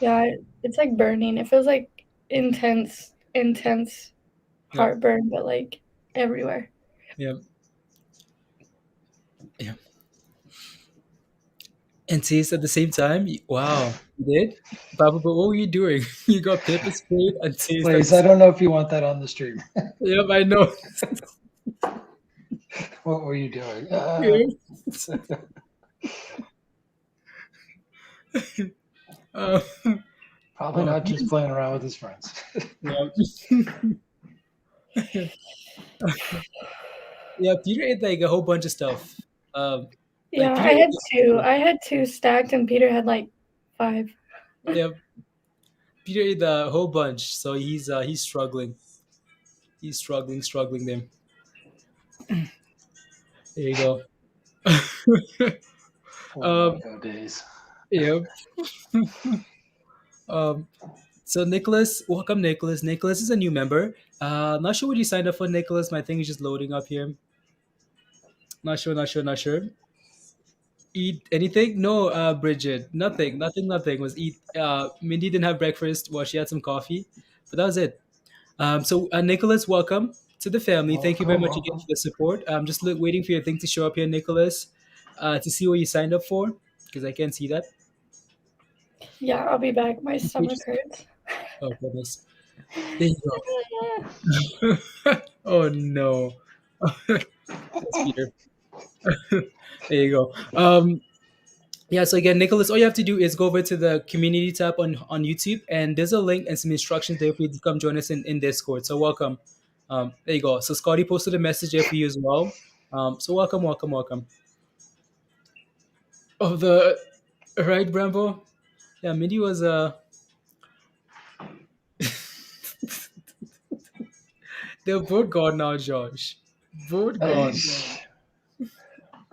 Yeah, it's like burning. It feels like intense heartburn, but like everywhere. Yep. Yeah. And taste at the same time? Wow. You did? Papa, but what were you doing? You got pepper sprayed and taste. Please, I don't know if you want that on the stream. Yep, I know. What were you doing? Uh, Probably not just playing around with his friends. yeah. Yeah, Peter ate like a whole bunch of stuff. Yeah, Peter I had two stacked, and Peter had like 5. Yeah, Peter ate a whole bunch, so he's struggling. He's struggling there. There you go. Mango days. Yep. So Nicholas, welcome Nicholas. Nicholas is a new member. Not sure what you signed up for, Nicholas. My thing is just loading up here. Not sure. Eat anything? No, Bridget. Nothing. Was eat. Mindy didn't have breakfast. Well, she had some coffee, but that was it. So Nicholas, welcome to the family. Thank you very much again Welcome. for the support. I'm just waiting for your thing to show up here, Nicholas, to see what you signed up for because I can't see that. Yeah, I'll be back. My stomach Just- hurts. Oh goodness. There you go. Oh no. That's Peter. There you go. Yeah, so again, Nicholas, all you have to do is go over to the community tab on YouTube, and there's a link and some instructions there for you to come join us in Discord. So welcome. There you go. So Scotty posted a message there for you as well. So welcome, welcome, welcome. Oh, the right, Brambo. Yeah, Mindy was they're both gone now, Josh. Both gone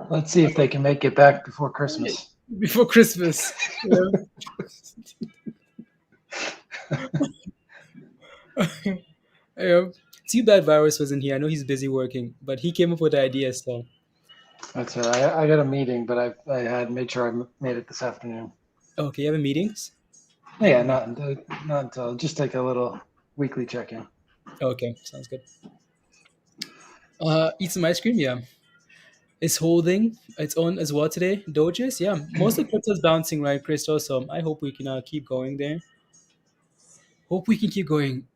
Let's see if they can make it back before Christmas. before Christmas. Yeah. Yeah. Too bad Virus wasn't here. I know he's busy working, but he came up with the idea. So That's all right. I got a meeting, but I had made sure I made it this afternoon. okay, you have meetings? Yeah, not until just take a little weekly check-in. Okay, sounds good. Eat some ice cream, yeah. It's holding its own as well today. Doges, yeah. Most of crypto's bouncing, right, Crystal? So I hope we can keep going there. Hope we can keep going.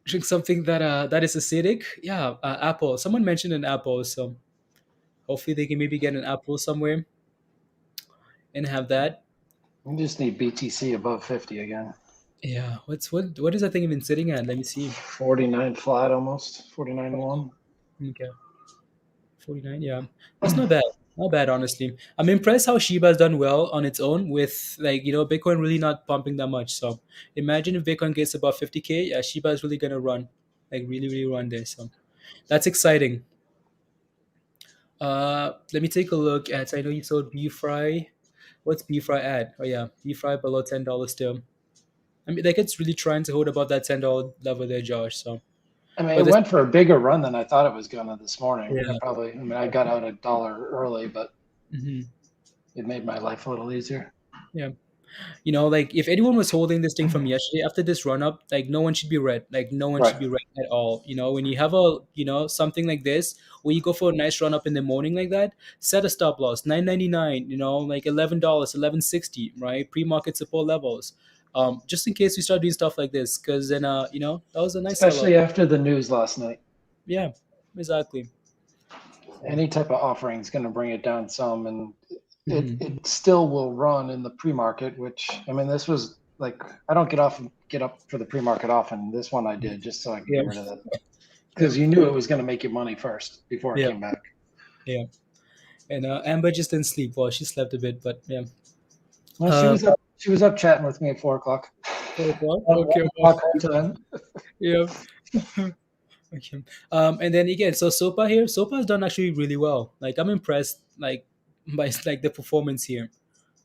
Drink something that is acidic. Yeah, apple. Someone mentioned an apple, so hopefully they can maybe get an apple somewhere and have that. We just need BTC above 50 again. Yeah. What is that thing even sitting at? Let me see. 49 flat almost. 49.1. Okay. 49, yeah. That's not bad. Not bad, honestly. I'm impressed how Shiba has done well on its own with, Bitcoin really not pumping that much. So imagine if Bitcoin gets above 50K, yeah, Shiba is really going to run, really, really run there. So that's exciting. Let me take a look at, I know you sold BFRI. What's BFRI at? Oh, yeah, BFRI below $10 still. I mean, it's really trying to hold above that $10 level there, Josh. So I mean, but it went for a bigger run than I thought it was going to this morning. Yeah. I got out $1 early, but hmm it made my life a little easier. Yeah. If anyone was holding this thing from yesterday after this run up, no one should be red. No one should be red at all. When you have something like this, where you go for a nice run up in the morning like that, set a stop loss, $9.99, $11, $11.60, right? Pre-market support levels. Just in case we start doing stuff like this, because then that was a nice Especially sell-off. after the news last night. Yeah, exactly. Any type of offering is going to bring it down some, and Mhm. it still will run in the pre-market, which this was I don't get up for the pre-market often. This one I did just so I could Yeah. get rid of it because you knew it was going to make you money first before it Yeah. came back. Yeah. And Amber just didn't sleep. Well, she slept a bit, but yeah. Well, she was up chatting with me at 4:00. 4 o'clock? Okay. 4:00 time. Yeah. Okay. And then again, so SOPA here, SOPA has done actually really well. I'm impressed, by the performance here.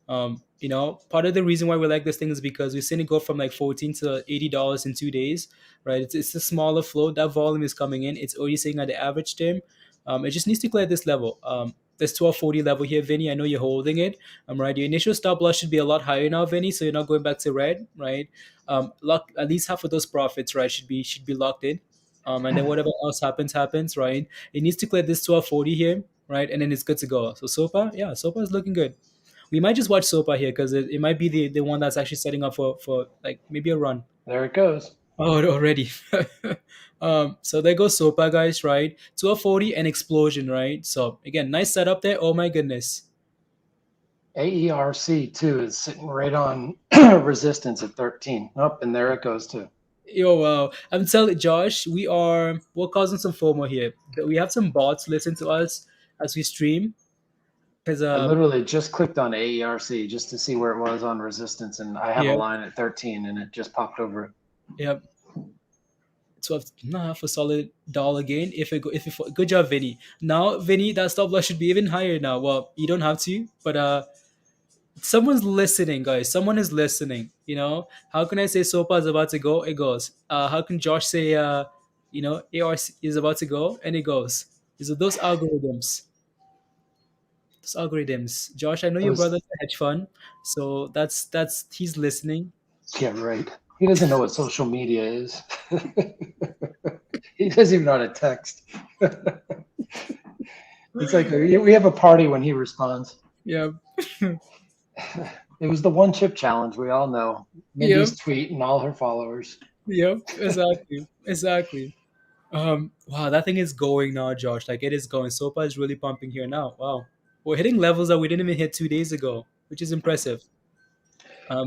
Part of the reason why we like this thing is because we've seen it go from $14 to $80 in 2 days, right? It's a smaller flow. That volume is coming in. It's already sitting at the average term. It just needs to clear this level. This 1240 level here, Vinny. I know you're holding it. Right. Your initial stop loss should be a lot higher now, Vinny. So you're not going back to red, right? At least half of those profits, right, should be locked in. And then whatever else happens, right? It needs to clear this 1240 here, right? And then it's good to go. So SOPA, yeah, SOPA is looking good. We might just watch SOPA here because it might be the one that's actually setting up for maybe a run. There it goes. Oh, already. So there goes SOPA, guys, right? 1240 and explosion, right? So again, nice setup there. Oh my goodness. AERC too is sitting right on resistance at 13. And there it goes too. Yo, wow. I'm telling Josh, we're causing some FOMO here. We have some bots listen to us as we stream. Because I literally just clicked on AERC just to see where it was on resistance, and I have a line at 13, and it just popped over it. Yep. 12.5 a solid dollar gain. Good job, Vinny. Now, Vinny, that stop loss should be even higher now. Well, you don't have to, but someone's listening, guys. Someone is listening. How can I say SOPA is about to go? It goes. How can Josh say ARC is about to go? And it goes. So those algorithms. Josh, I know your brother's a hedge fund, so that's he's listening. Yeah, right. He doesn't know what social media is. He doesn't even know how to text. It's like we have a party when he responds. Yep. It was the one chip challenge. We all know Mindy's tweet and all her followers. Yep. Exactly. Exactly. Wow, that thing is going now, Josh. Like it is going. SOPA is really pumping here now. Wow. We're hitting levels that we didn't even hit 2 days ago, which is impressive.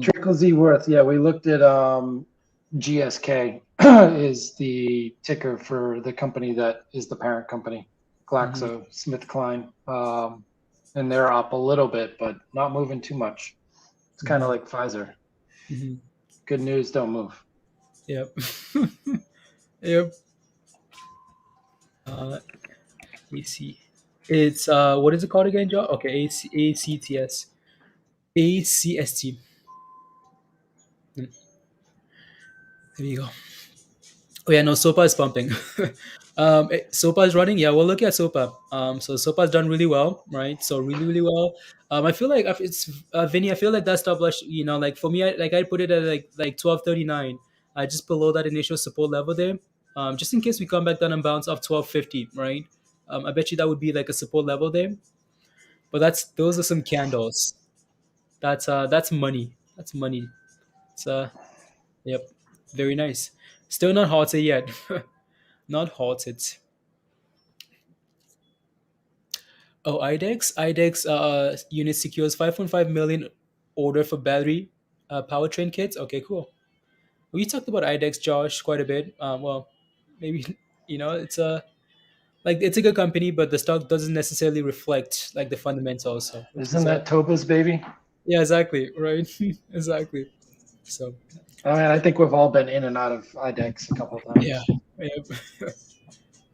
Trickle Z Worth. Yeah, we looked at GSK is the ticker for the company that is the parent company, GlaxoSmithKline. And they're up a little bit, but not moving too much. It's kind of like Pfizer. Mhm. Good news, don't move. Yep. Yep. Let me see. It's what is it called again, Josh? Okay, ACTS. ACST. There you go. Oh yeah, no, SOPA is pumping. SOPA is running. Yeah, we'll look at SOPA. So SOPA has done really well, right? So really, really well. I feel like it's Vinny. I feel like that stop loss. Like for me, I put it at like 1239. Just below that initial support level there. Just in case we come back down and bounce off 1250, right? I bet you that would be like a support level there. But those are some candles. That's money. That's money. It's yep, very nice. Still not halted yet. Not halted. Oh, IDEX unit secures 5.5 million order for battery powertrain kits. Okay, cool. We talked about IDEX, Josh, quite a bit. Well, maybe it's a good company, but the stock doesn't necessarily reflect like the fundamentals. So, which Isn't is that Topa's baby? yeah, exactly, right, exactly. So I mean, I think we've all been in and out of IDEX a couple of times. yeah, yep.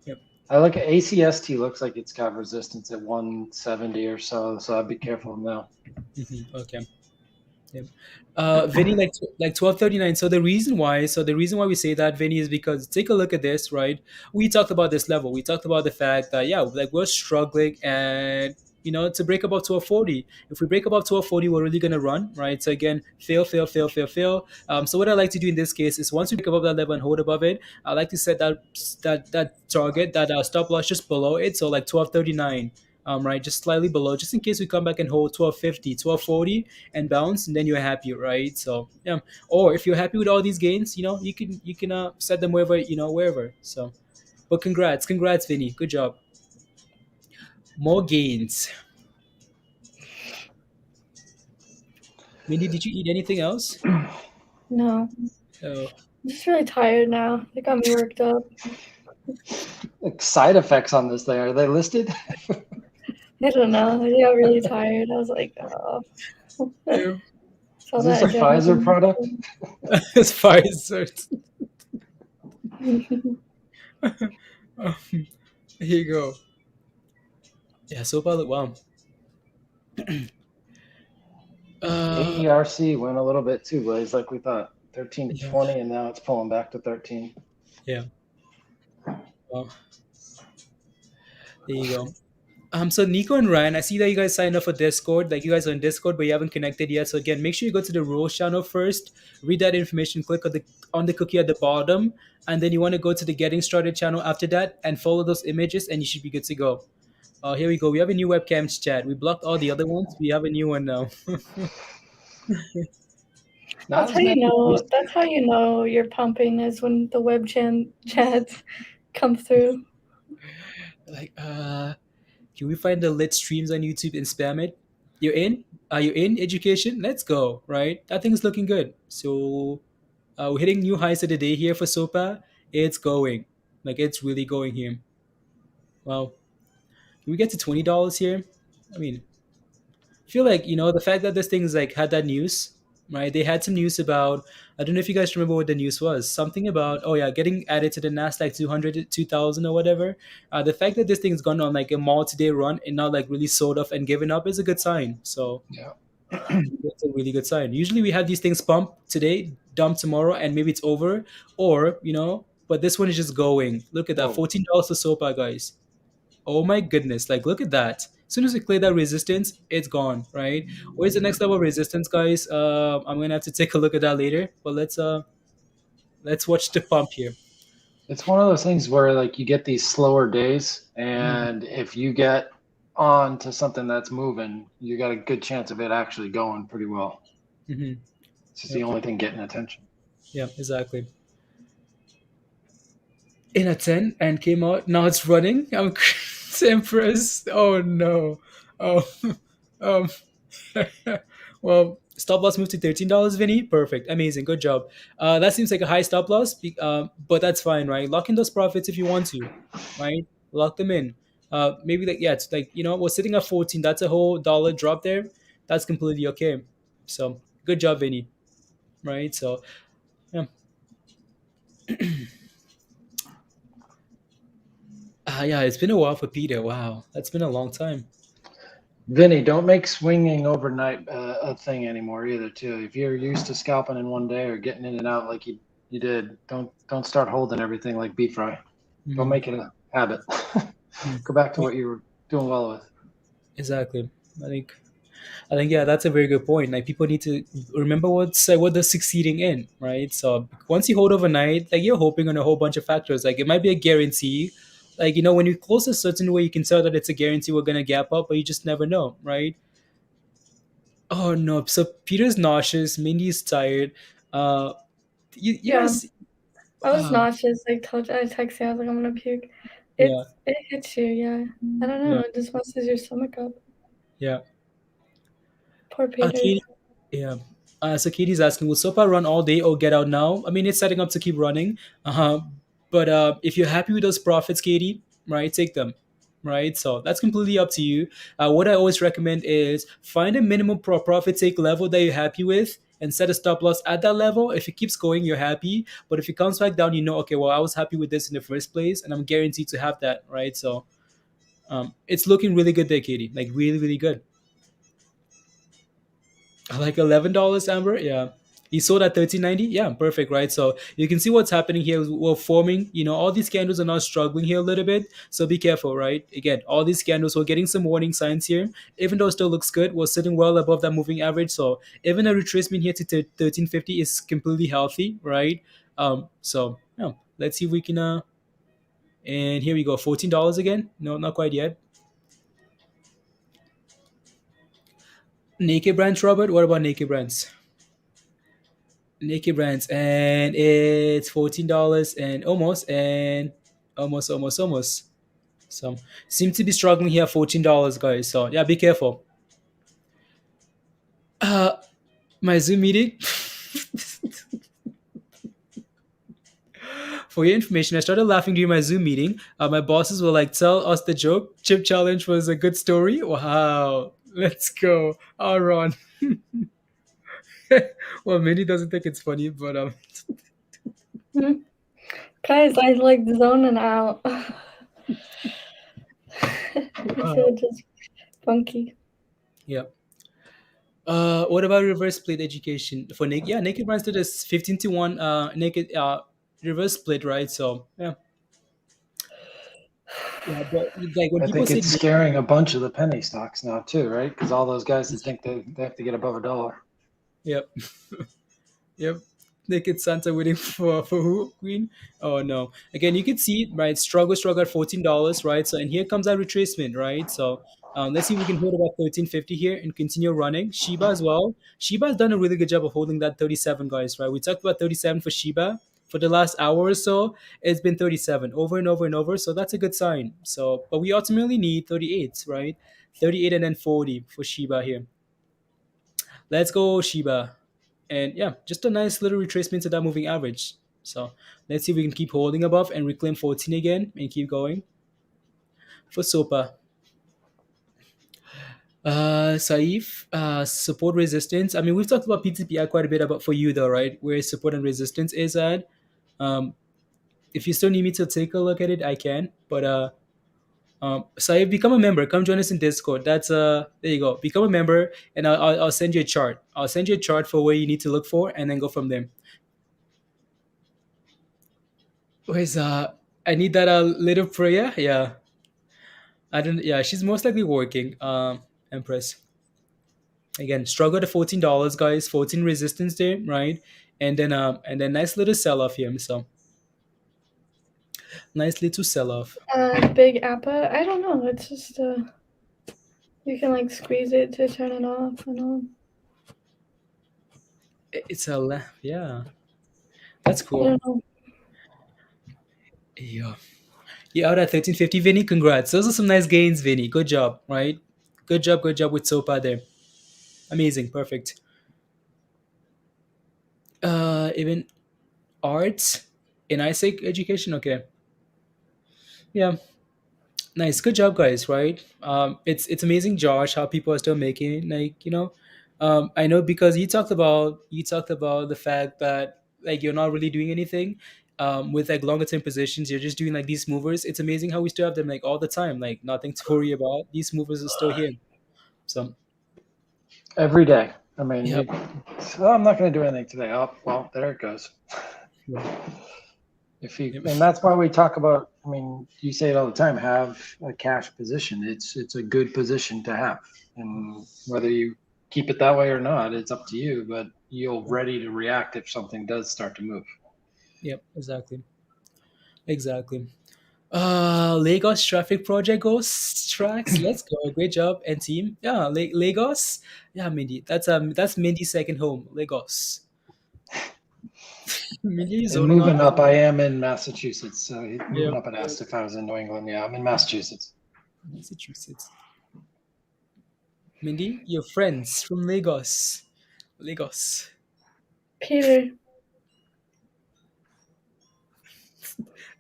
Yep. I look at ACST. Looks like it's got resistance at 170 or so. So I'd be careful now. Okay. Yep. Vinny, like 1239. So the reason why we say that, Vinny, is because take a look at this, right? We talked about this level. We talked about the fact that like we're struggling and to break above 1240. If we break above 1240, we're really gonna run, right? So again, fail, fail, fail, fail, fail. So what I like to do in this case is once we break above that level and hold above it, I like to set that target, that stop loss just below it. So like 1239. Right, just slightly below, just in case we come back and hold 1250, 1240 and bounce, and then you're happy, right? So yeah, or if you're happy with all these gains, you can set them wherever. So, but congrats, Vinny, good job. More gains. Vinny, did you eat anything else? No. Oh, I'm just really tired now. They got me worked up. Like side effects on this thing, are they listed? I don't know. I got really tired. I was like, oh. yeah. Is this a Pfizer product? It's Pfizer. Here you go. Yeah, so far look wow. AERC went a little bit too, Blaze, like we thought. 13 to 20, and now it's pulling back to 13. Yeah. Well, there you go. So Nico and Ryan, I see that you guys signed up for Discord. Like you guys are in Discord, but you haven't connected yet. So again, make sure you go to the rules channel first, read that information, click on the cookie at the bottom, and then you want to go to the Getting Started channel after that and follow those images, and you should be good to go. Here we go. We have a new webcams chat. We blocked all the other ones. We have a new one now. That's how you know. That's how you know you're pumping is when the web chats come through. Like, can we find the lit streams on YouTube and spam it? You're in? Are you in education? Let's go, right? That thing's looking good. So we're hitting new highs of the day here for SOPA. It's going. Like, it's really going here. Wow. Can we get to $20 here? I mean, I feel like, the fact that this thing's like had that news, right? They had some news about, I don't know if you guys remember what the news was. Something about, oh yeah, getting added to the NASDAQ 200, 2000 or whatever. The fact that this thing's gone on like a multi-day run and not like really sold off and given up is a good sign. So Yeah. it's a really good sign. Usually we have these things pump today, dump tomorrow, and maybe it's over. Or, but this one is just going. Look at that, Whoa. $14 for SOPA, guys. Oh my goodness, like look at that. As soon as we clear that resistance, it's gone, right? Where's the next level of resistance, guys? I'm gonna have to take a look at that later. But let's watch the pump here. It's one of those things where like you get these slower days, and if you get on to something that's moving, you got a good chance of it actually going pretty well. Mm-hmm. It's just the only thing getting attention. Yeah, exactly. In a 10 and came out. Now it's running. I'm impressed. Oh no. Oh, um, well, stop loss moved to $13, Vinny. Perfect, amazing, good job. That seems like a high stop loss, but that's fine, right? Lock in those profits if you want to, right? Lock them in. Maybe like yeah, it's like we're sitting at 14. That's a whole dollar drop there. That's completely okay. So good job, Vinny. Right? So yeah. Yeah, it's been a while for Peter. Wow, that's been a long time. Vinny, don't make swinging overnight a thing anymore either. Too, if you're used to scalping in one day or getting in and out like you did, don't start holding everything like BFRI. Don't make it a habit. Go back to what you were doing well with. Exactly. I think yeah, that's a very good point. Like people need to remember what they're succeeding in, right? So once you hold overnight, like you're hoping on a whole bunch of factors. Like it might be a guarantee. Like when you close a certain way, you can tell that it's a guarantee we're gonna gap up, but you just never know, right? Oh no! So Peter's nauseous. Mindy's tired. Uh, you Yeah. guys. I was nauseous. I texted you. I was like, I'm gonna puke. Yeah. It hits you. Yeah. I don't know. Yeah. It just messes your stomach up. Yeah. Poor Peter. Katie, yeah. So Katie's asking, will SOPA run all day or get out now? I mean, it's setting up to keep running. But if you're happy with those profits, Katie, right, take them. Right, so that's completely up to you. What I always recommend is find a minimum profit take level that you're happy with and set a stop loss at that level. If it keeps going, you're happy. But if it comes back down, okay, well, I was happy with this in the first place, and I'm guaranteed to have that. Right, so it's looking really good there, Katie. Like really, really good. Like $11, Amber. Yeah, he sold at 13.90. Yeah, perfect, right? So you can see what's happening here. We're forming. All these candles are now struggling here a little bit. So be careful, right? Again, all these candles, we're getting some warning signs here. Even though it still looks good, we're sitting well above that moving average. So even a retracement here to 13.50 is completely healthy, right? So yeah, let's see if we can. And here we go, $14 again. No, not quite yet. Naked Brands, Robert. What about Naked Brands? Naked Brands, and it's $14 and almost. So seem to be struggling here, $14, guys. So yeah, be careful. My Zoom meeting. For your information, I started laughing during my Zoom meeting. My bosses were like, "Tell us the joke. Chip challenge was a good story." Wow, let's go, Aaron. Well, Minnie doesn't think it's funny, but Guys, I like zoning out. I feel just funky. Yeah. What about reverse split education for naked? Yeah, Naked Brands did this 15-1 naked reverse split, right? So yeah. Yeah, but like when I people think say it's scaring a bunch of the penny stocks now too, right? Because all those guys that think they have to get above $1. yep. Yep. Naked Santa waiting for who? Queen? Oh no. Again, you can see, right? Struggle at $14, right? So and here comes our retracement, right? So let's see if we can hold about 13.50 here and continue running. Shiba as well. Shiba has done a really good job of holding that 37, guys, right? We talked about 37 for Shiba. For the last hour or so, it's been 37 over and over and over. So that's a good sign. So, but we ultimately need 38, right? 38 and then 40 for Shiba here. Let's go, Shiba. And yeah, just a nice little retracement to that moving average. So let's see if we can keep holding above and reclaim 14 again and keep going. For SOPA. Saif, support resistance. I mean, we've talked about PTPI quite a bit about for you though, right? Where support and resistance is at. If you still need me to take a look at it, I can. But Saif, become a member. Come join us in Discord. That's there you go. Become a member, and I'll send you a chart. I'll send you a chart for where you need to look for, and then go from there. Where's I need that little prayer. Yeah, I don't. Yeah, she's most likely working. Empress. Again, struggle to $14, guys. 14 resistance there, right? And then nice little sell off here. So Nice little sell off. Big appa. I don't know. It's just you can like squeeze it to turn it off and on. It's yeah. That's I cool. don't know. Yeah. You're out at 1350, Vinny. Congrats. Those are some nice gains, Vinny. Good job, right? Good job with SOPA there. Amazing. Perfect. Even arts in ISEC education. Okay. Yeah. Nice. Good job, guys. Right. It's amazing, Josh, how people are still making, like, I know, because you talked about the fact that, like, you're not really doing anything with like longer term positions. You're just doing like these movers. It's amazing how we still have them like all the time. Like, nothing to worry about. These movers are still here. So Every day. I mean, yeah. I'm not going to do anything today. Oh, well, there it goes. Yeah. Yep. And that's why we talk about, I mean, you say it all the time, have a cash position. It's a good position to have. And whether you keep it that way or not, it's up to you, but you're ready to react if something does start to move. Yep. Exactly. Lagos traffic project goes tracks. Let's go. Great job and team. Yeah, Lagos. Yeah, Mindy. That's Mindy's second home. Lagos. Mindy is And zoning moving out. up, I am in Massachusetts. So moving Yeah, up, it asked if I was in New England. Yeah, I'm in Massachusetts. Massachusetts. Mindy, your friends from Lagos. Lagos. Peter.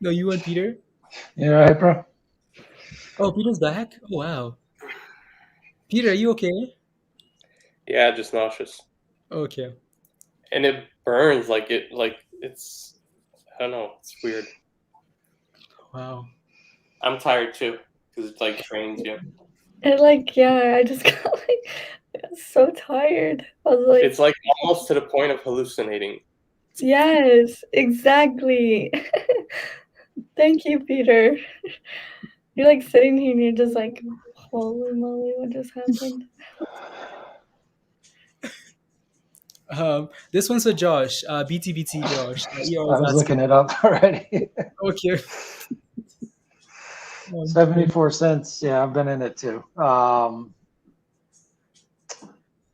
No, you and Peter. You all right, bro? Oh, Peter's back. Oh, wow. Peter, are you okay? Yeah, just nauseous. Okay. And it burns it's I don't know, it's weird. Wow. I'm tired too because it like trains you. And like, yeah, I just got like so tired. I was like, It's like almost to the point of hallucinating. yes, exactly. Thank you, Peter. You're like sitting here and you're just like, holy moly, what just happened? This one's for Josh. BTBT Josh. He I always was asking. looking it up already. Okay. 74 cents. Yeah, I've been in it too.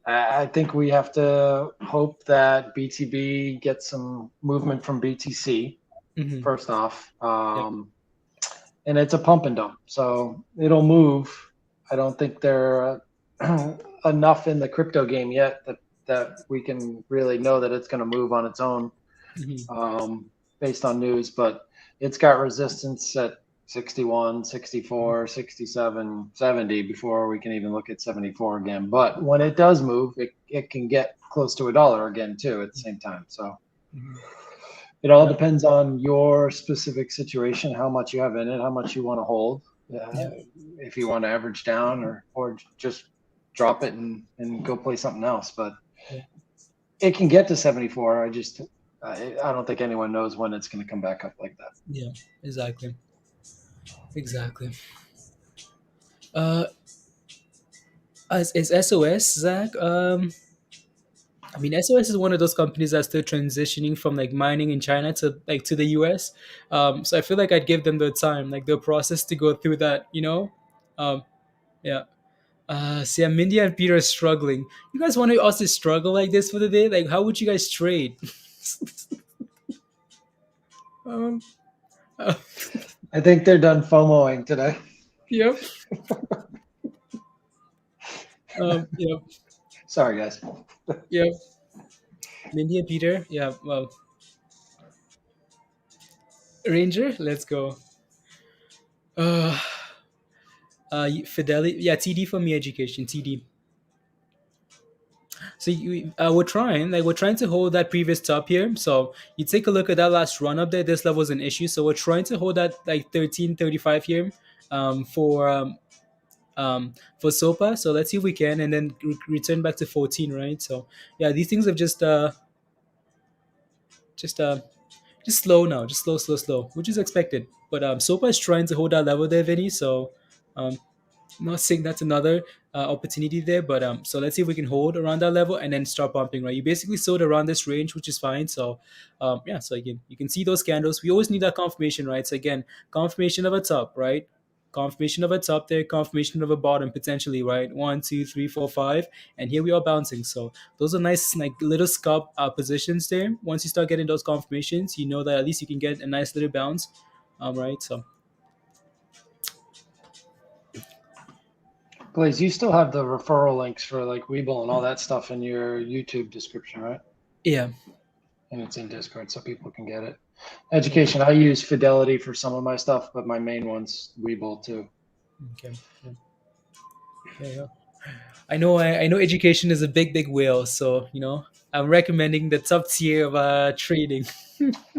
I think we have to hope that BTB gets some movement from BTC Mhm. first off. And it's a pump and dump, so it'll move. I don't think they're enough in the crypto game yet that we can really know that it's going to move on its own based on news, but it's got resistance at 61, 64, 67, 70 before we can even look at 74 again. But when it does move, it can get close to $1 again too at the same time. So it all depends on your specific situation, how much you have in it, how much you want to hold, if you want to average down or just drop it and go play something else. But it can get to 74. I don't think anyone knows when it's going to come back up like that. Yeah, exactly. Is SOS, Zach? I mean, SOS is one of those companies that's still transitioning from like mining in China to the US. So I feel like I'd give them the time, like the process to go through that. Yeah. See, Mindy and Peter are struggling. You guys want us to struggle like this for the day? Like, how would you guys trade? um, I think they're done FOMOing today. Yep. Yep. Sorry, guys. Yep. Mindy and Peter. Yeah. Well, Ranger, let's go. Fidelity. Yeah, TD for me education. TD. So we're trying to hold that previous top here. So you take a look at that last run up there. This level is an issue. So we're trying to hold that like 1335 here, um, for um, for SOPA. So let's see if we can, and then return back to 14, right? So yeah, these things have just slow now, just slow, which is expected. But SOPA is trying to hold that level there, Vinny. So not saying that's another opportunity there, but so let's see if we can hold around that level and then start pumping, right? You basically sold around this range, which is fine. So yeah, so again, you can see those candles. We always need that confirmation, right? So again, confirmation of a top, right? Confirmation of a top there, confirmation of a bottom potentially, right? 1, 2, 3, 4, 5, and here we are bouncing. So those are nice, like little scalp positions there. Once you start getting those confirmations, you know that at least you can get a nice little bounce, right? So Blaze, you still have the referral links for like Webull and all that stuff in your YouTube description, right? yeah, And it's in Discord so people can get it. Education, I use Fidelity for some of my stuff, but my main one's Webull too. okay. Yeah. I know education is a big whale, so I'm recommending the top tier of trading.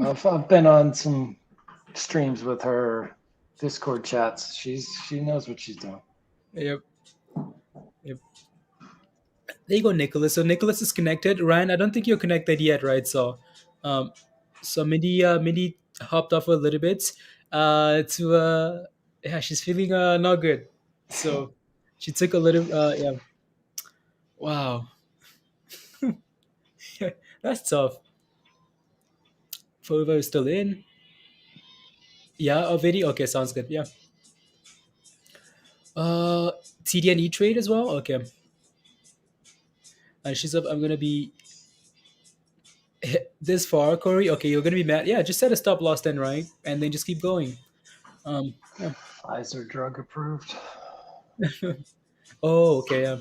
I've been on some streams with her Discord chats. She knows what she's doing. Yep. There you go, Nicholas. So Nicholas is connected. Ryan, I don't think you're connected yet, right? So Mindy hopped off a little bit. Yeah, she's feeling not good. So she took a little yeah. Wow. That's tough. Forever is still in. Yeah, a video. Okay, sounds good. Yeah. Uh, TD and E trade as well. Okay, and she's up. I'm gonna be this far, Corey. Okay, you're gonna be mad. Yeah, just set a stop loss then, right? And then just keep going. Yeah. Pfizer drug approved. Oh, okay. Yeah.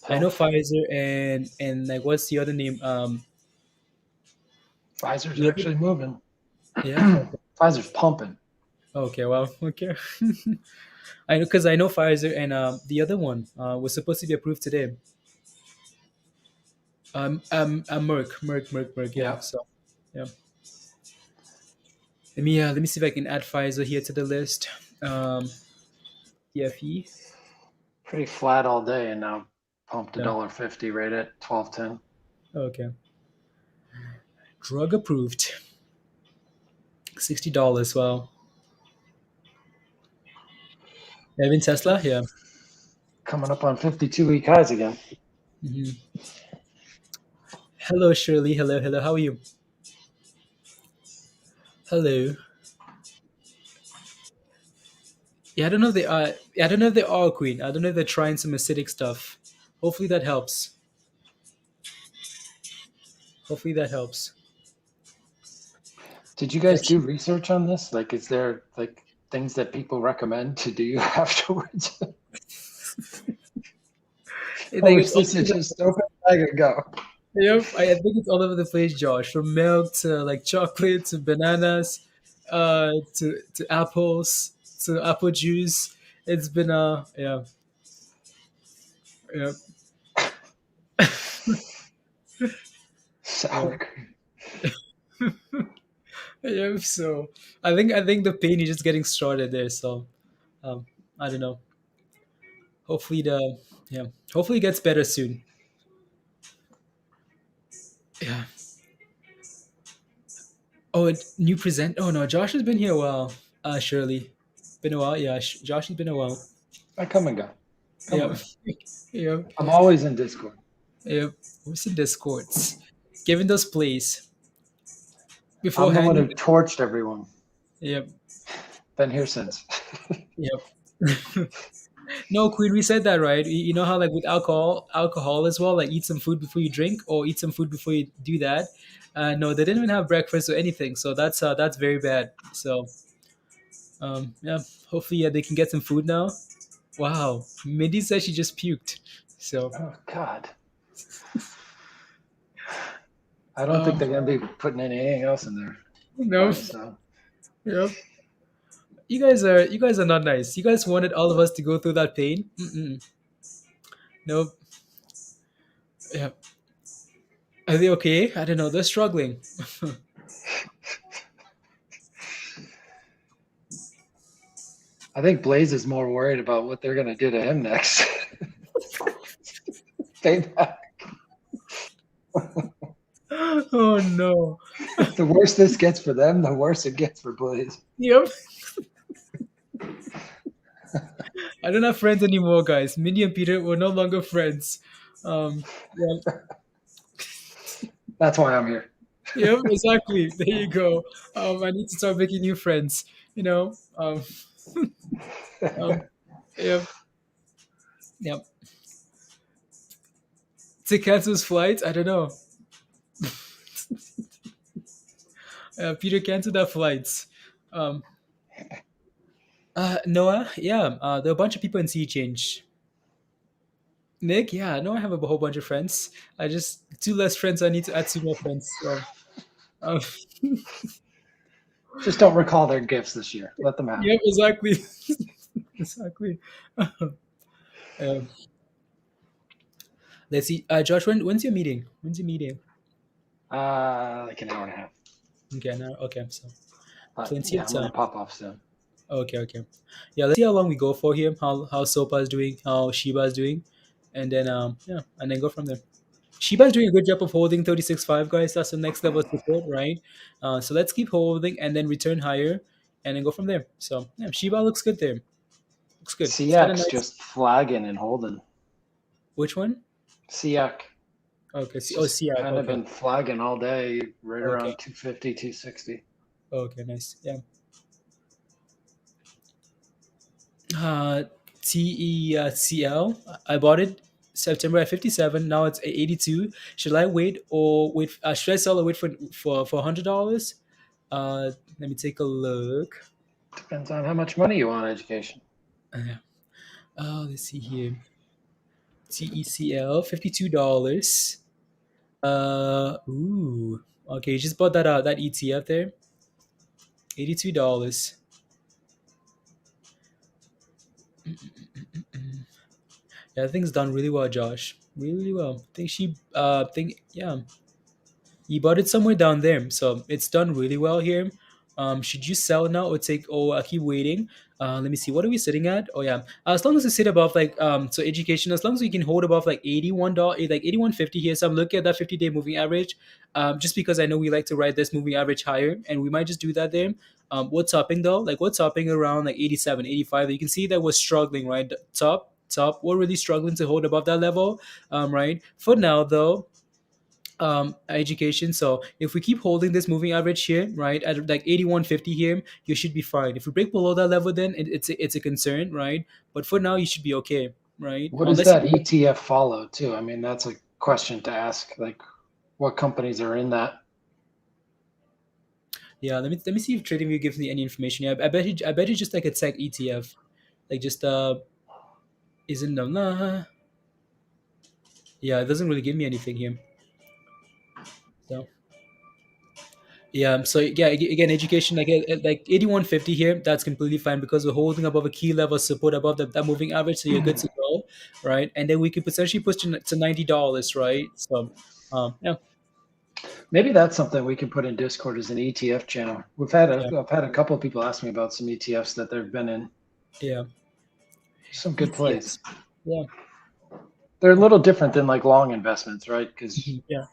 I know Pfizer and like what's the other name? Pfizer's Yeah. actually moving. Yeah. Pfizer's pumping. Okay. Well. Okay. I know because I know Pfizer and the other one was supposed to be approved today. Merck. Yeah. Yeah. So, yeah. Let me see if I can add Pfizer here to the list. TFE. Pretty flat all day and now pumped Yeah. $1.50 right at 12.10. Okay. Drug approved. $60. Wow. Even Tesla. Yeah. Coming up on 52-week highs again. hmm Hello, Shirley. Hello. How are you? Hello. Yeah, I don't know if they are. I don't know if they are Queen. I don't know if they're trying some acidic stuff. Hopefully that helps. Hopefully that helps. Did you guys do research on this? Like, is there like things that people recommend to do afterwards? Or is this just open bag and go? Yep, I think it's all over the place, Josh. From milk to like chocolate to bananas, to apples to apple juice. It's been yeah. Sour cream. Yeah, so I think the pain is just getting started there. So I don't know. Hopefully hopefully it gets better soon. Yeah. Oh, new present. Oh no, Josh has been here a while. Shirley, been a while. Yeah, Josh has been a while. I come and go. Come Yeah. on. Yeah. I'm always in Discord. Yep. What's in Discords? Giving those plays. I'm the Beforehand. one who torched everyone. Yep. Been here since. Yep. No, Queen, we said that, right? You know how like with alcohol as well, like eat some food before you drink or eat some food before you do that. No, they didn't even have breakfast or anything, so that's very bad. So, yeah, hopefully they can get some food now. Wow, Mindy said she just puked. So, Oh God. I don't think they're gonna be putting anything else in there. no, So. yep. You guys are not nice. You guys wanted all of us to go through that pain. Mm-mm. Nope. Yeah. Are they okay? I don't know. They're struggling. I think Blaze is more worried about what they're gonna do to him next. Payback. Oh no. The worse this gets for them, the worse it gets for Blaze. Yep. I don't have friends anymore, guys. Minnie and Peter were no longer friends. Yeah, That's why I'm here. yep, exactly. There you go. I need to start making new friends. You know. Um, yep, yep. To cancel his flight, I don't know. Peter canceled that flights. Um, Noah, yeah. There are a bunch of people in Sea Change. Nick, yeah. No, I have a whole bunch of friends. I just two less friends. I need to add two more friends. So, um, Just don't recall their gifts this year. Let them have. yep, exactly, exactly. Um, let's see. Josh, when's your meeting? When's your meeting? Like an hour and a half. Okay, now okay, so But plenty yeah, of I'm gonna time. pop off soon. Okay, okay. Yeah, let's see how long we go for here. How SOPA is doing, how Shiba is doing, and then yeah, and then go from there. Shiba is doing a good job of holding 36.5, guys. That's the next level of support, right? So let's keep holding and then return higher, and then go from there. So yeah, Shiba looks good there. Looks good. It's got a SEAC's nice. just flagging and holding. Which one? SEAC. Okay. It's Oh, just CI. kind of Okay. been flagging all day, right Okay. around 250, 260. Okay. Nice. Yeah. Uh, TECL. I bought it September at 57. Now it's at 82. Should I wait or wait? Should I sell or wait for $100? Let me take a look. Depends on how much money you want on education. Let's see here. TECL, $52. Ooh. Okay, you just bought that ETF there. $82. Yeah, I think it's done really well, Josh. Really, really well. Think yeah. You bought it somewhere down there, so it's done really well here. Should you sell now or take? Oh, I keep waiting. Let me see. What are we sitting at? Oh yeah, as long as we sit above like so education, as long as we can hold above like $81, like 81.50 here. So I'm looking at that 50-day moving average. Just because I know we like to ride this moving average higher, and we might just do that there. What's topping though? Like what's topping around like 87, 85? You can see that we're struggling, right? Top. We're really struggling to hold above that level, right? For now though, education. So if we keep holding this moving average here, right, at like 81.50 here, you should be fine. If we break below that level, then it's a concern, right? But for now, you should be okay, right? What does Unless you that ETF follow too? I mean, that's a question to ask. Like, what companies are in that? yeah. Let me see if TradingView gives me any information. Yeah, I bet you just like a tech ETF, like just isn't no nah. Yeah, it doesn't really give me anything here. So. Yeah, so yeah, again, education like 81.50 here, that's completely fine because we're holding above a key level support above that moving average, so you're good to go, right? And then we could potentially push to $90, right? So, yeah, Maybe that's something we can put in Discord as an ETF channel. yeah, I've had a couple of people ask me about some ETFs that they've been in. yeah, Some good plays. yeah, They're a little different than like long investments, right? Because yeah.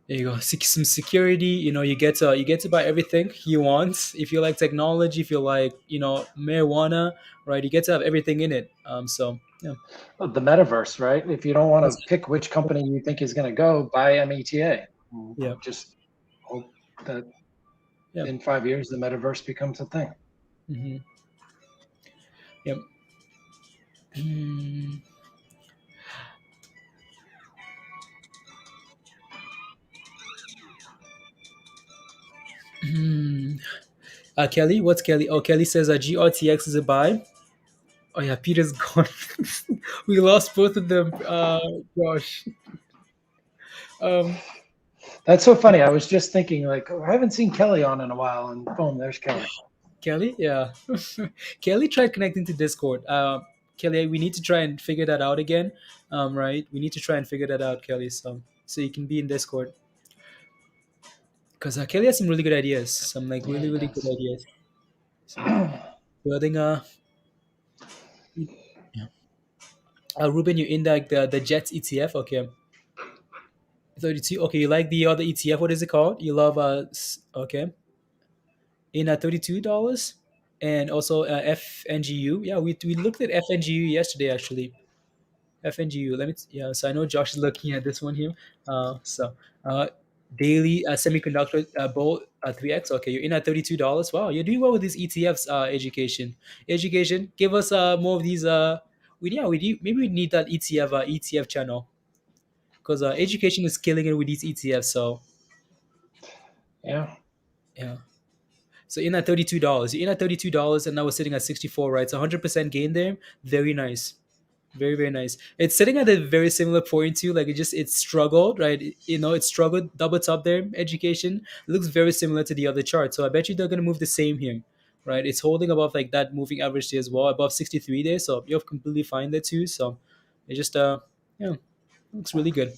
There you go. Some security. You get to buy everything you want. If you like technology, if you like marijuana, right? You get to have everything in it. So yeah, the metaverse, right? If you don't want that's to pick which company you think is going to go, buy META. yeah, Just hope that yeah. in 5 years the metaverse becomes a thing. Mm-hmm. Yep. Mm. Hmm. Kelly, what's Kelly? Oh, Kelly says GRTX is a buy. Oh yeah, Peter's gone. We lost both of them. Gosh. Um, That's so funny. I was just thinking, like, I haven't seen Kelly on in a while, and boom, there's Kelly. Kelly, yeah. Kelly tried connecting to Discord. Kelly, we need to try and figure that out again. Right? We need to try and figure that out, Kelly. So you can be in Discord. Because Kelly has some really good ideas. Some like really, really good ideas. So building yeah. Ruben, you're in the Jets ETF. Okay. 32. Okay, you like the other ETF. What is it called? You love okay. In $32? and also FNGU. Yeah, we looked at FNGU yesterday actually. FNGU. Yeah. So I know Josh is looking at this one here. So daily semiconductor bull 3x. Okay, you're in at $32. Wow, you're doing well with these ETFs. Education. Give us more of these. Maybe we need that ETF channel because education is killing it with these ETFs. So Yeah. yeah. So in at $32. You're in at $32, and now we're sitting at 64. Right, so 100% gain there. Very nice. Very, very nice. It's sitting at a very similar point too. Like it struggled, right? It struggled double top there. Education looks very similar to the other chart. So I bet you they're gonna move the same here, right? It's holding above like that moving average there as well, above 63 there. So you're completely fine there too. So it just yeah, looks really good.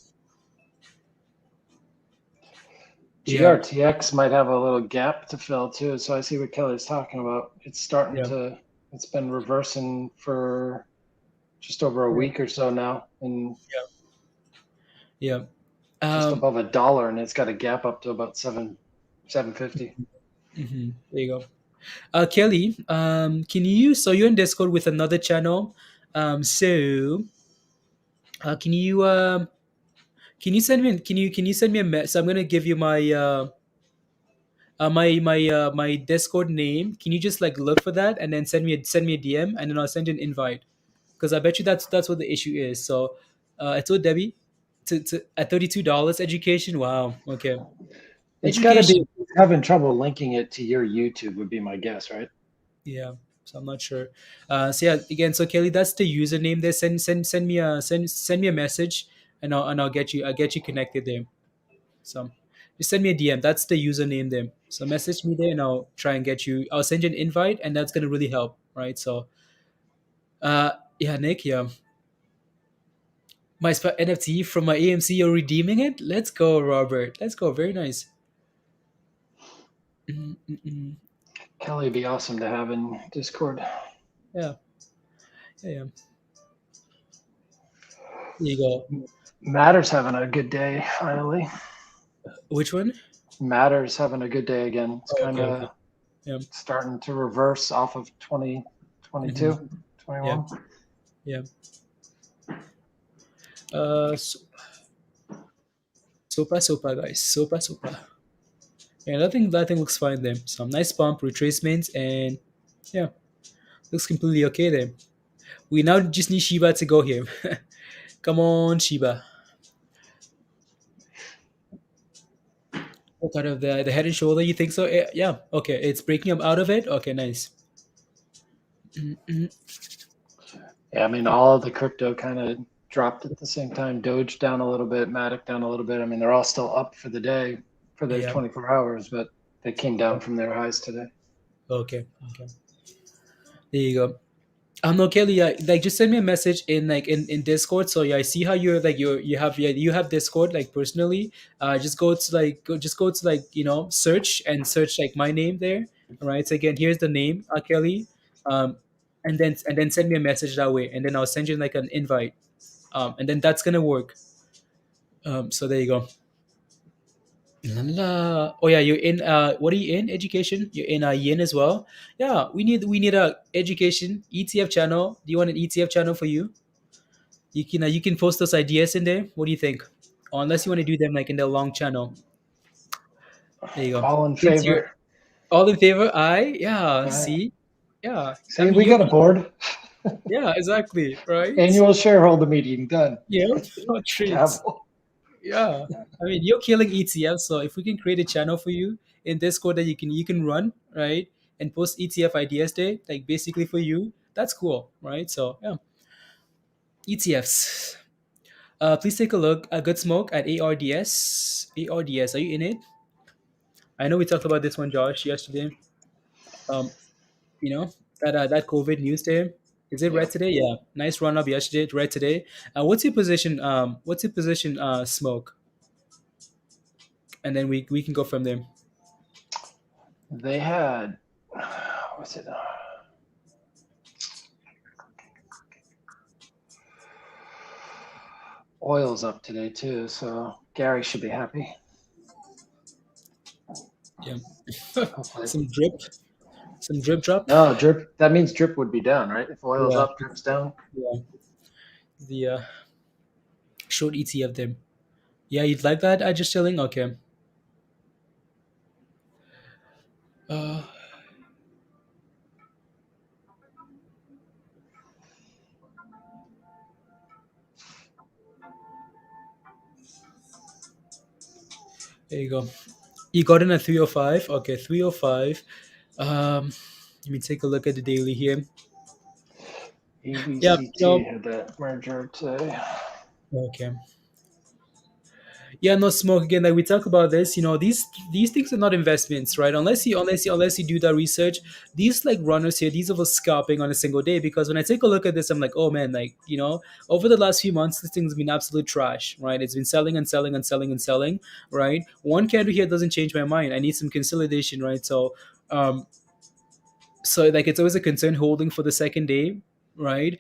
Yeah, BRTX might have a little gap to fill too. So I see what Kelly's talking about. It's starting Yeah. to. It's been reversing for just over a week or so now, and yeah. just above $1, and it's got a gap up to about $7.50. There you go. Kelly, can you? So you're in Discord with another channel. So can you can you send me a message? So I'm gonna give you my Discord name. Can you just like look for that and then send me a DM, and then I'll send you an invite, because I bet you that's what the issue is. So I told Debbie to at $32 education. Wow. Okay. It's got to be Education. having trouble linking it to your YouTube, would be my guess, right? Yeah. So I'm not sure. So yeah, again, so Kelly, that's the username there. Send me a message, and I'll get you connected there. So just send me a DM. That's the username there. So message me there, and I'll try and get you. I'll send you an invite, and that's gonna really help, right? So yeah, Nick, yeah. My NFT from my AMC, you're redeeming it? Let's go, Robert. Let's go. Very nice. Mm-mm-mm. Kelly would be awesome to have in Discord. Yeah. Yeah. There you go. Matter's having a good day, finally. Which one? Matter's having a good day again. It's Oh, kind of okay. Yeah. starting to reverse off of 2022, 21. Yeah. SOPA, guys. SOPA. Yeah, that thing looks fine there. Some nice pump retracements, and yeah, looks completely okay there. We now just need Shiba to go here. Come on, Shiba. What kind of the head and shoulder? You think so? Yeah. Okay, it's breaking up out of it. Okay, nice. Yeah, I mean, all of the crypto kind of dropped at the same time. Doge down a little bit, Matic down a little bit. I mean, they're all still up for the day, for the Yeah. 24 hours, but they came down from their highs today. Okay. There you go. No, Kelly. Like just send me a message in Discord. So yeah, I see how you're like you have Discord like personally. Just go to search like my name there. All right. So again, here's the name, Kelly. And then send me a message that way, and then I'll send you like an invite. And then that's gonna work. So there you go. La, la, la. Oh yeah, you're in. What are you in? Education. You're in Yin as well. Yeah, we need a education ETF channel. Do you want an ETF channel for you? You can post those ideas in there. What do you think? Or unless you want to do them like in the long channel. There you go. All in Since you're favor. all in favor, yeah. Aye. See, yeah. See, we got a board. Yeah, exactly. Right. Annual shareholder meeting done. Yeah. Trades. Gavel. Yeah, I mean you're killing ETFs, so if we can create a channel for you in Discord that you can run, right, and post ETF ideas there, like basically for you, that's cool, right? So yeah, ETFs. Please take a look at Good Smoke at ARDS. ARDS, are you in it? I know we talked about this one, Josh, yesterday. Um, you know that COVID news there. Is it Yeah. red today? Yeah, nice run up yesterday. Red today. What's your position? What's your position? Smoke, and then we can go from there. They had, what's it? Oil's up today too, so Gary should be happy. Yeah. Hopefully. Some drip. Some drip drop. No, drip. That means drip would be down, right? If oil's Yeah. up, drip's down. Yeah. The short ETF there. Yeah, you'd like that? I just chilling. Okay. Uh, there you go. You got in at 305. Okay, 305. Let me take a look at the daily here. Yeah, AVCT had that merger today. okay. Yeah, no smoke again. Like we talk about this, these things are not investments, right? Unless you do that research. These like runners here, these are for scalping on a single day. Because when I take a look at this, I'm like, oh man, like over the last few months, this thing's been absolute trash, right? It's been selling and selling and selling and selling, right? One candle here doesn't change my mind. I need some consolidation, right? So like it's always a concern holding for the second day, right?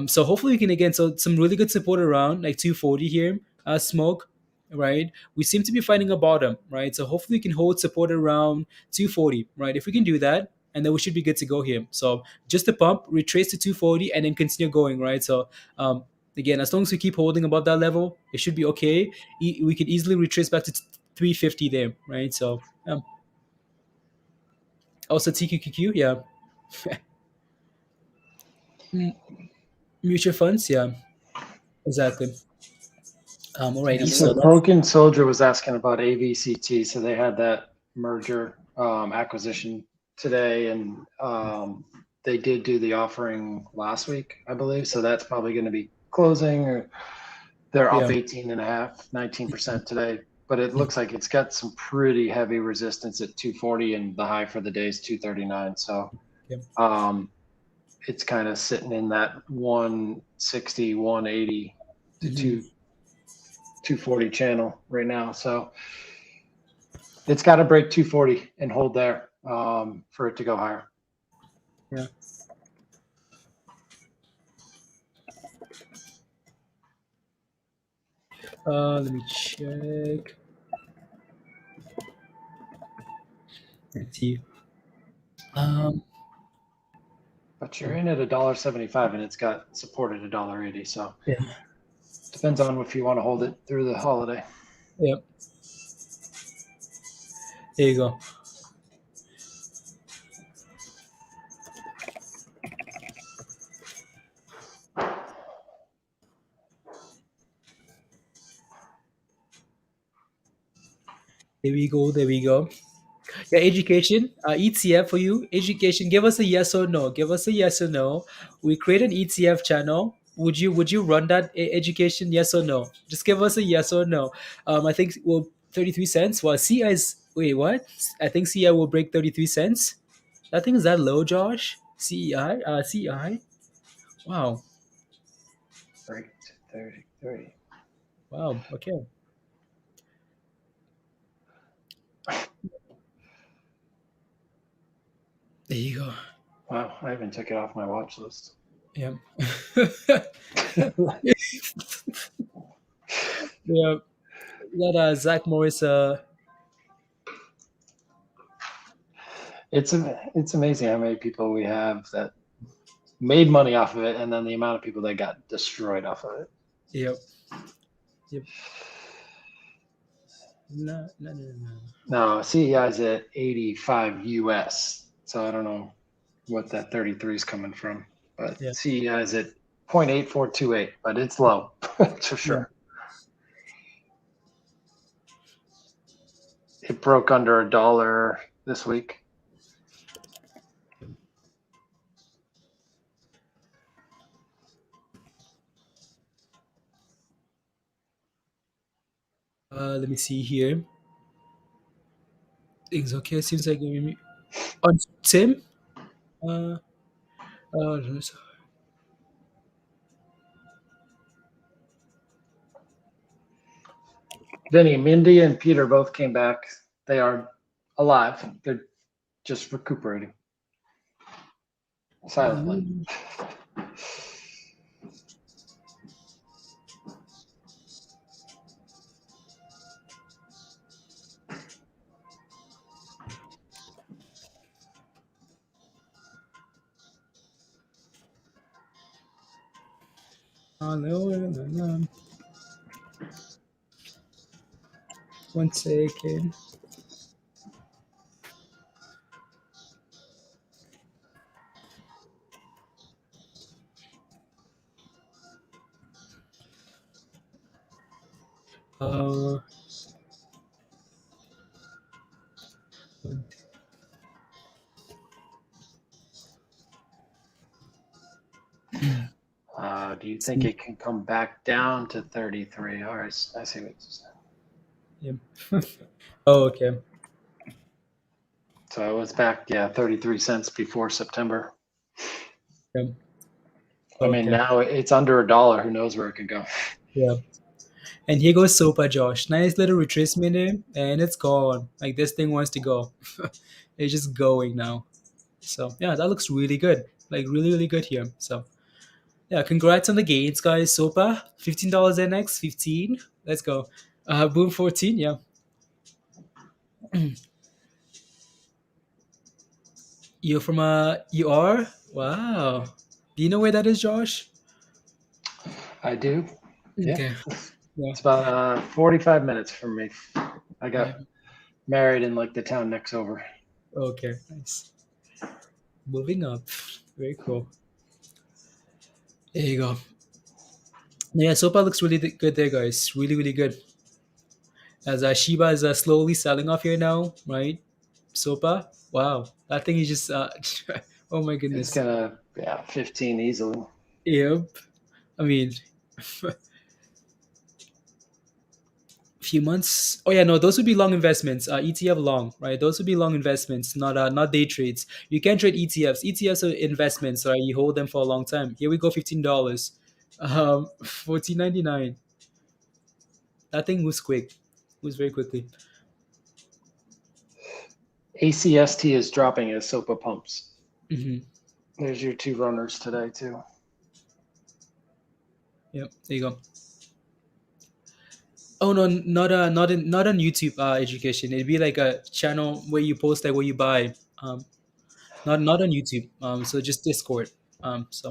So hopefully we can again, so some really good support around like 240 here, smoke, right? We seem to be finding a bottom, right? So hopefully we can hold support around 240, right? If we can do that, and then we should be good to go here. So just a pump, retrace to 240, and then continue going, right? So again, as long as we keep holding above that level, it should be okay. We could easily retrace back to 350 there, right? So also TQQQ, yeah. Mutual funds, yeah, exactly. Alrighty, So so that's Broken Soldier was asking about AVCT. So they had that merger acquisition today, and they did do the offering last week, I believe. So that's probably going to be closing, or they're up yeah, 19% today. But it looks like it's got some pretty heavy resistance at 240, and the high for the day is 239. So yeah. it's kind of sitting in that 160, 180 to 240 channel right now. So it's got to break 240 and hold there for it to go higher. Yeah. Let me check. Let's see. But you're in at $1.75 and it's got supported $1.80. So Yeah. depends on if you want to hold it through the holiday. Yep. There you go. There we go. There we go. Yeah, education, ETF for you. Education, give us a yes or no. Give us a yes or no. We create an ETF channel. Would you run that education? Yes or no? Just give us a yes or no. I think 33 cents. Well, CI is wait what? I think CI will break 33 cents. I think is that low, Josh? CEI, CI. Wow, Break to 33. wow. Okay. There you go. Wow, I even took it off my watch list. Yeah. Yeah. That Zach Morris. It's amazing how many people we have that made money off of it, and then the amount of people that got destroyed off of it. Yep. Yep. No, no, no, no. No, CEI is at 85 US. So I don't know what that 33 is coming from, but Yeah. CEI is at 0.8428, but it's low for sure. It broke under $1 this week. Let me see here. Things okay. Seems like on Tim. Uh, uh, Vinny, Mindy, and Peter both came back. They are alive. They're just recuperating silently. One second. Uh, Do you think it can come back down to 33? All right, I see what you're saying. yeah. Oh, okay. So it was back, 33 cents before September. Yeah. I mean, Okay. now it's under $1. Who knows where it could go? Yeah. And here goes SOPA, Josh. Nice little retracement there, and it's gone. Like this thing wants to go. It's just going now. So yeah, that looks really good. Like really, really good here. So yeah, congrats on the gains, guys. SOPA, $15 NX, 15. Let's go. Boom 14, yeah. You're from you are? Wow. Do you know where that is, Josh? I do. Yeah. Okay. Yeah. It's about 45 minutes from me. I got Yeah. married in like the town next over. Okay, nice. Moving up. Very cool. There you go. Yeah, SOPA looks really good there, guys. Really, really good. As Shiba is slowly selling off here now, right? SOPA. Wow, that thing is just. Oh my It's goodness. gonna 15 easily. Yep. I mean, few months. Oh yeah, no, those would be long investments. ETF long, right? Those would be long investments, not day trades. You can't trade ETFs. ETFs are investments, right? You hold them for a long time. Here we go, $15. 14.99. That thing moves quick. Moves very quickly. ACST is dropping as SOPA pumps. Mm-hmm. There's your two runners today too. Yep, there you go. Oh no, not on YouTube education. It'd be like a channel where you post like what you buy. Not on YouTube. So just Discord. Thoughts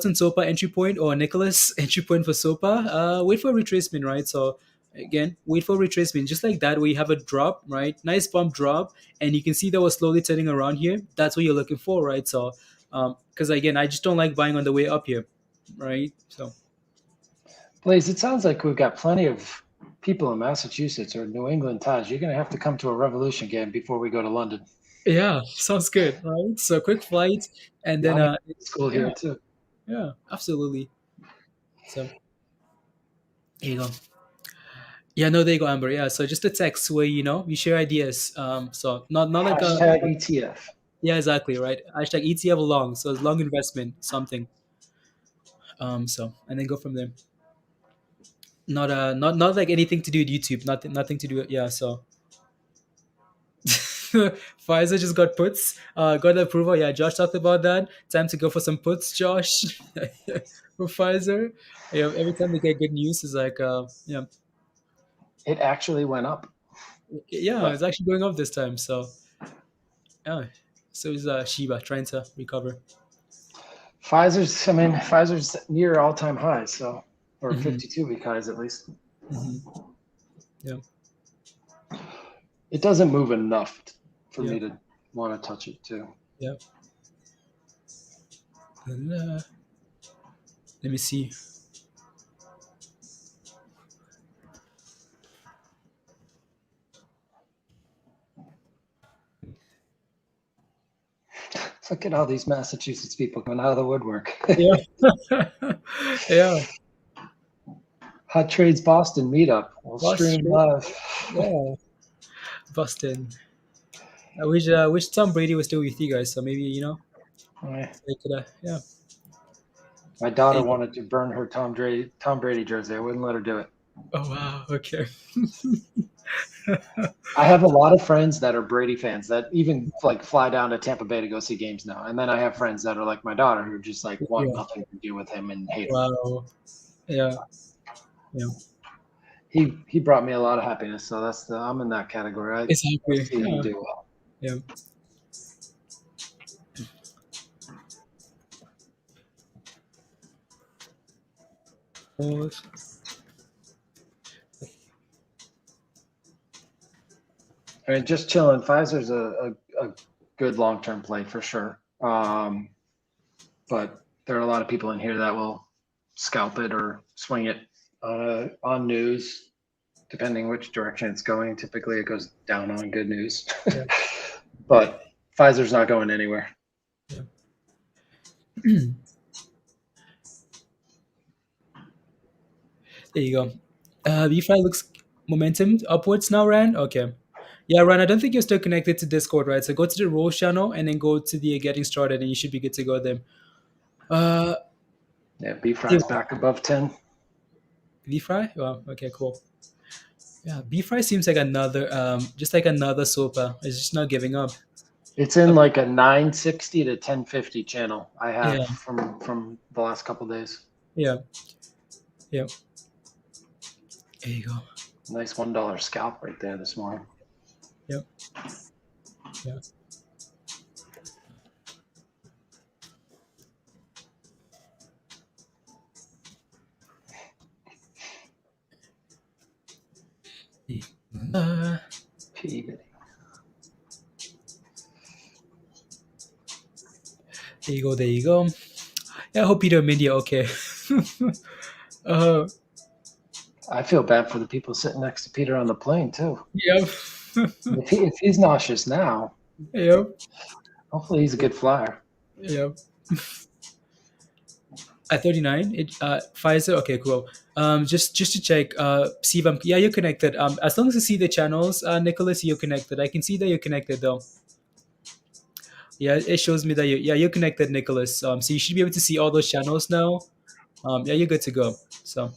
on SOPA entry point or Nicholas entry point for SOPA? Wait for retracement, right? So again, wait for retracement, just like that, where you have a drop, right? Nice bump drop, and you can see that we're slowly turning around here. That's what you're looking for, right? So, because again, I just don't like buying on the way up here, right? So. Blaze, it sounds like we've got plenty of people in Massachusetts or New England ties. You're going to have to come to a revolution game before we go to London. Yeah, sounds good, right? So quick flight, and then I'm in school here too. Yeah, absolutely. So there you go. Yeah, no, there you go, Amber. Yeah, so just a text where you share ideas. So not like a Hashtag ETF. yeah, exactly, right. Hashtag ETF long, so it's long investment something. So and then go from there. Not like anything to do with YouTube. Nothing to do with so. Pfizer just got puts. Got the approval. Yeah, Josh talked about that. Time to go for some puts, Josh. For Pfizer. Yeah, every time they get good news, is like yeah. It actually went up. Yeah, it's actually going up this time. So yeah. So is Shiba trying to recover. Pfizer's near all-time highs, so or Mhm. 52-week highs at least. Mm-hmm. Yeah. It doesn't move enough for Yeah. me to want to touch it too. Yeah. And, let me see. Look at all these Massachusetts people coming out of the woodwork. Yeah. Yeah. Hot Trades Boston meetup. We'll stream live. Yeah. Boston. I wish Tom Brady was still with you guys. So maybe Right. they could yeah. My daughter wanted to burn her Tom Brady jersey. I wouldn't let her do it. Oh wow. Okay. I have a lot of friends that are Brady fans that even like fly down to Tampa Bay to go see games now. And then I have friends that are like my daughter who just like want nothing to do with him and hate him. Wow. Yeah. Yeah. He brought me a lot of happiness, so I'm in that category. I see him do well. Yeah. I mean, just chilling. Pfizer's a good long-term play for sure. But there are a lot of people in here that will scalp it or swing it on news, depending which direction it's going. Typically, it goes down on good news. Yeah. But Pfizer's not going anywhere. There you go. BFRI looks momentum upwards now, Rand. Okay. Yeah, Rand, I don't think you're still connected to Discord, right? So go to the roles channel and then go to the getting started, and you should be good to go there. Yeah, BFRI's back above 10. BFRI? Wow. Okay, cool. Yeah, BFRI seems like another, just like another SOPA. It's just not giving up. It's in like a 960 to 1050 channel I have Yeah. from the last couple of days. Yeah. Yeah. There you go. Nice $1 scalp right there this morning. Yep. Yeah. Peabody. There you go. There you go. Yeah, I hope Peter and Mindy are okay. I feel bad for the people sitting next to Peter on the plane too. Yep. If he's nauseous now, Yep. hopefully he's a good flyer. Yep. At 39, Pfizer. Okay, cool. Just to check, see if I'm. Yeah, you're connected. As long as you see the channels, Nicholas, you're connected. I can see that you're connected though. Yeah, it shows me that you're connected, Nicholas. So you should be able to see all those channels now. Yeah, you're good to go. So.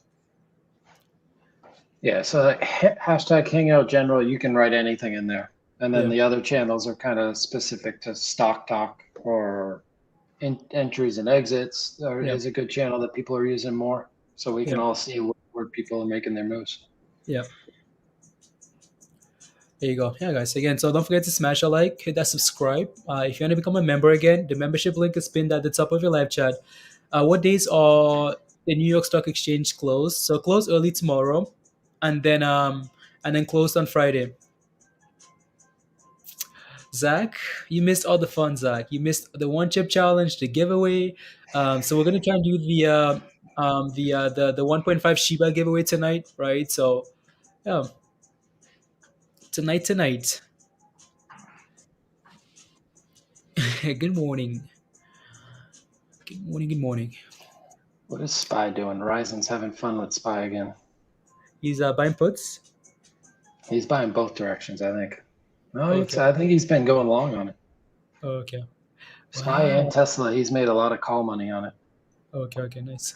Yeah, so hashtag Hangout General, you can write anything in there. And then the other channels are kind of specific to stock talk or entries and exits. Is a good channel that people are using more. So we can all see where people are making their moves. Yeah. There you go. Yeah, guys. Again, so don't forget to smash a like, hit that subscribe. If you want to become a member again, the membership link is pinned at the top of your live chat. What days are the New York Stock Exchange closed? So close early tomorrow, and then closed on Friday. Zach, you missed all the fun, Zach. You missed the one chip challenge, the giveaway. So we're gonna try and do the 1.5 Shiba giveaway tonight, right? So yeah. Tonight. Good morning. Good morning. What is SPY doing? Ryzen's having fun with SPY again. He's buying puts? He's buying both directions, I think. No, Okay. I think he's been going long on it. Okay. SPY and Tesla, he's made a lot of call money on it. Okay, nice.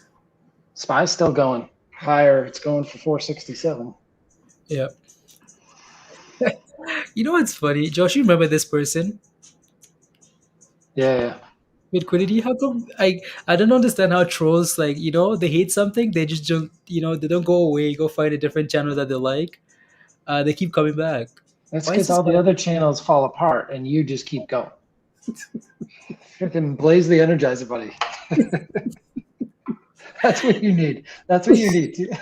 SPY's still going higher. It's going for 467. Yeah. You know what's funny? Josh, you remember this person? Yeah. Liquidity? How come I don't understand how trolls they hate something, they just don't they don't go away, go find a different channel that they like. They keep coming back. That's because all the other channels fall apart and you just keep going. Freaking blaze the Energizer Buddy. That's what you need. That's what you need to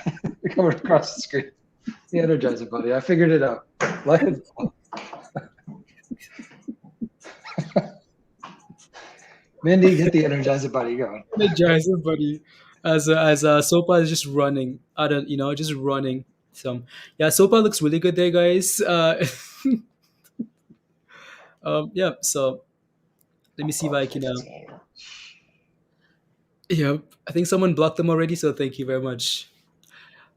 come across the screen. The Energizer Buddy. I figured it out. Mindy, get the Energizer Buddy going. Energizer Buddy. As SOPA is just running. Just running. So yeah, SOPA looks really good there, guys. Yeah, so let me see if I can I think someone blocked them already, so thank you very much.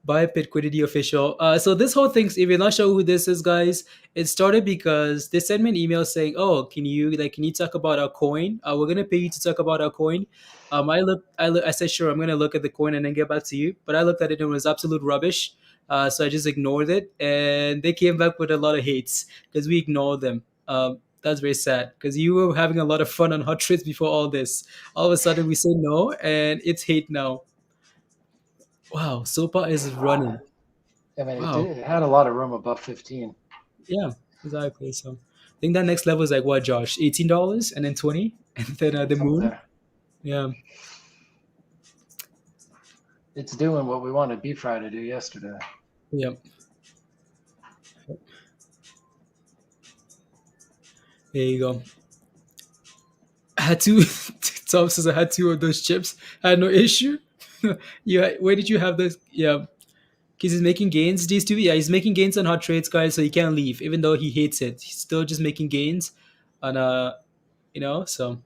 Buy Pitquidity official. So this whole thing, if you're not sure who this is, guys, it started because they sent me an email saying, "Oh, can you talk about our coin? We're gonna pay you to talk about our coin." I said, "Sure, I'm gonna look at the coin and then get back to you." But I looked at it and it was absolute rubbish. So I just ignored it, and they came back with a lot of hates because we ignored them. That's very sad because you were having a lot of fun on hot trades before all this. All of a sudden, we say no, and it's hate now. Wow, SOPA is running. I mean, Wow. it had a lot of room above 15. Yeah, exactly. So I think that next level is like what, Josh? $18 and then 20, and then the moon. There. Yeah. it's doing what we wanted BFRI to do yesterday. Yep. There you go. I had two. Tom says I had two of those chips. I had no issue. Where did you have those? Yeah, because he's making gains. These two, yeah, he's making gains on hot trades, guys. So he can't leave, even though he hates it. He's still just making gains on So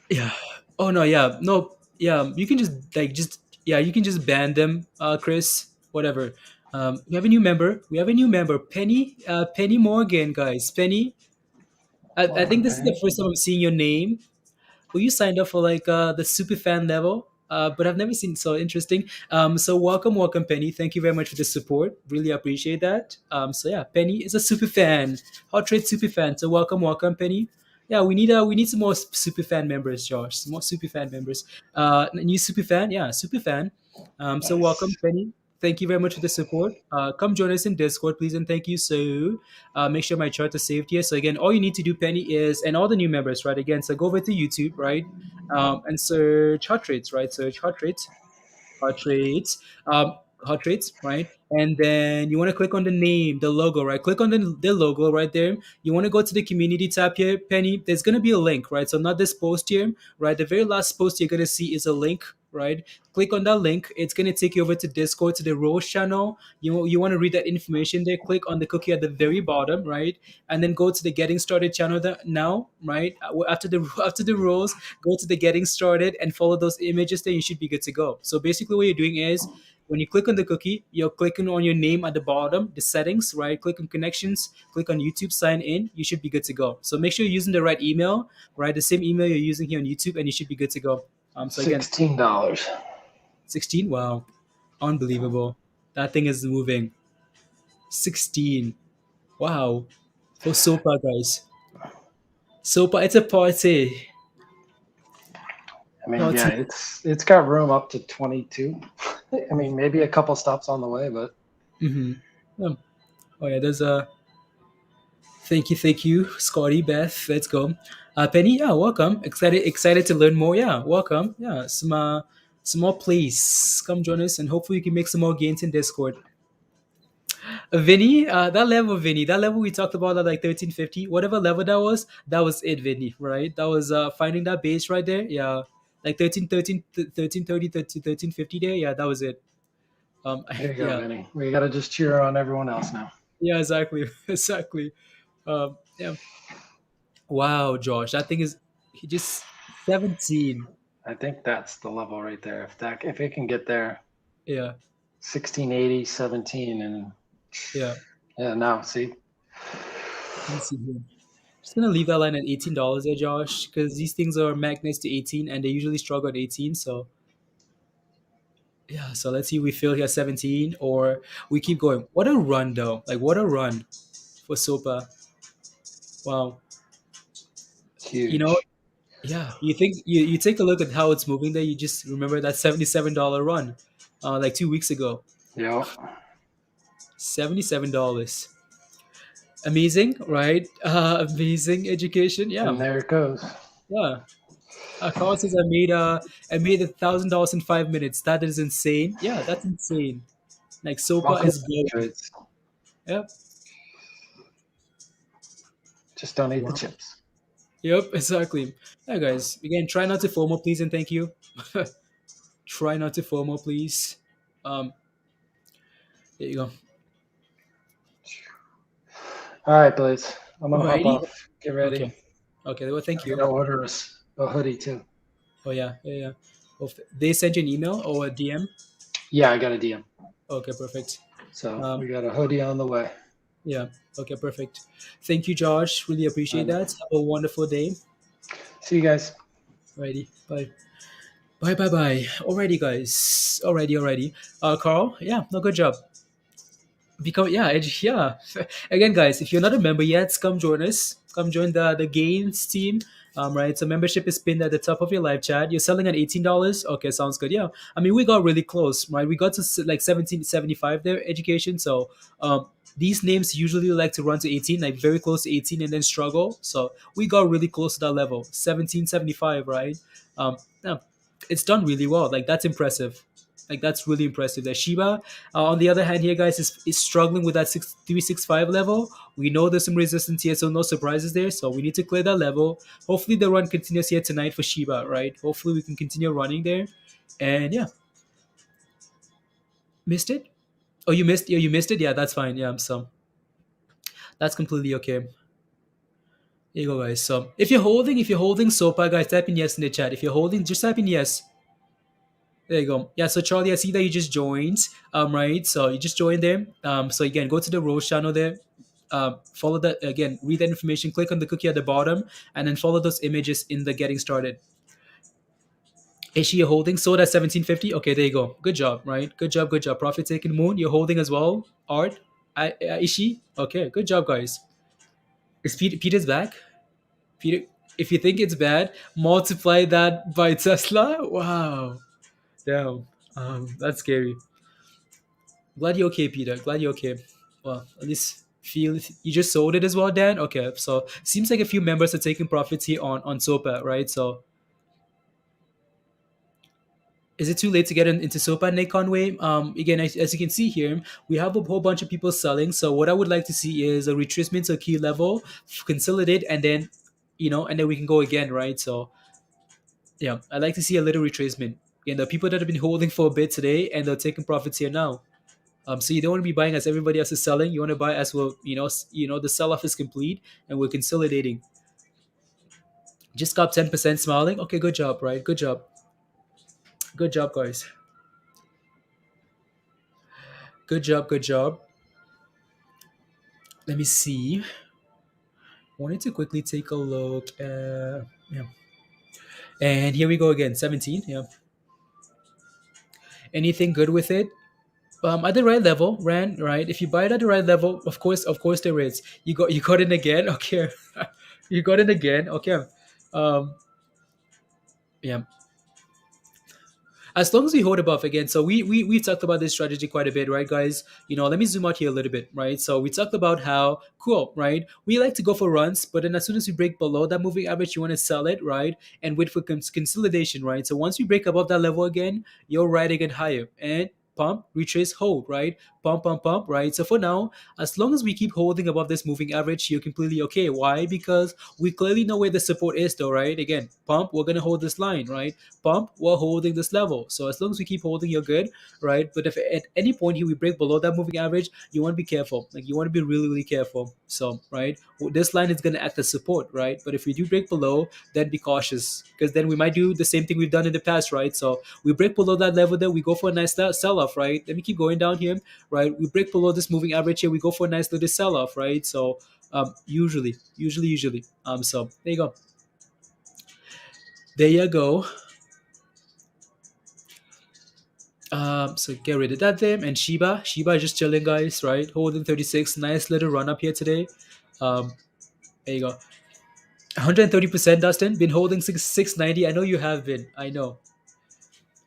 yeah. Oh no, yeah, no, yeah. You can you can just ban them, Chris. Whatever. We have a new member. We have a new member, Penny. Penny Morgan, guys. Penny. I think this is the Okay. first time I'm seeing your name. Well, you signed up for like the super fan level, but I've never seen so interesting. So welcome, Penny. Thank you very much for the support. Really appreciate that. So yeah, Penny is a super fan, hot trade super fan. So welcome, Penny. Yeah, we need some more super fan members, Josh. Some more super fan members. New super fan, yeah, super fan. So welcome, Nice. Penny. Thank you very much for the support. Come join us in Discord, please, and thank you. So make sure my chart is saved here. So again, all you need to do, Penny, is and all the new members, right? Again, so go over to YouTube, right, and search hot rates, right? Search hot rates, hot rates, right? And then you want to click on the name, the logo, right? Click on the logo right there. You want to go to the community tab here, Penny. There's gonna be a link, right? So not this post here, right? The very last post you're gonna see is a link, right? Click on that link. It's gonna take you over to Discord to the Rose channel. You want to read that information there. Click on the cookie at the very bottom, right? And then go to the Getting Started channel now, right? After the after the rules, go to the Getting Started and follow those images. Then you should be good to go. So basically, what you're doing is when you click on the cookie, you're clicking on your name at the bottom, the settings, right? Click on connections, click on YouTube, sign in. You should be good to go. So make sure you're using the right email, right? The same email you're using here on YouTube, and you should be good to go. So again, $16. 16. Wow, unbelievable. That thing is moving. 16. Wow. For SOPA, guys. SOPA, it's a party. I mean, Party. yeah, it's got room up to 22. I mean, maybe a couple stops on the way, but Mm-hmm. Oh yeah, there's a thank you, Scotty, Beth. Let's go. Penny, yeah, welcome. Excited to learn more. Yeah, welcome. Yeah, some more please come join us, and hopefully you can make some more gains in Discord. Vinny, that level we talked about at like 1350, whatever level that was it, Vinny, right? That was finding that base right there. Yeah, like 1350 there. Yeah, that was it. there you go, Yeah, Vinny. We got to just cheer on everyone else now. yeah, exactly, exactly. Yeah. Wow, Josh, that thing is he just 17. I think that's the level right there. If it can get there, Yeah, 1680, 17, and yeah. yeah, now see. Let's see here. Just gonna leave that line at $18 there, Josh, because these things are magnets to 18, and they usually struggle at 18. So yeah, so let's see if we fill here 17 or we keep going. What a run though! Like what a run for SOPA. Wow. It's You know, huge. yeah. You think you take a look at how it's moving there. You just remember that $77 run, like 2 weeks ago. Yeah. $77. Amazing, right? Amazing education. And Yeah, there it goes. yeah. Carl says I made $1,000 in 5 minutes. That is insane. Yeah, that's insane. Like SOPA Welcome is to good. trades. Yep. Just don't eat the Wow. chips. Yep, exactly. Yeah, guys. Again, try not to FOMO, please, and thank you. Try not to FOMO, please. There you go. All right, Blaze. I'm gonna hop Alrighty. off. Get ready. Okay. Okay. Well, thank I you. gotta order us a hoodie too. Oh yeah, yeah, yeah. Well, they sent you an email or a DM. Yeah, I got a DM. Okay, perfect. So we got a hoodie on the way. Yeah. Okay, perfect. Thank you, Josh. Really appreciate that. Have a wonderful day. See you guys. Alrighty. Bye. Bye. Alrighty, guys. Alrighty. Carl. Yeah. No, good job. Yeah. Again, guys, if you're not a member yet, come join us. Come join the gains team. Right. So membership is pinned at the top of your live chat. You're selling at $18. Okay, sounds good. Yeah. I mean, we got really close, right? We got to like 1775 there, education. So these names usually like to run to 18, like very close to 18 and then struggle. So we got really close to that level, 1775, right? Yeah. it's done really well. Like that's impressive. Like that's really impressive. That Shiba, on the other hand, here, guys, is struggling with that 365 level. We know there's some resistance here, so no surprises there. So we need to clear that level. Hopefully, the run continues here tonight for Shiba, right? Hopefully, we can continue running there. And yeah, missed it. Oh, you missed. Yeah, you missed it. Yeah, that's fine. Yeah, so that's completely okay. There you go, guys. So if you're holding SOPA, guys, type in yes in the chat. If you're holding, just type in yes. There you go. Yeah, so Charlie, I see that you just joined. Right. So you just joined there. So again, go to the Rose channel there. Follow that again, read that information, click on the cookie at the bottom, and then follow those images in the getting started. Ishi, you're holding sold at 1750. Okay, there you go. Good job, right? Good job, good job. Profit taking moon, you're holding as well. Art, Ishi. Okay, good job, guys. Is Peter's back? Peter, if you think it's bad, multiply that by Tesla. Wow. Damn. That's scary. Glad you're okay, Peter. Glad you're okay. Well, at least feel you just sold it as well, Dan. Okay, so seems like a few members are taking profits here on SOPA, right? So is it too late to get into SOPA, Nick Conway? Again, as you can see here, we have a whole bunch of people selling. So what I would like to see is a retracement to a key level, consolidate, and then and then we can go again, right? So yeah, I'd like to see a little retracement. And the people that have been holding for a bit today and they're taking profits here now. So you don't want to be buying as everybody else is selling. You want to buy as well. The sell-off is complete and we're consolidating. Just got 10% smiling. Okay, good job, right? Good job. Good job, guys. Good job. Good job. Let me see. Wanted to quickly take a look. Yeah. And here we go again. 17. Yeah. Anything good with it? At the right level, ran right. If you buy it at the right level, of course there is. You got in again. Okay, you got in again. Okay, yeah. As long as we hold above again. So we've talked about this strategy quite a bit, right, guys? Let me zoom out here a little bit, right? So we talked about how cool, right? We like to go for runs, but then as soon as we break below that moving average, you want to sell it, right? And wait for consolidation, right? So once we break above that level again, you're riding it higher and pump, retrace, hold, right? Pump, right? So for now, as long as we keep holding above this moving average, you're completely okay. Why? Because we clearly know where the support is though, right? Again, pump, we're going to hold this line, right? Pump, we're holding this level. So as long as we keep holding, you're good, right? But if at any point here we break below that moving average, you want to be careful. Like you want to be really, really careful. So, right? This line is going to act as support, right? But if we do break below, then be cautious because then we might do the same thing we've done in the past, right? So we break below that level there, we go for a nice sell-off, right? Let me keep going down here, right? We break below this moving average here, we go for a nice little sell-off, right? So usually. So there you go. There you go. So get rid of that there. And Shiba is just chilling, guys, right? Holding 36. Nice little run up here today. There you go. 130%, Dustin. Been holding 690. I know you have been. I know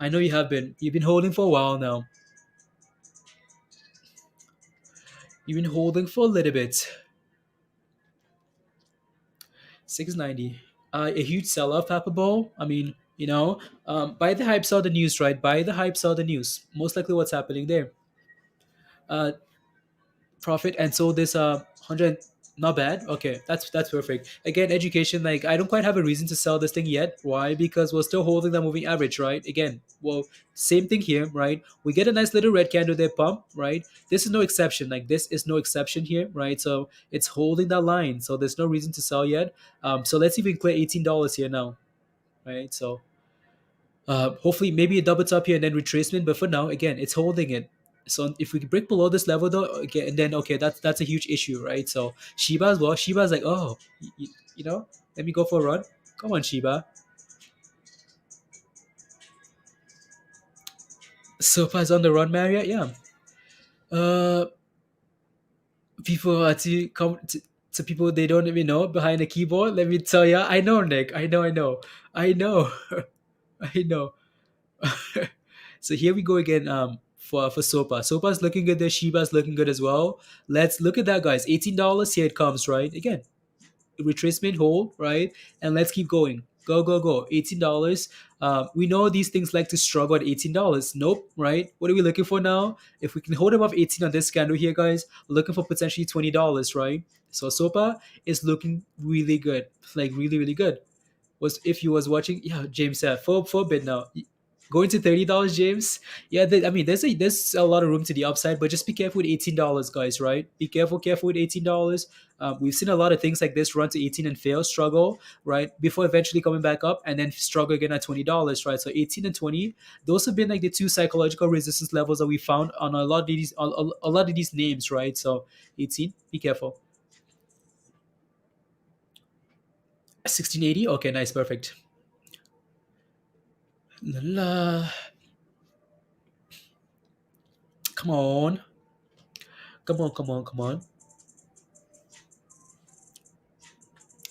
you have been. You've been holding for a while now. You've been holding for a little bit. 690. A huge sell-off, Pappable. I mean, buy the hype, sell the news, right? Buy the hype, sell the news. Most likely what's happening there. Profit and so this 100, not bad. Okay, that's perfect. Again, education, like I don't quite have a reason to sell this thing yet. Why? Because we're still holding that moving average, right? Again, well, same thing here, right? We get a nice little red candle there pump, right? This is no exception. Like this is no exception here, right? So it's holding that line, so there's no reason to sell yet. So let's even clear $18 here now, right? So hopefully maybe a double top here and then retracement, but for now, again, it's holding it. So if we break below this level though, okay, and then okay, that's a huge issue, right? So Shiba as well. Shiba's like, oh, let me go for a run. Come on, Shiba. SOPA's on the run, Marriott. Yeah. People are to people they don't even know behind the keyboard. Let me tell you, I know, Nick. I know. I know. So here we go again. For SOPA. SOPA's looking good there. Shiba's looking good as well. Let's look at that, guys. $18. Here it comes, right? Again, retracement hold, right? And let's keep going. Go, go, go. $18. We know these things like to struggle at $18. Nope, right? What are we looking for now? If we can hold above 18 on this candle here, guys, looking for potentially $20, right? So SOPA is looking really good, like really, really good. Was if you was watching, yeah, James said for a bit now. Going to $30, James. Yeah, I mean, there's a lot of room to the upside, but just be careful with $18, guys. Right? Be careful with $18. We've seen a lot of things like this run to 18 and fail, struggle, right, before eventually coming back up and then struggle again at $20, right? So 18 and 20, those have been like the two psychological resistance levels that we found on a lot of these a lot of these names, right? So 18, be careful. 1680, okay, nice, perfect. La, la. Come on. Come on, come on, come on.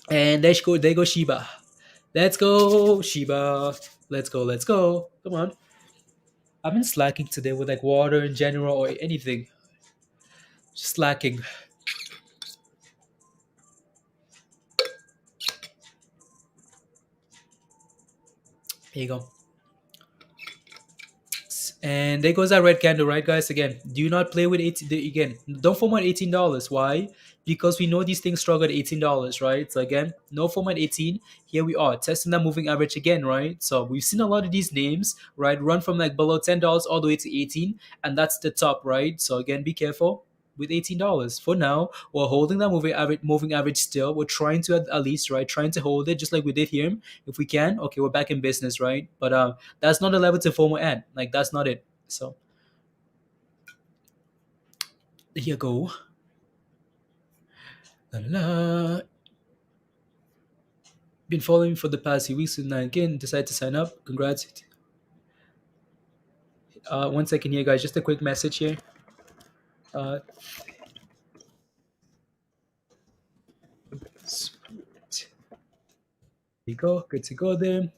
And there go Shiba. Let's go, Shiba. Let's go, let's go. Come on. I've been slacking today with like water in general or anything. Just slacking. Here you go. And there goes that red candle, right, guys? Again, do not play with 18. Again, don't format $18. Why? Because we know these things struggle at $18, right? So again, no format 18. Here we are testing that moving average again, right? So we've seen a lot of these names, right, run from like below $10 all the way to 18, and that's the top, right? So again, be careful with $18 for now. We're holding that moving average still. We're trying to at least, right, trying to hold it just like we did here. If we can, okay, we're back in business, right? But that's not a level to FOMO at. Like that's not it. So here you go. La, la, la. Been following for the past few weeks and again decided to sign up. Congrats. 1 second here, guys. Just a quick message here. There you go. Good to go there.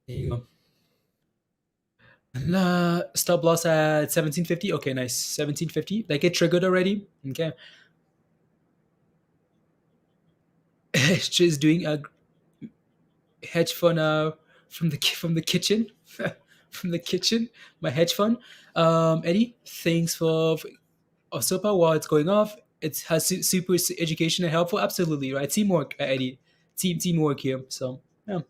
There you go. Stop loss at 1750. Okay, nice. 1750. Like it triggered already. Okay. Just doing a hedge fund from the kitchen. From the kitchen. My hedge fund. Eddie, thanks for SOPA while it's going off. It has super education and helpful. Absolutely, right? Teamwork, Eddie. Teamwork here. So yeah.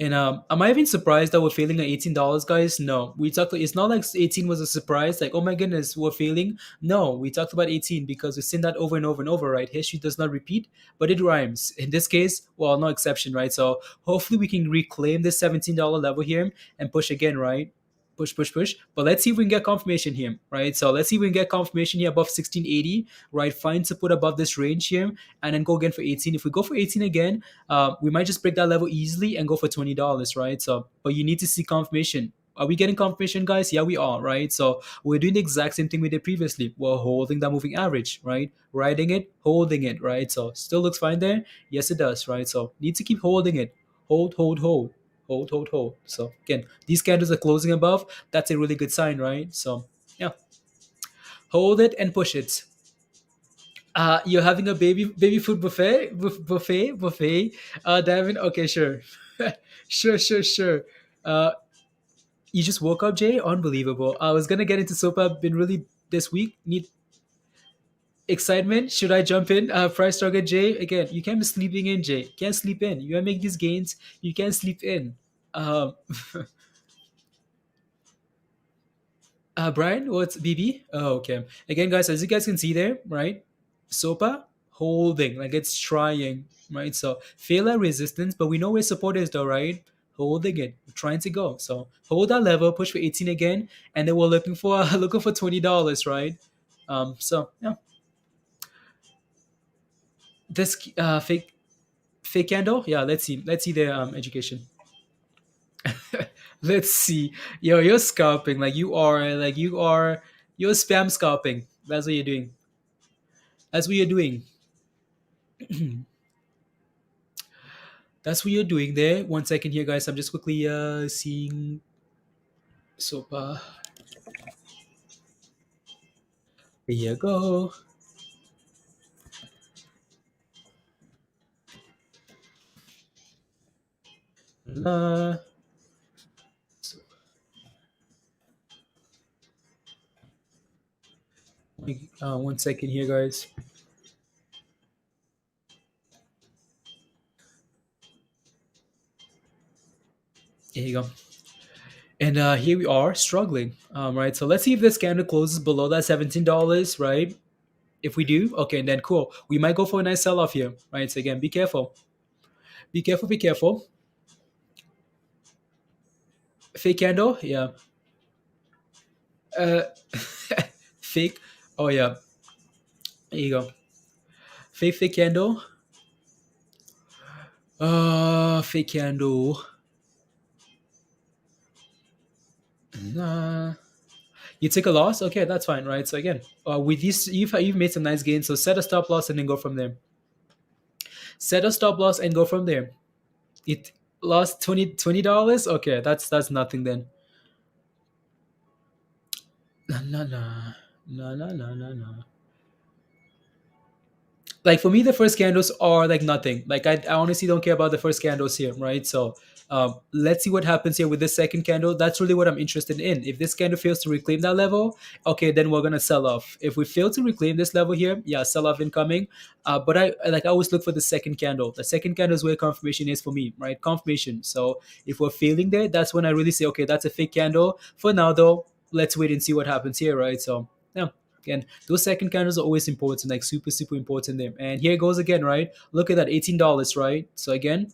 And am I even surprised that we're failing at $18, guys? No, we talked. It's not like 18 was a surprise. Like, oh my goodness, we're failing. No, we talked about 18 because we've seen that over and over and over, right? History does not repeat, but it rhymes. In this case, well, no exception, right? So hopefully we can reclaim this $17 level here and push again, right? Push, push, push. But let's see if we can get confirmation here, right? So let's see if we can get confirmation here above 1680, right? Find support above this range here, and then go again for 18. If we go for 18 again, we might just break that level easily and go for $20, right? So, but you need to see confirmation. Are we getting confirmation, guys? Yeah, we are, right? So we're doing the exact same thing we did previously. We're holding that moving average, right? Riding it, holding it, right? So still looks fine there. Yes, it does, right? So need to keep holding it. Hold, hold, hold. Hold, hold, hold. So again, these candles are closing above. That's a really good sign, right? So yeah, hold it and push it. You're having a baby food buffet. Davin, okay, sure, sure. You just woke up, Jay. Unbelievable. I was gonna get into SOPA. Been really this week. Need excitement. Should I jump in? Price target, Jay. Again, you can't be sleeping in, Jay. Can't sleep in. You wanna make these gains. You can't sleep in. Um, Brian, what's BB? Oh, okay. Again, guys, as you guys can see there, right? SOPA holding, like it's trying, right? So fail at resistance, but we know where support is though, right? Holding it, trying to go. So hold that level, push for 18 again, and then we're looking for looking for $20, right? So yeah. This fake candle, yeah. Let's see their education. Let's see. Yo, you're scalping. You're spam scalping. That's what you're doing. That's what you're doing. that's what you're doing there. 1 second here, guys. I'm just quickly seeing SOPA. Here you go. Uh, 1 second here, guys. Here you go. And here we are struggling, right? So let's see if this candle closes below that $17, right? If we do, okay, then cool. We might go for a nice sell-off here, right? So again, be careful. Be careful, be careful. Fake candle, yeah. Uh, fake, oh yeah. There you go. Fake candle. Fake candle. You took a loss? Okay, that's fine, right? So again, with these, you've made some nice gains. So set a stop loss and then go from there. Set a stop loss and go from there. It lost $20. Okay, that's nothing then. No. Like for me, the first candles are like nothing. Like I honestly don't care about the first candles here, right? So let's see what happens here with this second candle. That's really what I'm interested in. If this candle fails to reclaim that level, okay, then we're gonna sell off. If we fail to reclaim this level here, yeah, sell off incoming. But I always look for the second candle. The second candle is where confirmation is for me, right? Confirmation. So if we're failing there, that's when I really say, okay, that's a fake candle. For now, though, let's wait and see what happens here, right? So yeah. Again, those second candles are always important, like super important there. And here it goes again, right? Look at that, $18, right? So again,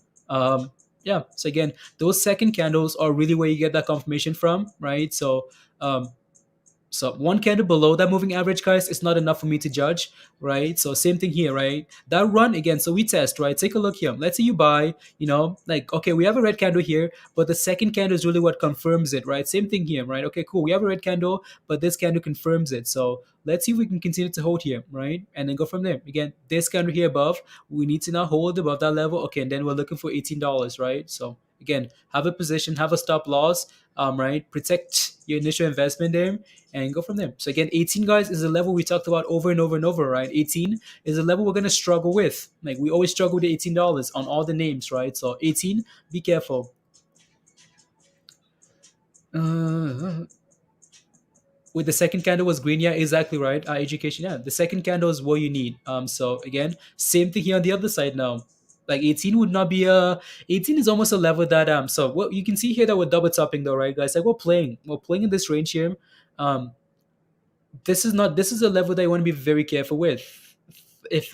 yeah. So again, those second candles are really where you get that confirmation from, right? So one candle below that moving average, guys, is not enough for me to judge, right? So same thing here, right? That run again, so we test, right? Take a look here. Let's say you buy, like, okay, we have a red candle here, but the second candle is really what confirms it, right? Same thing here, right? Okay, cool. We have a red candle, but this candle confirms it. So let's see if we can continue to hold here, right? And then go from there. Again, this candle here above, we need to now hold above that level. Okay, and then we're looking for $18, right? So again, have a position, have a stop loss, right? Protect your initial investment there and go from there. So again, 18, guys, is a level we talked about over and over, right? 18 is a level we're going to struggle with. Like we always struggle with the $18 on all the names, right? So 18, be careful. With the second candle was green, yeah, exactly right. Education, yeah, the second candle is what you need. So again, same thing here on the other side now. Like 18 would not be 18 is almost a level that so what you can see here that we're double topping though, right, guys? Like we're playing in this range here. This is a level that you want to be very careful with. If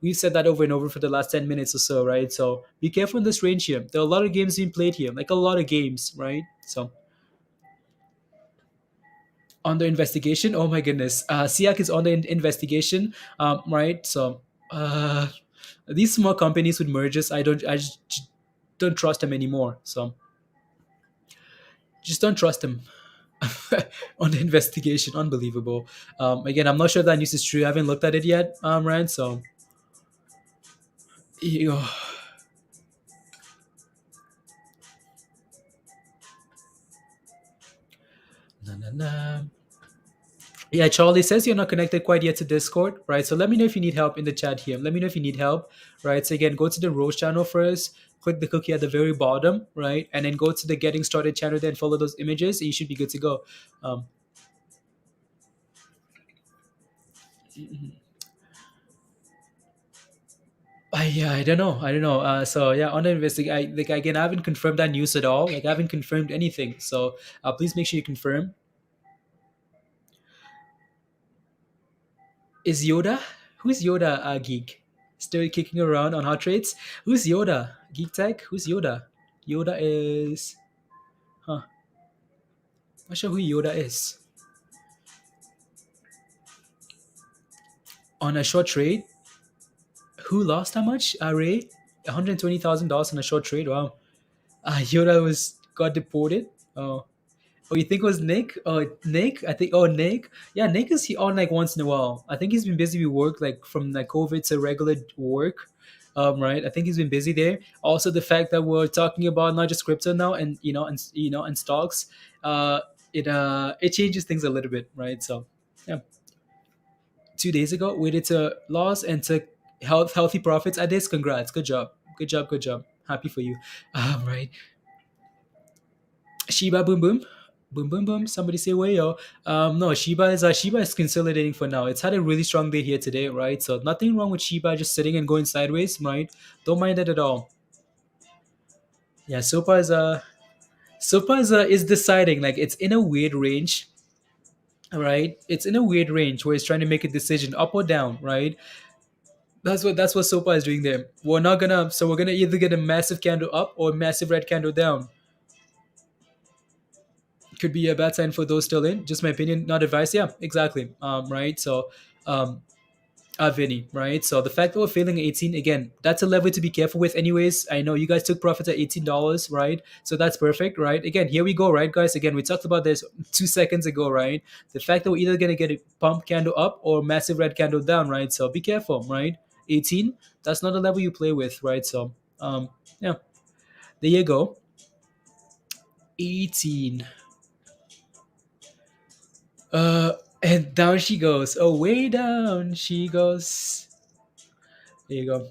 we've said that over and over for the last 10 minutes or so, right? So be careful in this range here. There are a lot of games being played here, like a lot of games, right? So under investigation. Oh my goodness. SEAC is under investigation, right? So these small companies with mergers, I just don't trust them anymore. So just don't trust them. On the investigation, unbelievable. Again, I'm not sure if that news is true. I haven't looked at it yet, right? So yeah, Charlie says you're not connected quite yet to Discord, right? So let me know if you need help in the chat here. Let me know if you need help, right? So again, go to the Rose channel first, click the cookie at the very bottom, right? And then go to the Getting Started channel, then follow those images, and you should be good to go. I don't know. So yeah, on the investigation, like again, I haven't confirmed that news at all. Like I haven't confirmed anything. So please make sure you confirm. Is Yoda? Who's Yoda? Geek, still kicking around on hot trades. Who's Yoda? Geek Tech. Who's Yoda? Yoda is, not sure who Yoda is. On a short trade. Who lost how much? Ray, $120,000 on a short trade. Wow. Yoda got deported. Oh, you think it was Nick? Oh, Nick. I think. Oh, Nick. Yeah, Nick is on like once in a while. I think he's been busy with work, like from like COVID to regular work. Right, I think he's been busy there. Also, the fact that we're talking about not just crypto now, and and stocks, it changes things a little bit, right? So yeah, 2 days ago we did a loss and took healthy profits at this. Congrats, good job, good job, good job. Happy for you. Right. Shiba boom boom. Boom boom boom. Somebody say way yo. No, Shiba is consolidating for now. It's had a really strong day here today, right? So nothing wrong with Shiba just sitting and going sideways, right? Don't mind it at all. Yeah, SOPA is deciding, like, it's in a weird range, right? It's in a weird range where it's trying to make a decision up or down, right? That's what SOPA is doing there. We're gonna either get a massive candle up or a massive red candle down. Could be a bad sign for those still in. Just my opinion, not advice. Yeah, exactly. Right. So, Vinny, right? So the fact that we're failing at 18 again, that's a level to be careful with. Anyways, I know you guys took profits at $18, right? So that's perfect, right? Again, here we go, right, guys? Again, we talked about this 2 seconds ago, right? The fact that we're either gonna get a pump candle up or massive red candle down, right? So be careful, right? 18, that's not a level you play with, right? So, yeah, there you go. 18. And down she goes. Oh, way down she goes. There you go.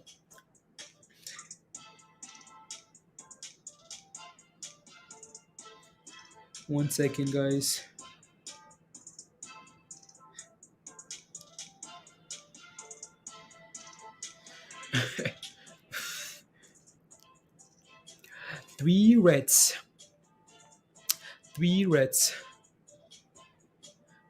One second, guys. Three reds. Three reds.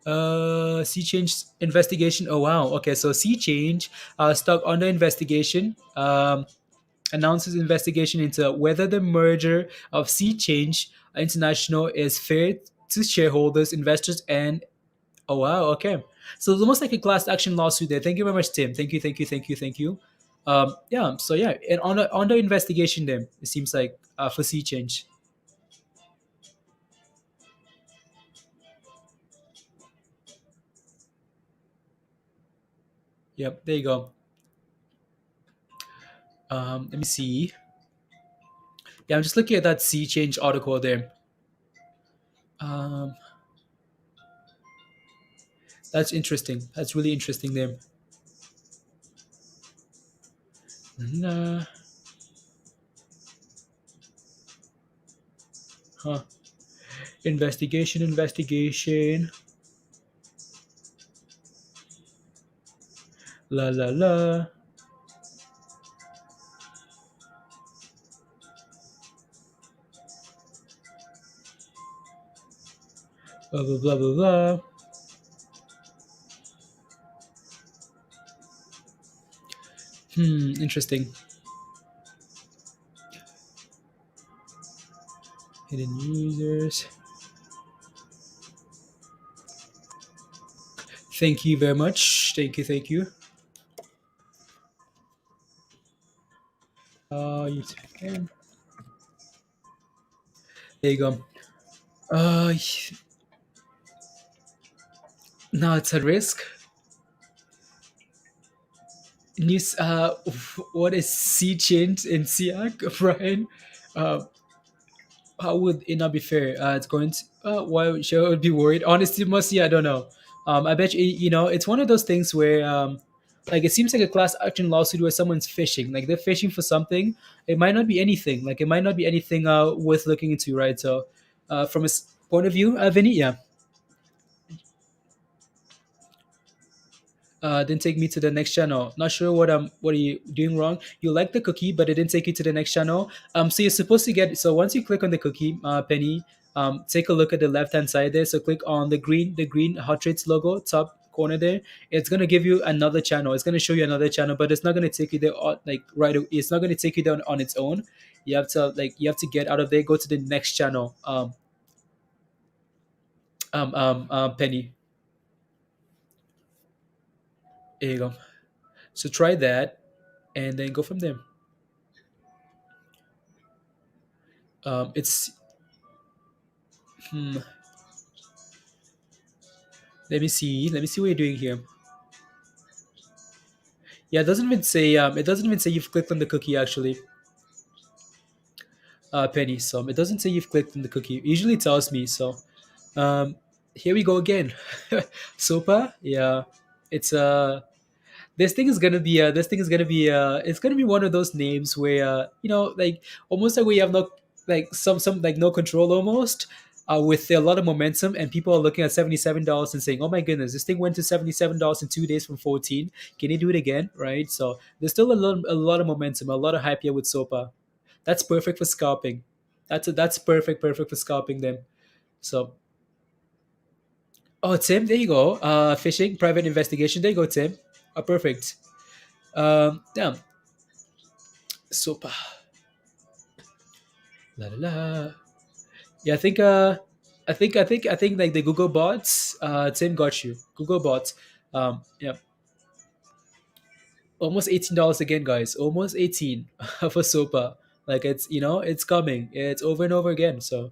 Sea change investigation. Oh wow. Okay, so sea change, stock under investigation. Announces investigation into whether the merger of Sea Change International is fair to shareholders, investors, and oh wow. Okay, so it's almost like a class action lawsuit there. Thank you very much, Tim. Thank you. Thank you. Thank you. Thank you. Yeah. So yeah, and on the investigation, then it seems like for Sea Change. Yep. There you go. Let me see. Yeah, I'm just looking at that sea change article there. Um, that's interesting. That's really interesting there. Nah, huh. Investigation, investigation. La la la. Blah blah blah blah blah. Interesting. Hidden users. Thank you very much. Thank you, thank you. You can. There you go. Uh, Now it's a risk. News. What is sea change in SEAC, Brian? Uh, how would it not be fair? It's going to. Why should I be worried? Honestly, Mercy, I don't know. I bet you. It's one of those things where, like, it seems like a class action lawsuit where someone's fishing. Like they're fishing for something. It might not be anything. Like it might not be anything worth looking into, right? So, from a point of view, Vinny, yeah. Didn't take me to the next channel. Not sure what are you doing wrong. You like the cookie, but it didn't take you to the next channel. So you're supposed to get, so once you click on the cookie, Penny, take a look at the left hand side there. So click on the green Hot Trades logo, top corner there. It's gonna give you another channel. It's gonna show you another channel, but it's not gonna take you there like right away. It's not gonna take you down on its own. You have to get out of there, go to the next channel. Penny. There you go. So try that, and then go from there. It's hmm, let me see what you're doing here. Yeah, it doesn't even say. It doesn't even say you've clicked on the cookie actually, Penny. So it doesn't say you've clicked on the cookie. It usually tells me. So um, here we go again. SOPA. Yeah, it's this thing is gonna be it's gonna be one of those names where like almost like we have no like some like no control almost, with a lot of momentum, and people are looking at $77 and saying, oh my goodness, this thing went to $77 in 2 days from 14. Can you do it again, right? So there's still a lot of momentum, a lot of hype here with SOPA. That's perfect for scalping. That's perfect for scalping them. So oh, Tim, there you go. Phishing private investigation, there you go, Tim. Perfect. Yeah. SOPA. La la la. Yeah, I think like the Google bots. Tim got you. Google bots. Yeah, almost $18 again, guys. Almost 18 for SOPA. Like it's coming. It's over and over again. So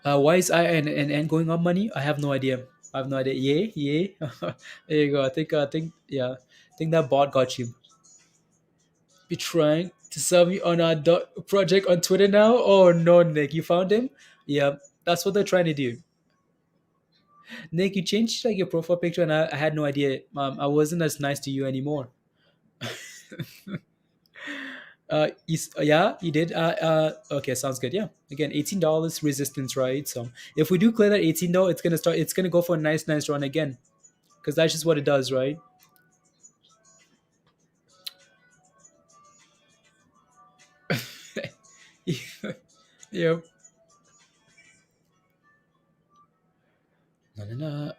why is I and N going up money? I have no idea. I have no idea. Yay, yay. There you go. I think yeah. I think that bot got you. Be trying to sell me on our project on Twitter now? Oh no, Nick, you found him? Yeah, that's what they're trying to do. Nick, you changed like your profile picture, and I had no idea. I wasn't as nice to you anymore. Yeah, you did. Okay, sounds good. Yeah, again, $18 resistance, right? So if we do clear that 18 though, it's gonna start. It's gonna go for a nice run again, because that's just what it does, right? Yep. Na.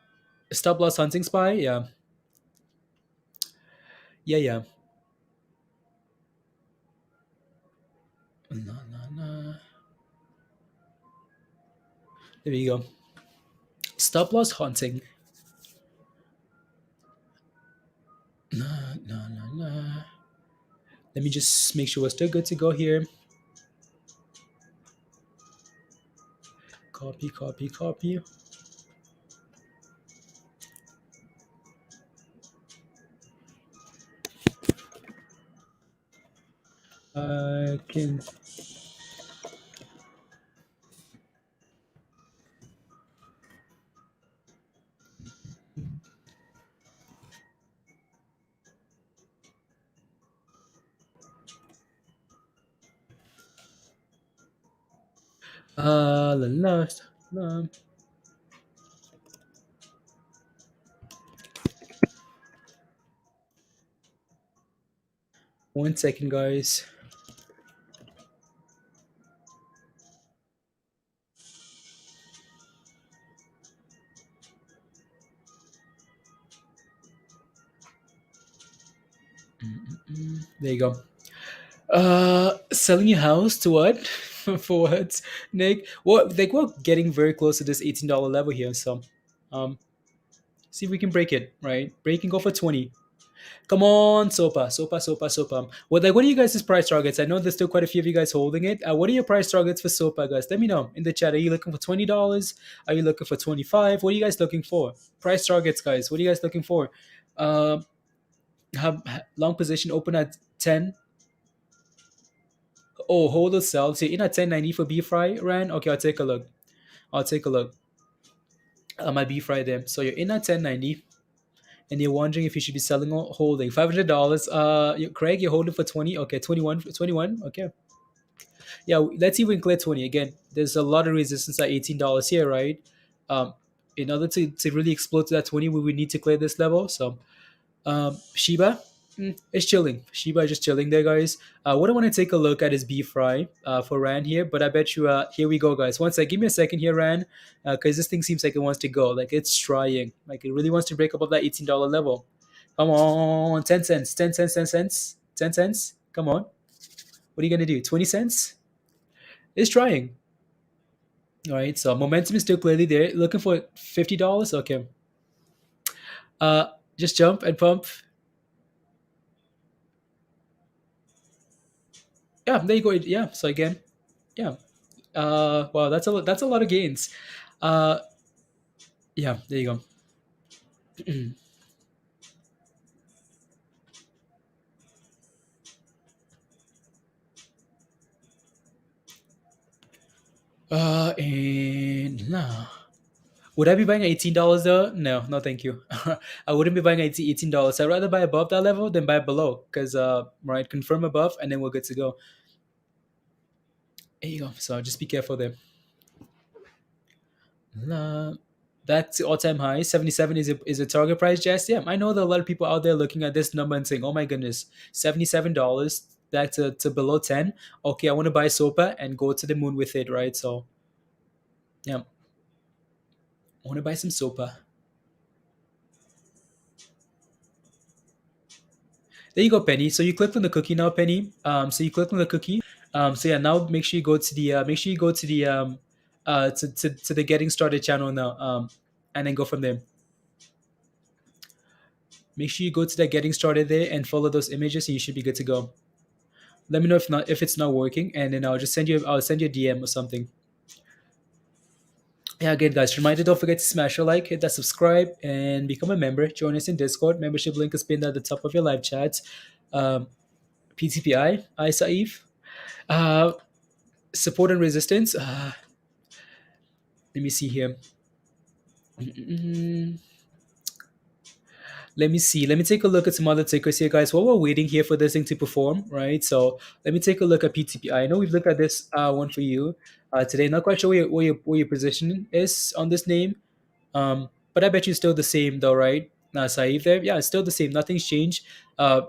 Stop loss hunting spy. Yeah, yeah. Na. There we go. Stop loss hunting. Na. Let me just make sure we're still good to go here. Copy. Can la la. la. 1 second, guys. There you go. Selling your house to what? For what, Nick? What? Like we're getting very close to this $18 level here. So, um, see if we can break it. Right, break and go for 20. Come on, SOPA. What are you guys' price targets? I know there's still quite a few of you guys holding it. What are your price targets for SOPA, guys? Let me know in the chat. Are you looking for $20? Are you looking for 25? What are you guys looking for? Price targets, guys. What are you guys looking for? Have long position open at 10. Oh, hold or sell. So you're in at 1090 for BFRI, Ran? Okay, I'll take a look. My BFRI there. So you're in at 1090, and you're wondering if you should be selling or holding. $500. Craig, you're holding for 20. Okay, 21. Okay. Yeah, let's see if we can clear 20 again. There's a lot of resistance at $18 here, right? In order to really explode to that 20, we would need to clear this level. So Shiba is chilling. Shiba is just chilling there, guys. What I want to take a look at is BFRI for Rand here, but I bet you here we go, guys. Give me a second here, Rand, because this thing seems like it wants to go. Like it's trying. Like it really wants to break above that $18 level. Come on, 10 cents, 10 cents, 10 cents, 10 cents. Come on. What are you gonna do? 20 cents? It's trying. All right, so momentum is still clearly there. Looking for $50. Okay. Just jump and pump. Yeah, there you go. Yeah, so again, yeah. Wow, that's a lot of gains. Uh, Yeah, there you go. And nah. Would I be buying $18 though? No, no, thank you. I wouldn't be buying $18. I'd rather buy above that level than buy below, because right, confirm above, and then we're good to go. There you go. So just be careful there. Nah. That's all-time high. 77 is a target price, Jess. Yeah, I know there are a lot of people out there looking at this number and saying, "Oh my goodness, $77 back to below 10. Okay, I want to buy SOPA and go to the moon with it, right?" So yeah, I want to buy some SOPA. There you go, Penny. So you clicked on the cookie now, Penny. So you clicked on the cookie. So yeah, now make sure you go to the to the getting started channel now. And then go from there. Make sure you go to that getting started there and follow those images, and you should be good to go. Let me know if it's not working, and then I'll send you a DM or something. Yeah, again, guys, reminder, don't forget to smash a like, hit that subscribe, and become a member. Join us in Discord. Membership link is pinned at the top of your live chat. PTPI, Saif. Support and resistance. Let me see here. Let me see. Let me take a look at some other tickers here, guys. While we're waiting here for this thing to perform, right? So let me take a look at PTPI. I know we've looked at this one for you today. Not quite sure where your position is on this name. But I bet you it's still the same though, right? Saif there. Yeah, it's still the same. Nothing's changed.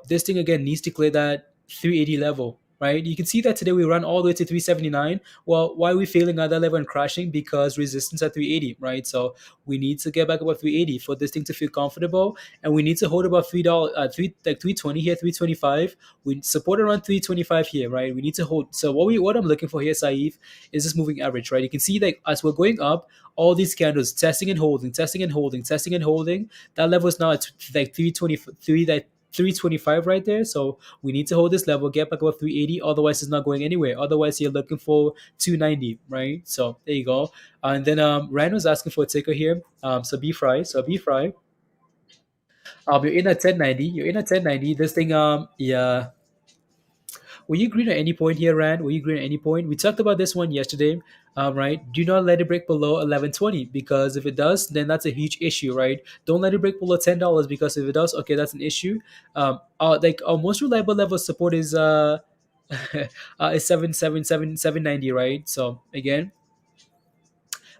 This thing again needs to clear that 380 level, right? You can see that today we run all the way to 379. Well, why are we failing at that level and crashing? Because resistance at 380, right? So we need to get back above 380 for this thing to feel comfortable, and we need to hold about $3, 320 here, 325. We support around 325 here, right? We need to hold. So what I'm looking for here, Saif, is this moving average, right? You can see that as we're going up, all these candles testing and holding, testing and holding, testing and holding. That level is now at like 323, that 325 right there. So we need to hold this level, get back above 380. Otherwise, it's not going anywhere. Otherwise, you're looking for 290, right? So there you go. And then Rand was asking for a ticker here. So BFRI. So BFRI. You're in at 1090. You're in at 1090. This thing, yeah. Were you green at any point here, Rand? Were you green at any point? We talked about this one yesterday, right? Do not let it break below 1120, because if it does, then that's a huge issue, right? Don't let it break below $10, because if it does, okay, that's an issue. Like our most reliable level of support is is 790, right? So again,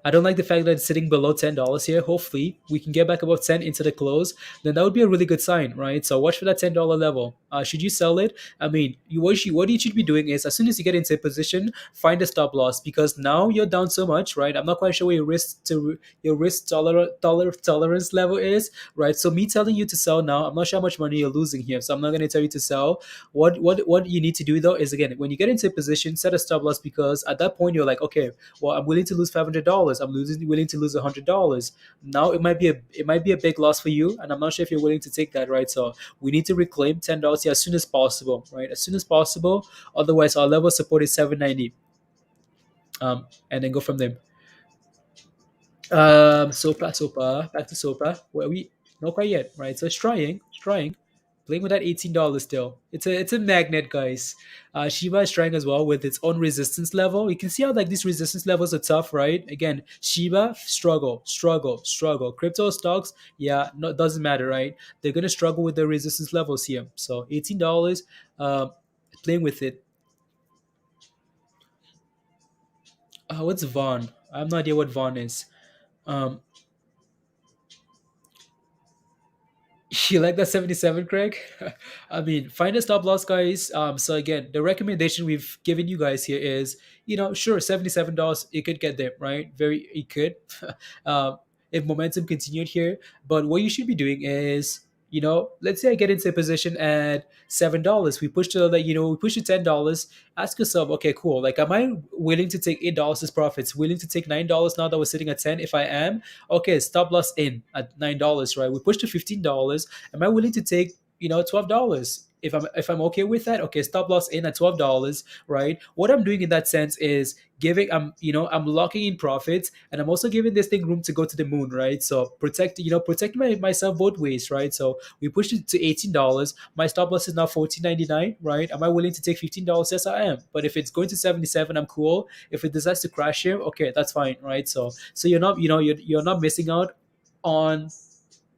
I don't like the fact that it's sitting below $10 here. Hopefully, we can get back above 10 into the close. Then that would be a really good sign, right? So watch for that $10 level. Should you sell it? I mean, what you should be doing is, as soon as you get into a position, find a stop loss, because now you're down so much, right? I'm not quite sure where your tolerance level is, right? So me telling you to sell now, I'm not sure how much money you're losing here, so I'm not going to tell you to sell. What you need to do though is, again, when you get into a position, set a stop loss, because at that point you're like, okay, well, I'm willing to lose $500. I'm willing to lose $100. Now it might be a big loss for you, and I'm not sure if you're willing to take that, right? So we need to reclaim $10 here as soon as possible, right? As soon as possible. Otherwise, our level of support is 790. And then go from there. SOPA, back to SOPA. Where we not quite yet, right? So it's trying. Playing with that $18 still. It's a magnet, guys. Shiba is trying as well with its own resistance level. You can see how like these resistance levels are tough, right? Again, Shiba struggle. Crypto stocks, yeah, no, doesn't matter, right? They're gonna struggle with the resistance levels here. So $18, playing with it. What's Vaughn? I have no idea what Vaughn is. Um, You like that 77, Craig? I mean, find a stop loss, guys. So again, the recommendation we've given you guys here is, sure, $77, it could get there, right? It could, um, if momentum continued here. But what you should be doing is, let's say I get into a position at $7. We push to $10. Ask yourself, okay, cool. Like, am I willing to take $8 as profits? Willing to take $9 now that we're sitting at 10? If I am, okay, stop loss in at $9, right? We push to $15. Am I willing to take $12. If I'm okay with that, okay, stop loss in at $12, right? What I'm doing in that sense is I'm locking in profits, and I'm also giving this thing room to go to the moon, right? So protect myself both ways, right? So we pushed it to $18. My stop loss is now $14.99, right? Am I willing to take $15? Yes, I am. But if it's going to 77, I'm cool. If it decides to crash here, okay, that's fine, right? So you're not missing out on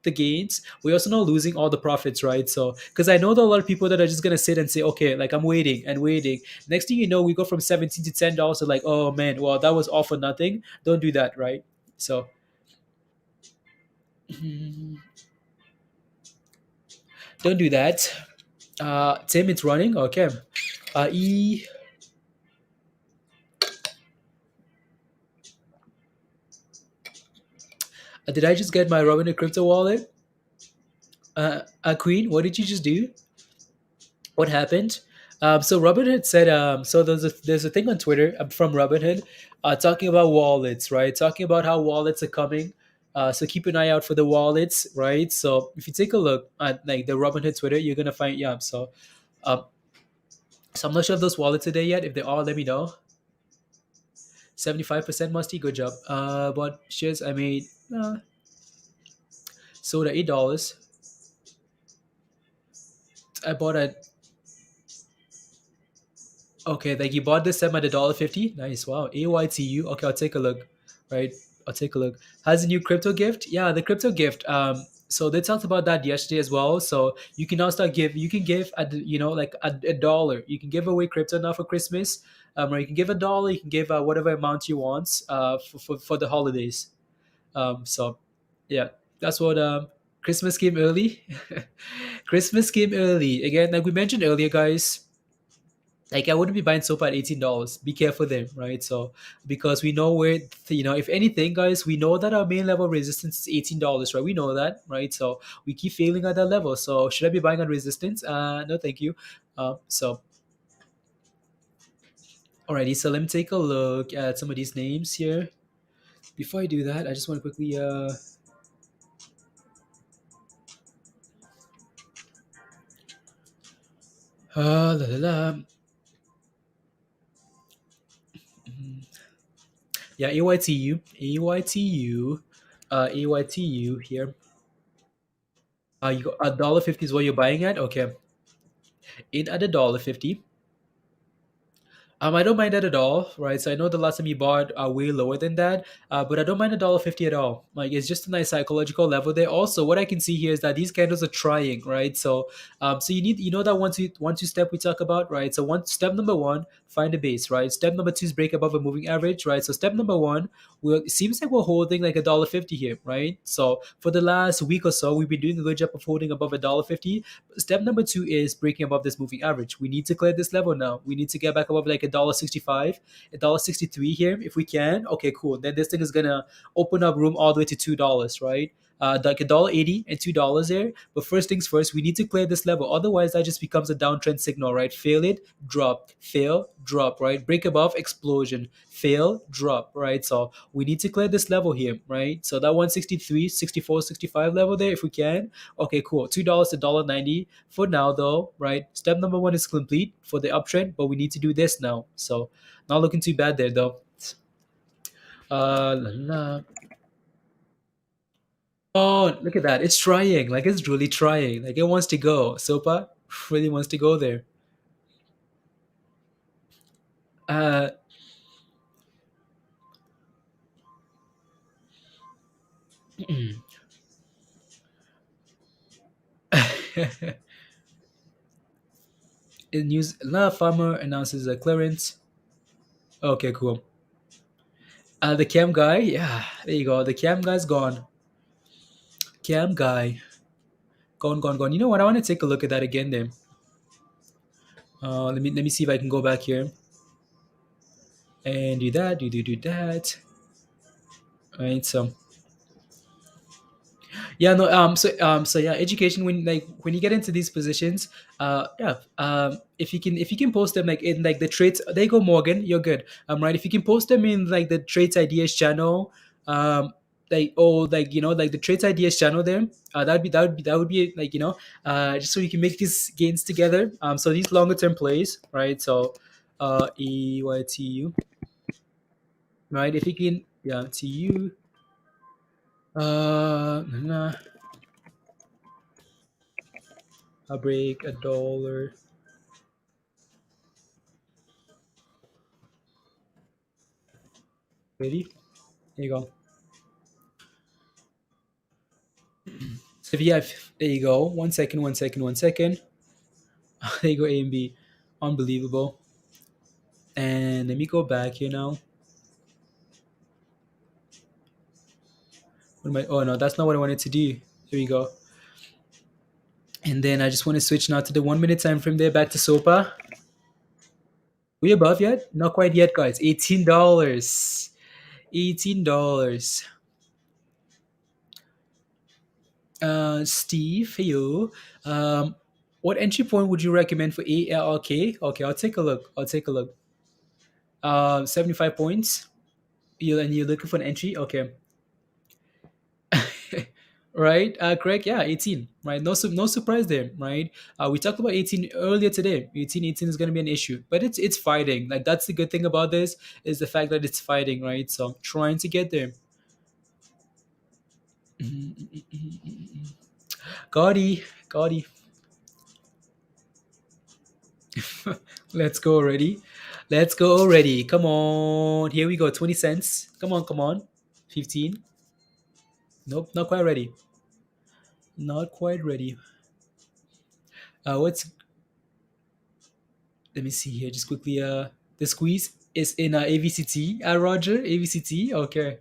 the gains. We're also not losing all the profits, right? So because I know there are a lot of people that are just gonna sit and say, okay, like I'm waiting and waiting. Next thing you know, we go from 17 to $10. So like, oh man, well that was all for nothing. Don't do that, right? So don't do that. Tim, it's running. Okay. E. Did I just get my Robinhood crypto wallet? Queen, what did you just do? What happened? So Robinhood said, so there's a thing on Twitter from Robinhood talking about wallets, right? Talking about how wallets are coming. So keep an eye out for the wallets, right? So if you take a look at like the Robinhood Twitter, you're gonna find um, so I'm not sure if those wallets are there yet. If they are, let me know. 75% musty, good job. But shares I made sold at $8. I bought at Okay, like you bought this SEM at $1.50. Nice, wow. AYTU. Okay, I'll take a look. Right, I'll take a look. Has a new crypto gift? Yeah, the crypto gift. So they talked about that yesterday as well. So you can now start give. You can give at like a dollar. You can give away crypto now for Christmas. Or you can give $1. You can give whatever amount you want. For the holidays. So yeah, that's what Christmas came early. Christmas came early again. Like we mentioned earlier, guys, like I wouldn't be buying soap at $18. Be careful there, right? So because we know where if anything, guys, we know that our main level of resistance is $18, right? We know that, right? So we keep failing at that level. So should I be buying on resistance? No, thank you. So alrighty, so let me take a look at some of these names here. Before I do that, I just want to quickly la, la, la. Yeah, AYTU here. You got $1.50 is what you're buying at. Okay, in at $1.50. I don't mind that at all, right? So I know the last time you bought way lower than that, but I don't mind $1.50 at all. Like it's just a nice psychological level there. Also, what I can see here is that these candles are trying, right? So you know that once you step we talk about, right? So step number one, find a base, right? Step number two is break above a moving average, right? So step number one, it seems like we're holding like $1.50 here, right? So for the last week or so, we've been doing a good job of holding above $1.50. Step number two is breaking above this moving average. We need to clear this level now. We need to get back above like $1.65, $1.63 here if we can. Okay, cool. Then this thing is gonna open up room all the way to $2, right? Like $1.80 and $2 there. But first things first, we need to clear this level. Otherwise, that just becomes a downtrend signal, right? Fail it, drop, fail, drop, right? Break above, explosion, fail, drop, right? So we need to clear this level here, right? So that 163, 64, 65 level there, if we can. Okay, cool. $2 to $1.90 for now, though, right? Step number one is complete for the uptrend, but we need to do this now. So not looking too bad there, though. La, la. Oh, look at that. It's trying. Like, it's really trying. Like, it wants to go. SOPA really wants to go there. Uh, in news, Pharma announces a clearance. Okay, cool. The cam guy, yeah, there you go. The cam guy's gone. Cam guy, gone, gone, gone. You know what? I want to take a look at that again then. Let me see if I can go back here and do that. Do that. All right. So yeah, no. So yeah, education. When you get into these positions, yeah. If you can post them like in like the trades, there you go, Morgan. You're good. Right. If you can post them in like the trades ideas channel, like the trades ideas channel there. That would be like just so you can make these gains together. So these longer term plays, right? So EYTU, right? If you can, yeah, TU, nah, a break, a dollar. Ready? There you go. So if you have, there you go. 1 second, 1 second, 1 second. There you go, A and B. Unbelievable. And let me go back here now. What am I? Oh no, that's not what I wanted to do. Here we go. And then I just want to switch now to the 1 minute time frame there, back to SOPA. We above yet? Not quite yet, guys. $18. $18. Steve, hey you. What entry point would you recommend for ALK? Okay, I'll take a look. 75 points. And you're looking for an entry? Okay. Right, correct. Yeah, 18. Right, no surprise there. Right, we talked about 18 earlier today. 18 is going to be an issue, but it's fighting. Like, that's the good thing about this, is the fact that it's fighting. Right, so I'm trying to get there. Gotti. Let's go already. Come on, here we go. 20 cents. Come on. 15. Nope, not quite ready. What's Let me see here just quickly. The squeeze is in AVCT. Roger, AVCT. Okay,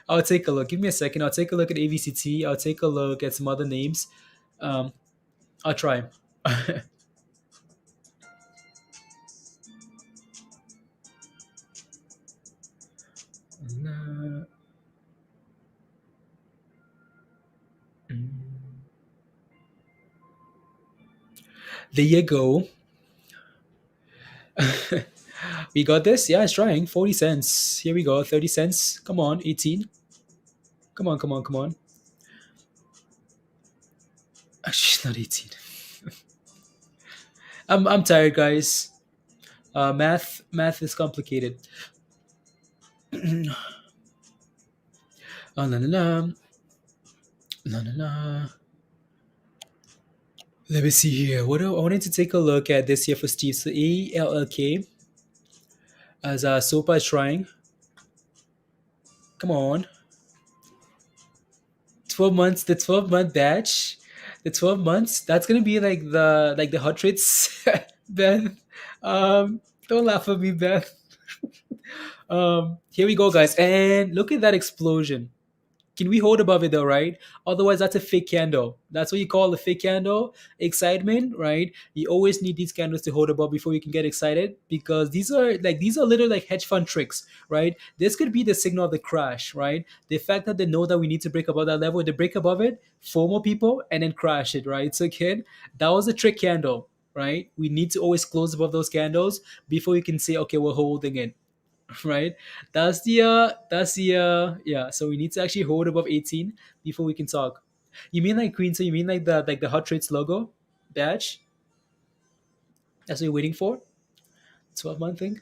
I'll take a look. Give me a second. I'll take a look at AVCT. I'll take a look at some other names. I'll try. There you go. We got this. Yeah, it's trying. 40 cents. Here we go. 30 cents. Come on. 18. Come on. Actually, not 18. I'm tired, guys. Math is complicated. Oh, la. Let me see here. I wanted to take a look at this here for Steve. So ALLK, as SOPA is trying. Come on. 12 months, the 12-month batch. The 12 months, that's gonna be like the hot rates. Beth. Don't laugh at me, Beth. Here we go, guys. And look at that explosion. Can we hold above it though, right? Otherwise, that's a fake candle. That's what you call a fake candle. Excitement, right? You always need these candles to hold above before you can get excited, because these are little like hedge fund tricks, right? This could be the signal of the crash, right? The fact that they know that we need to break above that level, they break above it, FOMO people, and then crash it, right? So kid, that was a trick candle, right? We need to always close above those candles before you can say, okay, we're holding it. Right, that's the yeah, so we need to actually hold above 18 before we can talk. You mean like Queen? So you mean like the hot trades logo badge? That's what you're waiting for? 12-month thing.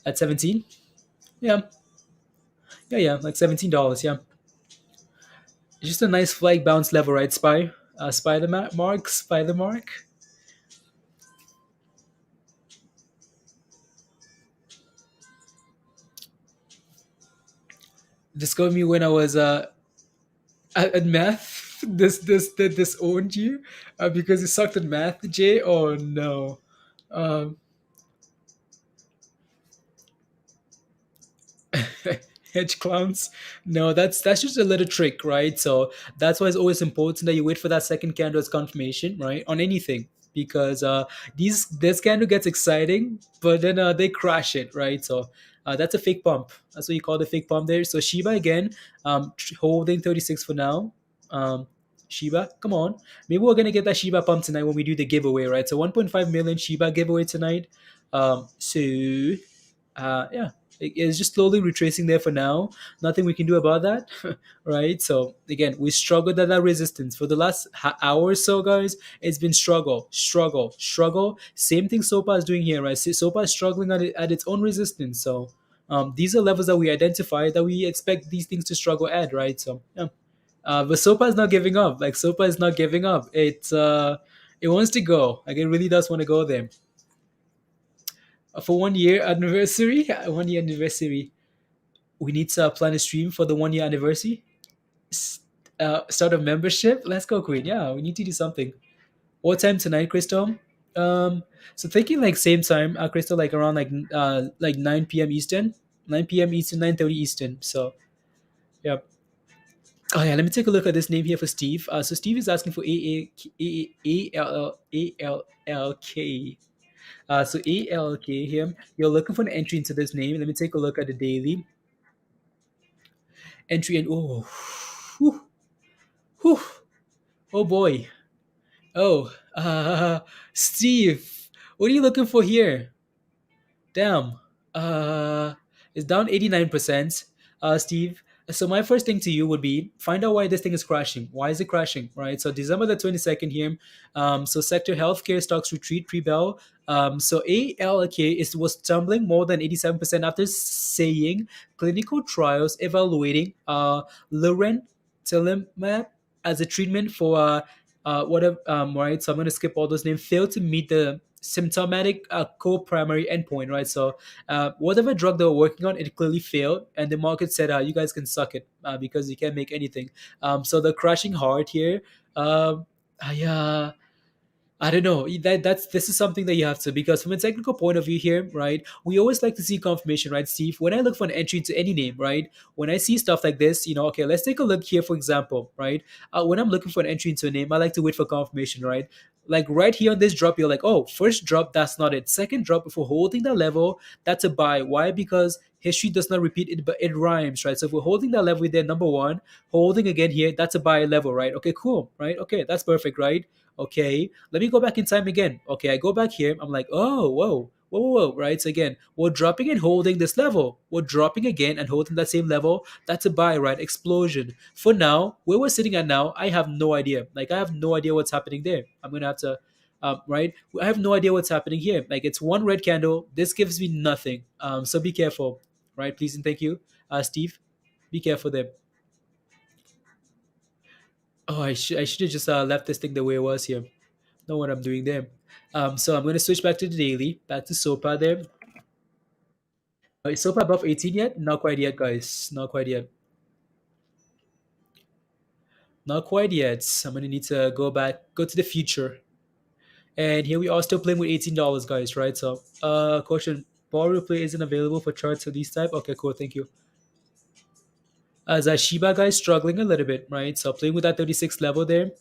At 17. Yeah, like $17. Yeah, it's just a nice flag bounce level, right? Spy the mark. Discovered me when I was at math. This owned you because you sucked at math, Jay. Oh no. Um, Hedge clowns. No, that's just a little trick, right? So that's why it's always important that you wait for that second candle as confirmation, right, on anything, because this candle gets exciting, but then they crash it, right? So that's a fake pump. That's what you call the fake pump there. So Shiba again, holding 36 for now. Shiba, come on. Maybe we're gonna get that Shiba pump tonight when we do the giveaway, right? So 1.5 million Shiba giveaway tonight. So Yeah, it's just slowly retracing there for now. Nothing we can do about that, right? So again, we struggled at that resistance for the last hour or so, guys. It's been struggle, struggle, struggle. Same thing SOPA is doing here, right? SOPA is struggling at its own resistance. So these are levels that we identify that we expect these things to struggle at, right? So yeah. But SOPA is not giving up. Like SOPA is not giving up. It wants to go. Like it really does want to go there. For 1 year anniversary, 1 year anniversary, we need to plan a stream for the 1 year anniversary. Start a membership. Let's go, Queen. Yeah, we need to do something. What time tonight, Crystal? Um, so thinking like same time, Crystal, like around like 9 p.m. Eastern, 9 p.m. Eastern, 9:30 Eastern. So yeah. Oh yeah, let me take a look at this name here for Steve. So Steve is asking for ALLK. So ALK here. You're looking for an entry into this name. Let me take a look at the daily entry and whew, whew, oh boy. Oh, Steve, what are you looking for here? Damn. Uh, it's down 89%. Steve. So my first thing to you would be find out why this thing is crashing. Why is it crashing? Right. So December the 22nd here. So sector healthcare stocks retreat pre-bell. So ALK was tumbling more than 87% after saying clinical trials evaluating Lorentelimab as a treatment for whatever, right? So I'm going to skip all those names. Failed to meet the symptomatic co-primary endpoint, right? So whatever drug they were working on, it clearly failed, and the market said, "You guys can suck it because you can't make anything." So they're crashing hard here. Um, I I don't know. That's this is something that you have to, because from a technical point of view here, right? We always like to see confirmation, right, Steve? When I look for an entry into any name, right? When I see stuff like this, okay, let's take a look here, for example, right? When I'm looking for an entry into a name, I like to wait for confirmation, right? Like right here on this drop, you're like, oh, first drop, that's not it. Second drop, if we're holding that level, that's a buy. Why? Because history does not repeat it, but it rhymes, right? So if we're holding that level there, number one, holding again here, that's a buy level, right? Okay, cool, right? Okay, that's perfect, right? Okay, let me go back in time again. Okay, I go back here. I'm like, oh, whoa, whoa, whoa, whoa, right? So again, we're dropping and holding this level. We're dropping again and holding that same level. That's a buy, right? Explosion. For now, where we're sitting at now, I have no idea. Like, I have no idea what's happening there. I'm gonna have to, right? I have no idea what's happening here. Like, it's one red candle. This gives me nothing. So be careful, right? Please and thank you, Steve. Be careful there. Oh, I should have just left this thing the way it was here. Know what I'm doing there. So I'm going to switch back to the daily, back to SOPA there. Is SOPA above 18 yet? Not quite yet, guys. Not quite yet. Not quite yet. I'm going to need to go to the future. And here we are still playing with $18, guys, right? So, question, ball replay isn't available for charts of these type. Okay, cool. Thank you. As a Shiba guy struggling a little bit, right? So playing with that 36 level there.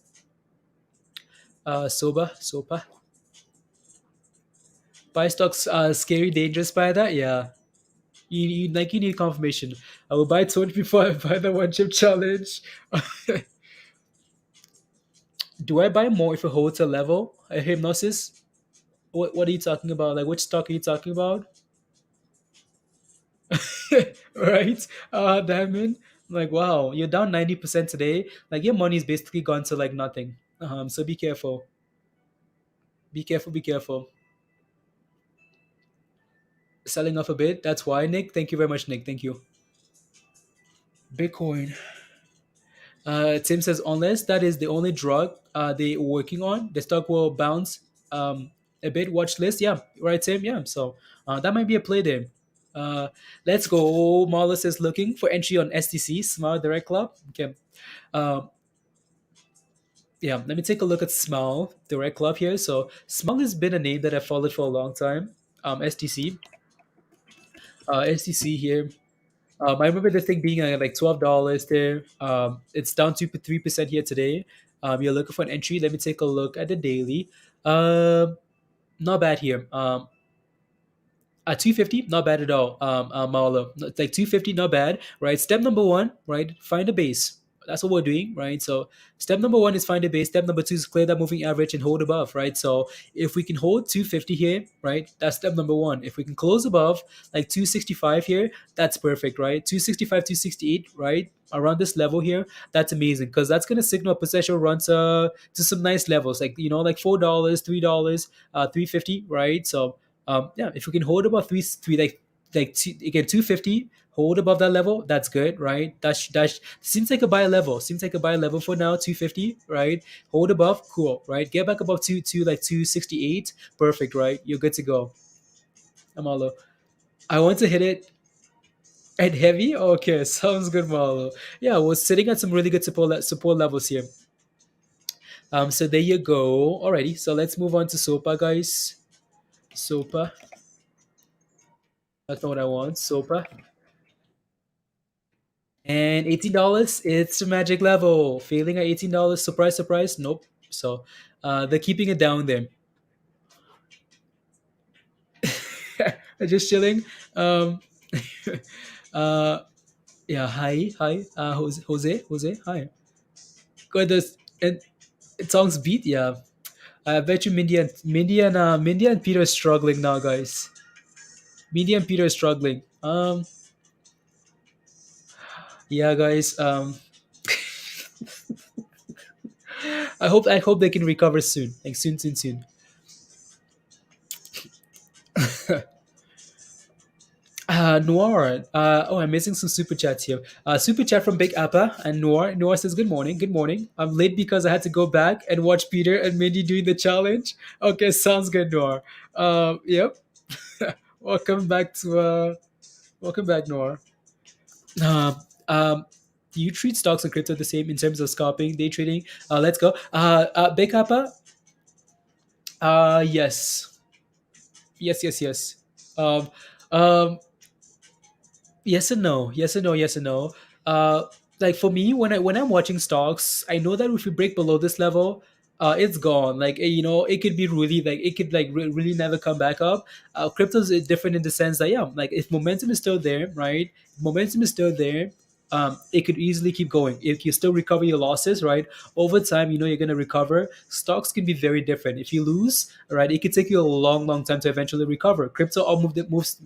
SOPA. Buy stocks scary, dangerous by that? Yeah. You need confirmation. I will buy 20 before I buy the one chip challenge. Do I buy more if it holds a level? A hypnosis? What are you talking about? Like which stock are you talking about? Right? Diamond. Like wow, you're down 90% today. Like your money's basically gone to like nothing. So be careful. Be careful, be careful. Selling off a bit. That's why, Nick. Thank you very much, Nick. Thank you. Bitcoin. Tim says, unless that is the only drug they're working on, the stock will bounce a bit. Watch list. Yeah, right, Tim. Yeah, so that might be a play there. Let's go. Marlos is looking for entry on STC, Smart Direct Club. Okay. Um, yeah, let me take a look at Small Direct Club here. So Small has been a name that I've followed for a long time. STC. STC here. I remember this thing being like $12 there. It's down to 3% here today. You're looking for an entry. Let me take a look at the daily. Not bad here. At 250, not bad at all. Marlo, it's like 250, not bad. Right. Step number one, right? Find a base. that's what we're doing, right? So step number one is find a base. Step number two is clear that moving average and hold above, right? So if we can hold 250 here, right, that's step number one. If we can close above like 265 here, that's perfect, right? 265, 268, right? Around this level here, that's amazing because that's gonna signal a potential run to some nice levels, like like $4, $3, 350, right? So yeah, if we can hold above three like two, again 250, hold above that level, that's good, right? That seems like a buy level. Seems like a buy level for now, 250, right? Hold above, cool, right? Get back above like 268, perfect, right? You're good to go. Amalo. I want to hit it at heavy. Okay, sounds good, Malo. Yeah, we're sitting at some really good support levels here. So there you go. Alrighty, so let's move on to SOPA, guys. SOPA. That's not what I want. SOPA. And $18, it's the magic level. Failing at $18, surprise, surprise. Nope. So they're keeping it down there. Just chilling. Um, uh, yeah, hi. Jose, hi. Good. And it songs beat, yeah. I bet you Mindy and Peter is struggling now, guys. Mindy and Peter is struggling. Yeah, guys. I hope they can recover soon. Like soon. Noir. I'm missing some super chats here. Super chat from Big Appa and Noir. Noir says, "Good morning. Good morning. I'm late because I had to go back and watch Peter and Mindy doing the challenge." Okay, sounds good, Noir. Yep. welcome back to. Welcome back, Noir. Uh, um, do you treat stocks and crypto the same in terms of scalping, day trading? Let's go. Big Appa. Yes. Yes. Um, um, yes and no, yes and no. uh like for me, when I'm watching stocks, I know that if we break below this level, it's gone. Like it could be really, like it could like really never come back up. Cryptos is different in the sense that, yeah, like if momentum is still there, right? Momentum is still there. It could easily keep going if you still recover your losses, right? Over time, you're going to recover. Stocks can be very different. If you lose, right, it could take you a long time to eventually recover. Crypto all moves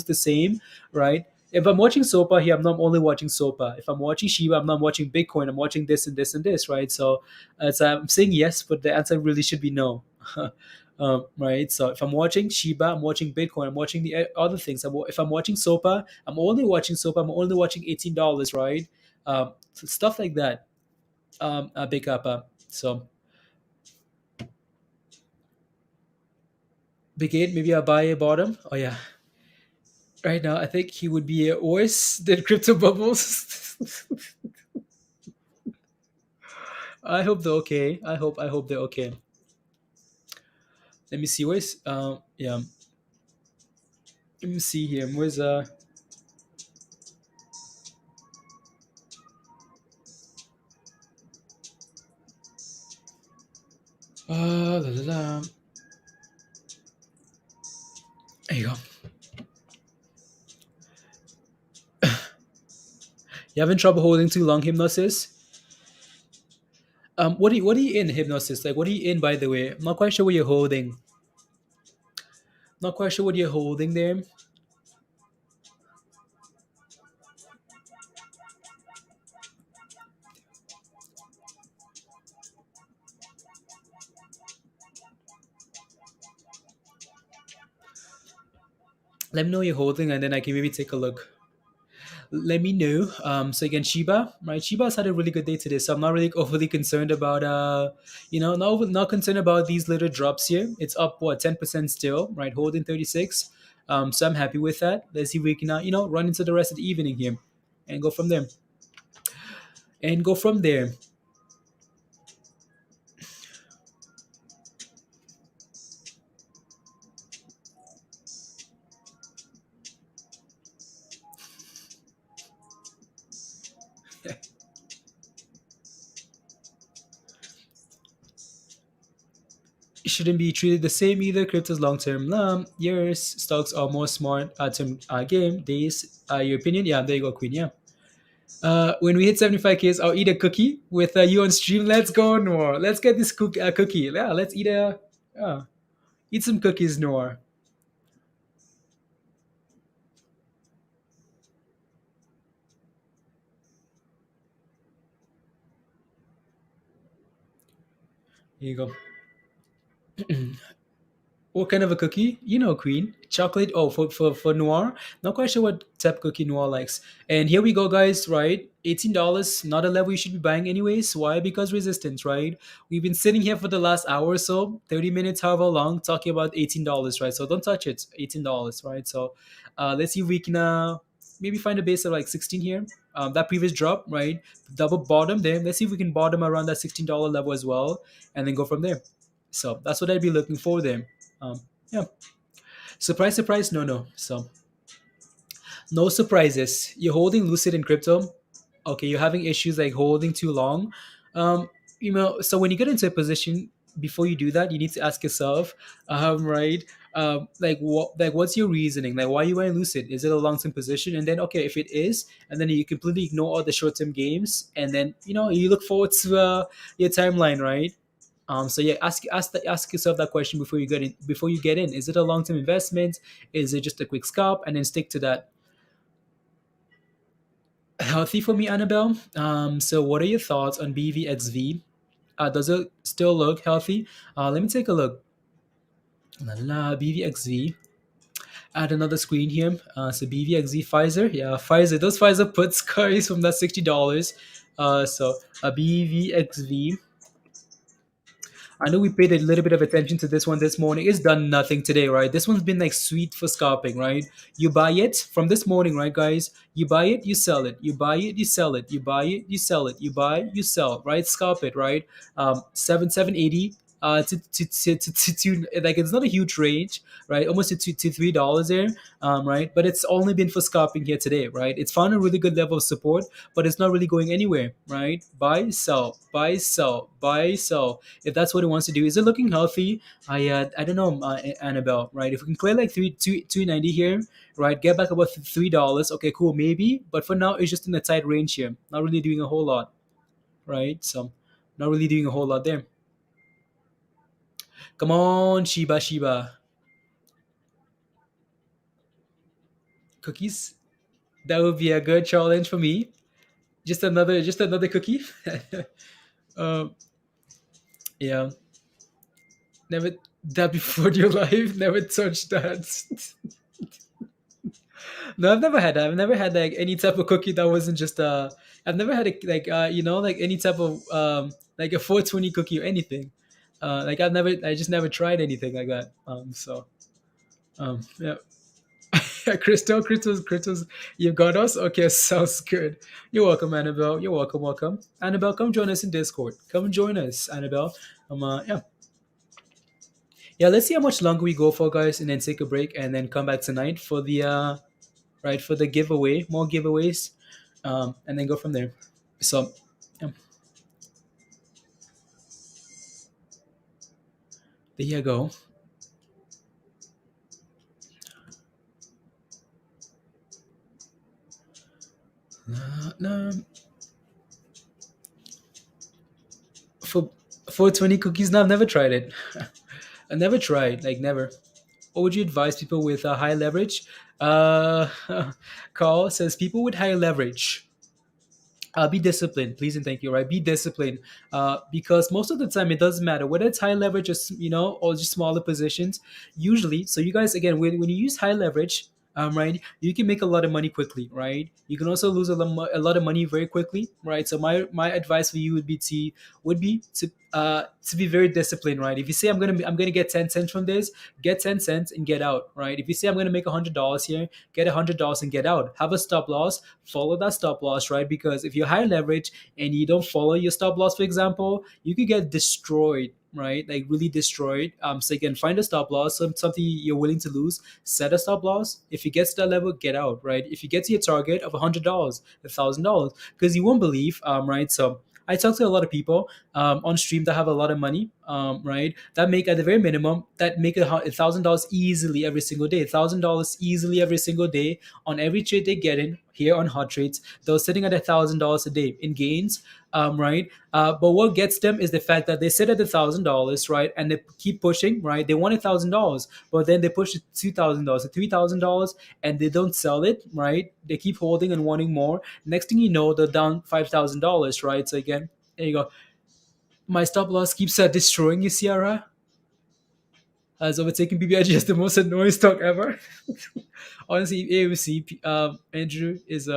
the same, right? If I'm watching SOPA here, I'm not only watching SOPA. If I'm watching Shiba, I'm not watching Bitcoin. I'm watching this and this and this, right? So I'm saying yes, but the answer really should be no. Right? So if I'm watching Shiba, I'm watching Bitcoin. I'm watching the other things. If I'm watching SOPA, I'm only watching SOPA. I'm only watching $18, right? So stuff like that. Big up. So Big 8, maybe I'll buy a bottom. Oh yeah. Right now, I think he would be worse than Crypto Bubbles. I hope they're okay. I hope they're okay. Let me see. Where's yeah. Let me see here. Where's la, la, la. There you go. You having trouble holding too long, Hypnosis? What are you in, Hypnosis? Like, what are you in, by the way? I'm not quite sure what you're holding. Not quite sure what you're holding there. Let me know what you're holding, and then I can maybe take a look. Let me know. So again, Shiba, right? Shiba's had a really good day today, so I'm not really overly concerned about not concerned about these little drops here. It's up 10% still, right? Holding 36. So I'm happy with that. Let's see if we can run into the rest of the evening here, and go from there. It shouldn't be treated the same either. Crypto's long term. Yours stocks are more smart term game days. Your opinion? Yeah, there you go, Queen. Yeah. When we hit 75Ks, I'll eat a cookie with you on stream. Let's go, Noor. Let's get this cookie. Yeah, let's eat some cookies, Noor. Here you go. What kind of a cookie? You know, Queen. Chocolate. Oh, for Noir. Not quite sure what type of cookie Noir likes. And here we go, guys, right? $18. Not a level you should be buying anyways. Why? Because resistance, right? We've been sitting here for the last hour or so, 30 minutes, however long, talking about $18, right? So don't touch it. $18, right? So let's see if we can maybe find a base of like 16 here. That previous drop, right? Double bottom there. Let's see if we can bottom around that $16 level as well, and then go from there. So that's what I'd be looking for there. Yeah. Surprise, surprise. No. So no surprises. You're holding Lucid in crypto. Okay, you're having issues like holding too long. Um, so when you get into a position, before you do that, you need to ask yourself, right? What's your reasoning? Like, why are you buying Lucid? Is it a long term position? And then, okay, if it is, and then you completely ignore all the short term games, and then you look forward to your timeline, right? So yeah, ask yourself that question before you get in. Before you get in, is it a long term investment? Is it just a quick scalp? And then stick to that. Healthy for me, Annabelle. So what are your thoughts on BVXV? Does it still look healthy? Let me take a look. BVXV. Add another screen here. So BVXV Pfizer. Yeah, Pfizer. Those Pfizer puts carries from that $60. So a BVXV. I know we paid a little bit of attention to this one this morning. It's done nothing today, right? This one's been like sweet for scalping, right? You buy it from this morning, right, guys? You buy it, you sell it. You buy it, you sell it. You buy it, you sell it. You buy, you sell, right? Scalp it, right? 780 to like it's not a huge range, right? Almost to $3 there, right? But it's only been for scalping here today, right? It's found a really good level of support, but it's not really going anywhere, right? Buy, sell, buy, sell, buy, sell. If that's what it wants to do, is it looking healthy? I don't know, Annabelle, right? If we can clear like 290 here, right? Get back about $3. Okay, cool, maybe. But for now, it's just in a tight range here. Not really doing a whole lot, right? So, not really doing a whole lot there. Come on, Shiba. Cookies. That would be a good challenge for me. Just another cookie. um, yeah. Never that before your life. Never touched that. No, I've never had that. I've never had like any type of cookie that wasn't just I've never had like any type of like a 420 cookie or anything. I just never tried anything like that. Yeah. Crystals, you've got us? Okay, sounds good. You're welcome, Annabelle. You're welcome. Annabelle, come join us in Discord. Come join us, Annabelle. Yeah. Yeah, let's see how much longer we go for, guys, and then take a break and then come back tonight for the for the giveaway, more giveaways, and then go from there. So, yeah. There you go. No. For 420 cookies, no, I've never tried it. I never tried, like never. What would you advise people with high leverage? Uh, Carl says people with high leverage, be disciplined, please and thank you. Right, be disciplined, because most of the time it doesn't matter whether it's high leverage or or just smaller positions. Usually, so you guys again, when you use high leverage, right, you can make a lot of money quickly, right? You can also lose a lot of money very quickly, right? So my advice for you would be to be very disciplined, right? If you say I'm gonna get 10 cents from this, get 10 cents and get out, right? If you say I'm gonna make $100 here, get $100 and get out. Have a stop loss, follow that stop loss, right? Because if you're high leverage and you don't follow your stop loss, for example, you could get destroyed, right? Like really destroyed. So you can find a stop loss, something you're willing to lose, set a stop loss. If you get to that level, get out, right? If you get to your target of $100, $1,000, because you won't believe, right? So I talk to a lot of people on stream that have a lot of money, right? That make at the very minimum that make $1,000 easily every single day. $1,000 easily every single day on every trade they get in, here on Hot Trades. They're sitting at $1,000 a day in gains, right? But what gets them is the fact that they sit at $1,000, right, and they keep pushing, right? They want $1,000, but then they push it to $2,000, to $3,000, and they don't sell it, right? They keep holding and wanting more. Next thing you know, they're down $5,000, right? So again, there you go. My stop loss keeps destroying you, Sierra. As overtaking BBIG as the most annoying stock ever. Honestly, AVC, Andrew, is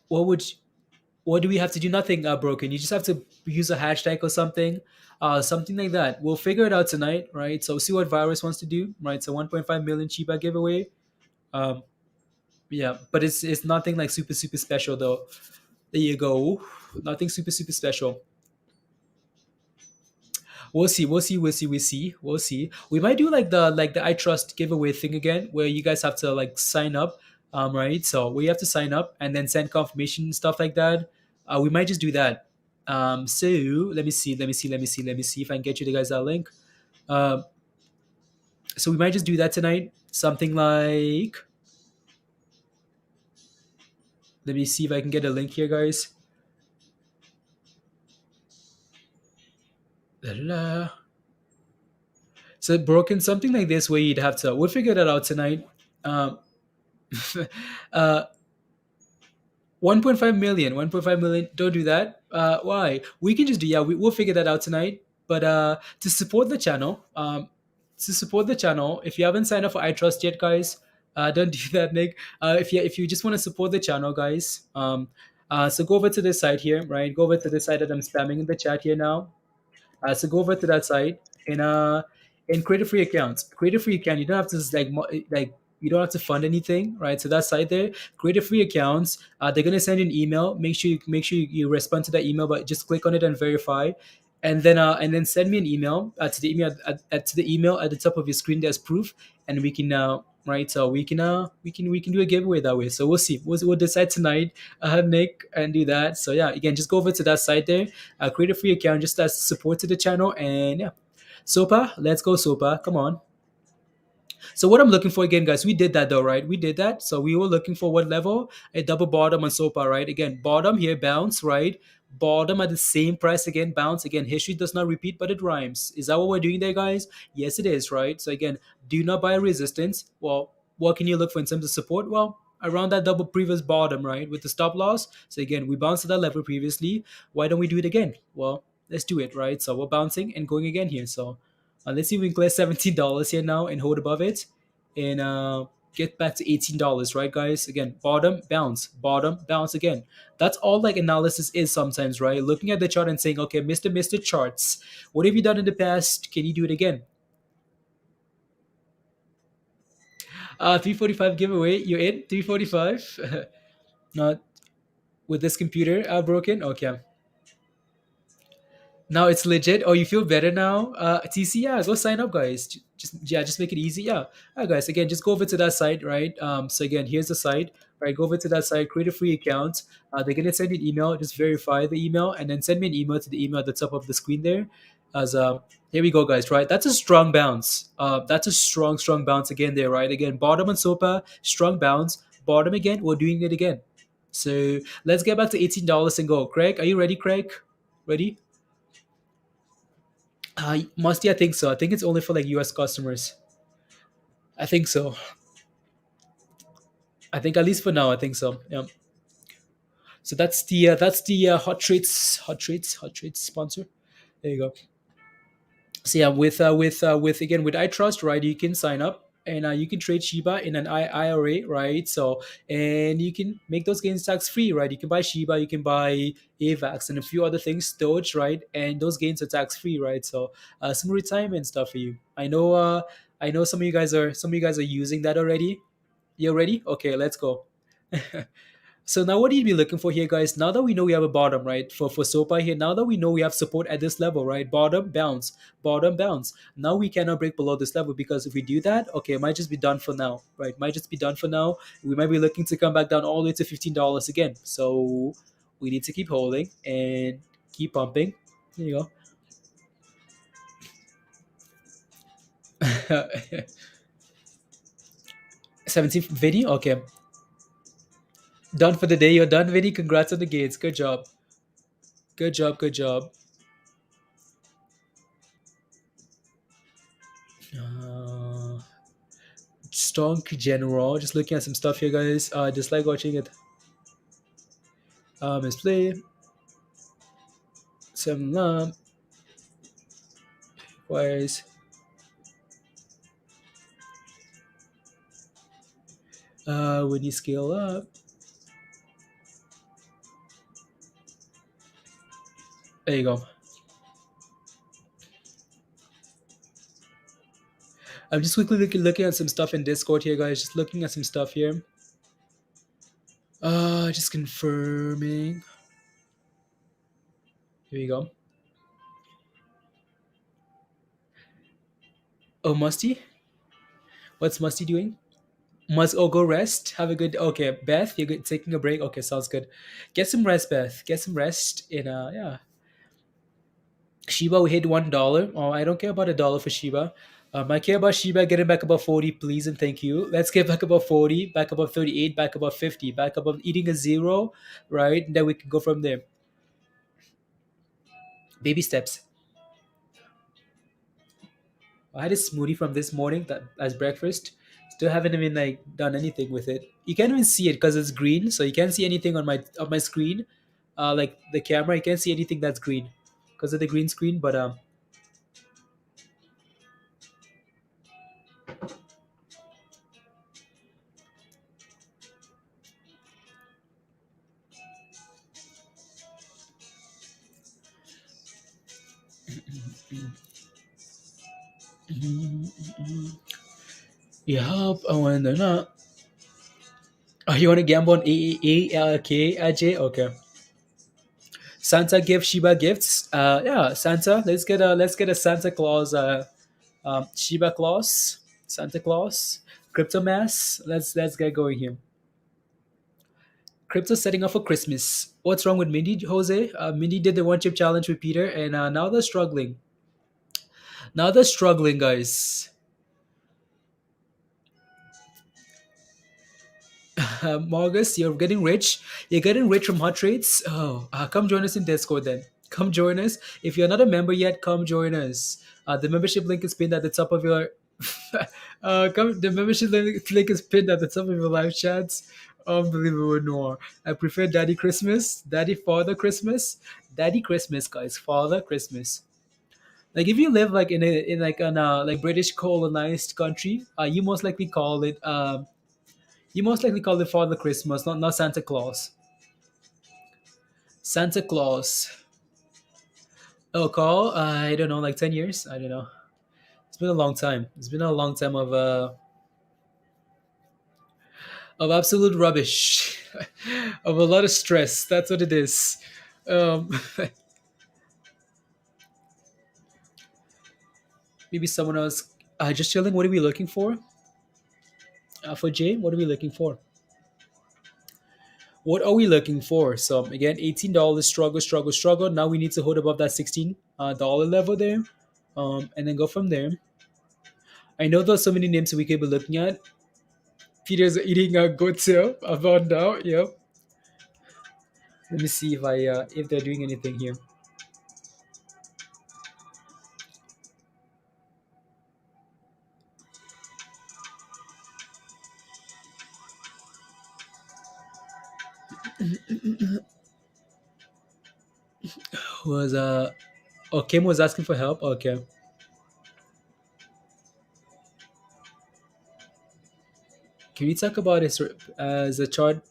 what would what do we have to do? Nothing, broken. You just have to use a hashtag or something, something like that. We'll figure it out tonight, right? So see what Virus wants to do, right? So 1.5 million Shiba giveaway. Um, yeah, but it's nothing like super special though. There you go. Nothing super special. We'll see. We'll see. We'll see. We'll see. We'll see. We might do like the I Trust giveaway thing again, where you guys have to like sign up, right? So we have to sign up and then send confirmation and stuff like that. We might just do that. So let me see. Let me see. Let me see. Let me see if I can get you the guys that link. Um, so we might just do that tonight. Something like. Let me see if I can get a link here, guys. La, la, la. So broken something like this where you'd have to. We'll figure that out tonight. Um, uh, 1.5 million, 1.5 million. Don't do that. Why? We can just do, yeah, we'll figure that out tonight. But to support the channel, if you haven't signed up for iTrust yet, guys, don't do that, Nick. If you just want to support the channel, guys, so go over to this side here, right? Go over to this side that I'm spamming in the chat here now. So go over to that site and create a free account. Create a free account. You don't have to like you don't have to fund anything, right? So that site there, create a free account. They're gonna send you an email. Make sure you respond to that email, but just click on it and verify. And then send me an email to the email to the email at the top of your screen. There's proof, and we can right. So we can do a giveaway that way. So we'll see. We'll decide tonight, Nick, and do that. So yeah, again, just go over to that site there, create a free account just as support to the channel, and yeah, SOPA, let's go SOPA. Come on. So what I'm looking for again, guys, we did that though, right? We did that. So we were looking for what level? A double bottom on SOPA, right? Again, bottom here, bounce, right? Bottom at the same price again, bounce again. History does not repeat, but it rhymes. Is that what we're doing there, guys? Yes, it is, right? So again, do not buy resistance. Well, what can you look for in terms of support? Well, around that double previous bottom, right? With the stop loss. So again, we bounced to that level previously. Why don't we do it again? Well, let's do it, right? So we're bouncing and going again here. So let's see if we can clear $17 here now and hold above it and get back to $18, right, guys? Again, bottom bounce again. That's all like analysis is sometimes, right? Looking at the chart and saying, okay, Mr. Charts, what have you done in the past? Can you do it again? 345 giveaway. You're in 345. Not with this computer broken. Okay. Now it's legit. Oh, you feel better now? TC, yeah, go sign up, guys. Just make it easy. Yeah. Alright, guys. Again, just go over to that site, right? So again, here's the site, right? Go over to that site, create a free account. They're gonna send you an email. Just verify the email, and then send me an email to the email at the top of the screen there. As here we go, guys. Right, that's a strong bounce. That's a strong bounce again there, right? Again, bottom on SOPA, strong bounce. Bottom again. We're doing it again. So let's get back to $18 and go. Craig, are you ready, Craig? Ready? Musty, I think so. I think it's only for like US customers. I think so. I think at least for now, I think so. Yeah. So that's the hot trades sponsor. There you go. So yeah, with again with iTrust, right? You can sign up and you can trade Shiba in an IRA, right? So and you can make those gains tax free, right? You can buy Shiba, you can buy AVAX and a few other things, Doge, right? And those gains are tax free, right? So some retirement stuff for you. I know some of you guys are using that already. You ready? Okay, let's go. So now what do you be looking for here, guys? Now that we know we have a bottom, right? For SOPA here, now that we know we have support at this level, right? Bottom bounce, bottom bounce. Now we cannot break below this level because if we do that, okay, it might just be done for now, right? Might just be done for now. We might be looking to come back down all the way to $15 again. So we need to keep holding and keep pumping. There you go. 17th, Vinny. Okay, done for the day. You're done, Vinny. Congrats on the gates. Good job. Good job. Good job. Uh, Stonk General. Just looking at some stuff here, guys. Just like watching it. Misplay. Some lamp. Wires. When you scale up. There you go. I'm just quickly looking at some stuff in Discord here, guys. Just looking at some stuff here. Just confirming. Here we go. Oh, Musty? What's Musty doing? Must go rest. Have a good. Okay, Beth, you're good, taking a break. Okay, sounds good. Get some rest, Beth. Get some rest. In yeah. Shiba, we hit $1. Oh, I don't care about $1 for Shiba. I care about Shiba getting back above 40, please and thank you. Let's get back above 40, back above 38, back above 50, back above eating a zero, right? Then we can go from there. Baby steps. I had a smoothie from this morning that as breakfast. Still haven't even like done anything with it. You can't even see it because it's green, so you can't see anything on my screen. Like the camera, you can't see anything that's green because of the green screen. But yeah, I wonder not. Oh, you want to gamble on ALJJ? Okay. Santa gives Shiba gifts. Yeah, Santa. Let's get a Santa Claus. Shiba Claus, Santa Claus, Crypto Mass. Let's get going here. Crypto setting up for Christmas. What's wrong with Mindy, Jose? Mindy did the one chip challenge with Peter, and now they're struggling. Now they're struggling, guys. Margus, you're getting rich. You're getting rich from hot trades. Oh, come join us in Discord then. Come join us. If you're not a member yet, come join us. The membership link is pinned at the top of your. The membership link is pinned at the top of your live chats. Unbelievable, Noir. I prefer Daddy Christmas, Daddy Father Christmas, Daddy Christmas, guys. Father Christmas. Like if you live like in like an like British colonized country, you most likely call it Father Christmas, not Santa Claus. Santa Claus. Oh, call? I don't know, like 10 years. I don't know. It's been a long time. It's been a long time of absolute rubbish, of a lot of stress. That's what it is. Um, maybe someone else. Just chilling. What are we looking for? For Jay, what are we looking for? What are we looking for? So again, $18 struggle, struggle, struggle. Now we need to hold above that $16 level there, and then go from there. I know there's so many names we could be looking at. Peter's eating a good tail. I found out. Yep. Let me see if they're doing anything here. Was oh, Kim was asking for help. Okay. Can we talk about it as a chart?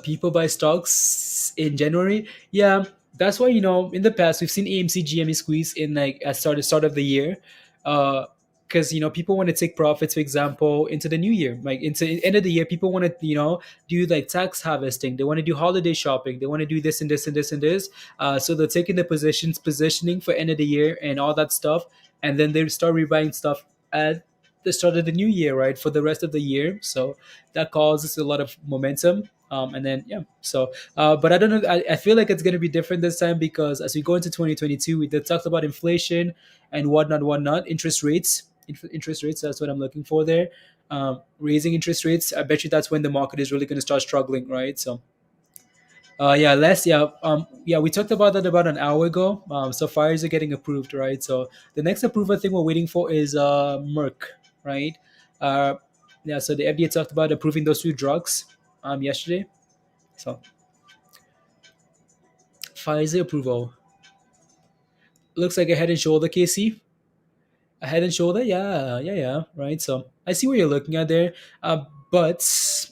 People buy stocks in January. Yeah, that's why in the past we've seen AMC GME squeeze in like at start of the year, because people want to take profits, for example, into the new year, like into end of the year. People want to do like tax harvesting. They want to do holiday shopping. They want to do this and this and this and this. So they're taking the positioning for end of the year and all that stuff, and then they start rebuying stuff at the start of the new year, right, for the rest of the year. So that causes a lot of momentum. And then yeah, so but I don't know. I feel like it's going to be different this time because as we go into 2022, we talked about inflation and whatnot, interest rates. Interest rates. That's what I'm looking for there. raising interest rates, I bet you that's when the market is really going to start struggling, right? So yeah, Les, yeah, we talked about that about an hour ago. So fires are getting approved, right? So the next approval thing we're waiting for is Merck, right? Uh, yeah, so the FDA talked about approving those two drugs yesterday. So Pfizer approval looks like a head and shoulder, Casey. A head and shoulder, yeah, yeah, yeah, right. So I see what you're looking at there, but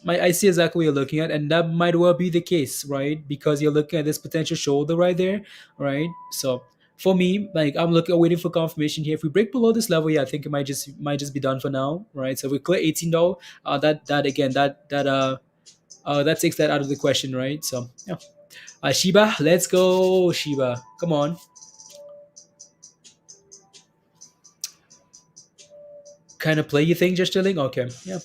I see exactly what you're looking at, and that might well be the case, right? Because you're looking at this potential shoulder right there, right? So for me, like I'm looking, waiting for confirmation here. If we break below this level, yeah, I think it might just be done for now, right? So if we clear 18 though, that again that takes that out of the question, right? So yeah, Shiba, let's go, Shiba, come on. Kind of play you think just chilling, okay, yeah.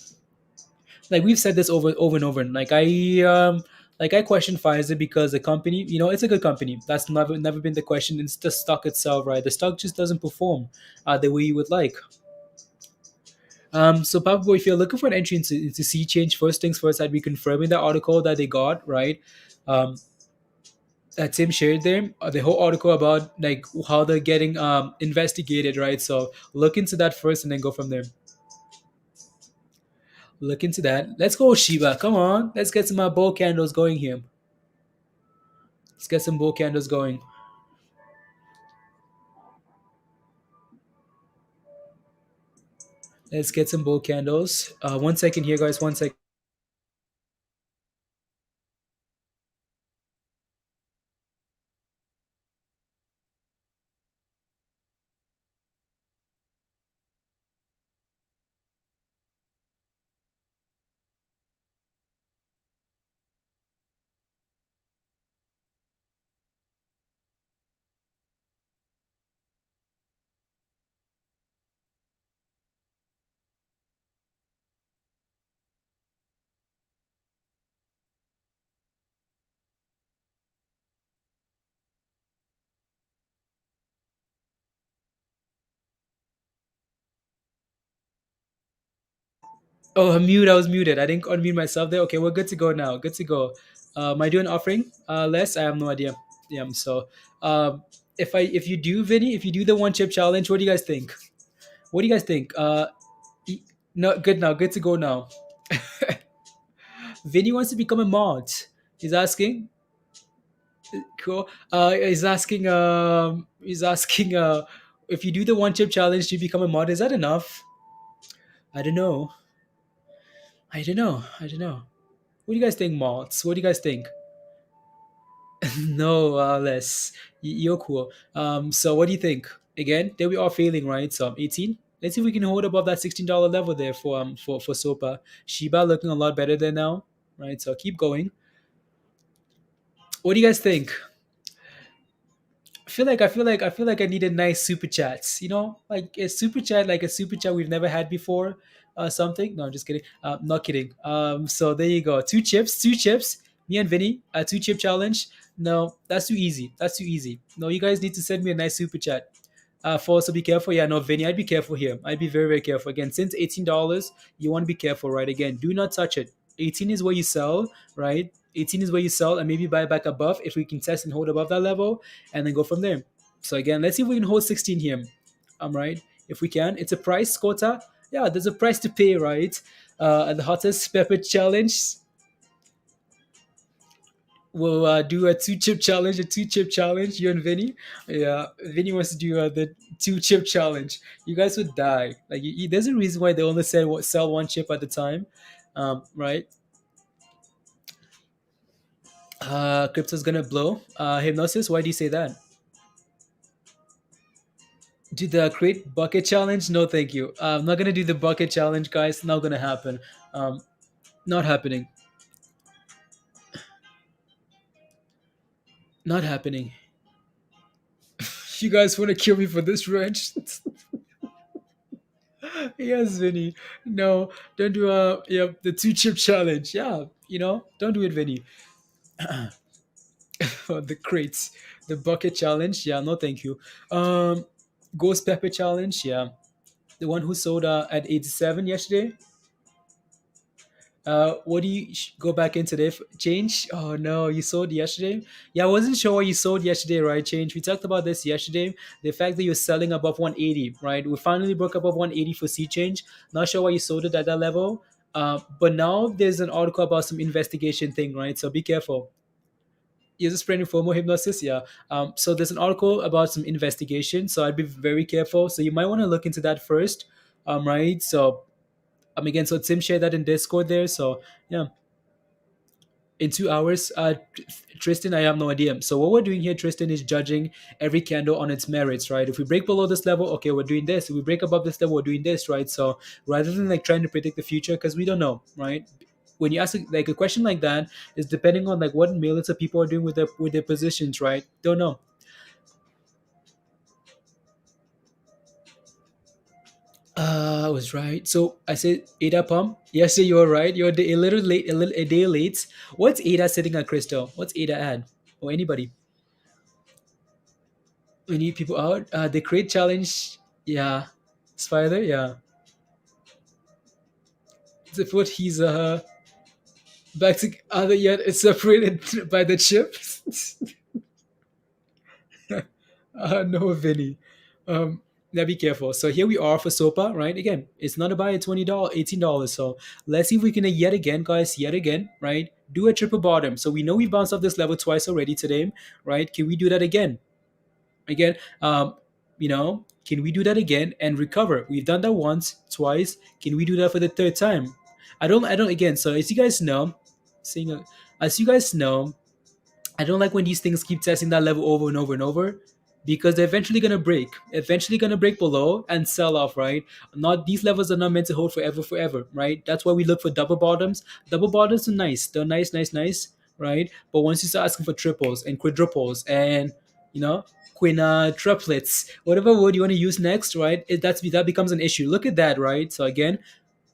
Like we've said this over and over, and like I question Pfizer because the company, it's a good company. That's never been the question. It's the stock itself, right? The stock just doesn't perform the way you would like. So Papa, if you're looking for an entry into sea change, first things first, I'd be confirming the article that they got, right? um that Tim shared there, the whole article about like how they're getting investigated, right? So look into that first and then go from there. Look into that. Let's go, Shiba. Come on. Let's get some bull candles going here. Let's get some bull candles going. Let's get some bull candles. 1 second here, guys. 1 second. Oh, I'm mute. I was muted. I didn't unmute myself there. Okay, we're good to go now. Good to go. Am I doing offering? Les, I have no idea. Yeah. So, if you do, Vinny, if you do the one chip challenge, what do you guys think? What do you guys think? E- no, good now. Good to go now. Vinny wants to become a mod. He's asking. Cool. He's asking if you do the one chip challenge, do you become a mod? Is that enough? I don't know. I don't know. I don't know. What do you guys think, mods? What do you guys think? No, less. You're cool. So what do you think? Again, there we are failing, right? So 18. Let's see if we can hold above that $16 level there for SOPA. Shiba looking a lot better there now, right? So keep going. What do you guys think? I feel like I need a nice super chats. Like a super chat we've never had before. Something. No, I'm just kidding. Not kidding. So there you go. Two chips. Me and Vinny. A two chip challenge. No, that's too easy. That's too easy. No, you guys need to send me a nice super chat. For so be careful. Yeah, no, Vinny, I'd be careful here. I'd be very, very careful. Again, since $18, you want to be careful, right? Again, do not touch it. 18 is where you sell, right? 18 is where you sell and maybe buy back above if we can test and hold above that level and then go from there. So again, let's see if we can hold 16 here. Right. If we can, it's a price quota. Yeah, there's a price to pay, right? The hottest pepper challenge. We'll do a two chip challenge. You and Vinny, yeah. Vinny wants to do the two chip challenge. You guys would die. Like, there's a reason why they only sell one chip at a time, right? Crypto's gonna blow. Hypnosis. Why do you say that? Do the create bucket challenge? No, thank you. I'm not gonna do the bucket challenge, guys. Not gonna happen. Um, not happening. Not happening. You guys want to kill me for this wrench? Yes, Vinny. No, don't do the two chip challenge. Yeah, don't do it, Vinny. The crates, the bucket challenge. Yeah, no, thank you. Ghost pepper challenge. Yeah, the one who sold at 87 yesterday. What do you go back in today? Change? Oh no, you sold yesterday. Yeah, I wasn't sure what you sold yesterday, right? Change. We talked about this yesterday. The fact that you're selling above 180, right? We finally broke above 180 for C change. Not sure why you sold it at that level. But now there's an article about some investigation thing, right? So be careful. You're just spreading FOMO hypnosis, yeah. So there's an article about some investigation. So I'd be very careful. So you might want to look into that first, right? So again, so Tim shared that in Discord there. So yeah, in 2 hours. Tristan, I have no idea. So what we're doing here, Tristan, is judging every candle on its merits, right? If we break below this level, okay, we're doing this. If we break above this level, we're doing this, right? So rather than like trying to predict the future, because we don't know, right? When you ask like a question like that, is depending on like what millions of people are doing with their positions, right? Don't know. I was right. So I said Ada pump. Yes, so you're right. You're a little late, a day late. What's Ada sitting at, Crystal? What's Ada at? Or anybody? We need people out. The crate challenge, yeah. Spider, yeah. The foot he's back to other yet it's separated by the chips. No, Vinny. Now be careful. So here we are for SOPA, right? Again, it's not about $20, $18. So let's see if we can yet again, guys, yet again, right? Do a triple bottom. So we know we bounced off this level twice already today, right? Can we do that again? Again, can we do that again and recover? We've done that once, twice. Can we do that for the third time? I don't again. So as you guys know, seeing as you guys know, I don't like when these things keep testing that level over and over and over, because they're eventually gonna break. Eventually gonna break below and sell off, right? Not these levels are not meant to hold forever, right? That's why we look for double bottoms. Double bottoms are nice. They're nice, nice, nice, right? But once you start asking for triples and quadruples and you know triplets, whatever word you want to use next, right? That becomes an issue. Look at that, right? So again,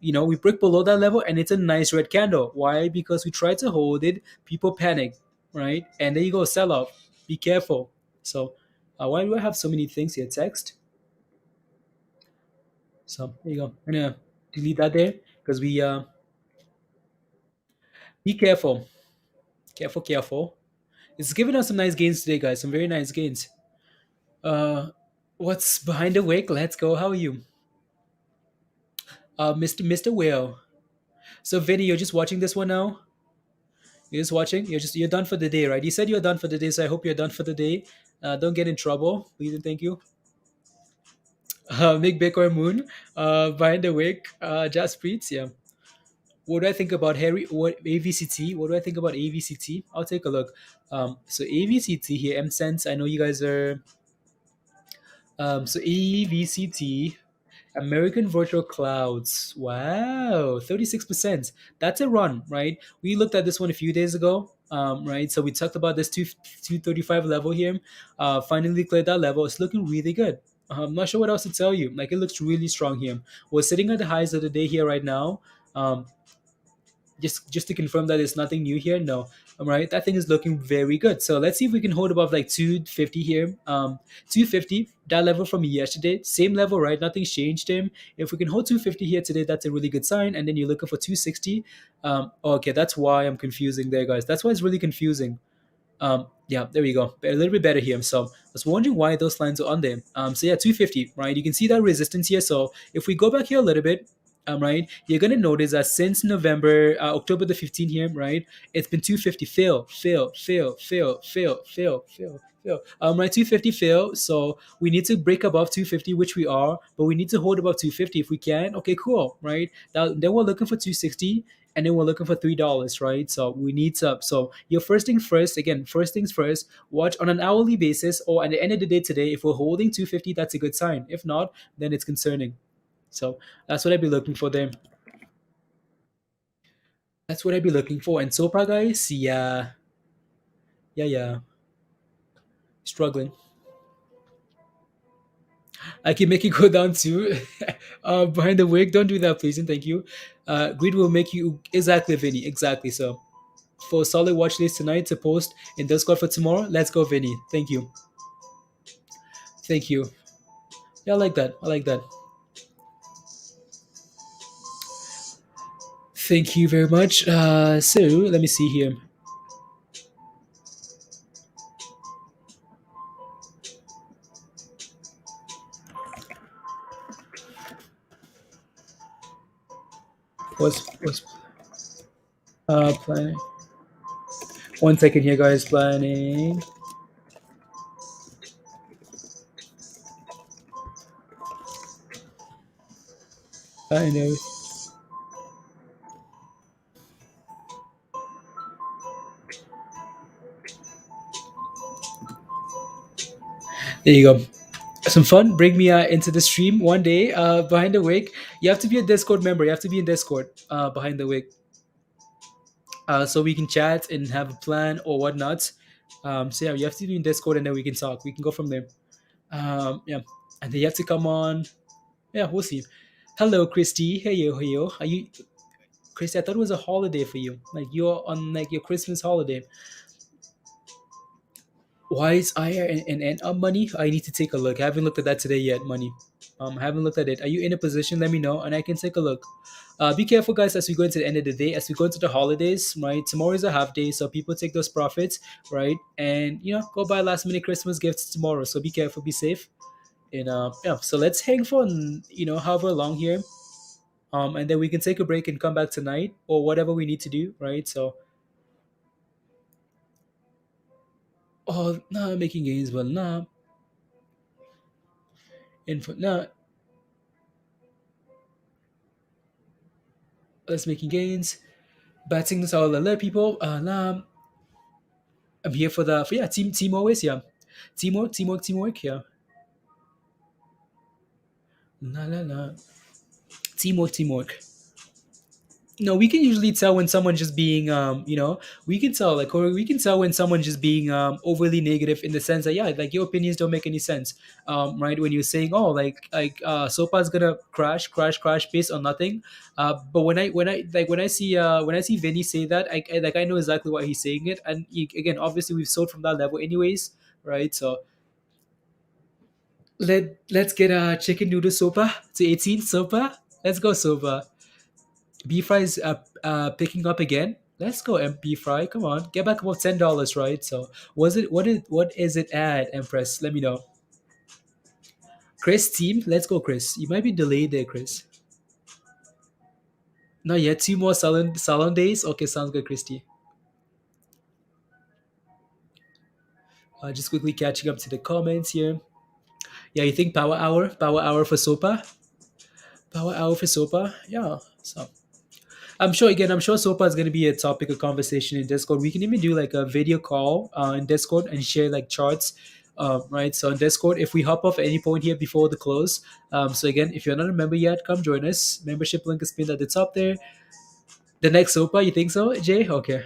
we break below that level and it's a nice red candle. Why? Because we try to hold it, people panic, right? And there you go, sell off. Be careful. So why do I have so many things here? Text. So there you go. I'm gonna delete that there because we be careful. Careful. It's giving us some nice gains today, guys. Some very nice gains. Uh what's behind the wake? Let's go. How are you? Mr. Whale. So Vinny, you're just watching this one now? You're just watching. You're done for the day, right? You said you're done for the day, so I hope you're done for the day. Don't get in trouble, please and thank you. Make Bitcoin Moon. Behind the wake. Just Preets, yeah. What do I think about Harry? What AVCT? What do I think about AVCT? I'll take a look. So AVCT here, M-Sense. I know you guys are. So AVCT. American Virtual Clouds. Wow, 36%. That's a run, right? We looked at this one a few days ago, right? So we talked about this 235 level here. Finally cleared that level. It's looking really good. I'm not sure what else to tell you. Like, it looks really strong here. We're sitting at the highs of the day here right now. Um, just to confirm that it's nothing new here. No, all right, that thing is looking very good. So let's see if we can hold above like 250 here. 250, that level from yesterday, same level, right? Nothing's changed him. If we can hold 250 here today, that's a really good sign. And then you're looking for 260. Okay, that's why I'm confusing there, guys. That's why it's really confusing. Yeah, there we go. A little bit better here. So I was wondering why those lines are on there. So yeah, 250, right? You can see that resistance here. So if we go back here a little bit, right, you're gonna notice that since November, October the 15th here, right, it's been 250 fail. Right, 250 fail. So we need to break above 250, which we are, but we need to hold above 250 if we can. Okay, cool, right? Now then we're looking for 260, and then we're looking for $3, right? So we need to. So your first thing first, again, first things first. Watch on an hourly basis, or at the end of the day today. If we're holding 250, that's a good sign. If not, then it's concerning. So that's what I'd be looking for there. That's what I'd be looking for. And SOPA, guys, yeah, struggling. I can make you go down too. Behind the wig, don't do that, please, and thank you. Greed will make you exactly, Vinny, exactly. So for a solid watch list tonight to post in Discord for tomorrow, let's go, Vinny. Thank you. Yeah, I like that. Thank you very much. So let me see here. What's planning? 1 second here, guys. Planning. I know. There you go. Some fun. Bring me into the stream one day. Behind the wig, you have to be a Discord member. You have to be in Discord. Behind the wig, so we can chat and have a plan or whatnot. So yeah, you have to be in Discord and then we can talk. We can go from there. Yeah, and then you have to come on. Yeah, we'll see. Hello, Christy. Hey yo, hey yo. Are you, Christy? I thought it was a holiday for you. Like you're on like your Christmas holiday. Why is IR and money? I need to take a look. I haven't looked at that today yet. Money. I haven't looked at it. Are you in a position? Let me know, and I can take a look. Be careful, guys, as we go into the end of the day, as we go into the holidays. Right, tomorrow is a half day, so people take those profits, right, and go buy last minute Christmas gifts tomorrow. So be careful, be safe, and yeah. So let's hang for however long here, and then we can take a break and come back tonight or whatever we need to do, right? So, oh, nah, making gains, well, nah, info, nah. Let's making gains. Bad signals. I'll alert people. Nah, I'm here for yeah, team always, yeah. Teamwork, yeah. La la la. Teamwork. No, we can usually tell when someone's just being we can tell like, or we can tell when someone's just being overly negative in the sense that, yeah, like your opinions don't make any sense. Right, when you're saying, oh, SOPA is gonna crash based on nothing. But when I see Vinny say that, I know exactly why he's saying it. And again, obviously we've sold from that level anyways, right? So let's get a chicken noodle SOPA to 18 SOPA. Let's go SOPA. BFRI is picking up again. Let's go, BFRI. Come on, get back above $10, right? So what is it at, Empress? Let me know. Chris, team, let's go, Chris. You might be delayed there, Chris. Not yet. 2 more salon days. Okay, sounds good, Christy. Just quickly catching up to the comments here. Yeah, you think power hour for SOPA? Power hour for SOPA? Yeah. So I'm sure SOPA is going to be a topic of conversation in Discord. We can even do like a video call in Discord and share like charts, right? So in Discord, if we hop off at any point here before the close, so again, if you're not a member yet, come join us. Membership link is pinned at the top there. The next SOPA, you think so, Jay? Okay.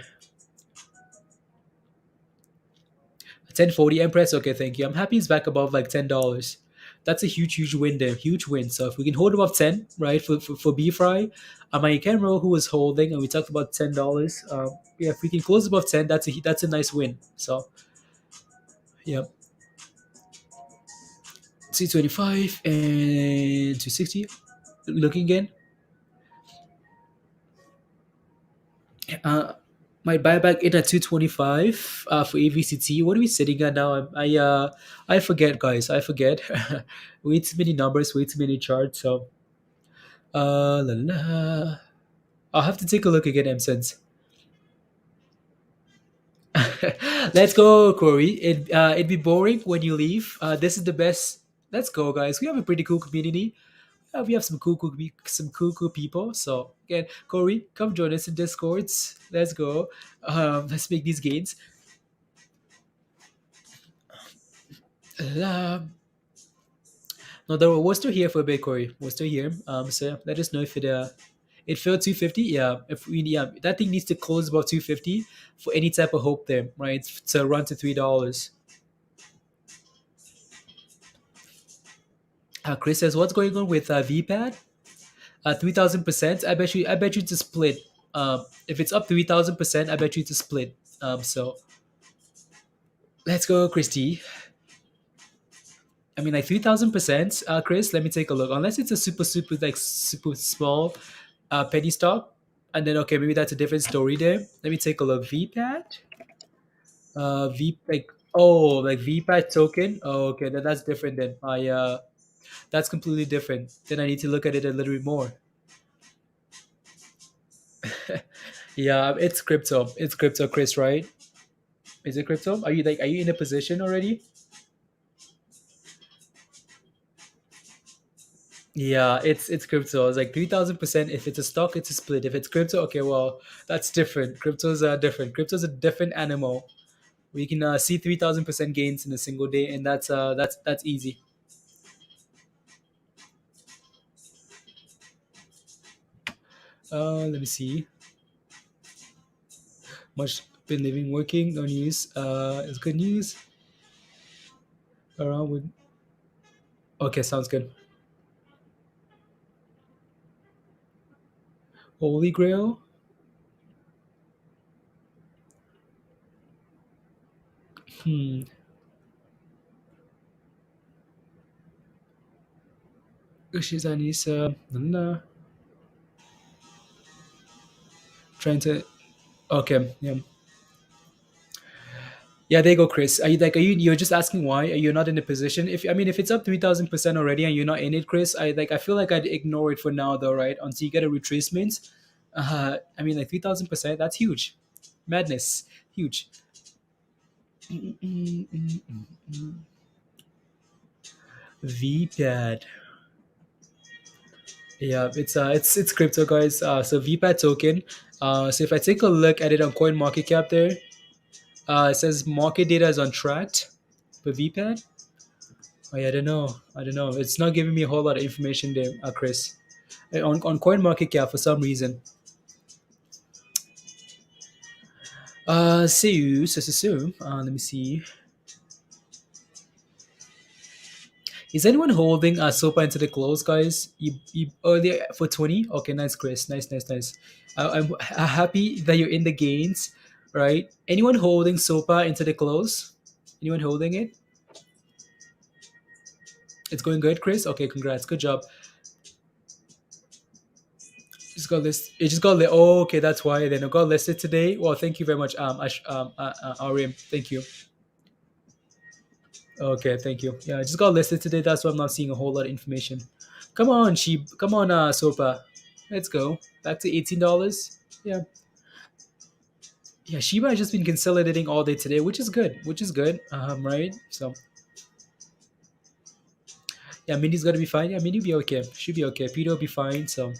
1040 Empress. Okay, thank you. I'm happy it's back above like $10. That's a huge win there. Huge win. So if we can hold above 10, right, for BFRI, I can't remember who was holding, and we talked about $10. Yeah, if we can close above 10, that's a nice win. So yeah. 225 and 260. Looking again. My buyback in at 225 for AVCT. What are we sitting at now? I forget, guys. I forget. Way too many numbers, way too many charts. So la, la. I'll have to take a look again, MSense. Let's go, Corey. It'd be boring when you leave. This is the best. Let's go, guys. We have a pretty cool community. We have some cool people. So again, Corey, come join us in Discords. Let's go. Let's make these gains. No, we're still here for a bit, Corey. We're still here. So let us know if it failed 250. Yeah, that thing needs to close above 250 for any type of hope there, right? To run to $3. Chris says, what's going on with VPAD? 3,000%. I bet you it's a split. If it's up 3,000%, I bet you it's a split. So let's go, Christy. I mean, like 3,000%, Chris. Let me take a look. Unless it's a super small penny stock, And then okay, maybe that's a different story there. Let me take a look. VPAT. Like oh, like VPAT token. Oh, okay, that's different then. That's completely different. Then I need to look at it a little bit more. Yeah, it's crypto. It's crypto, Chris, right? Is it crypto? Are you in a position already? Yeah, it's crypto. It's like 3,000%. If it's a stock, it's a split. If it's crypto, okay, well, that's different. Cryptos are different. Crypto's a different animal. We can see 3,000% gains in a single day, and that's easy. Let me see. Much been living, working, no news. It's good news. Around with. Okay, sounds good. Holy Grail. Hmm. Ushizanis. Trying to. Okay. Yeah. Yeah, there you go, Chris. You're just asking why? Are you not in a position? If it's up 3,000% already and you're not in it, Chris, I feel like I'd ignore it for now though, right? Until you get a retracement. Like 3,000%, that's huge. Madness. Huge. VPAD. Yeah, it's crypto, guys. So VPAD token. So if I take a look at it on CoinMarketCap there, it says market data is on track for VPAD. Oh, yeah, I don't know. I don't know. It's not giving me a whole lot of information there, Chris. On CoinMarketCap for some reason. Let me see. Is anyone holding SOPA into the close, guys? You earlier for 20? Okay, nice, Chris. Nice. I'm happy that you're in the gains, right? Anyone holding SOPA into the close? Anyone holding it? It's going good, Chris. Okay, congrats. Good job. Just got list. It just got oh, okay, that's why. Then it got listed today. Well, thank you very much, Arim. Thank you. Okay, thank you. Yeah, I just got listed today. That's why I'm not seeing a whole lot of information. Come on, sheep. Come on, Sopa. Let's go back to $18. Yeah, yeah. Shiba has just been consolidating all day today, which is good. Which is good. Right. So yeah, Mindy's gonna be fine. Yeah, Mindy will be okay. She'll be okay. Peter will be fine. So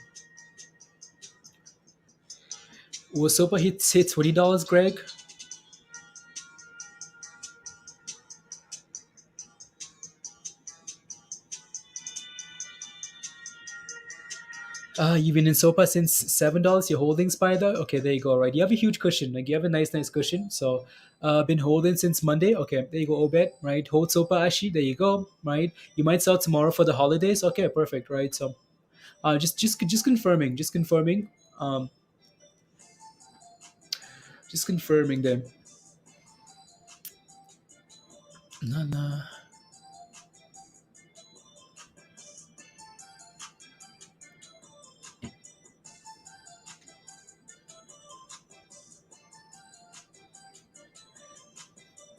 will Sopa hit $20, Greg? You've been in SOPA since $7. You're holding Spider. Okay, there you go. Right, you have a huge cushion. Like you have a nice cushion. So, been holding since Monday. Okay, there you go. Obed. Right, hold SOPA Ashi. There you go. Right, you might sell tomorrow for the holidays. Okay, perfect. Right. So, just confirming. Just confirming. Um, just confirming them. Nah.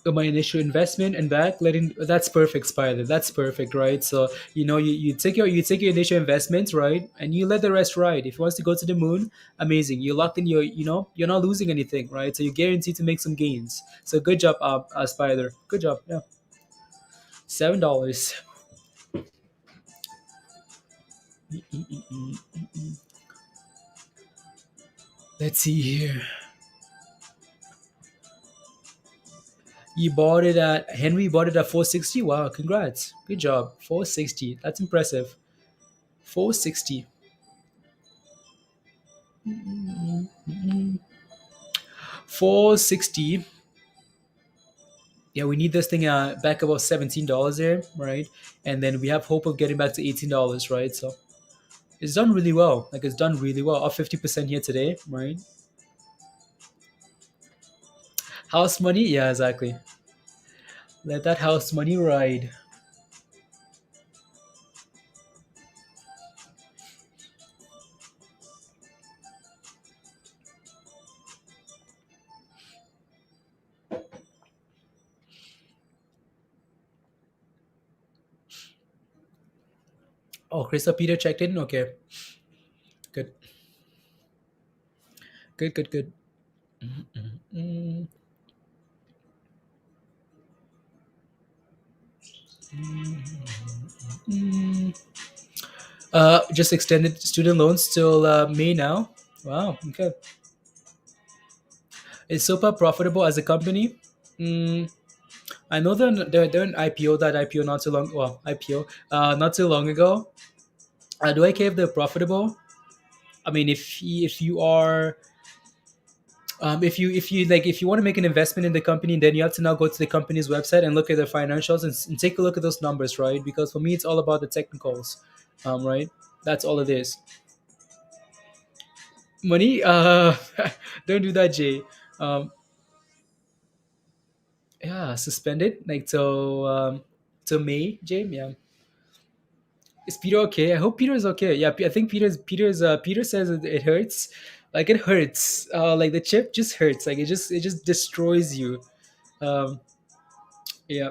My initial investment and back letting that's perfect, Spider. That's perfect, right? So you take your initial investments, right, and you let the rest ride. If you wants to go to the moon, amazing. You're locked in. You're not losing anything, right? So you're guaranteed to make some gains. So good job, Spider. Good job. Yeah, $7. Let's see here. You bought it at Henry. Bought it at 460. Wow, congrats. Good job. 460. That's impressive. 460. 460. Yeah, we need this thing back about $17 there, right? And then we have hope of getting back to $18, right? So it's done really well. Like it's done really well. Up 50% here today, right? House money, yeah, exactly. Let that house money ride. Oh, Krista Peter checked in. Okay, good, good, good, good. Mm, mm. Just extended student loans till May now. Wow. Okay. Is SOPA profitable as a company? Mm, I know they're an IPO. That IPO not too long. Well, IPO not too long ago. Do I care if they're profitable? I mean, if you are if you want to make an investment in the company, then you have to now go to the company's website and look at their financials and take a look at those numbers, right? Because for me, it's all about the technicals, right? That's all it is. Money, don't do that, Jay. Um, yeah, suspended like till May, Jay. Yeah, is Peter okay? I hope Peter is okay. Yeah, I think Peter says it hurts, like it hurts. Like the chip just hurts. Like it just destroys you. Um, yeah.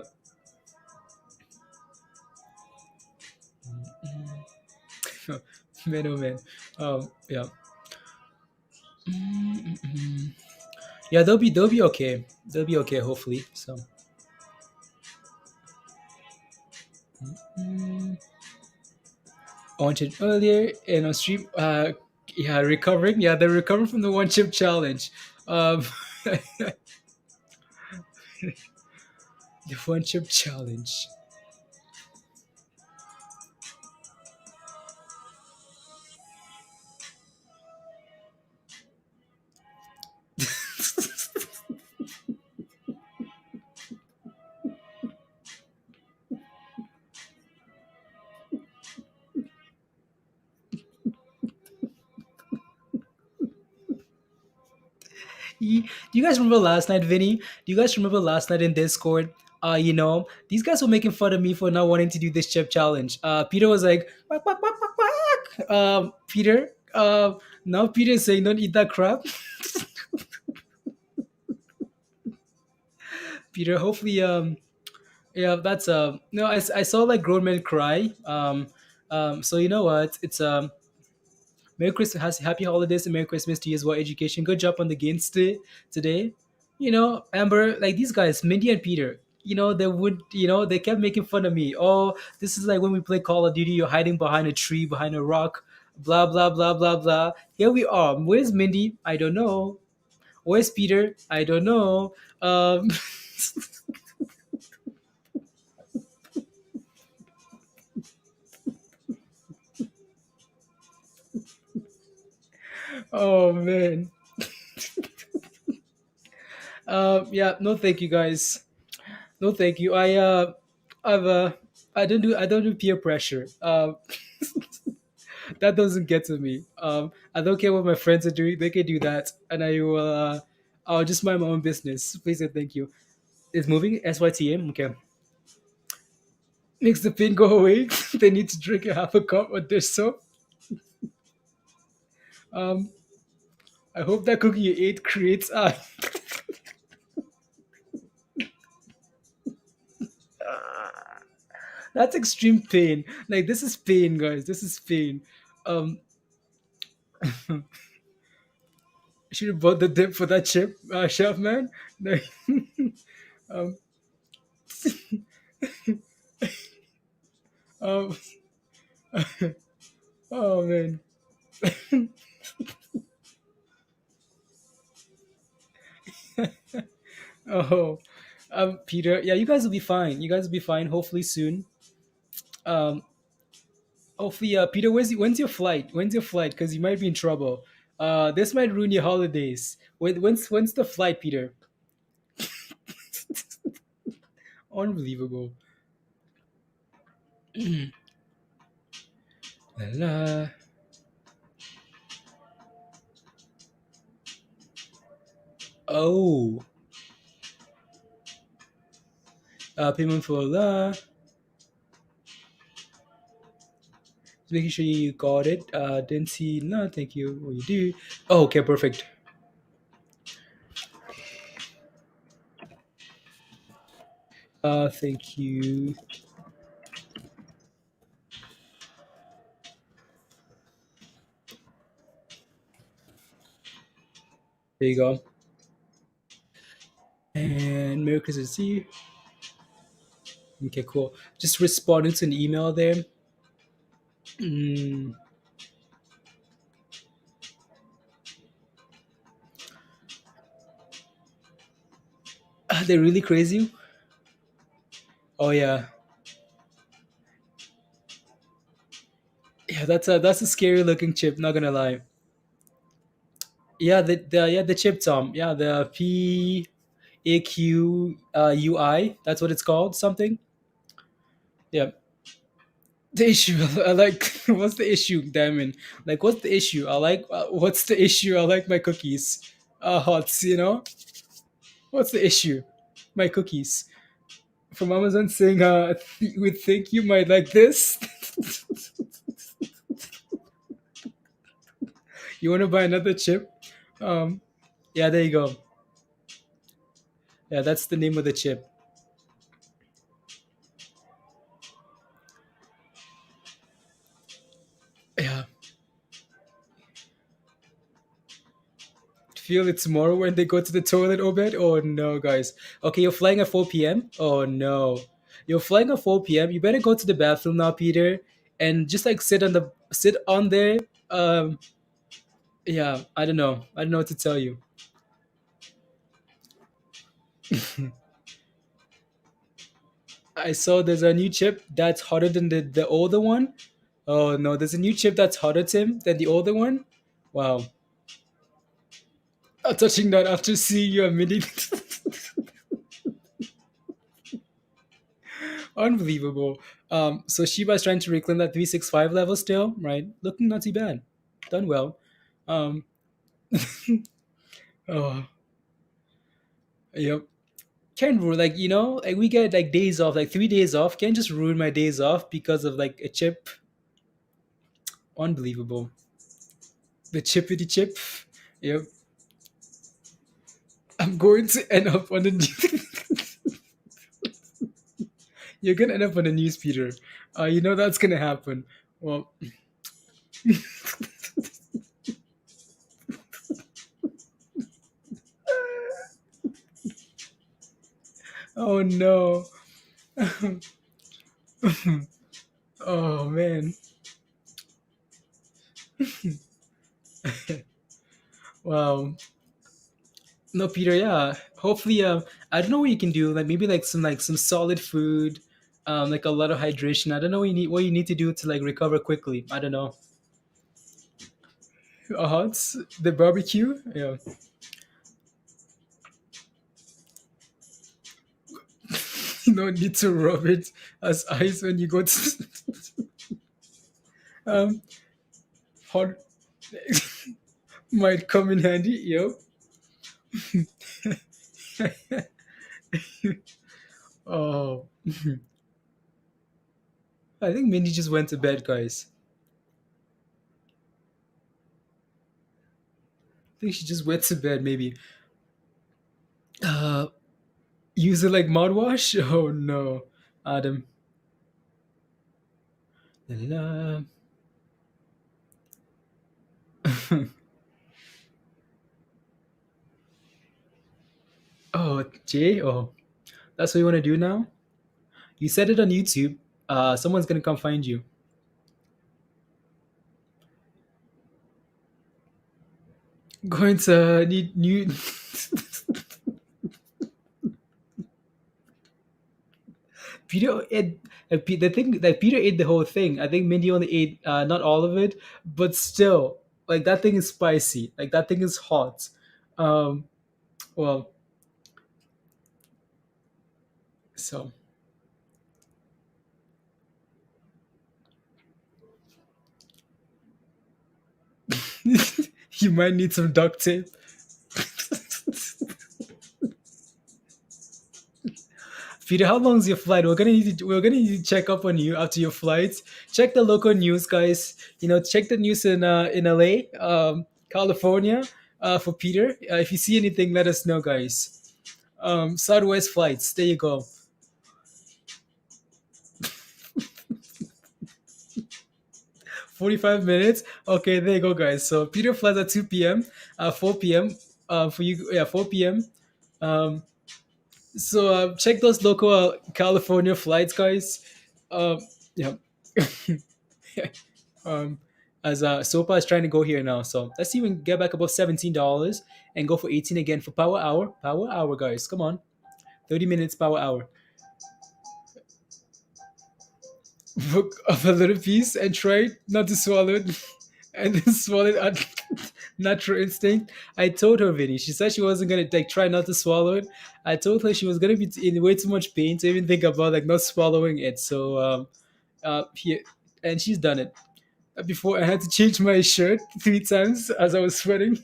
Man, oh man. Yeah. Mm. Yeah, they'll be okay. They'll be okay, hopefully. So. Mm. I wanted earlier in a stream. Yeah, recovering. Yeah, they're recovering from the one chip challenge. Um, the one chip challenge. Do you guys remember last night, Vinny? Do you guys remember last night in Discord? These guys were making fun of me for not wanting to do this chip challenge. Peter was like, "Quack, quack, quack, quack, quack." Peter, now Peter is saying, don't eat that crap. Peter, hopefully, yeah, that's no, I saw like grown men cry. So you know what? It's Merry Christmas, Happy Holidays, and Merry Christmas to you as well. Education, good job on the gains today. Amber, like these guys, Mindy and Peter. They kept making fun of me. Oh, this is like when we play Call of Duty. You're hiding behind a tree, behind a rock, blah blah blah blah blah. Here we are. Where's Mindy? I don't know. Where's Peter? I don't know. Oh man. Yeah, no, thank you guys. No, thank you. I've I don't do peer pressure. That doesn't get to me. I don't care what my friends are doing. They can do that, and I will. I'll just mind my own business. Please and thank you. It's moving. SYTM. Okay. Makes the pain go away. They need to drink a half a cup of dish soap. Um, I hope that cookie you ate creates that's extreme pain. Like this is pain, guys. This is pain. Um, should have bought the dip for that chip, chef man. No. um, um, oh man. Oh, Peter. Yeah, you guys will be fine. You guys will be fine. Hopefully soon. Um, hopefully, Peter. When's your flight? When's your flight? Because you might be in trouble. This might ruin your holidays. When's the flight, Peter? Unbelievable. La la. Oh, payment for la. Just making sure you got it. Didn't see. No, thank you. What you do? Oh, okay, perfect. Thank you. There you go. And Merry Christmas to you. Okay, cool. Just responding to an email there. Mm, are they really crazy? Oh yeah, yeah. That's a scary looking chip. Not gonna lie. Yeah, the chip, Tom. Yeah, the PAQ UI. That's what it's called. Something. Yeah. The issue. I like. What's the issue, Diamond? Like, what's the issue? I like. What's the issue? I like my cookies. Hots. What's the issue? My cookies. From Amazon saying, we think you might like this. You want to buy another chip? Um, yeah, there you go. Yeah, that's the name of the chip. Yeah. Feel it tomorrow when they go to the toilet, Obed? Oh no, guys. Okay, you're flying at 4 p.m.? Oh no. You're flying at 4 p.m. You better go to the bathroom now, Peter, and just like sit on there. Yeah, I don't know. I don't know what to tell you. I saw there's a new chip that's hotter than the older one. Oh no, there's a new chip that's hotter, Tim, than the older one. Wow. I'm touching that after seeing your mini. Unbelievable. So Shiba's trying to reclaim that 365 level still, right? Looking not too bad. Done well. Um, oh, yep. Can ruin, like, like we get like days off, like 3 days off. Can just ruin my days off because of like a chip. Unbelievable. The chippity chip. Yep. I'm going to end up on the news. You're gonna end up on the news, Peter. You know that's gonna happen. Well, oh no. Oh man. Wow. No, Peter. Yeah. Hopefully, I don't know what you can do. Like maybe like some solid food, like a lot of hydration. I don't know what you need to do to like recover quickly. I don't know. It's the barbecue. Yeah. You don't need to rub it as ice when you go to um hot might come in handy. Yep. Oh, I think Mindy just went to bed, guys. I think she just went to bed, maybe. Uh, use it like mouthwash? Oh no, Adam. La, la, la. Oh, Jay. Oh, that's what you want to do now? You said it on YouTube. Someone's gonna come find you. Going to need new. Peter ate the thing that Peter ate the whole thing. I think Mindy only ate not all of it, but still, like that thing is spicy. Like that thing is hot. Um, well, so you might need some duct tape. Peter, how long is your flight? We're gonna need to check up on you after your flights. Check the local news, guys. Check the news in LA, California, for Peter. If you see anything, let us know, guys. Southwest flights. There you go. 45 minutes. Okay, there you go, guys. So Peter flies at 2 p.m. 4 p.m. for you, yeah, 4 p.m. Um, so check those local California flights, guys. Um, yeah. um, as SOPA is trying to go here now, so let's see if we can get back above $17 and go for 18 again for power hour. Power hour, guys, come on, 30 minutes power hour. Book of a little piece and try not to swallow it, and then swallow it at natural instinct. I told her, Vinny. She said she wasn't gonna like try not to swallow it. I told her she was gonna be in way too much pain to even think about like not swallowing it. So here, and she's done it. Before I had to change my shirt 3 times as I was sweating.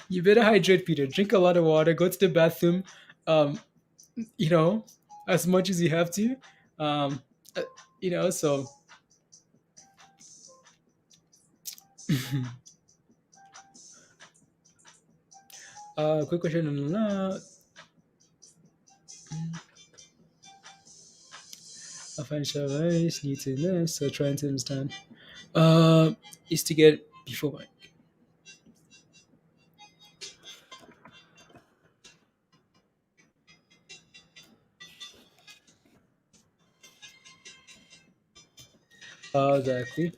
You better hydrate, Peter. Drink a lot of water. Go to the bathroom. Um, you know, as much as you have to. Um, uh, so. Quick question. I find Chavez need to know, so trying to understand. Is to get before my. Exactly.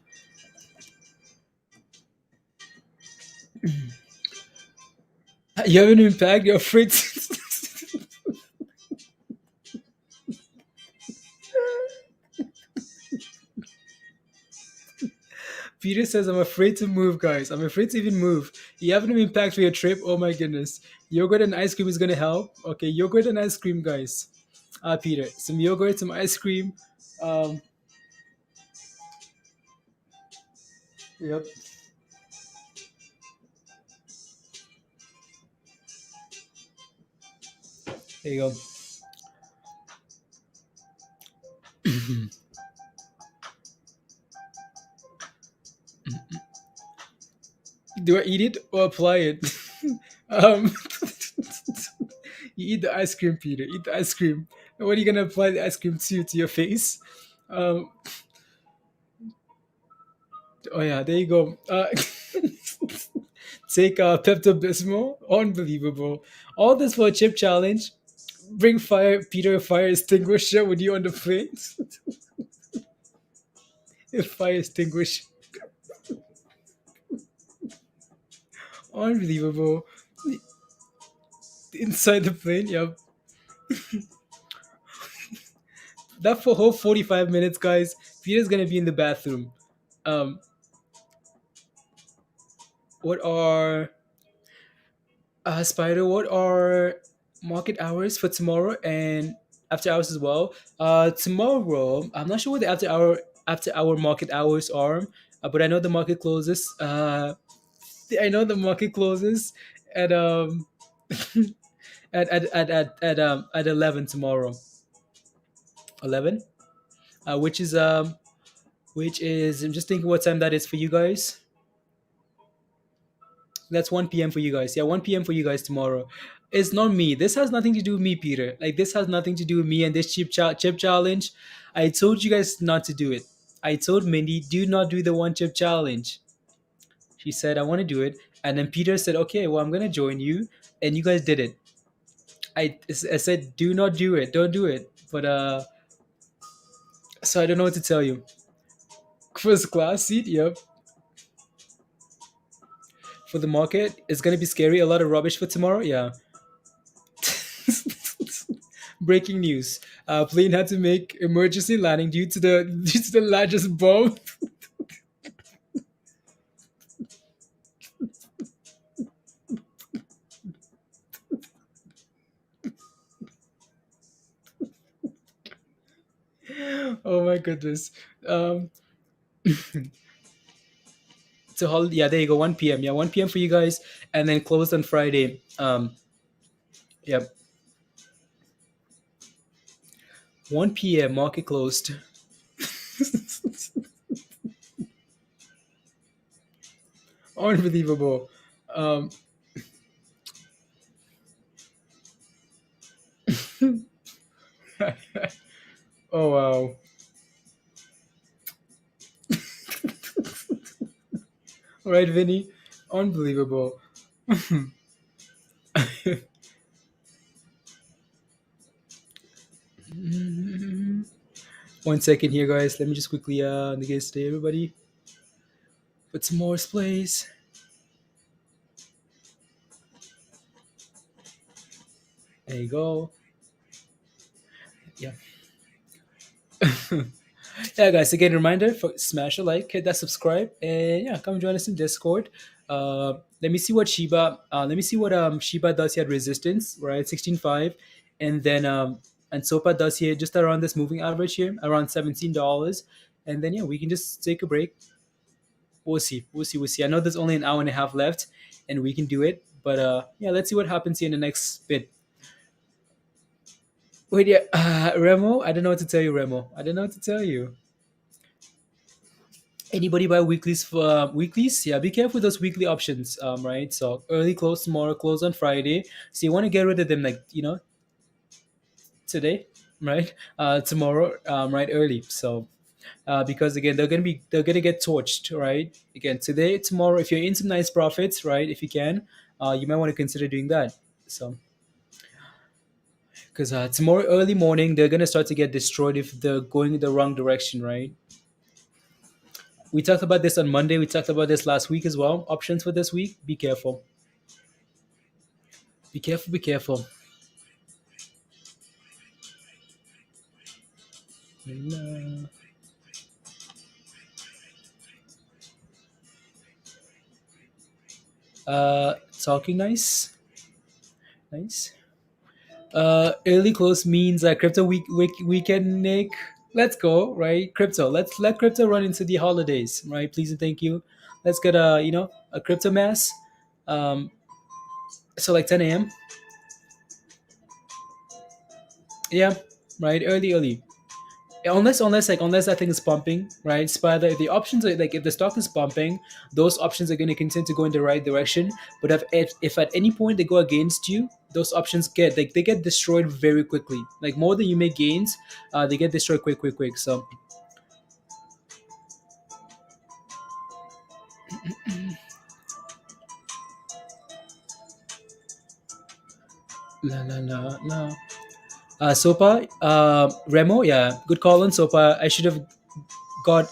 You have an impact. You're afraid. Peter says, I'm afraid to move, guys. I'm afraid to even move. You have an impact for your trip. Oh my goodness. Yogurt and ice cream is going to help. Okay, yogurt and ice cream, guys. Peter, some yogurt, some ice cream. Um, yep. There you go. Do I eat it or apply it? um, you eat the ice cream, Peter. Eat the ice cream. What are you gonna apply the ice cream to your face? Um, oh yeah, there you go. Take Pepto Bismol. Unbelievable. All this for a chip challenge. Bring fire, Peter, a fire extinguisher with you on the plane. A fire extinguisher. Unbelievable. Inside the plane, yep. That for whole 45 minutes, guys, Peter's gonna be in the bathroom. Um, what are Spider? What are market hours for tomorrow and after hours as well? Tomorrow, I'm not sure what the after hour market hours are, but I know the market closes. I know the market closes at at 11 tomorrow. 11, which is I'm just thinking what time that is for you guys. That's 1 p.m. for you guys. Yeah, 1 p.m. for you guys tomorrow. It's not me. This has nothing to do with me, Peter. Like this has nothing to do with me and this chip challenge. I told you guys not to do it. I told Mindy, do not do the one chip challenge. She said, I want to do it. And then Peter said, okay, well, I'm gonna join you. And you guys did it. I said, do not do it. Don't do it. But so I don't know what to tell you. First class seat, yep. For the market, it's gonna be scary. A lot of rubbish for tomorrow. Yeah. Breaking news: plane had to make emergency landing due to the largest bomb. Oh my goodness. Yeah, there you go. 1 p.m. Yeah, 1 p.m. for you guys, and then closed on Friday. Yep. 1 p.m. market closed. Unbelievable. Um, oh wow. Right, Vinny? Unbelievable. 1 second here, guys. Let me just quickly negate stay everybody. Put some more plays. There you go. Yeah. Yeah, guys. Again, reminder: smash a like, hit that subscribe, and yeah, come join us in Discord. Let me see what Shiba. Let me see what Shiba does here at resistance, right? 16.5, and then and SOPA does here just around this moving average here, around $17, and then yeah, we can just take a break. We'll see. We'll see. We'll see. I know there's only an hour and a half left, and we can do it. But yeah, let's see what happens here in the next bit. Wait, yeah, Remo. I don't know what to tell you, Remo. I don't know what to tell you. Anybody buy weeklies for weeklies? Yeah, be careful with those weekly options. Right. So early close tomorrow, close on Friday. So you want to get rid of them, like today, right? Tomorrow, right, early. So because again they're gonna get torched, right? Again today, tomorrow. If you're in some nice profits, right? If you can, you might want to consider doing that. So because tomorrow early morning they're gonna start to get destroyed if they're going in the wrong direction, right? We talked about this on Monday. We talked about this last week as well. Options for this week: be careful. Be careful. Be careful. Talking nice, nice. Early close means crypto weekend, Nick. Let's go, right? Crypto. Let's let crypto run into the holidays, right? Please and thank you. Let's get a crypto mass. Um, so like 10 a.m. Yeah, right. Early. Unless that thing is pumping, right? Spider, if the options are like if the stock is pumping, those options are going to continue to go in the right direction. But if at any point they go against you, those options they get destroyed very quickly. Like more than you make gains, they get destroyed quick. So la la la la. Sopa, Remo, yeah, good call on Sopa. I should have got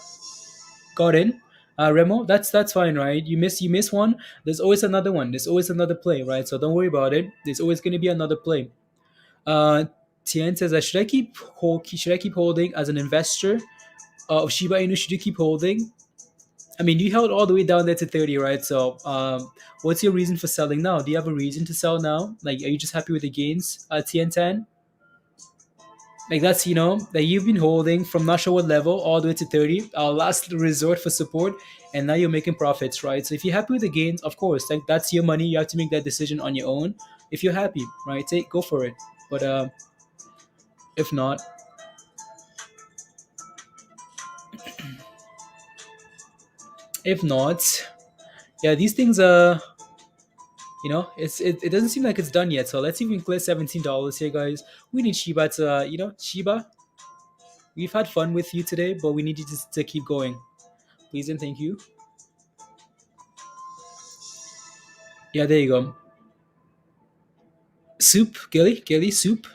got in. Remo, that's fine, right? You miss one. There's always another one. There's always another play, right? So don't worry about it. There's always going to be another play. Uh, Tien says, should I keep holding as an investor of Shiba Inu? Should you keep holding? I mean, you held all the way down there to 30, right? So, what's your reason for selling now? Do you have a reason to sell now? Like, are you just happy with the gains? Tien Tan? Like that's that you've been holding from not sure what level all the way to 30, our last resort for support, and now you're making profits, right? So if you're happy with the gains, of course, like that's your money. You have to make that decision on your own. If you're happy, right, go for it. But if not, if not, yeah, these things it doesn't seem like it's done yet. So let's see if we can clear $17 here, guys. We need Shiba to Shiba. We've had fun with you today, but we need you to keep going. Please and thank you. Yeah, there you go. Soup, Gilly, soup.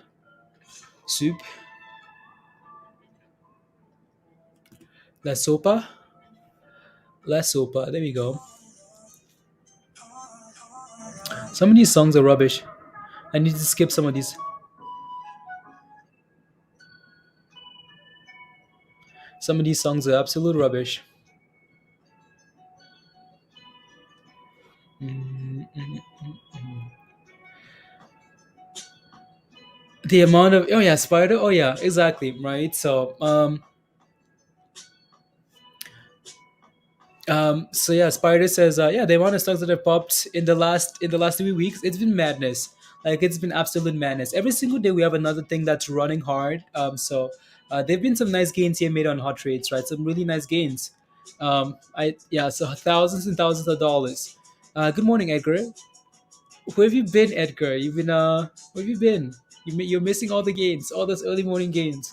La sopa. There we go. Some of these songs are rubbish. I need to skip some of these. Some of these songs are absolute rubbish. The amount of spider. Oh yeah, exactly, right. So so yeah, Spider says, the amount of stocks that have popped in the last 3 weeks, it's been madness. Like it's been absolute madness. Every single day we have another thing that's running hard. So there've been some nice gains here made on hot trades, right? Some really nice gains. So thousands and thousands of dollars. Good morning, Edgar. Where have you been, Edgar? You've been where have you been? You're missing all the gains, all those early morning gains.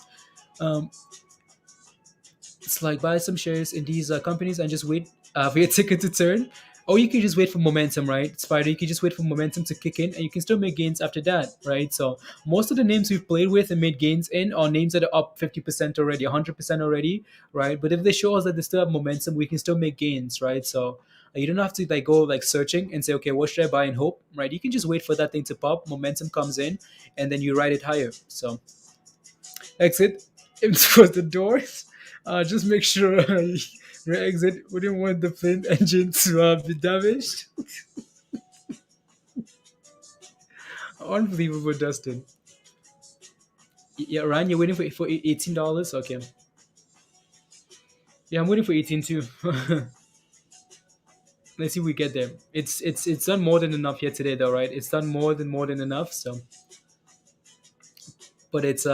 it's like buy some shares in these companies and just wait for your ticket to turn. Or you can just wait for momentum, right? Spider, you can just wait for momentum to kick in and you can still make gains after that, right? So most of the names we've played with and made gains in are names that are up 50% already, 100% already, right? But if they show us that they still have momentum, we can still make gains, right? So you don't have to like go like searching and say, okay, what should I buy and hope, right? You can just wait for that thing to pop, momentum comes in, and then you ride it higher. So exit towards the doors. Just make sure your exit. We didn't want the plane engine to be damaged. Unbelievable, Dustin. Yeah, Ryan, you're waiting for $18. Okay. Yeah, I'm waiting for 18 too. Let's see if we get there. It's done more than enough here today, though, right? It's done more than enough. So, but it's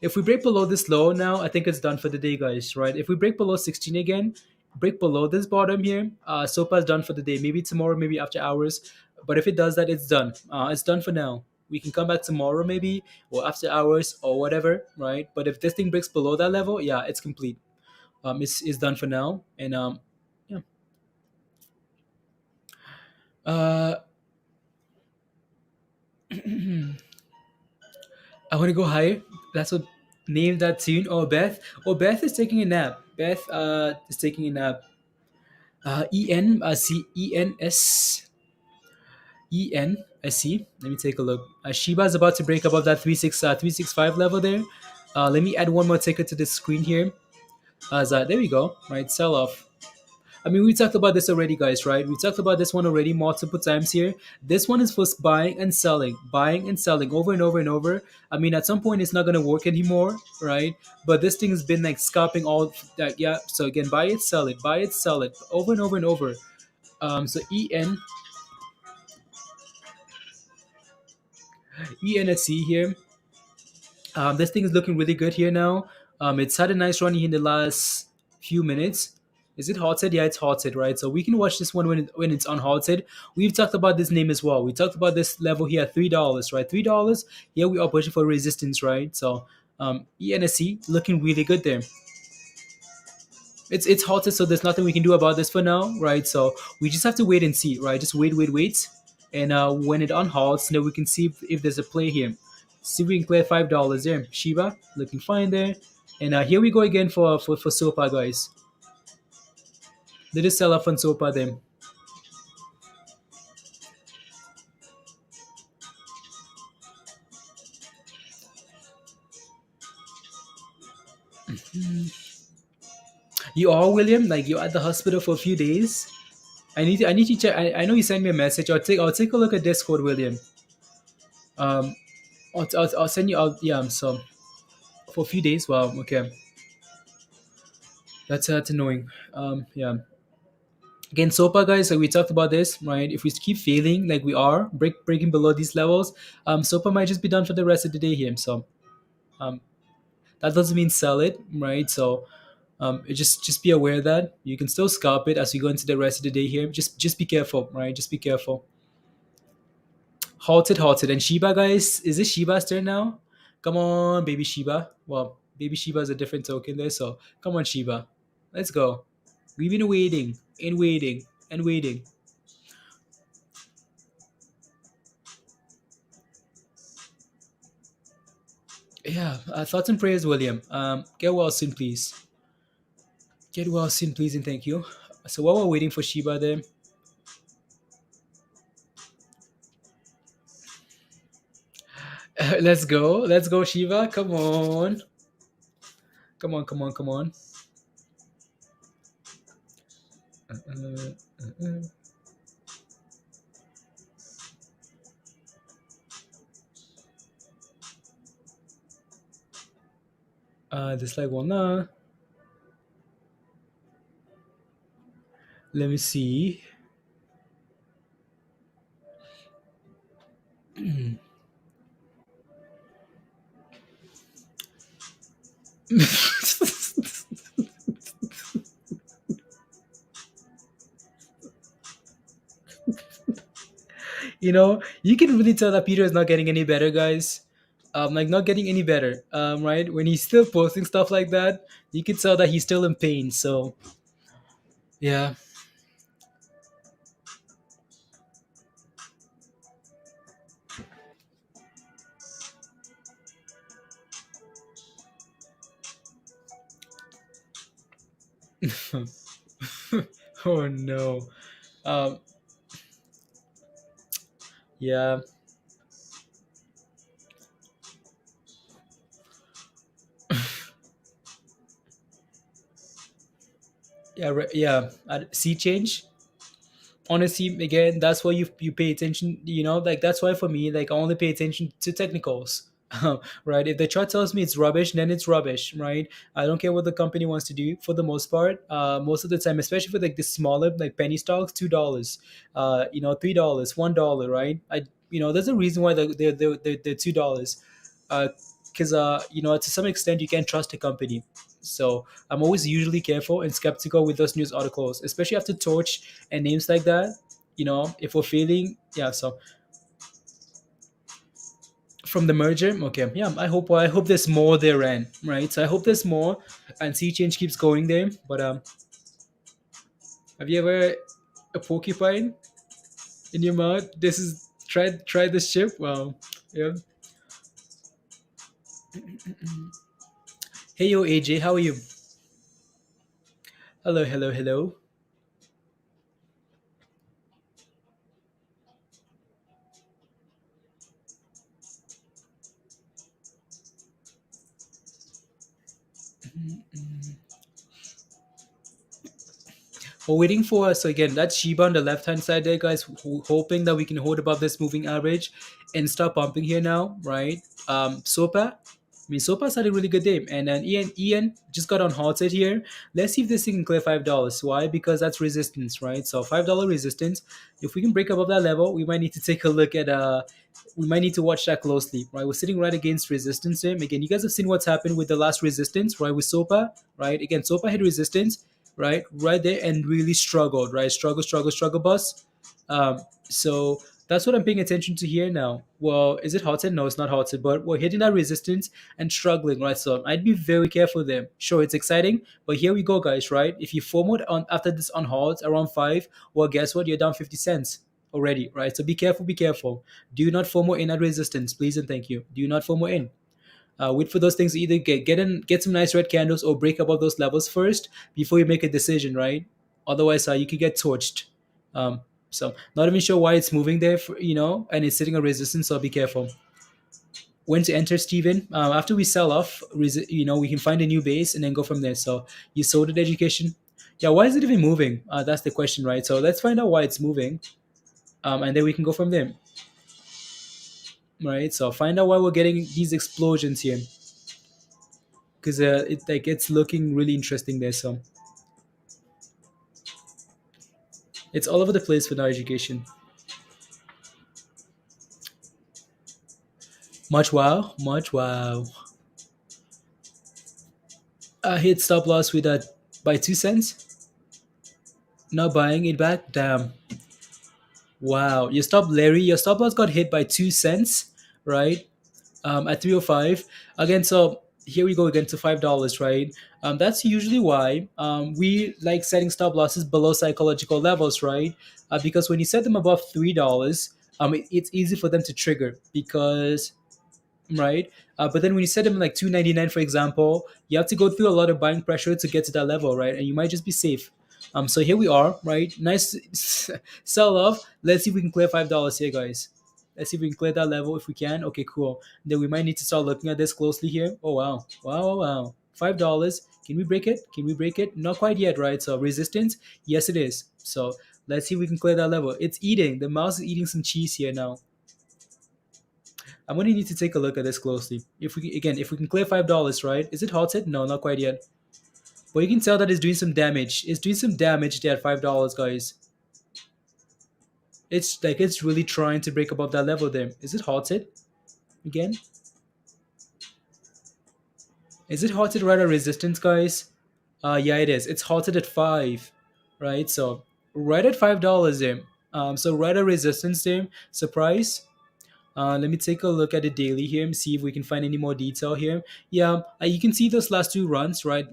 if we break below this low now, I think it's done for the day, guys, right? If we break below 16 again, break below this bottom here, SOPA is done for the day. Maybe tomorrow, maybe after hours. But if it does that, it's done. It's done for now. We can come back tomorrow maybe, or after hours, or whatever, right? But if this thing breaks below that level, yeah, it's complete. It's done for now. And yeah. Uh, I want to go higher. That's what named that tune. Oh, Beth. Oh, Beth is taking a nap. Beth is taking a nap. ENSC. Let me take a look. Shiba is about to break above that 365 level there. Let me add one more ticker to the screen here. There we go. Right, sell off. I mean, we talked about this already, guys, right? We talked about this one already multiple times here. This one is for buying and selling over and over and over. I mean, at some point, it's not going to work anymore, right? But this thing has been like scalping all that. Yeah. So again, buy it, sell it, over and over and over. So ENSC here. This thing is looking really good here now. It's had a nice run here in the last few minutes. Is it halted? Yeah, it's halted, right? So we can watch this one when it's unhalted. We've talked about this name as well. We talked about this level here at $3, right? $3. Here we are pushing for resistance, right? So ENSC looking really good there. It's halted, so there's nothing we can do about this for now, right? So we just have to wait and see, right? Just wait, and when it unhalts, then we can see if there's a play here. See if we can clear $5 there. Shiba looking fine there, and here we go again for SOPA, guys. They just sell off on SOPA then. You are, William? Like you're at the hospital for a few days? I need to check. I know you sent me a message. I'll take a look at Discord, William. I'll send you out. Yeah, so for a few days. Wow. Okay. That's annoying. Yeah. Again, SOPA, guys, like we talked about this, right? If we keep failing like we are, breaking below these levels, SOPA might just be done for the rest of the day here. So that doesn't mean sell it, right? So just be aware that you can still scalp it as we go into the rest of the day here. Just be careful, right? Just be careful. Halted. And Shiba, guys, is this Shiba's turn now? Come on, baby Shiba. Well, baby Shiba is a different token there, so come on, Shiba. Let's go. We've been waiting and waiting and waiting. Yeah, thoughts and prayers, William. Get well soon, please. Get well soon, please, and thank you. So while we're waiting for Shiba there, let's go, Shiba. Come on. Just like one let me see. You know, you can really tell that Peter is not getting any better, guys. like not getting any better. Right, when he's still posting stuff like that, you can tell that he's still in pain. So yeah. Oh no. Um, yeah, yeah, yeah. Sea change. Honestly, again, that's why you pay attention. Like that's why for me, like I only pay attention to technicals. Right? If the chart tells me it's rubbish, then it's rubbish, right? I don't care what the company wants to do for the most part. Most of the time, especially for like the smaller like penny stocks, $2, $3, $1, right? There's a reason why they're $2, because to some extent you can trust a company. So I'm always usually careful and skeptical with those news articles, especially after Torch and names like that. If we're feeling, yeah. So from the merger, okay, yeah. I hope there's more there, and right. So I hope there's more, and Sea Change keeps going there. But have you ever a porcupine in your mouth? This is try this chip. Wow, yeah. Hey yo, AJ, how are you? Hello, hello, hello. We're waiting for so again that's Shiba on the left hand side there, guys. Hoping that we can hold above this moving average and start pumping here now, right? SOPA. I mean, SOPA's had a really good day, and then Ian just got on halted here. Let's see if this thing can clear $5. Why? Because that's resistance, right? So $5 resistance. If we can break above that level, we might need to take a look at we might need to watch that closely, right? We're sitting right against resistance here. Again, you guys have seen what's happened with the last resistance, right? With SOPA, right? Again, SOPA hit resistance, right there, and really struggled, right? Struggle, bus. So that's what I'm paying attention to here now. Well, is it halted? No, it's not halted, but we're hitting that resistance and struggling, right? So I'd be very careful there. Sure, it's exciting, but here we go, guys, right? If you forward on after this on halt around 5, well, guess what? You're down 50 cents already, right? So be careful, be careful. Do not FOMO in at resistance, please and thank you. Do not FOMO in. Wait for those things to either get some nice red candles or break above those levels first before you make a decision, right? Otherwise, you could get torched. So not even sure why it's moving there, and it's sitting a resistance. So be careful. When to enter, Steven? After we sell off, we can find a new base and then go from there. So you sold it, education. Yeah, why is it even moving? That's the question, right? So let's find out why it's moving, and then we can go from there. Right. So find out why we're getting these explosions here, because it's looking really interesting there. So it's all over the place for now, education. Much wow, much wow. Hit stop loss with that by 2 cents. Not buying it back. Damn. Wow. Your stop loss got hit by 2 cents, right? At 305 again. So here we go again to $5, right? That's usually why we like setting stop losses below psychological levels, right? Because when you set them above $3, it's easy for them to trigger because, right? But then when you set them like 299, for example, you have to go through a lot of buying pressure to get to that level, right? And you might just be safe. So here we are, right? Nice sell off. Let's see if we can clear $5 here, guys. Let's see if we can clear that level. If we can, okay, cool. Then we might need to start looking at this closely here. Oh wow, wow. $5. Can we break it? Can we break it? Not quite yet, right? So resistance, yes, it is. So let's see if we can clear that level. It's eating. The mouse is eating some cheese here now. I'm gonna need to take a look at this closely. If we can clear $5, right? Is it halted? No, not quite yet. But you can tell that it's doing some damage. It's doing some damage there at $5, guys. It's really trying to break above that level there. Is it halted? Again? Is it halted right at resistance, guys? Yeah, it is. It's halted at 5, right? So right at $5 there. So right at resistance there. Surprise. Let me take a look at the daily here and see if we can find any more detail here. Yeah, you can see those last two runs, right?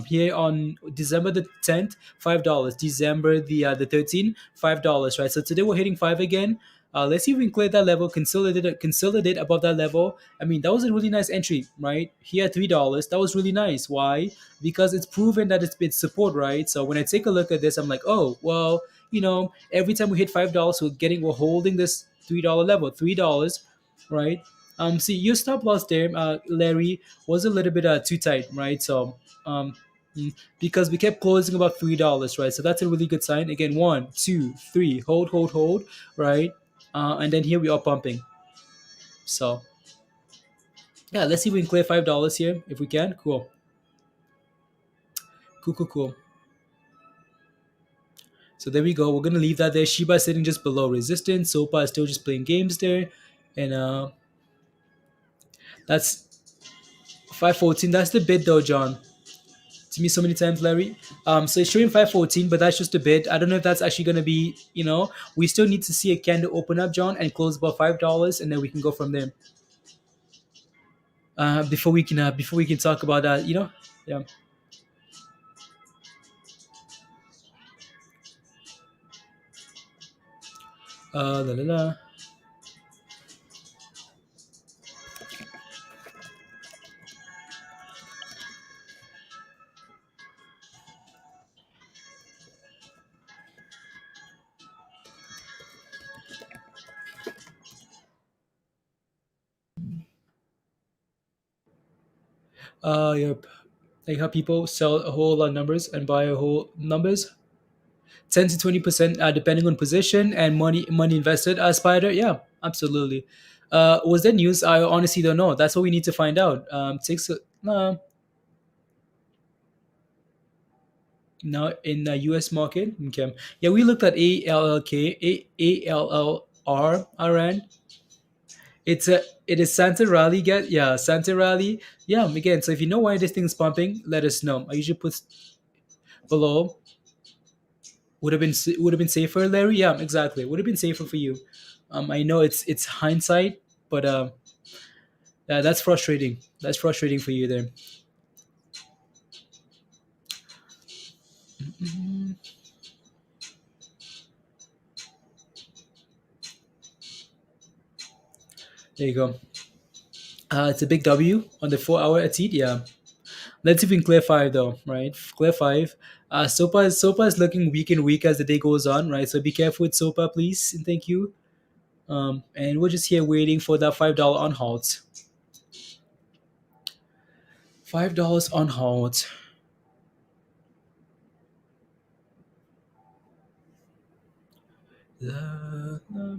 Here on December the 10th, $5. December the 13th, $5, right? So today we're hitting five again. Let's see if we can clear that level, consolidate above that level. I mean, that was a really nice entry, right? Here at $3, that was really nice. Why? Because it's proven that it's been support, right? So when I take a look at this, I'm like, oh, well, every time we hit $5, we're holding this $3 level, $3, right? See, your stop loss there, Larry, was a little bit too tight, right? So, um, because we kept closing about $3, right? So that's a really good sign. Again, one, two, three, hold, right? And then here we are pumping. So, yeah, let's see if we can clear $5 here if we can. Cool. Cool. So there we go. We're gonna leave that there. Shiba is sitting just below resistance. SOPA is still just playing games there, and that's 514. That's the bid though, John. To me, so many times, Larry. So it's showing 514, but that's just a bid. I don't know if that's actually gonna be. We still need to see a candle open up, John, and close about $5, and then we can go from there. Before we can talk about that, yeah. La la la. Yep. Like how people sell a whole lot of numbers and buy a whole numbers. 10 to 20%, depending on position and money invested. Spider, yeah, absolutely. Was that news? I honestly don't know. That's what we need to find out. Takes a, now in the U.S. market. Okay, yeah, we looked at ALLRN. It is Santa Rally. Santa Rally. Yeah, again. So if you know why this thing's pumping, let us know. I usually put below. Would have been safer, Larry. Yeah, exactly. Would have been safer for you. I know it's hindsight, but yeah, that's frustrating. That's frustrating for you there. Mhm. There you go. It's a big W on the 4 hour at seat. Yeah. Let's see if we can clear five though, right? Clear five. SOPA is looking weak and weak as the day goes on, right? So be careful with SOPA, please, and thank you. And we're just here waiting for that $5 on halt. $5 on halt. La, la.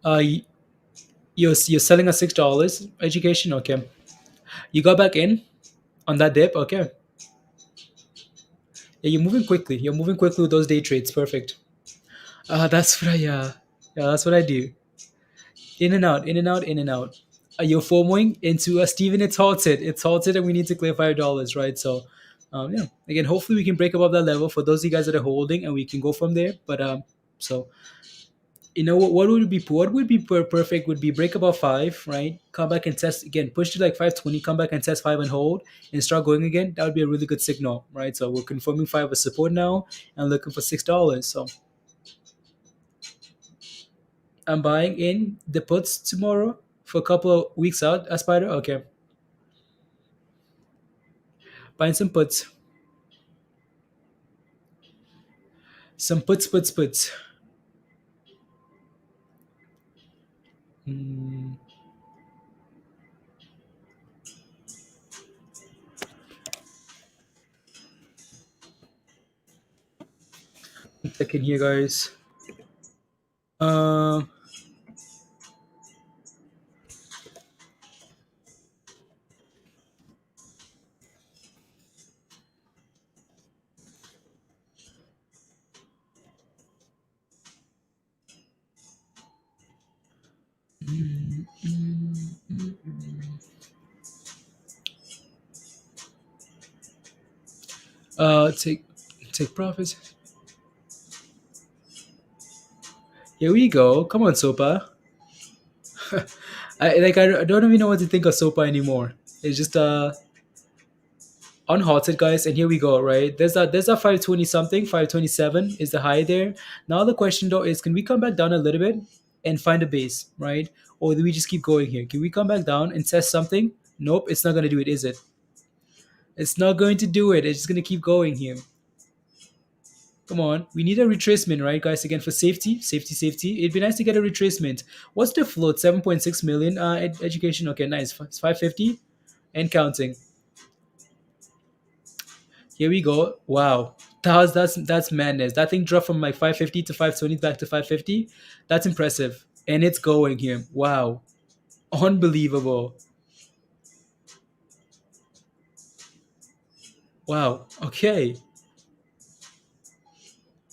Y- you're selling at $6. Education, okay. You got back in on that dip, okay. Yeah, you're moving quickly. You're moving quickly with those day trades. Perfect. That's what yeah, that's what I do. In and out, in and out, in and out. You're FOMOing into a Steven. It's halted, and we need to clear $5, right? So, yeah. Again, hopefully we can break above that level for those of you guys that are holding, and we can go from there. But so what would be perfect would be break above five, right? Come back and test again, push to like 520, come back and test five and hold, and start going again. That would be a really good signal, right? So we're confirming five as support now and looking for $6. So I'm buying in the puts tomorrow for a couple of weeks out. Spider, okay. Buying some puts, some puts. Mm, one second here, guys. Um. mm, mm, mm, mm. Take profits. Here we go. Come on, SOPA. I don't even know what to think of SOPA anymore. It's just unhalted, guys, and here we go. Right, there's a 520 something, 527 is the high there. Now the question though is, can we come back down a little bit and find a base, right? Or do we just keep going here? Can we come back down and test something? Nope, it's not gonna do it, is it? It's not going to do it. It's just gonna keep going here. Come on, we need a retracement, right, guys? Again, for safety, safety, safety. It'd be nice to get a retracement. What's the float? 7.6 million. Education. Okay, nice. It's 550 and counting. Here we go. Wow, that's madness. That thing dropped from like 550 to 520 back to 550. That's impressive, and it's going here. Wow, unbelievable. Wow. Okay.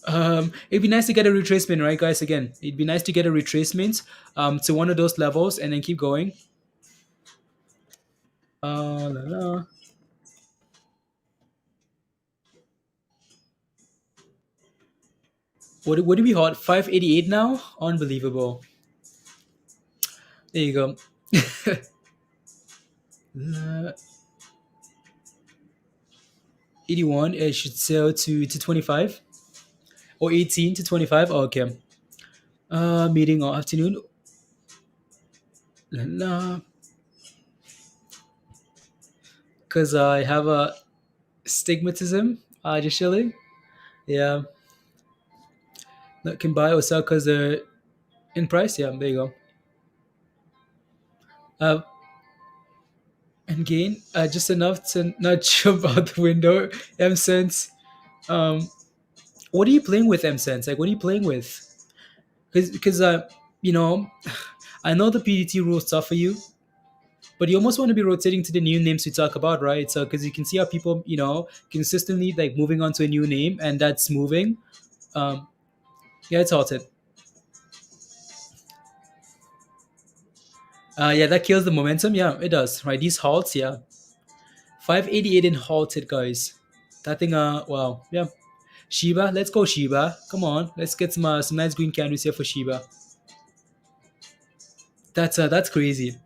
It'd be nice to get a retracement, right, guys? Again, it'd be nice to get a retracement to one of those levels and then keep going. La, la. What do we hold? 588 now? Unbelievable. There you go. La- 81, it should sell to 25 or 18 to 25. Oh, okay. Meeting all afternoon. Because I have a stigmatism. Just chilling. Yeah. That can buy or sell because they're in price. Yeah, there you go. And gain just enough to not jump out the window. M Sense. Um, what are you playing with, M Sense? Like, what are you playing with? Because you know, I know the PDT rules tough for you, but you almost want to be rotating to the new names we talk about, right? So because you can see how people, consistently like moving on to a new name, and that's moving. Um, yeah, it's halted. Yeah, that kills the momentum. Yeah, it does. Right, these halts. Yeah, 588 in halted, guys. That thing. Wow. Yeah. Shiba, let's go Shiba. Come on, let's get some nice green candles here for Shiba. That's crazy.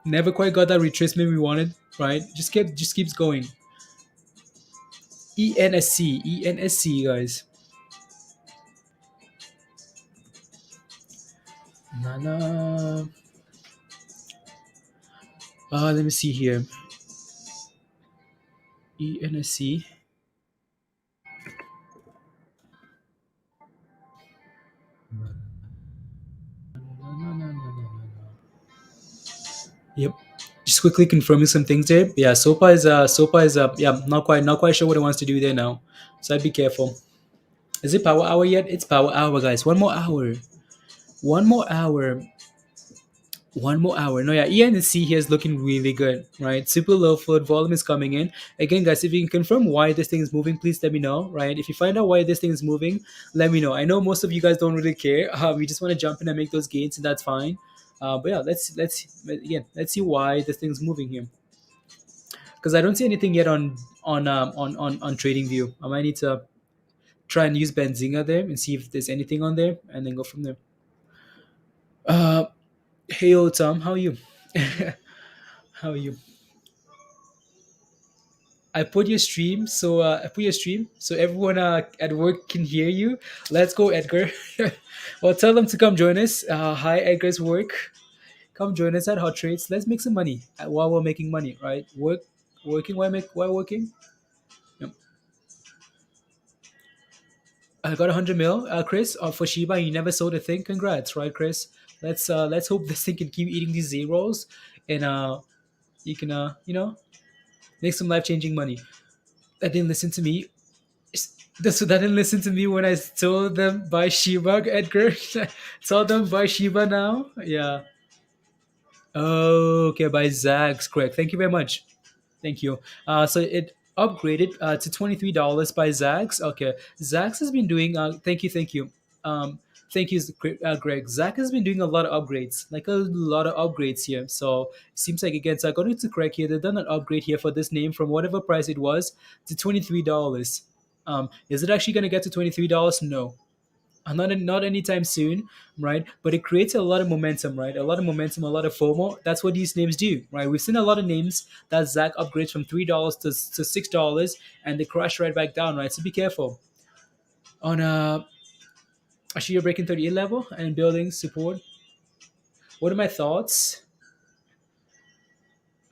Never quite got that retracement we wanted, right? Just keeps going. ENSC, guys. Nana. Let me see here. ENSC. Yep. Just quickly confirming some things there. Yeah, SOPA is yeah, not quite sure what it wants to do there now. So I'd be careful. Is it power hour yet? It's power hour, guys. One more hour. One more hour. One more hour. No, yeah, ENSC here is looking really good, right? Super low float volume is coming in. Again, guys, if you can confirm why this thing is moving, please let me know, right? If you find out why this thing is moving, let me know. I know most of you guys don't really care. We just want to jump in and make those gains, and that's fine. But yeah, let's see why this thing's moving here. Because I don't see anything yet on TradingView. I might need to try and use Benzinga there and see if there's anything on there, and then go from there. Hey, old Tom, how are you? How are you? I put your stream so everyone at work can hear you. Let's go, Edgar. Well, tell them to come join us. Hi, Edgar's work. Come join us at Hot Trades. Let's make some money while we're making money, right? Working while working. Yep. I got 100 mil, Chris, for Shiba. You never sold a thing. Congrats, right, Chris? Let's hope this thing can keep eating these zeros, and you can make some life changing money. That didn't listen to me. That didn't listen to me when I told them buy Shiba, Edgar. Told them buy Shiba now. Yeah. Okay, by Zags, correct. Thank you very much. Thank you. So it upgraded to $23 by Zags. Okay, Zags has been doing. Thank you. Thank you, Greg. Zach has been doing a lot of upgrades, like a lot of upgrades here. So it seems like again, so according to Craig here, they've done an upgrade here for this name from whatever price it was to $23. Is it actually going to get to $23? No, not anytime soon, right? But it creates a lot of momentum, right? A lot of momentum, a lot of FOMO. That's what these names do, right? We've seen a lot of names that Zach upgrades from $3 to $6, and they crash right back down, right? So be careful. On actually, you're breaking 38 level and building support. What are my thoughts?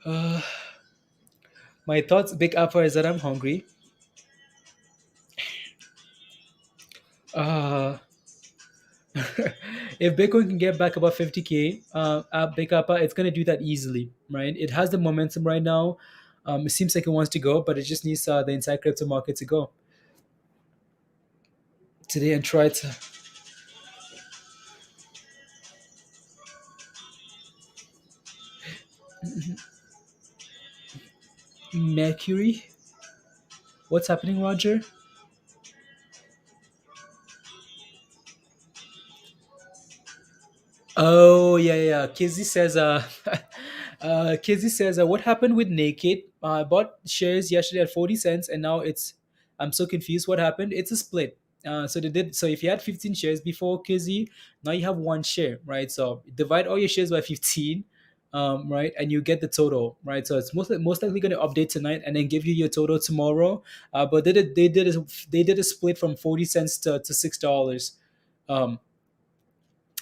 Uh, my thoughts, big alpha, is that I'm hungry. Uh, if Bitcoin can get back above 50K at big alpha, it's going to do that easily, right? It has the momentum right now. It seems like it wants to go, but it just needs the entire crypto market to go today and try to. Mercury? What's happening, Roger? Oh yeah. Kizzy says Kizzy says what happened with Naked? I bought shares yesterday at 40 cents and now it's I'm so confused. What happened? It's a split. So they did so if you had 15 shares before Kizzy, now you have one share, right? So divide all your shares by 15, right, and you get the total, right? So it's most likely going to update tonight and then give you your total tomorrow. But they did a split from 40 cents to $6. Um,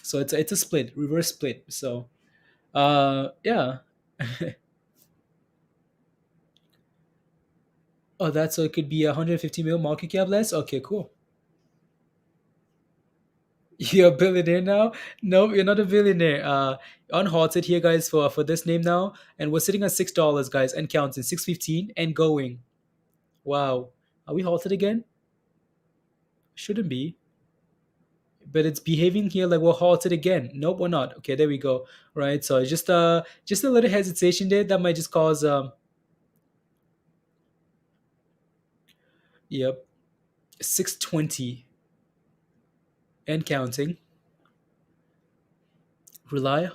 so it's a split, reverse split. So yeah. Oh, that's so it could be 150 mil market cap less. Okay, cool. You're a billionaire now? No, you're not a billionaire. Unhalted here, guys, for this name now, and we're sitting at $6, guys, and counting 615 and going. Wow, are we halted again? Shouldn't be, but it's behaving here like we're halted again. Nope, we're not. Okay, there we go. Right, so just a little hesitation there that might just cause yep, 620 and counting. Rely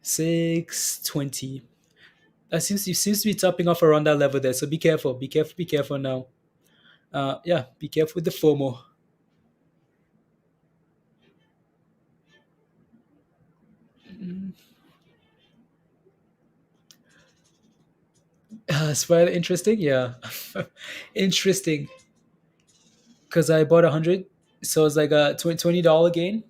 620. That seems to be topping off around that level there. So be careful. Be careful. Be careful now. Yeah, be careful with the FOMO. Spider interesting. Yeah, interesting. Because I bought 100, so it's like a $20 gain.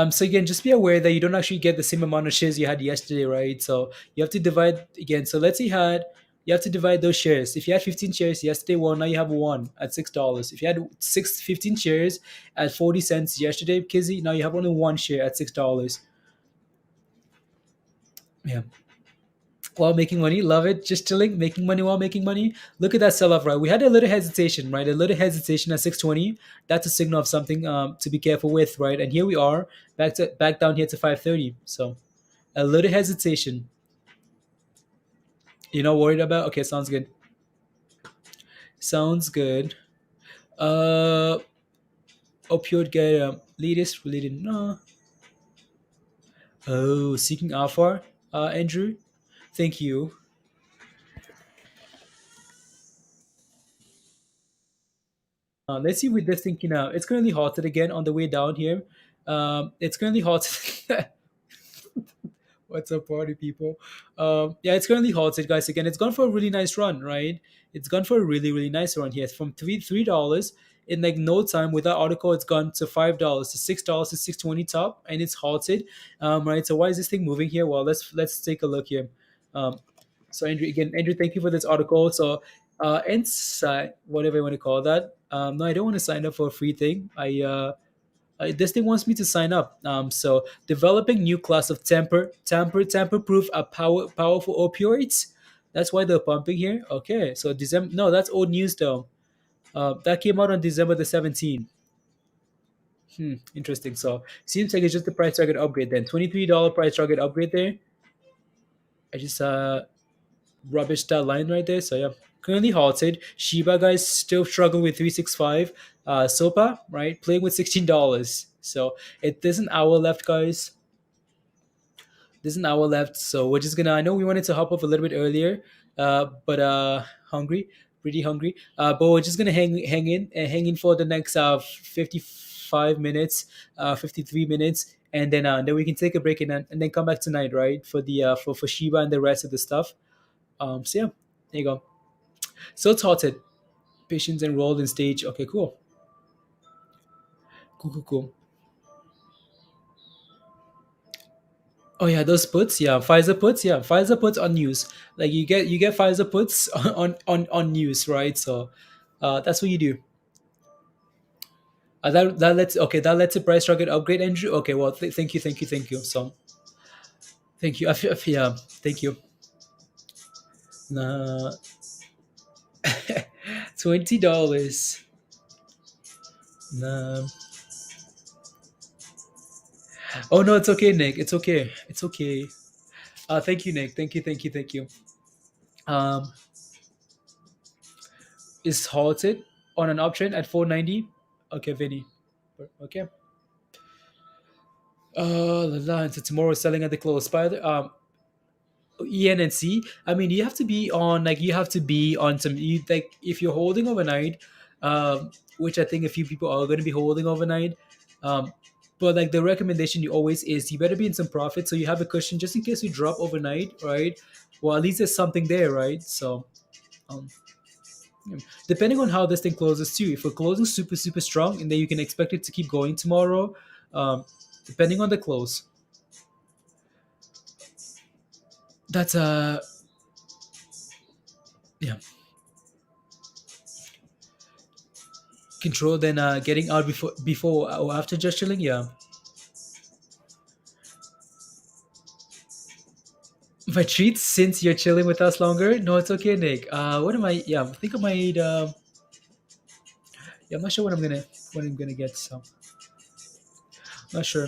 So again, just be aware that you don't actually get the same amount of shares you had yesterday, right? So you have to divide again. So let's say you have to divide those shares. If you had 15 shares yesterday, well, now you have one at $6. If you had 15 shares at 40 cents yesterday, Kizzy, now you have only one share at $6. Yeah. While making money, love it. Just chilling, making money while making money. Look at that sell-off, right? We had a little hesitation, right? A little hesitation at 620. That's a signal of something to be careful with, right? And here we are, back down here to 530. So a little hesitation. You're not worried about? Okay, sounds good. Sounds good. Uh, opioid get latest related. No. Oh, seeking alpha, Andrew. Thank you. Let's see with this thinking now. It's currently halted again on the way down here. It's currently halted. What's up, party people? Yeah, it's currently halted, guys. Again, it's gone for a really nice run, right? It's gone for a really nice run here. From $3 in like no time with that article, it's gone to $5 to $6 to 620 top, and it's halted. Right. So why is this thing moving here? Well, let's take a look here. So Andrew, thank you for this article. So insight, whatever you want to call that. No, I don't want to sign up for a free thing. This thing wants me to sign up. So developing new class of tamper-proof powerful opioids. That's why they're pumping here. Okay, so December. No, that's old news though. That came out on December the 17th. Interesting. So seems like it's just the price target upgrade then. $23 price target upgrade there. I just rubbish that line right there. So yeah, currently halted. Shiba guys still struggling with 365. SOPA right playing with $16. So there's an hour left, guys. There's an hour left, so we're just gonna. I know we wanted to hop off a little bit earlier, but hungry, pretty hungry. But we're just gonna hang in for the next 55 minutes, 53 minutes, and then we can take a break and then come back tonight, right? For the for Shiba and the rest of the stuff. So yeah, there you go. So it's halted. Patients enrolled in stage. Okay, cool. Cool. Oh yeah, those puts, yeah, Pfizer puts, yeah, Pfizer puts on news. Like you get Pfizer puts on news, right? So, that's what you do. That lets a price target upgrade, Andrew. Okay, well, thank you. So, thank you. Yeah, thank you. Nah, $20. Nah. Oh no, it's okay, Nick. It's okay. It's okay. Thank you, Nick. Thank you. Um, is halted on an uptrend at 490. Okay, Vinny. Okay. So tomorrow selling at the close. By the ENNC. I mean, you have to be on some. Like if you're holding overnight, which I think a few people are going to be holding overnight. Um, but like the recommendation you always is you better be in some profit so you have a cushion just in case you drop overnight, right? Well, at least there's something there, right? So, um, yeah. Depending on how this thing closes too. If we're closing super strong, and then you can expect it to keep going tomorrow. Um, depending on the close. That's yeah. Control then getting out before or after just chilling. Yeah. My treats since you're chilling with us longer. No, it's okay, Nick. What am I? Yeah, I think I might. Yeah, I'm not sure what I'm gonna get. So not sure.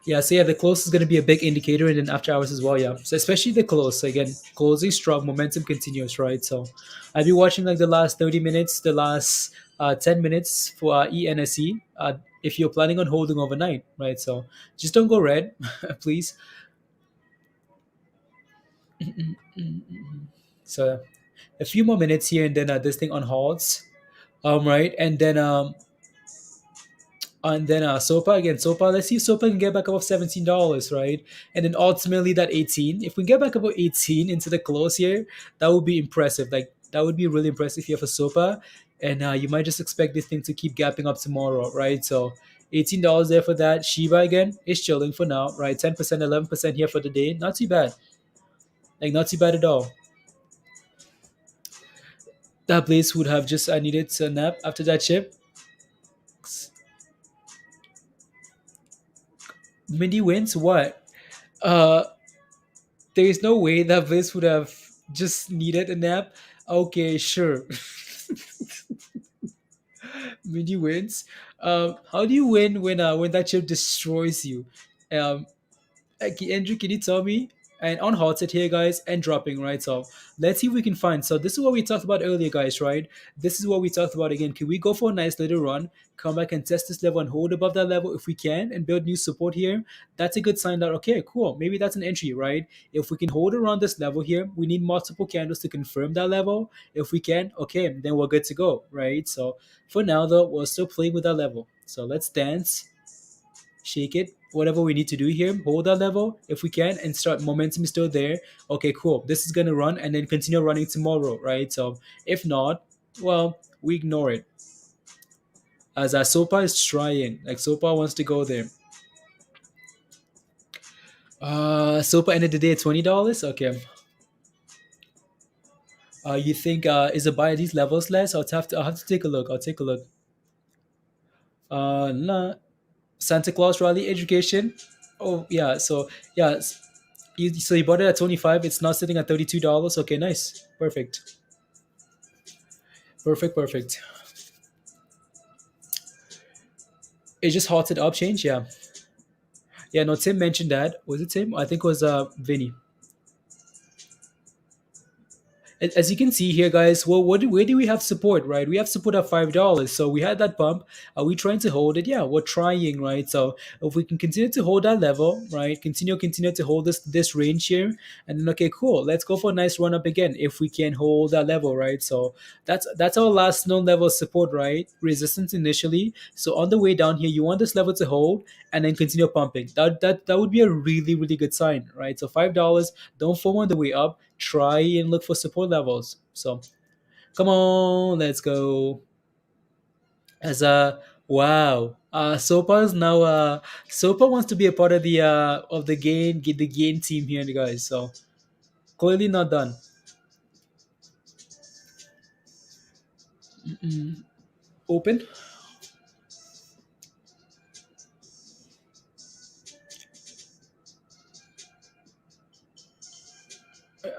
Yeah, so yeah, the close is going to be a big indicator, and then after hours as well. Yeah, so especially the close. So again, closing strong, momentum continues, right? So I'll be watching like the last 30 minutes, the last 10 minutes for ENSC. If you're planning on holding overnight, right? So just don't go red, please. So a few more minutes here, and then this thing on halts. Right, and then SOPA again. SOPA. Let's see if SOPA can get back above $17, right? And then ultimately that 18. If we get back above 18 into the close here, that would be impressive. Like that would be really impressive here for SOPA. And you might just expect this thing to keep gapping up tomorrow, right? So $18 there for that. Shiba again is chilling for now, right? 10%, 11% here for the day. Not too bad. Like not too bad at all. That place would have just I needed a nap after that chip. Mindy wins what? Uh there is no way that Bliss would have just needed a nap. Okay, sure. Mindy wins. How do you win when that chip destroys you? Um, Andrew, can you tell me? And on hot set here, guys, and dropping, right? So let's see if we can find. So this is what we talked about earlier, guys, right? This is what we talked about again. Can we go for a nice little run, come back and test this level and hold above that level if we can and build new support here? That's a good sign that, okay, cool. Maybe that's an entry, right? If we can hold around this level here, we need multiple candles to confirm that level. If we can, okay, then we're good to go, right? So for now, though, we're still playing with that level. So let's dance, shake it, whatever we need to do here, hold that level if we can, and start. Momentum is still there. Okay, cool, this is gonna run and then continue running tomorrow, right? So if not, well, we ignore it, as SOPA is trying. Like SOPA wants to go there. SOPA ended the day at $20. Okay. You think is a buy at these levels less? I'll have to take a look. I'll take a look. Nah. Santa Claus Rally Education. Oh yeah, so yeah, you bought it at 25. It's now sitting at $32. Okay, nice, perfect. It just halted upchange. Yeah. Yeah. No, Tim mentioned that. Was it Tim? I think it was Vinny. As you can see here, guys, well, where do we have support, right? We have support at $5. So we had that bump. Are we trying to hold it? Yeah, we're trying, right? So if we can continue to hold that level, right? Continue to hold this range here, and then okay, cool. Let's go for a nice run up again if we can hold that level, right? So that's our last known level of support, right? Resistance initially. So on the way down here, you want this level to hold and then continue pumping. That would be a really good sign, right? So $5. Don't FOMO on the way up. Try and look for support levels. So come on, let's go. As wow. SOPA is now SOPA wants to be a part of the gain team here, guys. So clearly not done. Open.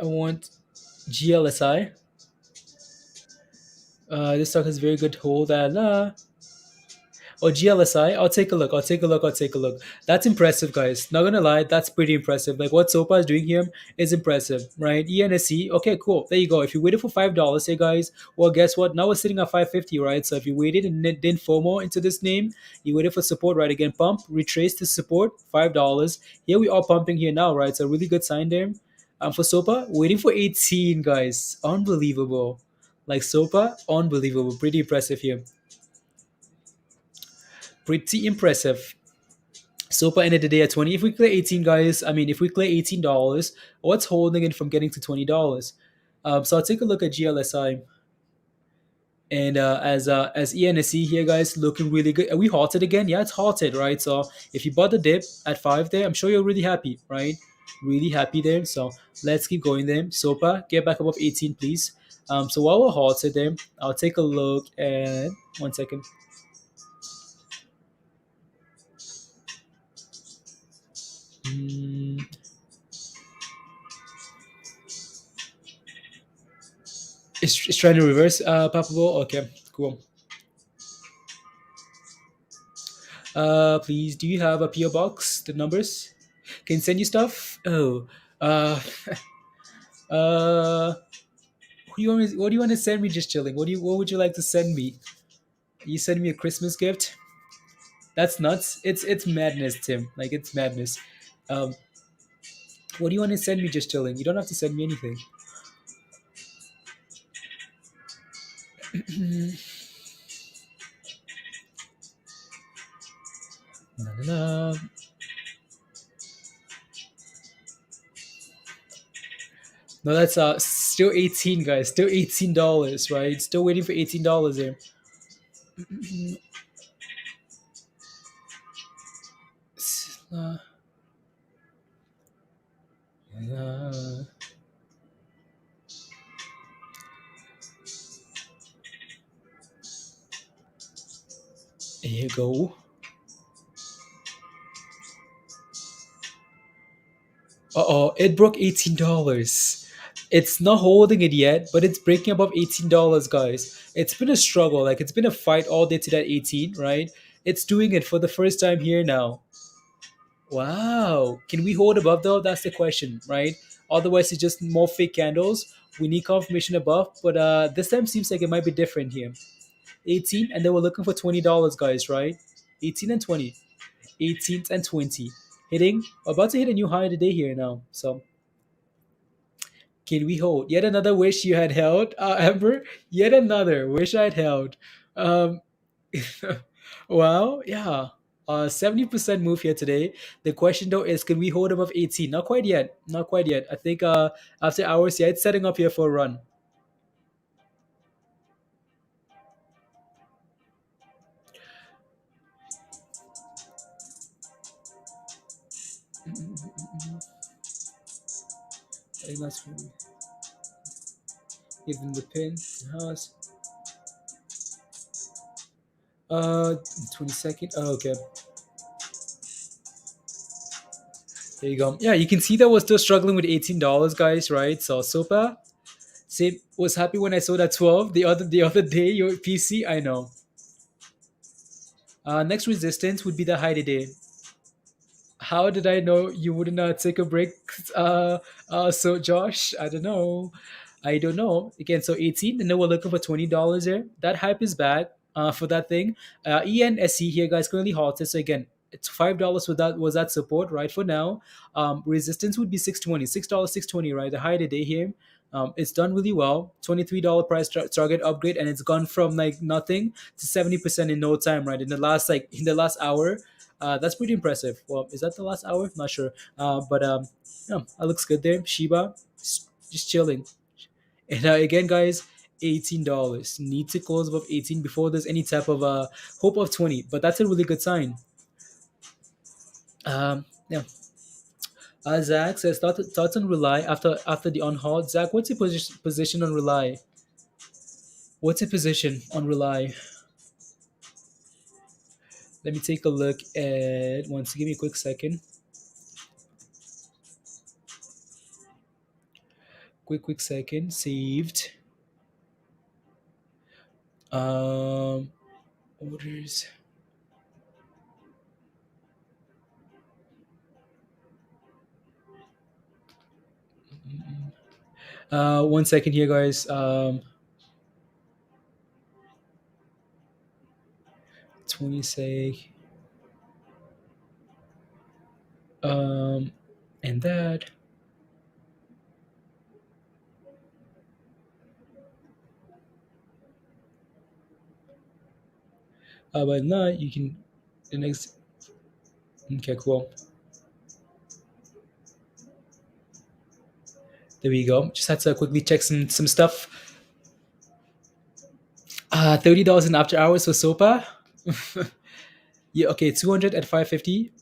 I want GLSI. This stock has very good hold. Or GLSI. I'll take a look. I'll take a look. That's impressive, guys. Not gonna lie, that's pretty impressive. Like what SOPA is doing here is impressive, right? ENSC. Okay, cool. There you go. If you waited for $5, hey guys, well, guess what? Now we're sitting at 550, right? So if you waited and didn't FOMO into this name, you waited for support, right? Again, pump, retrace to support, $5. Here we are pumping here now, right? So really good sign there. For SOPA, waiting for 18, guys. Unbelievable. Like SOPA, unbelievable. Pretty impressive here. Pretty impressive. SOPA ended the day at 20. If we clear 18, guys, I mean, if we clear $18, what's holding it from getting to $20? So I'll take a look at GLSI. And as ENSC here, guys, looking really good. Are we halted again? Yeah, it's halted, right? So if you bought the dip at 5 there, I'm sure you're really happy, right? Really happy there. So let's keep going there. SOPA, get back above 18, please. So while we're halted there, I'll take a look at 1 second. It's trying to reverse Papable. Okay, cool. Please, do you have a PO box? The numbers can send you stuff. Oh, what do you want to send me? Just chilling. What would you like to send me? You send me a Christmas gift? That's nuts. It's madness, Tim. Like it's madness. What do you want to send me? Just chilling. You don't have to send me anything. No. No, that's still 18, guys. Still $18, right? Still waiting for $18 there. Here you go. Uh-oh, it broke $18. It's not holding it yet, but it's breaking above $18, guys. It's been a struggle. Like, it's been a fight all day to that 18, right? It's doing it for the first time here now. Wow. Can we hold above, though? That's the question, right? Otherwise, it's just more fake candles. We need confirmation above, but this time seems like it might be different here. 18, and then we're looking for $20, guys, right? 18 and 20. 18 and 20. About to hit a new high today here now. So, can we hold? Yet another wish you had held, Amber. Yet another wish I'd held. Um, well, yeah. 70% move here today. The question though is, can we hold above 18? Not quite yet. Not quite yet. I think after hours, yeah, it's setting up here for a run. I think that's really give them the pin. House. 22nd. Oh, okay. There you go. Yeah, you can see that we're still struggling with $18, guys, right? So SOPA was happy when I saw that 12 the other day. Your PC, I know. Next resistance would be the high today. How did I know you would not take a break? So Josh, I don't know. I don't know. Again, so 18, and then we're looking for $20 here. That hype is back for that thing. ENSC here, guys, currently halted. So again, it's $5 for that was that support, right? For now. Resistance would be 620, $6, 620, right? The high today here. It's done really well. $23 price target upgrade, and it's gone from like nothing to 70% in no time, right? In the last hour. That's pretty impressive. Well, is that the last hour? Not sure. But yeah, that looks good there. Shiba, just chilling. And again, guys, $18. Need to close above 18 before there's any type of hope of 20. But that's a really good sign. Yeah. Zach says thoughts on Rely after the on halt. Zach, what's your position on Rely? What's your position on Rely? Let me take a look at once. Give me a quick second. Quick second. Saved. Orders. One second here, guys. 20 sec. And that. But not, you can the next. Okay, cool. There we go. Just had to quickly check some stuff. $30 in after hours for SOPA. Yeah, okay, 200 at 550.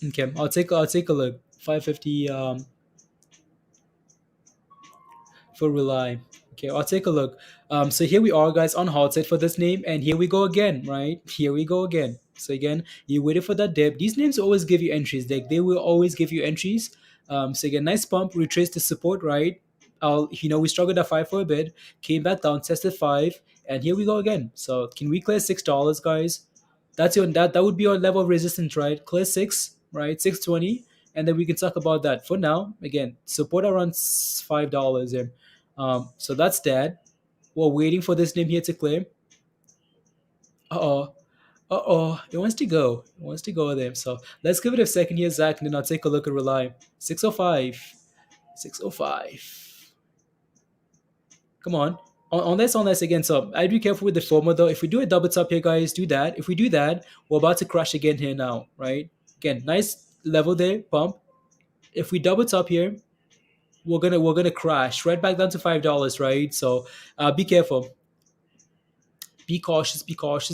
Okay, I'll take a look. 550 for Rely. Okay, I'll take a look. So here we are, guys, on halted for this name, and here we go again, right? Here we go again. So again, you waited for that dip. These names always give you entries. Like they will always give you entries. So again, nice pump, retrace the support, right? We struggled at 5 for a bit, came back down, tested 5, and here we go again. So can we clear $6, guys? That would be our level of resistance, right? Clear 6, right? 620, and then we can talk about that. For now, again, support around $5 here. So that's that. We're waiting for this name here to clear. It wants to go. It wants to go there. So let's give it a second here, Zach, and then I'll take a look at Rely. 605. 605. Come on. Unless again. So I'd be careful with the former though. If we do a double top here, guys, do that. If we do that, we're about to crash again here now, right? Again, nice level there, pump. If we double top here, we're gonna crash right back down to $5, right? So be careful. Be cautious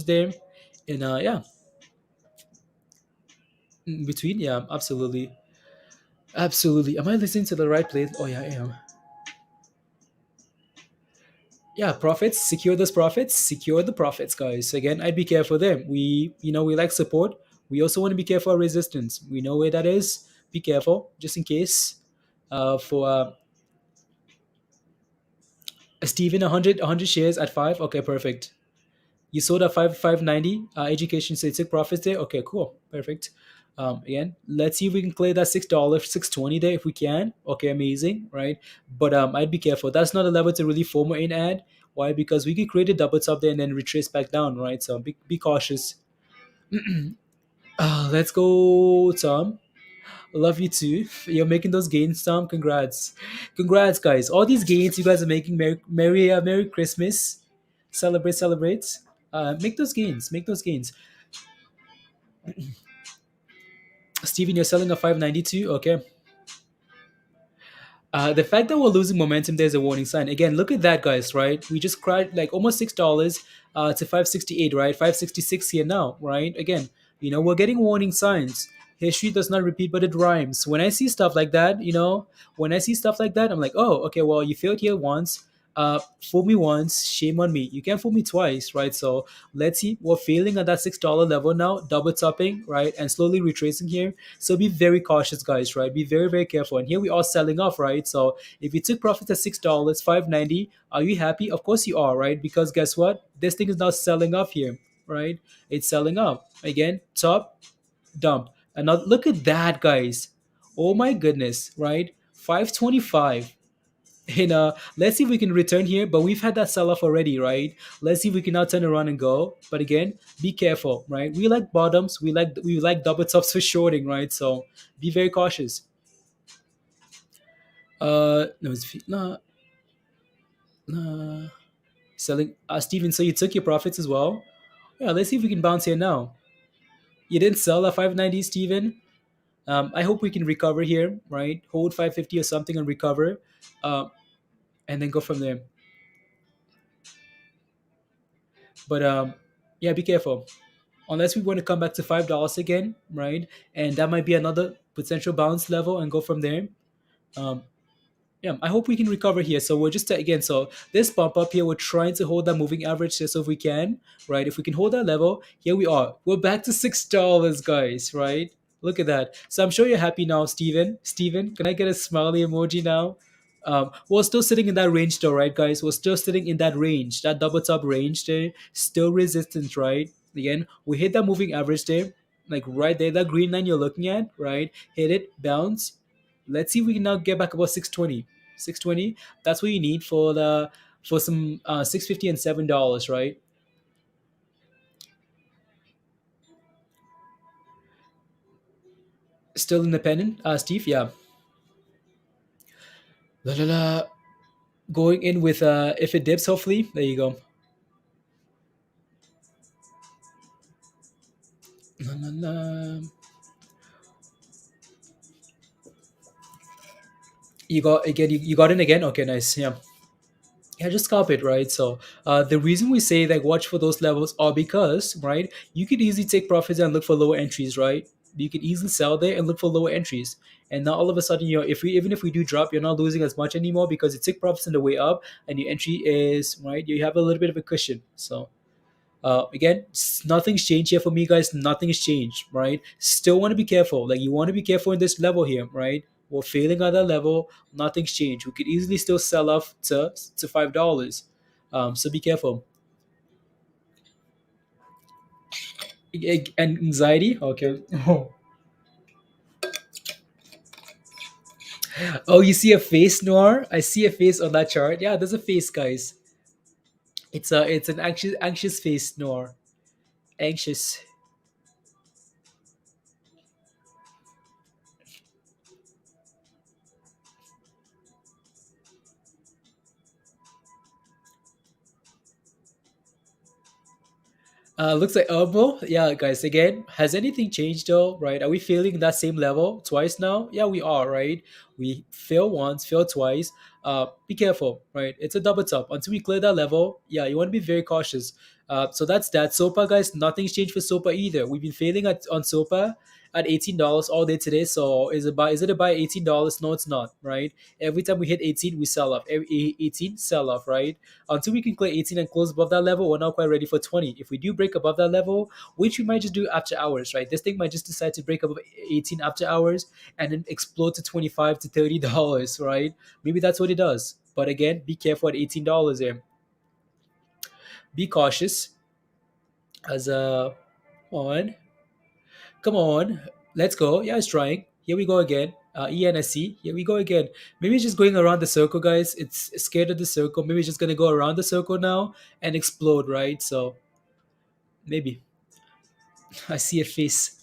there. And yeah. In between, yeah, absolutely. Absolutely. Am I listening to the right place? Oh yeah, I am. Yeah, profits, secure those profits, secure the profits, guys. Again, I'd be careful there. We like support. We also want to be careful of resistance. We know where that is. Be careful, just in case. For Steven, 100 shares at 5. Okay, perfect. You sold at 590. Education, so you took profits there. Okay, cool, perfect. Again, let's see if we can clear that $6, 620 there if we can. Okay, amazing, right? But I'd be careful. That's not a level to really FOMO in at. Why? Because we could create a double top there and then retrace back down, right? So be cautious. Let's go, Tom. Love you too. You're making those gains, Tom. Congrats, guys. All these gains you guys are making. Merry Christmas. Celebrate. Make those gains. Steven, you're selling a 592. Okay. The fact that we're losing momentum, there's a warning sign. Again, look at that, guys. Right? We just cried like almost $6 to 568. Right? 566 here now. Right? Again, we're getting warning signs. History does not repeat, but it rhymes. When I see stuff like that, I'm like, oh, okay, well, you failed here once. Fool me once, shame on me. You can't fool me twice, right? So let's see. We're failing at that $6 level now, double topping, right, and slowly retracing here. So be very cautious, guys, right? Be very, very careful. And here we are selling off, right? So if you took profits at $6, 590, are you happy? Of course you are, right? Because guess what? This thing is now selling off here. right? It's selling up again, top, dump. And now look at that, guys. Oh my goodness, right? 525. And let's see if we can return here. But we've had that sell off already, right? Let's see if we can now turn around and go. But again, be careful, right? We like bottoms. We like double tops for shorting, right? So be very cautious. No, it's nah, nah. Selling. Steven, so you took your profits as well. Yeah, let's see if we can bounce here now. You didn't sell at 590, Steven. I hope we can recover here, right? Hold 550 or something and recover, and then go from there. But yeah, be careful. Unless we want to come back to $5 again, right? And that might be another potential bounce level and go from there. Um, yeah, I hope we can recover here. So we're just again, so this bump up here, we're trying to hold that moving average just so if we can, right? If we can hold that level, here we are. We're back to $6, guys, right? Look at that. So I'm sure you're happy now, Steven. Steven, can I get a smiley emoji now? We're still sitting in that range though, right, guys? We're still sitting in that range, that double top range there. Still resistance, right? Again, we hit that moving average there, like right there, that green line you're looking at, right? Hit it, bounce. Let's see if we can now get back about 620. 620. That's what you need for some 650 and $7, right? Still independent, Steve. Yeah. La, la, la. Going in with if it dips, hopefully. There you go. La, la, la. You got again. You got in again. Okay, nice. Yeah. Yeah, just scalp it, right? So the reason we say like watch for those levels are because, right, you could easily take profits and look for lower entries, right? You could easily sell there and look for lower entries, and now all of a sudden, if we even if we do drop, you're not losing as much anymore because you took profits on the way up, and your entry is right. You have a little bit of a cushion. So again, nothing's changed here for me, guys. Nothing's changed, right? Still want to be careful. Like you want to be careful in this level here, right? We're failing at that level. Nothing's changed. We could easily still sell off to $5. So be careful. And anxiety. Okay. Oh, you see a face, Noir? I see a face on that chart. Yeah, there's a face, guys. It's an anxious face, Noir. Anxious. Looks like elbow. Yeah, guys. Again, has anything changed though? Right? Are we failing that same level twice now? Yeah, we are. Right? We fail once, fail twice. Be careful. Right? It's a double top. Until we clear that level, yeah, you want to be very cautious. So that's that. SOPA, guys. Nothing's changed for SOPA either. We've been failing on SOPA at $18 all day today. So is it a buy $18? No, it's not. Right? Every time we hit 18, we sell off. Every 18 sell off. Right? Until we can clear 18 and close above that level, we're not quite ready for 20. If we do break above that level, which we might just do after hours, right? This thing might just decide to break above 18 after hours and then explode to 25 to $30, right? Maybe that's what it does. But again, be careful at $18 there. Be cautious. As on, come on, let's go. Yeah, it's trying. Here we go again. ENSC. Here we go again. Maybe it's just going around the circle, guys. It's scared of the circle. Maybe it's just gonna go around the circle now and explode, right? So maybe. I see a face.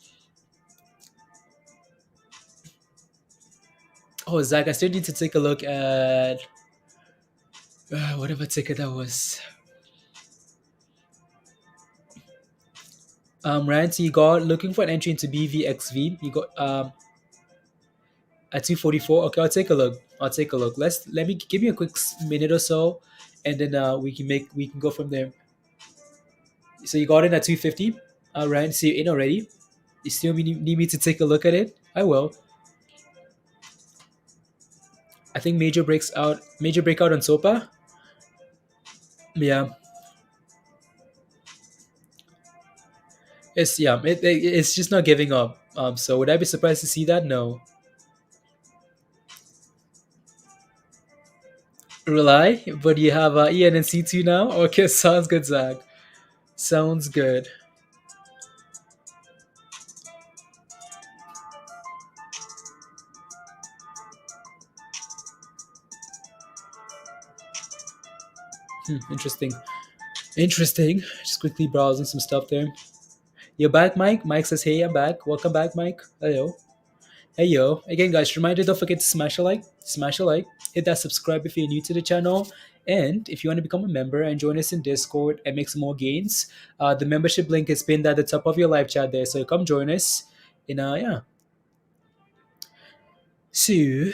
Oh, Zach, I still need to take a look at whatever ticket that was. Rant, you got looking for an entry into BVXV. You got at 244. Okay, I'll take a look. I'll take a look. Let me give me a quick minute or so, and then we can go from there. So you got in at 250. Ryan, so you're in already. You still need me to take a look at it? I will. I think major breakout on SOPA. Yeah. It's just not giving up. So would I be surprised to see that? No. Rely, but you have EN and C2 now. Okay, sounds good, Zach. Sounds good. Interesting. Interesting. Just quickly browsing some stuff there. You're back, Mike? Mike says, hey, I'm back. Welcome back, Mike. Hello. Hey, yo. Again, guys, reminder, don't forget to smash a like. Smash a like. Hit that subscribe if you're new to the channel. And if you want to become a member and join us in Discord and make some more gains, the membership link is pinned at the top of your live chat there. So come join us. And yeah. So, mm,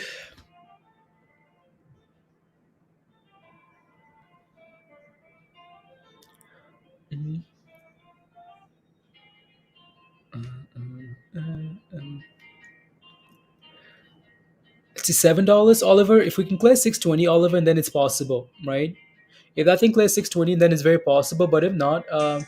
it's $7, Oliver. If we can clear 620, Oliver, and then it's possible, right? If that thing clears 620, then it's very possible. But if not, there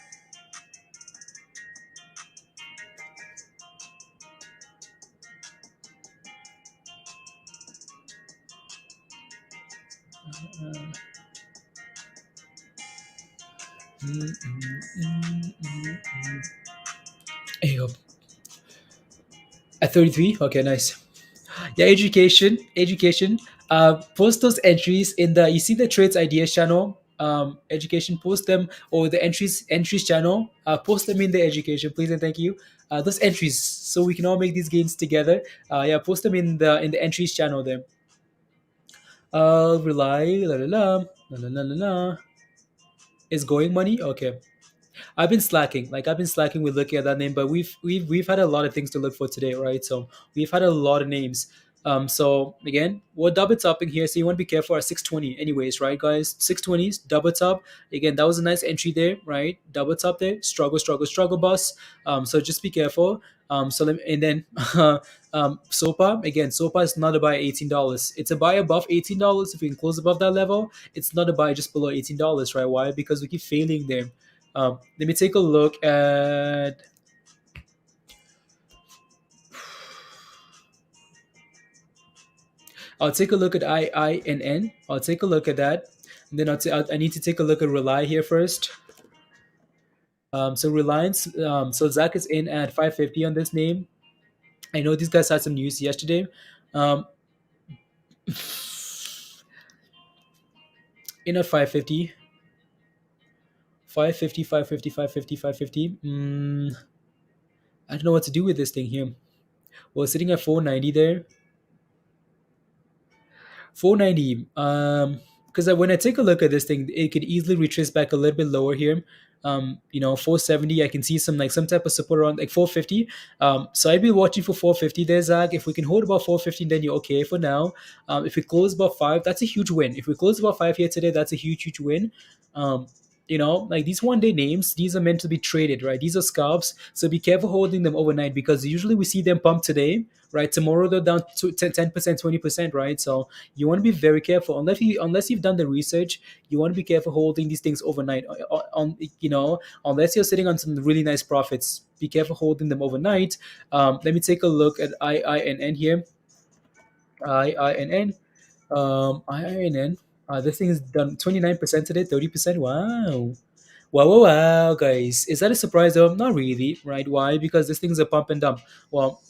you go. At 33, okay, nice. Yeah, education. Post those entries in the, you see the trades ideas channel. Education, post them, or the entries channel. Post them in the education, please and thank you. Those entries, so we can all make these gains together. Yeah, post them in the entries channel there. Rely, la la la la la la la la. Is going money? Okay. I've been slacking with looking at that name, but we've had a lot of things to look for today, right? So we've had a lot of names. So again, we're double topping here, so you want to be careful at 620, anyways, right, guys? 620s double top. Again, that was a nice entry there, right? Double top there, struggle, boss. So just be careful. And then SOPA again. SOPA is not a buy at $18. It's a buy above $18 if we can close above that level. It's not a buy just below $18, right? Why? Because we keep failing there. Let me take a look at. I'll take a look at IINN. I'll take a look at that. And then I need to take a look at Rely here first. So Reliance, so Zach is in at 550 on this name. I know these guys had some news yesterday. In at 550. 550, 550, 550, 550. I don't know what to do with this thing here. Well, sitting at 490 there. 490. Because when I take a look at this thing, it could easily retrace back a little bit lower here. 470. I can see some type of support around like 450. So I'd be watching for 450 there, Zach. If we can hold about 450, then you're okay for now. If we close about 5, that's a huge win. If we close about 5 here today, that's a huge win. Like these one day names, these are meant to be traded, right? These are scalps, so be careful holding them overnight because usually we see them pump today, right? Tomorrow they're down to 10%, 20%, right? So you want to be very careful unless you've done the research. You want to be careful holding these things overnight. Unless you're sitting on some really nice profits, be careful holding them overnight. Let me take a look at IINN here. IINN. IINN. This thing is done 29% today, 30%. Wow. Wow, guys. Is that a surprise though? Not really, right? Why? Because this thing's a pump and dump. Well,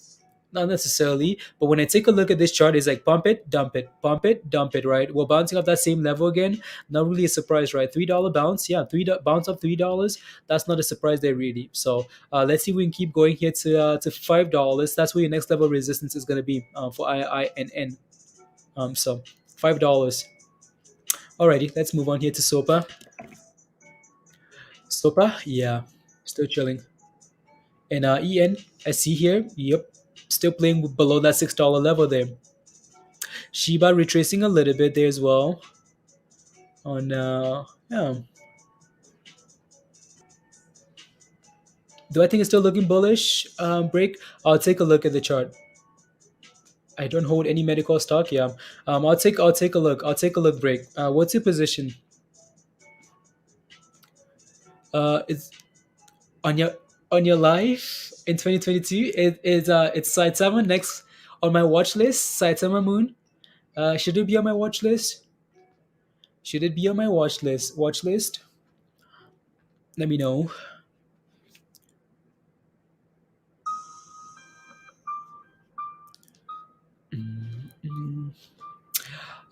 not necessarily, but when I take a look at this chart, it's like pump it, dump it, pump it, dump it, right? We're bouncing off that same level again. Not really a surprise, right? $3 bounce, yeah, bounce up $3. That's not a surprise there, really. So let's see if we can keep going here to $5. That's where your next level of resistance is going to be for IINN. So $5. Alrighty, let's move on here to SOPA. SOPA, yeah, still chilling. And ENSC here, yep, still playing below that $6 level there. Shiba retracing a little bit there as well. On yeah. Do I think it's still looking bullish? Break. I'll take a look at the chart. I don't hold any medical stock. Yeah. I'll take a look. I'll take a look. Break. What's your position? It's on your life in 2022. It's Saitama next on my watch list. Saitama Moon. Should it be on my watch list? Should it be on my watch list? Watch list. Let me know.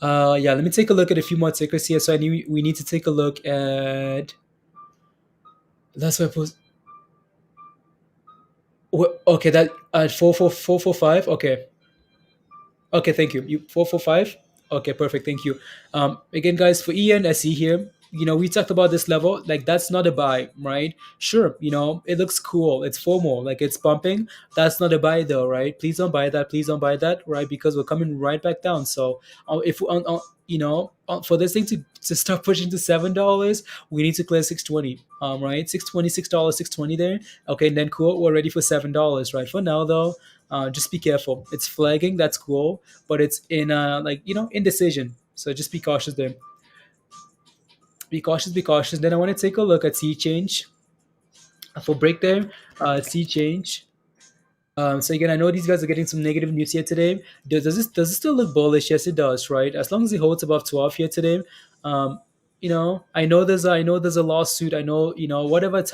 Yeah, let me take a look at a few more tickers here. So we need to take a look at. That's what I post. Okay, that at 44445. Okay, okay, thank you. You 445. Okay, perfect. Thank you. Again, guys, for ENSC here, we talked about this level. Like that's not a buy, right? Sure, it looks cool. It's FOMO, like it's pumping. That's not a buy though, right? Please don't buy that. Please don't buy that, right? Because we're coming right back down. So, if for this thing to start pushing to $7, we need to clear 620. Right, 620, $6, 620 there. Okay, and then cool. We're ready for $7, right? For now though, just be careful. It's flagging. That's cool, but it's in like indecision. So just be cautious there. Be cautious. Be cautious. Then I want to take a look at C change for break there. C change. So again, I know these guys are getting some negative news here today. Does it still look bullish? Yes, it does, right? As long as it holds above 12 here today. I know there's a lawsuit. I know whatever's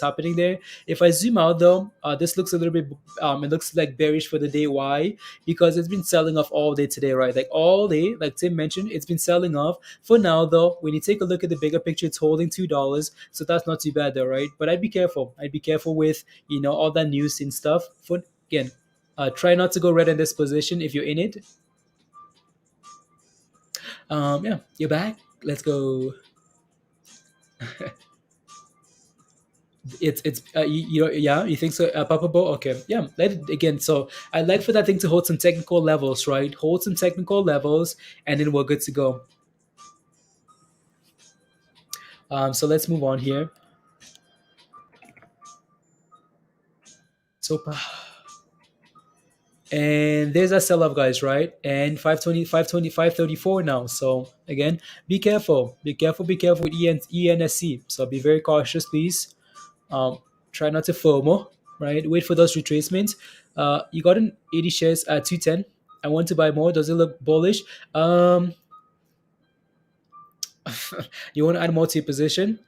happening there. If I zoom out though, this looks a little bit. It looks like bearish for the day. Why? Because it's been selling off all day today, right? Like all day, like Tim mentioned, it's been selling off. For now though, when you take a look at the bigger picture, it's holding $2, so that's not too bad though, right? But I'd be careful. I'd be careful with all that news and stuff. For again, try not to go red in this position if you're in it. Yeah, you're back. Let's go. It's yeah, you think so, Papa Bo? Okay, yeah, let it again. So I'd like for that thing to hold some technical levels, right? Hold some technical levels, and then we're good to go. So let's move on here. SOPA. And there's a sell-off, guys, right? And 520, 520, 534 now. So again, be careful. Be careful. Be careful with ENSC. So be very cautious, please. Try not to FOMO, right? Wait for those retracements. You got an 80 shares at 210. I want to buy more. Does it look bullish? You want to add more to your position?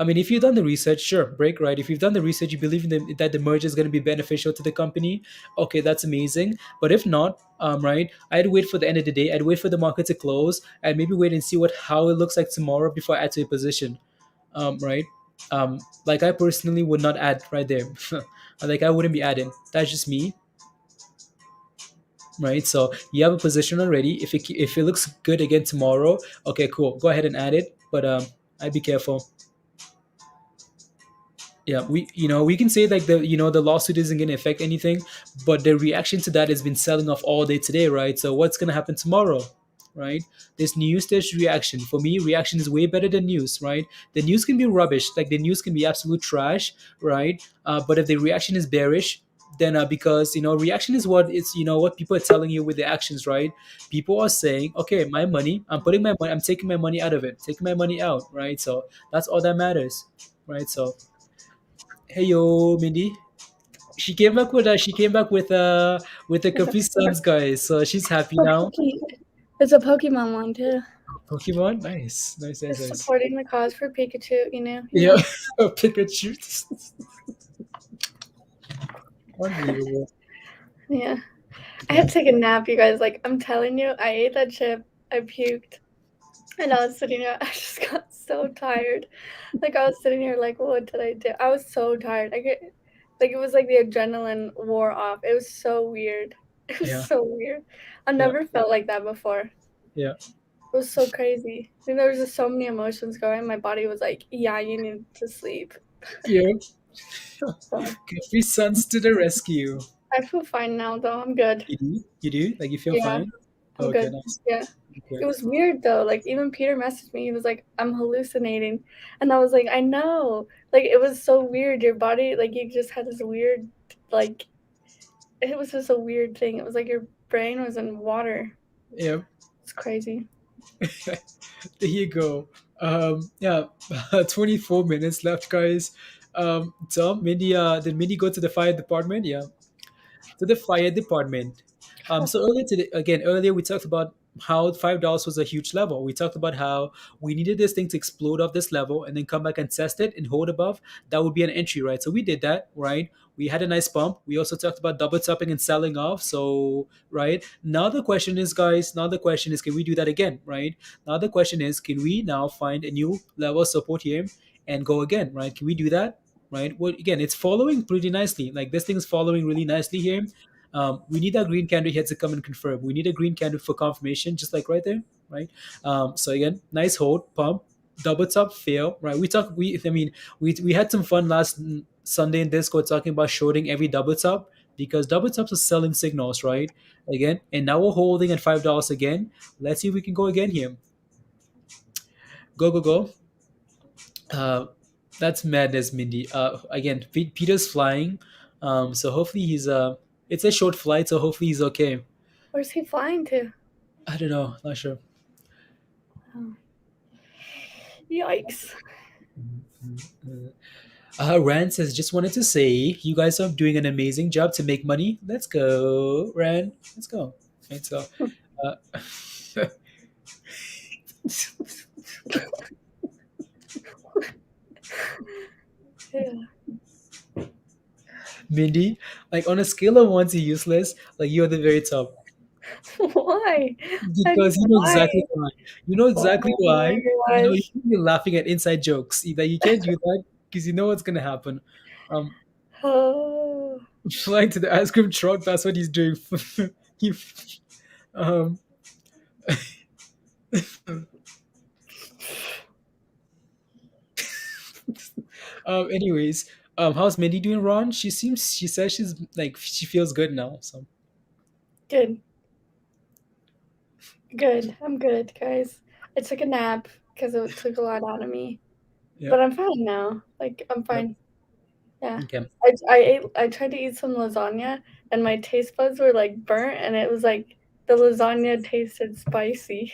I mean, if you've done the research, sure, break, right? If you've done the research, you believe that the merger is going to be beneficial to the company, okay, that's amazing. But if not, right, I'd wait for the end of the day. I'd wait for the market to close and maybe wait and see how it looks like tomorrow before I add to a position, right? Like I personally would not add right there. Like I wouldn't be adding. That's just me, right? So you have a position already. If it looks good again tomorrow, okay, cool. Go ahead and add it. But I'd be careful. Yeah, we can say like the lawsuit isn't going to affect anything, but the reaction to that has been selling off all day today, right? So what's going to happen tomorrow, right? There's news, there's reaction. For me, reaction is way better than news, right? The news can be rubbish, like the news can be absolute trash, right? But if the reaction is bearish, then because reaction is what people are telling you with the actions, right? People are saying, okay, my money, I'm taking my money out of it, taking my money out, right? So that's all that matters, right? So hey yo, Mindy. She came back with the Capri Suns, guys. So she's happy now. It's a Pokemon one too. Pokemon, nice, nice, nice, Just nice. supporting the cause for Pikachu, Yeah, Pikachu. Unbelievable. Yeah. I had to take a nap, you guys. Like, I'm telling you, I ate that chip, I puked, and I was sitting here, I just got so tired. Like, I was sitting here like, what did I do? I was so tired. It was like the adrenaline wore off. It was so weird. It was Yeah. so weird. I never felt like that before. Yeah. It was so crazy. I think there was just so many emotions going. My body was like, yeah, you need to sleep. Yeah. So, Capri Suns to the rescue. I feel fine now, though. I'm good. You do? You do? Like you feel Yeah, fine? I'm Okay, good. nice. Yeah. Okay. It was weird though. Like even Peter messaged me. He was like, "I'm hallucinating," and I was like, "I know." Like it was so weird. Your body, like you just had this weird, like it was just a weird thing. It was like your brain was in water. Yeah. It's crazy. There you go. Yeah, 24 minutes left, guys. Tom, Mindy, did Mindy go to the fire department? Yeah, to the fire department. So earlier we talked about how $5 was a huge level. We talked about how we needed this thing to explode off this level and then come back and test it and hold above. That would be an entry, right? So we did that, right? We had a nice bump. We also talked about double topping and selling off. So, right now the question is, guys, now the question is, can we do that again, right? Now the question is, can we now find a new level of support here and go again, right? Can we do that? Right. Well, again, it's following pretty nicely. Like this thing is following really nicely here. We need that green candle here to come and confirm. We need a green candle for confirmation, just like right there, right? So again, nice hold, pump, double top, fail, right? We had some fun last Sunday in Discord talking about shorting every double top because double tops are selling signals, right? Again, and now we're holding at $5 again. Let's see if we can go again here. Go, go, go. That's madness, Mindy. Again, Peter's flying, so hopefully he's it's a short flight, so hopefully he's okay. Where's he flying to? I don't know, not sure. Oh. Yikes. Rand says, just wanted to say, you guys are doing an amazing job to make money. Let's go, Rand. Let's go. Right, so, Yeah. Mindy, like on a scale of 1 to useless, like you're the very top. Why? Because you know exactly why. You know exactly Oh why. my You know, gosh. you're laughing at inside jokes. That you can't do that because you know what's gonna happen. Oh. Flying to the ice cream truck, that's what he's doing. he, um, anyways, how's Mindy doing, Ron? She says she's like, she feels good now. So Good. Good. I'm good, guys. I took a nap because it took a lot out of me. yeah. But I'm fine now. Like, I'm fine. Yeah. Okay. I tried to eat some lasagna and my taste buds were like burnt and it was like the lasagna tasted spicy.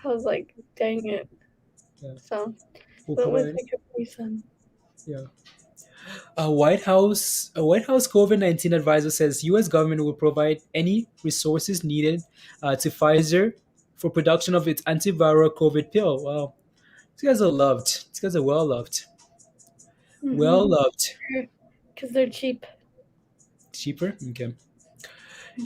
I was like, dang it. Yeah. So We'll went with provide. the Capri Sun. Yeah. A White House COVID-19 advisor says U.S. government will provide any resources needed to Pfizer for production of its antiviral COVID pill. Wow, these guys are loved. These guys are well loved. Well loved. Because they're cheap. Cheaper. Okay.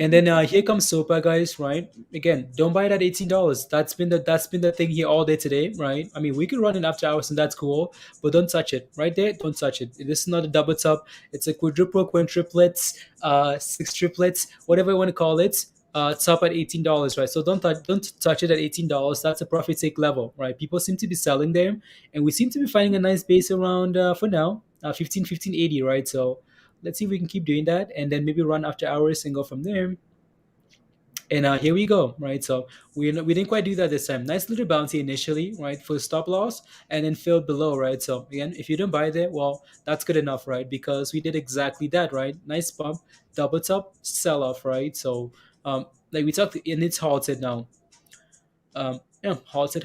And then here comes SOPA, guys. Right? Again, don't buy it at $18. That's been the thing here all day today, right? I mean, we could run it after hours, and that's cool, but don't touch it. Right there, don't touch it. This is not a double top. It's a quadruple, quintuplets, six triplets, whatever you want to call it. Top at $18, right? So don't touch it at $18. That's a profit take level, right? People seem to be selling there, and we seem to be finding a nice base around for now, 1580, right? So let's see if we can keep doing that and then maybe run after hours and go from there. And here we go, right? So we didn't quite do that this time. Nice little bounty initially, right, for stop loss, and then filled below, right? So again, if you don't buy there, well, that's good enough, right? Because we did exactly that, right? Nice pump, double top, sell off, right? So like we talked, and it's halted now. Yeah, halted.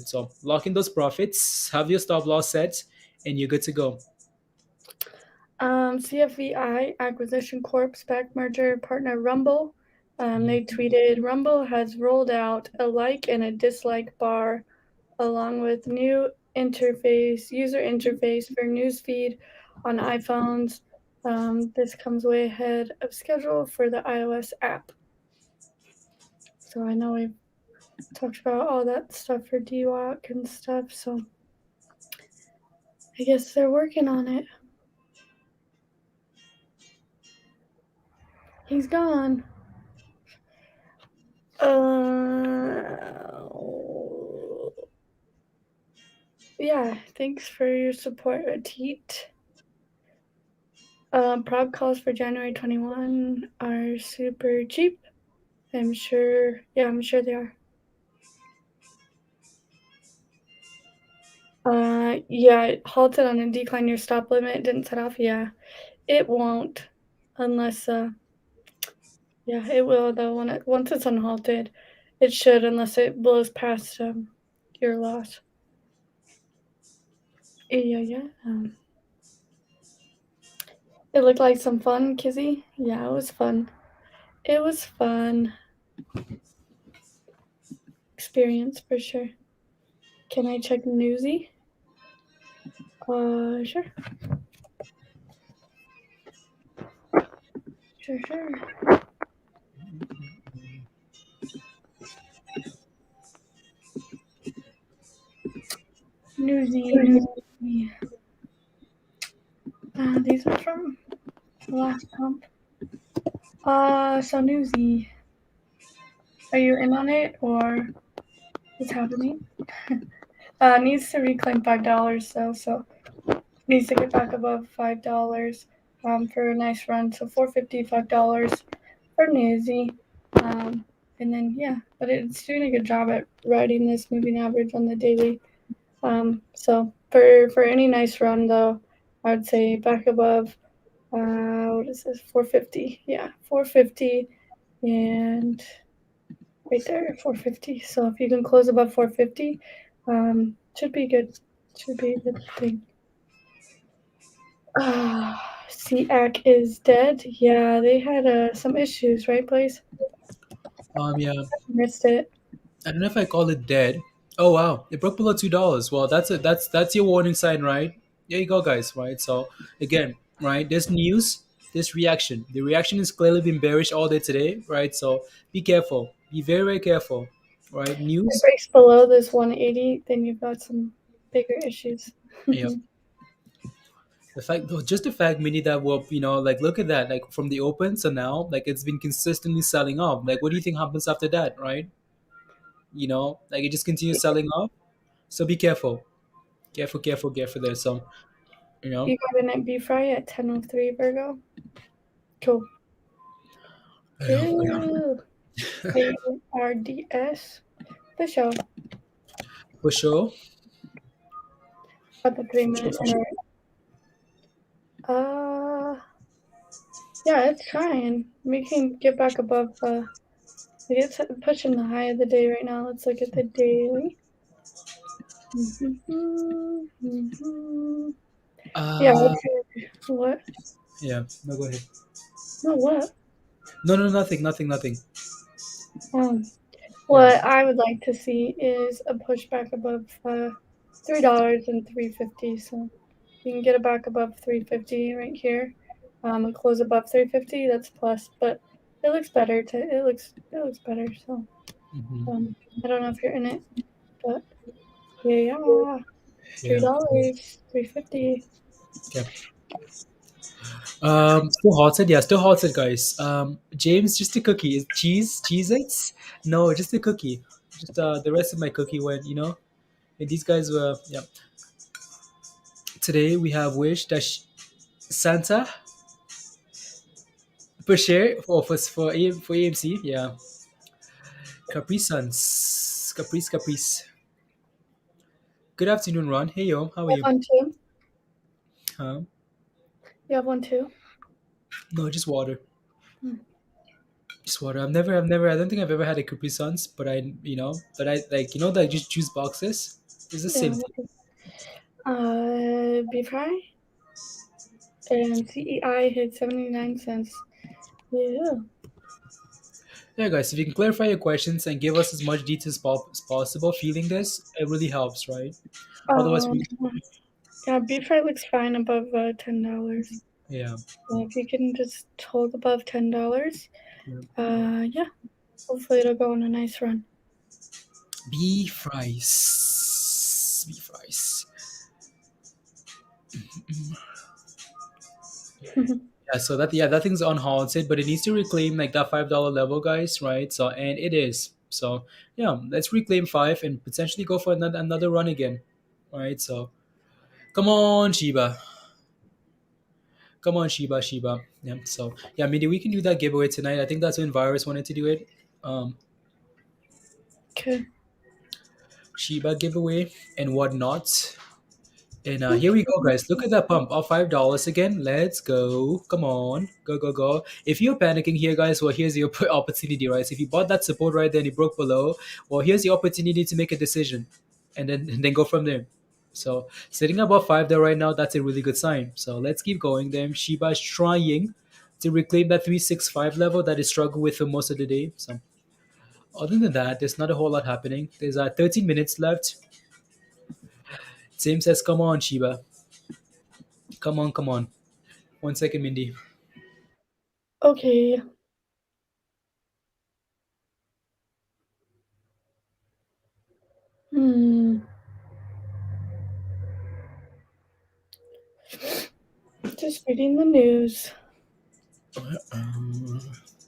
So lock in those profits, have your stop loss set, and you're good to go. CFVI Acquisition Corp SPAC merger partner Rumble. They tweeted, Rumble has rolled out a like and a dislike bar along with new user interface for newsfeed on iPhones. This comes way ahead of schedule for the iOS app. So I know we've talked about all that stuff for DWAC and stuff, so I guess they're working on it. He's gone. Yeah, thanks for your support, Atit. Prop calls for January 21 are super cheap. I'm sure they are. Yeah, it halted on a decline. Your stop limit didn't set off. Yeah, it won't unless yeah, it will though. Once it's unhalted, it should unless it blows past your loss. Yeah. It looked like some fun, Kizzy. Yeah, it was fun. It was fun. experience for sure. Can I check Newsy? Sure. Sure. Newsy. These are from the last pump. So Newsy. Are you in on it or what's happening? Needs to reclaim $5 so needs to get back above $5 for a nice run. So $4.50, $5 for Newsy. And then but it's doing a good job at riding this moving average on the daily. So for any nice run though, I would say back above what is this? 450. Yeah, 450 and right there, 450. So if you can close above 450, should be good. Should be a good thing. SEAC is dead. Yeah, they had some issues, right, Blaze? Yeah. Missed it. I don't know if I call it dead. Oh wow, it broke below $2. Well, that's your warning sign, right? There you go, guys. Right. So again, right, this news, this reaction. The reaction has clearly been bearish all day today, right? So be careful. Be very, very careful. Right. If it News. breaks below this 180, then you've got some bigger issues. Yeah. Just the fact, Minnie, that like, look at that, like from the open to now, like it's been consistently selling off. Like, what do you think happens after that, right? Like it just continues selling off. So be careful, careful there. So, you know, You got in at BFRI at 10:03, Virgo. Cool. Cool. ARDS. For sure. for sure. At the 3-minute chart. Yeah, it's trying. We can get back above. It's pushing the high of the day right now. Let's look at the daily. Yeah. Okay. What? Yeah. No, go ahead. No, what? No, nothing. What I would like to see is a pushback above $3 and $3.50. So you can get it back above $3.50 right here. And close above $3.50. That's plus, but it looks better. It looks better. So I don't know if you're in it, but yeah. $3, $3.50. Okay. Still halted. Yeah, still halted, guys. James, just a cookie. Is Cheez-Its? No, just a cookie. Just the rest of my cookie went. And these guys were. Yeah. Today we have Wish dash Santa per share for AMC. Yeah. Capri Suns. Caprice. Good afternoon, Ron. Hey yo, how are you? One too. Huh? You have one too. No, just water. Just water. I don't think I've ever had a Capri Suns, but I like, like just juice boxes. It's the same thing. BFRI and CEI hit 79 cents. Yeah. Yeah, guys, if you can clarify your questions and give us as much detail as possible, feeling this, it really helps, right? Otherwise, BFRI looks fine above $10. Yeah. So if you can just hold above $10, hopefully it'll go on a nice run. Beef rice. Yeah, so that thing's unhalted, but it needs to reclaim like that $5 level, guys, right? So, and it is. So yeah, let's reclaim 5 and potentially go for another run again. Right? So come on, Shiba. Come on, Shiba. Yeah. So yeah, maybe we can do that giveaway tonight. I think that's when Virus wanted to do it. Okay. Shiba giveaway and whatnot. And here we go, guys. Look at that pump of $5 again. Let's go. Come on. Go. If you're panicking here, guys, well, here's your opportunity, right? So if you bought that support right there and it broke below, well, here's the opportunity to make a decision and then go from there. So sitting above 5 there right now, that's a really good sign. So let's keep going there. Shiba is trying to reclaim that 365 level that is struggled with for most of the day. So Other than that, there's not a whole lot happening. There's 13 minutes left. Same says, come on, Shiba. Come on, come on. 1 second, Mindy. Okay. Hmm. Just reading the news.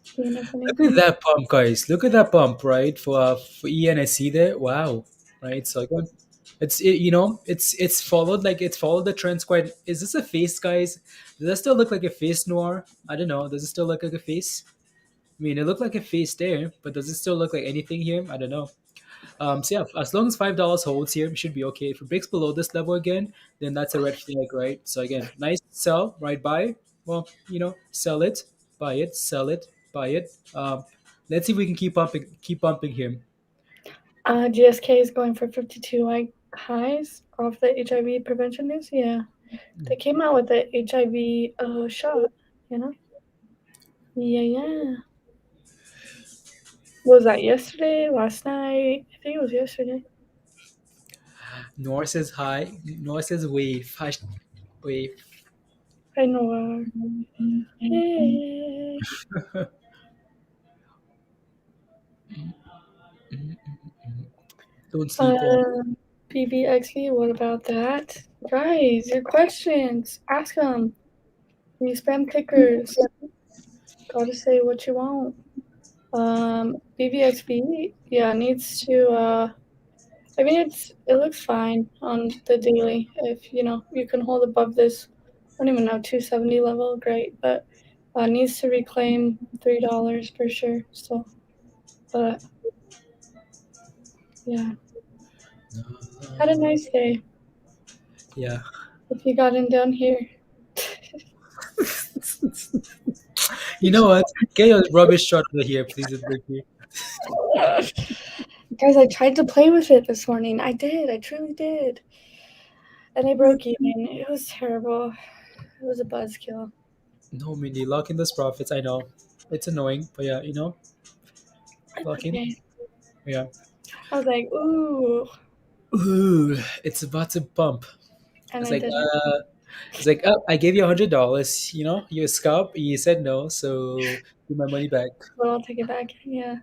Seeing if Look at anything. that pump, guys. Look at that pump, right? For ENSC there. Wow. Right. So again, it's followed it's followed the trends quite. Is this a face, guys? Does that still look like a face noir? I don't know. Does it still look like a face? I mean, it looked like a face there, but does it still look like anything here? I don't know. So yeah, as long as $5 holds here, we should be okay. If it breaks below this level again, then that's a red flag, right? So again, nice sell, right? Buy. Well, sell it, buy it, sell it, buy it. Let's see if we can keep bumping here. GSK is going for 52 highs off the HIV prevention news. Yeah, they came out with the HIV shot. Yeah. Was that yesterday? Last night? I think it was yesterday. Nor says hi. Nor says wave. Wave. I know. Hey. Don't sleep on. BVXV, what about that? Guys, your questions. Ask them. You spam tickers. Gotta say what you want. BVXV, yeah, needs to. I mean, it looks fine on the daily. If you can hold above this, I don't even know, 270 level, great. But needs to reclaim $3 for sure. So, but yeah, had a nice day. Yeah. If you got in down here. You know what? Get your rubbish shot over here, please. Thank you. Guys, I tried to play with it this morning. I did. I truly did. And I broke even. It was terrible. It was a buzzkill. No, Mindy, lock in those profits. I know it's annoying, but yeah, lock in. Okay. Yeah. I was like, ooh. Ooh, it's about to bump. And It's I like, didn't. it's like, oh, I gave you $100. You scalp. You said no, so give my money back. But I'll take it back. Yeah.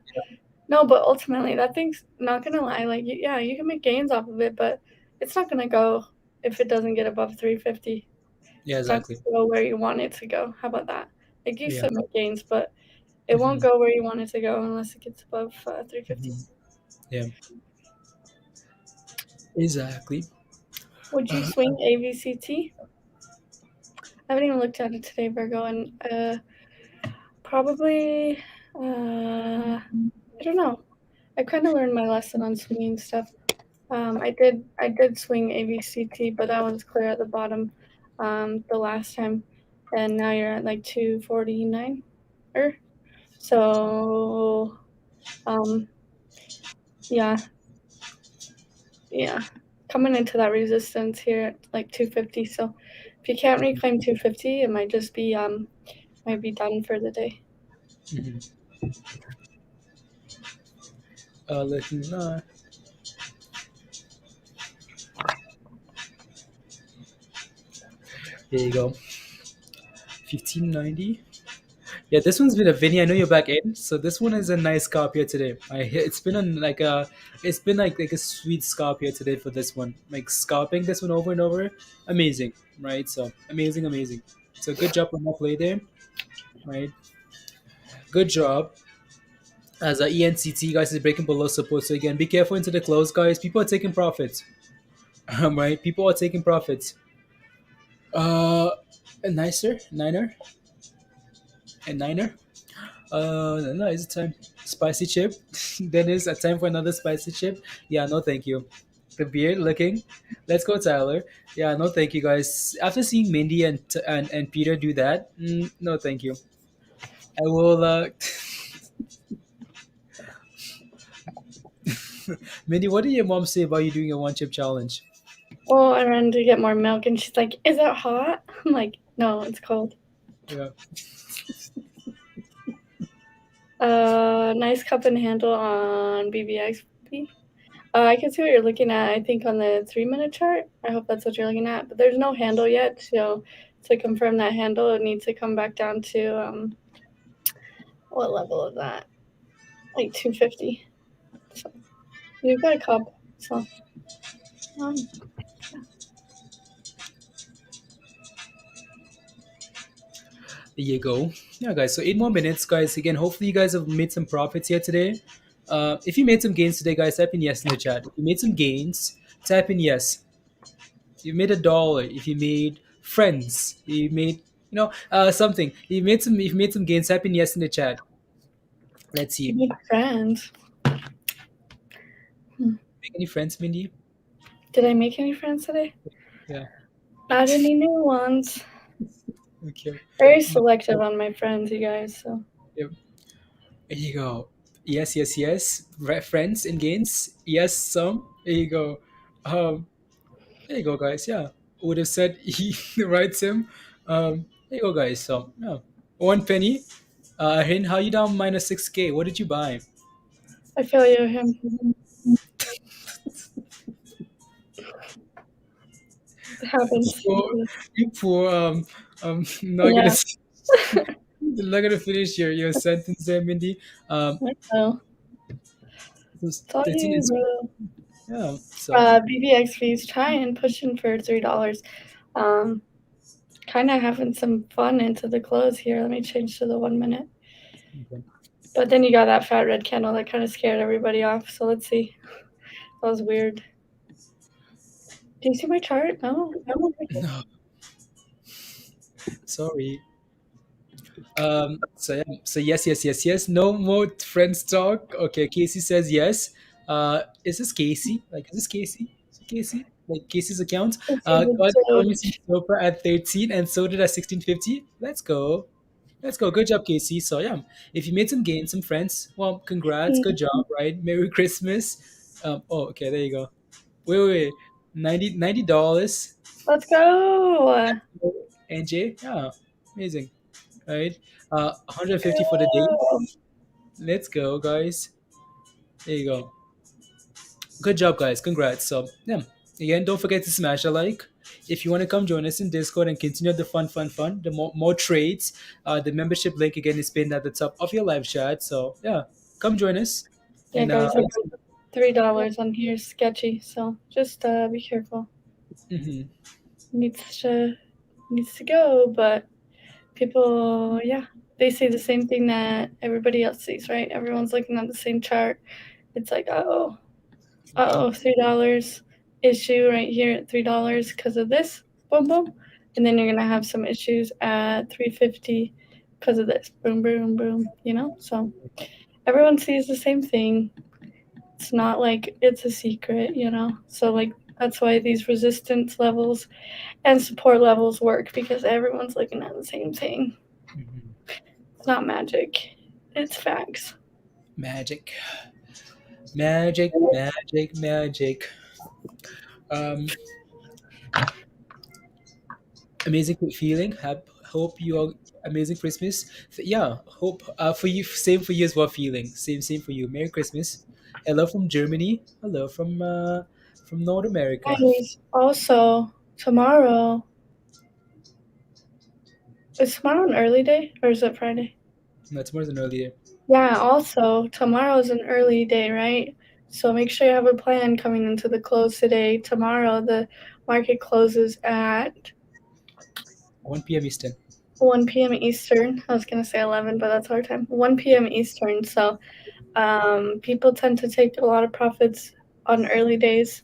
No, but ultimately, that thing's not gonna lie. Like, yeah, you can make gains off of it, but it's not gonna go if it doesn't get above 350. Yeah, It's not exactly. gonna go where you want it to go. How about that? Like, you Yeah. still make gains, but it won't go where you want it to go unless it gets above 350. Yeah. Exactly. Would you swing AVCT? I haven't even looked at it today, Virgo, and probably, I don't know. I kind of learned my lesson on swinging stuff. I did swing AVCT, but that was clear at the bottom the last time, and now you're at like 249. So, yeah, coming into that resistance here at like 250. So, if you can't reclaim 250, it might just be done for the day. Let me know. There you go. 1590. Yeah, this one's been a Vinny. I know you're back in, so this one is a nice scalp here today. It's been like a sweet scalp here today for this one. Like scalping this one over and over, amazing, right? So amazing. So good job on that play there, right? Good job. As a ENCT guys is breaking below support, so again, be careful into the close, guys. People are taking profits, right? People are taking profits. A nicer niner, a niner. No, it's a time. Spicy chip. Then is a time for another spicy chip. Yeah, no, thank you. The beard looking. Let's go, Tyler. Yeah, no, thank you, guys. After seeing Mindy and Peter do that, no, thank you. I will. Mindy, what did your mom say about you doing a one chip challenge? Well, I ran to get more milk, and she's like, "Is it hot?" I'm like, "No, it's cold." Yeah. Nice cup and handle on BVXV. I can see what you're looking at. I think on the 3-minute chart. I hope that's what you're looking at. But there's no handle yet, so to confirm that handle, it needs to come back down to what level is that? Like 250. So you've got a cup. So There you go. Yeah, guys. So 8 more minutes, guys. Again, hopefully you guys have made some profits here today. If you made some gains today, guys, type in yes in the chat. If you made some gains, type in yes. If you made $1, if you made friends, you made something. If you made some gains, type in yes in the chat. Let's see. you need friends. Make any friends, Mindy? Did I make any friends today? Yeah. Not any new ones. Okay. Very selective on my friends, you guys. So Yep. There you go. Yes, yes, yes. Friends and gains. Yes, some. There you go. There you go, guys. Yeah. Would have said he writes him. There you go, guys. So yeah. 1 penny. Hin, how you down minus 6K? What did you buy? I feel you, him. It happens. You poor not Yeah. not gonna finish your sentence there, Mindy. So It's it's all 13 you, is bro. yeah. So BVXV is trying, pushing for $3. Kind of having some fun into the close here. Let me change to the 1 minute. okay. But then you got that fat red candle that kind of scared everybody off. So let's see. That was weird. Do you see my chart? No. No. Sorry. So yeah. So yes, yes, yes, yes. No more friends talk. Okay. Casey says yes. Is this Casey? Like, is this Casey? Is it Casey? Like Casey's account? God told me some SOPA at 13 and so did at 1650. Let's go. Let's go. Good job, Casey. So yeah, if you made some gains, some friends, well, congrats. Good job, right? Merry Christmas. Okay, there you go. Wait. $90. Let's go. NJ, yeah, amazing, right? 150 for the day. Let's go, guys. There you go. Good job, guys. Congrats. So yeah, again, don't forget to smash a like. If you want to come join us in Discord and continue the fun, the more trades, the membership link again is pinned at the top of your live chat. So yeah, come join us. Yeah, And guys, $3 on here is sketchy, so just be careful. mhm. Needs to go, but people, yeah, they see the same thing that everybody else sees, right? Everyone's looking at the same chart. It's like, $3 issue right here at $3 because of this, boom, boom, and then you're gonna have some issues at 350 because of this, boom, boom, boom. So everyone sees the same thing. It's not like it's a secret, So like that's why these resistance levels and support levels work because everyone's looking at the same thing. Mhm. It's not magic. It's facts. Magic. Amazing feeling. Hope you all amazing Christmas. Yeah, hope for you. Same for you as well. Feeling same for you. Merry Christmas. Hello from Germany. Hello from North America. Guys, also tomorrow. Is tomorrow an early day or is it Friday? No, tomorrow's an early day. Yeah, also tomorrow's an early day, right? So make sure you have a plan coming into the close today. Tomorrow the market closes at 1 p.m. Eastern. 1 p.m. Eastern. I was gonna say 11, but that's our time. 1 p.m. Eastern. So people tend to take a lot of profits on early days,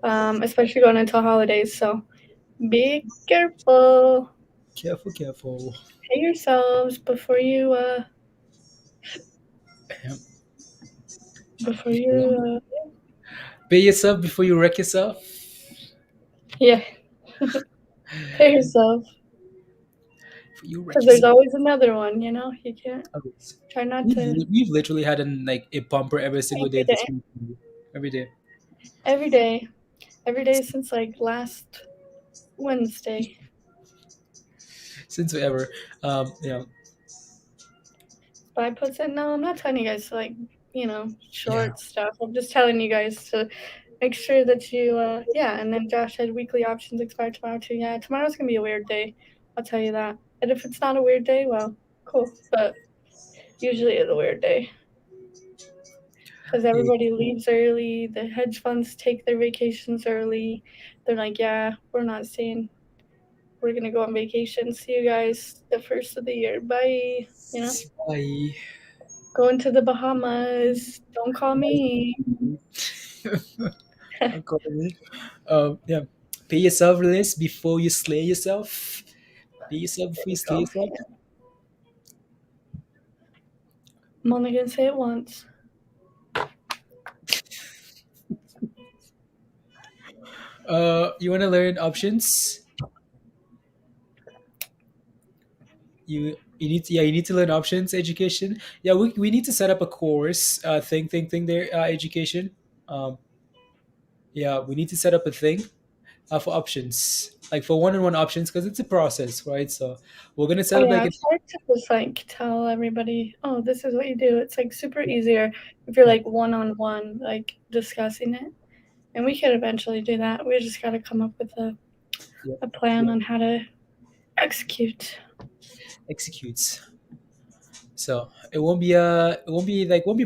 especially going into holidays. So be careful. Careful. Pay yourselves before you pay yourself before you wreck yourself. Yeah. Pay yourself. Because there's always another one, You can't try not to. We've literally had a bumper every single day this week. Every day. Every day since last Wednesday. Since ever. Yeah. buy puts in. No, I'm not telling you guys to like, short stuff. I'm just telling you guys to make sure that you, and then Josh said weekly options expire tomorrow too. Yeah, tomorrow's going to be a weird day. I'll tell you that. And if it's not a weird day, well, cool. But usually it's a weird day. Because everybody leaves early. The hedge funds take their vacations early. They're like, yeah, we're not staying. We're going to go on vacation. See you guys the first of the year. Bye. Bye. Going to the Bahamas. Don't call me. Don't call me. Yeah. Pay yourself, Liz, before you slay yourself. Pay yourself before you slay yourself. I'm only going to say it once. You want to learn options? You need to learn options education. Yeah, we need to set up a course thing there education. Um, yeah, we need to set up a thing for options, like for one-on-one options, because it's a process, right? So we're gonna set up like it's hard to just like tell everybody, oh, this is what you do. It's like super easier if you're like one-on-one, like discussing it. And we could eventually do that. We just got to come up with a plan on how to execute. So it won't be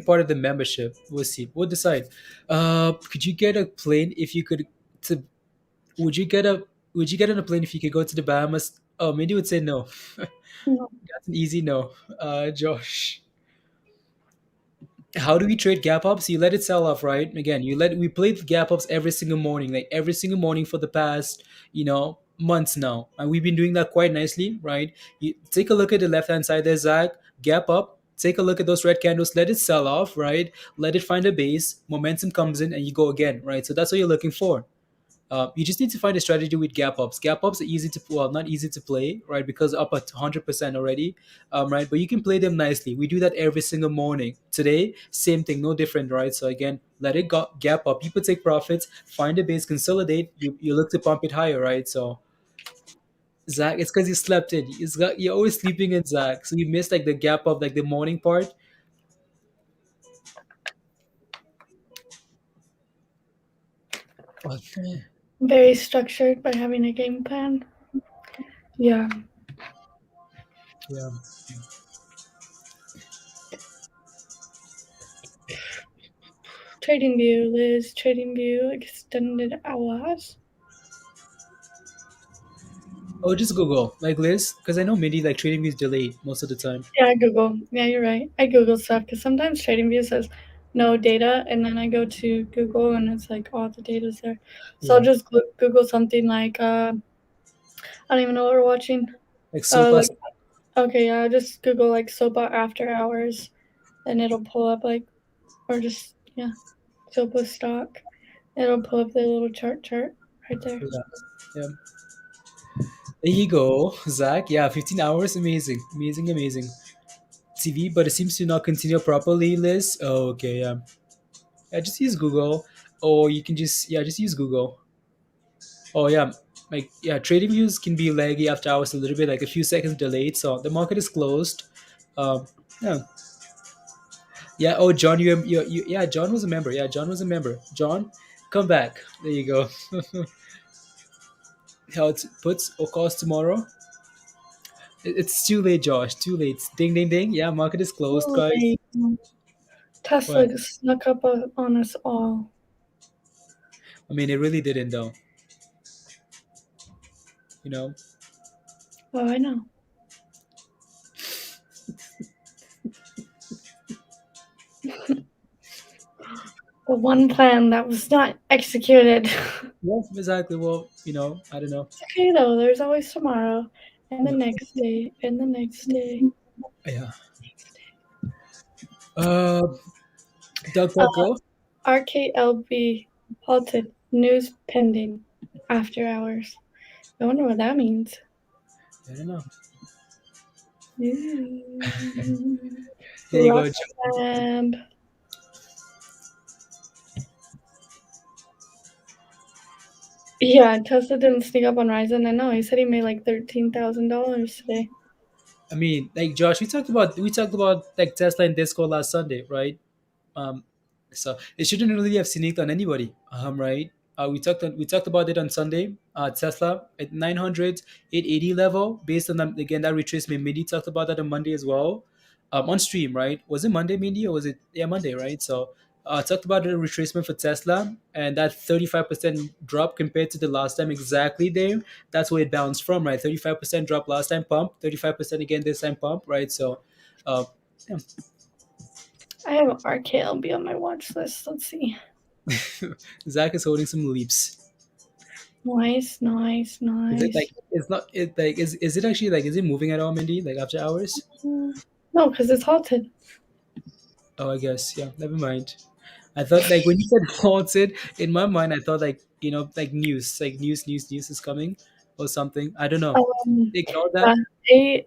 part of the membership. We'll see. We'll decide. Could you get a plane if you could? To would you get on a plane if you could go to the Bahamas? Oh, Mindy would say no. No. That's an easy no. Josh. How do we trade gap ups? You let it sell off, right? Again, we played gap ups every single morning, like every single morning for the past, months now. And we've been doing that quite nicely, right? You take a look at the left hand side there, Zach, gap up, take a look at those red candles, let it sell off, right? Let it find a base, momentum comes in and you go again, right? So that's what you're looking for. You just need to find a strategy with gap ups. Gap ups are not easy to play, right? Because up at 100% already, right? But you can play them nicely. We do that every single morning. Today, same thing, no different, right? So again, let it gap up. People take profits, find a base, consolidate. You look to pump it higher, right? So Zach, it's because you slept in. You're always sleeping in, Zach. So you missed like the gap up, like the morning part. Very structured by having a game plan. Yeah. Yeah. TradingView, Liz. TradingView extended hours. Oh, just Google, like Liz, because I know Mindy like TradingView is delayed most of the time. Yeah, Google. Yeah, you're right. I Google stuff because sometimes TradingView says no data, and then I go to Google and it's like all the data's there. So I'll just Google something like I don't even know what we're watching. Like SOPA. Okay, yeah, just Google like SOPA after hours, and it'll pull up SOPA stock. It'll pull up the little chart right there. Yeah. There you go, Zach. Yeah, 15 hours. Amazing. TV, but it seems to not continue properly, Liz. Oh, okay, yeah. Yeah, just use Google. Or you can just use Google. Oh yeah. Trading views can be laggy after hours a little bit, like a few seconds delayed. So the market is closed. Yeah. Yeah. Oh, John, yeah, John was a member. Yeah, John was a member. John, come back. There you go. How it puts or calls tomorrow. It's too late, Josh. Too late. Ding, ding, ding. Yeah, market is closed, guys. Tesla snuck up on us all. I mean, it really didn't, though. Oh, I know. The one plan that was not executed. Yes, exactly. Well, I don't know. It's okay, though. There's always tomorrow. And the next day. And the next day. Yeah. DuckDuckGo. RKLB halted. News pending. After hours. I wonder what that means. I don't know. There you go, John. Yeah, Tesla didn't sneak up on Ryzen. I know. He said he made like $13,000 today. I mean, like Josh, we talked about like Tesla and Discord last Sunday, right? Um, so it shouldn't really have sneaked on anybody, right? We talked about it on Sunday. Tesla at 900, 880 level based on again that retracement. Mindy talked about that on Monday as well, on stream, right? Was it Monday, Mindy, or was it Monday, right? So talked about the retracement for Tesla and that 35% drop compared to the last time exactly there. That's where it bounced from, right? 35% drop last time pump, 35% again this time pump, right? So. Yeah. I have RKLB on my watch list. Let's see. Zach is holding some leaps. Nice. Is it like it's not it like is it actually like is it moving at all, Mindy? Like after hours? No, because it's halted. Oh, I guess yeah. Never mind. I thought like when you said halted, in my mind I thought like like news is coming or something. I don't know. Ignore that.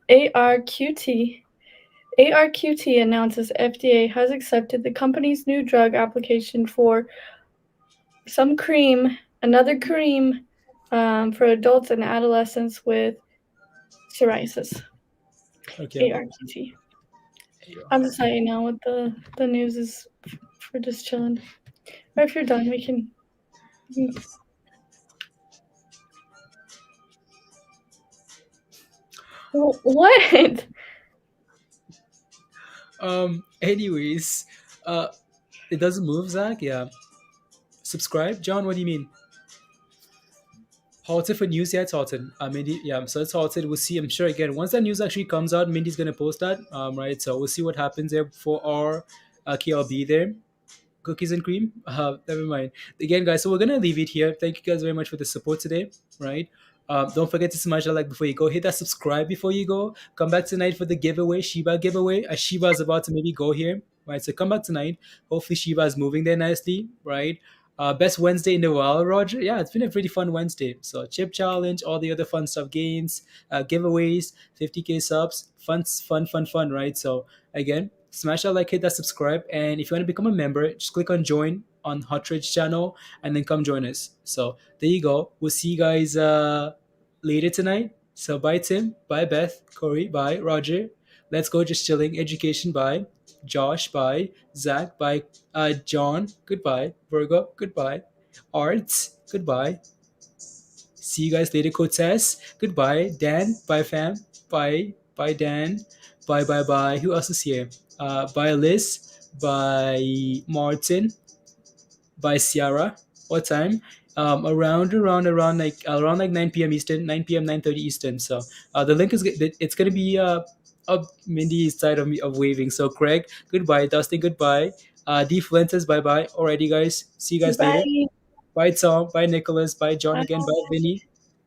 ARQT. ARQT announces FDA has accepted the company's new drug application for another cream, for adults and adolescents with psoriasis. Okay. ARQT. I'm just letting you know what the news is for just chilling. Or if you're done, we can. What? Anyways, it doesn't move, Zach. Yeah. Subscribe, John. What do you mean? Halted for news, yeah, it's halted. Mindy, yeah, so it's halted. We'll see. I'm sure again once that news actually comes out, Mindy's gonna post that. Right. So we'll see what happens there for our KLB there. Cookies and cream. Never mind. Again, guys. So we're gonna leave it here. Thank you guys very much for the support today. Right. Don't forget to smash that like before you go. Hit that subscribe before you go. Come back tonight for the giveaway, Shiba giveaway. Shiba is about to maybe go here. Right. So come back tonight. Hopefully Shiba is moving there nicely. Right. Best Wednesday in a while, Roger. Yeah, it's been a pretty fun Wednesday. So chip challenge, all the other fun stuff, games, giveaways, 50K subs, fun, right? So again, smash that like, hit that subscribe, and if you want to become a member, just click on join on Hot Trade's channel, and then come join us. So there you go. We'll see you guys later tonight. So bye Tim, bye Beth, Corey, bye Roger. Let's go just chilling. Education, bye. Josh, bye. Zach, bye. John, goodbye. Virgo, goodbye. Arts, goodbye. See you guys later, Cortez. Goodbye. Dan, bye fam. Bye. Bye Dan. Bye. Who else is here? Bye Liz. Bye Martin. By Sierra. What time? Around like 9 p.m. Eastern, 9 p.m. 9:30 Eastern. So the link is it's gonna be up Mindy's side of me of waving. So Craig, goodbye. Dustin, goodbye. D Fuentes, bye bye. Alrighty, guys. See you guys later. Bye. Bye Tom. Bye Nicholas. Bye John again. Bye Vinny.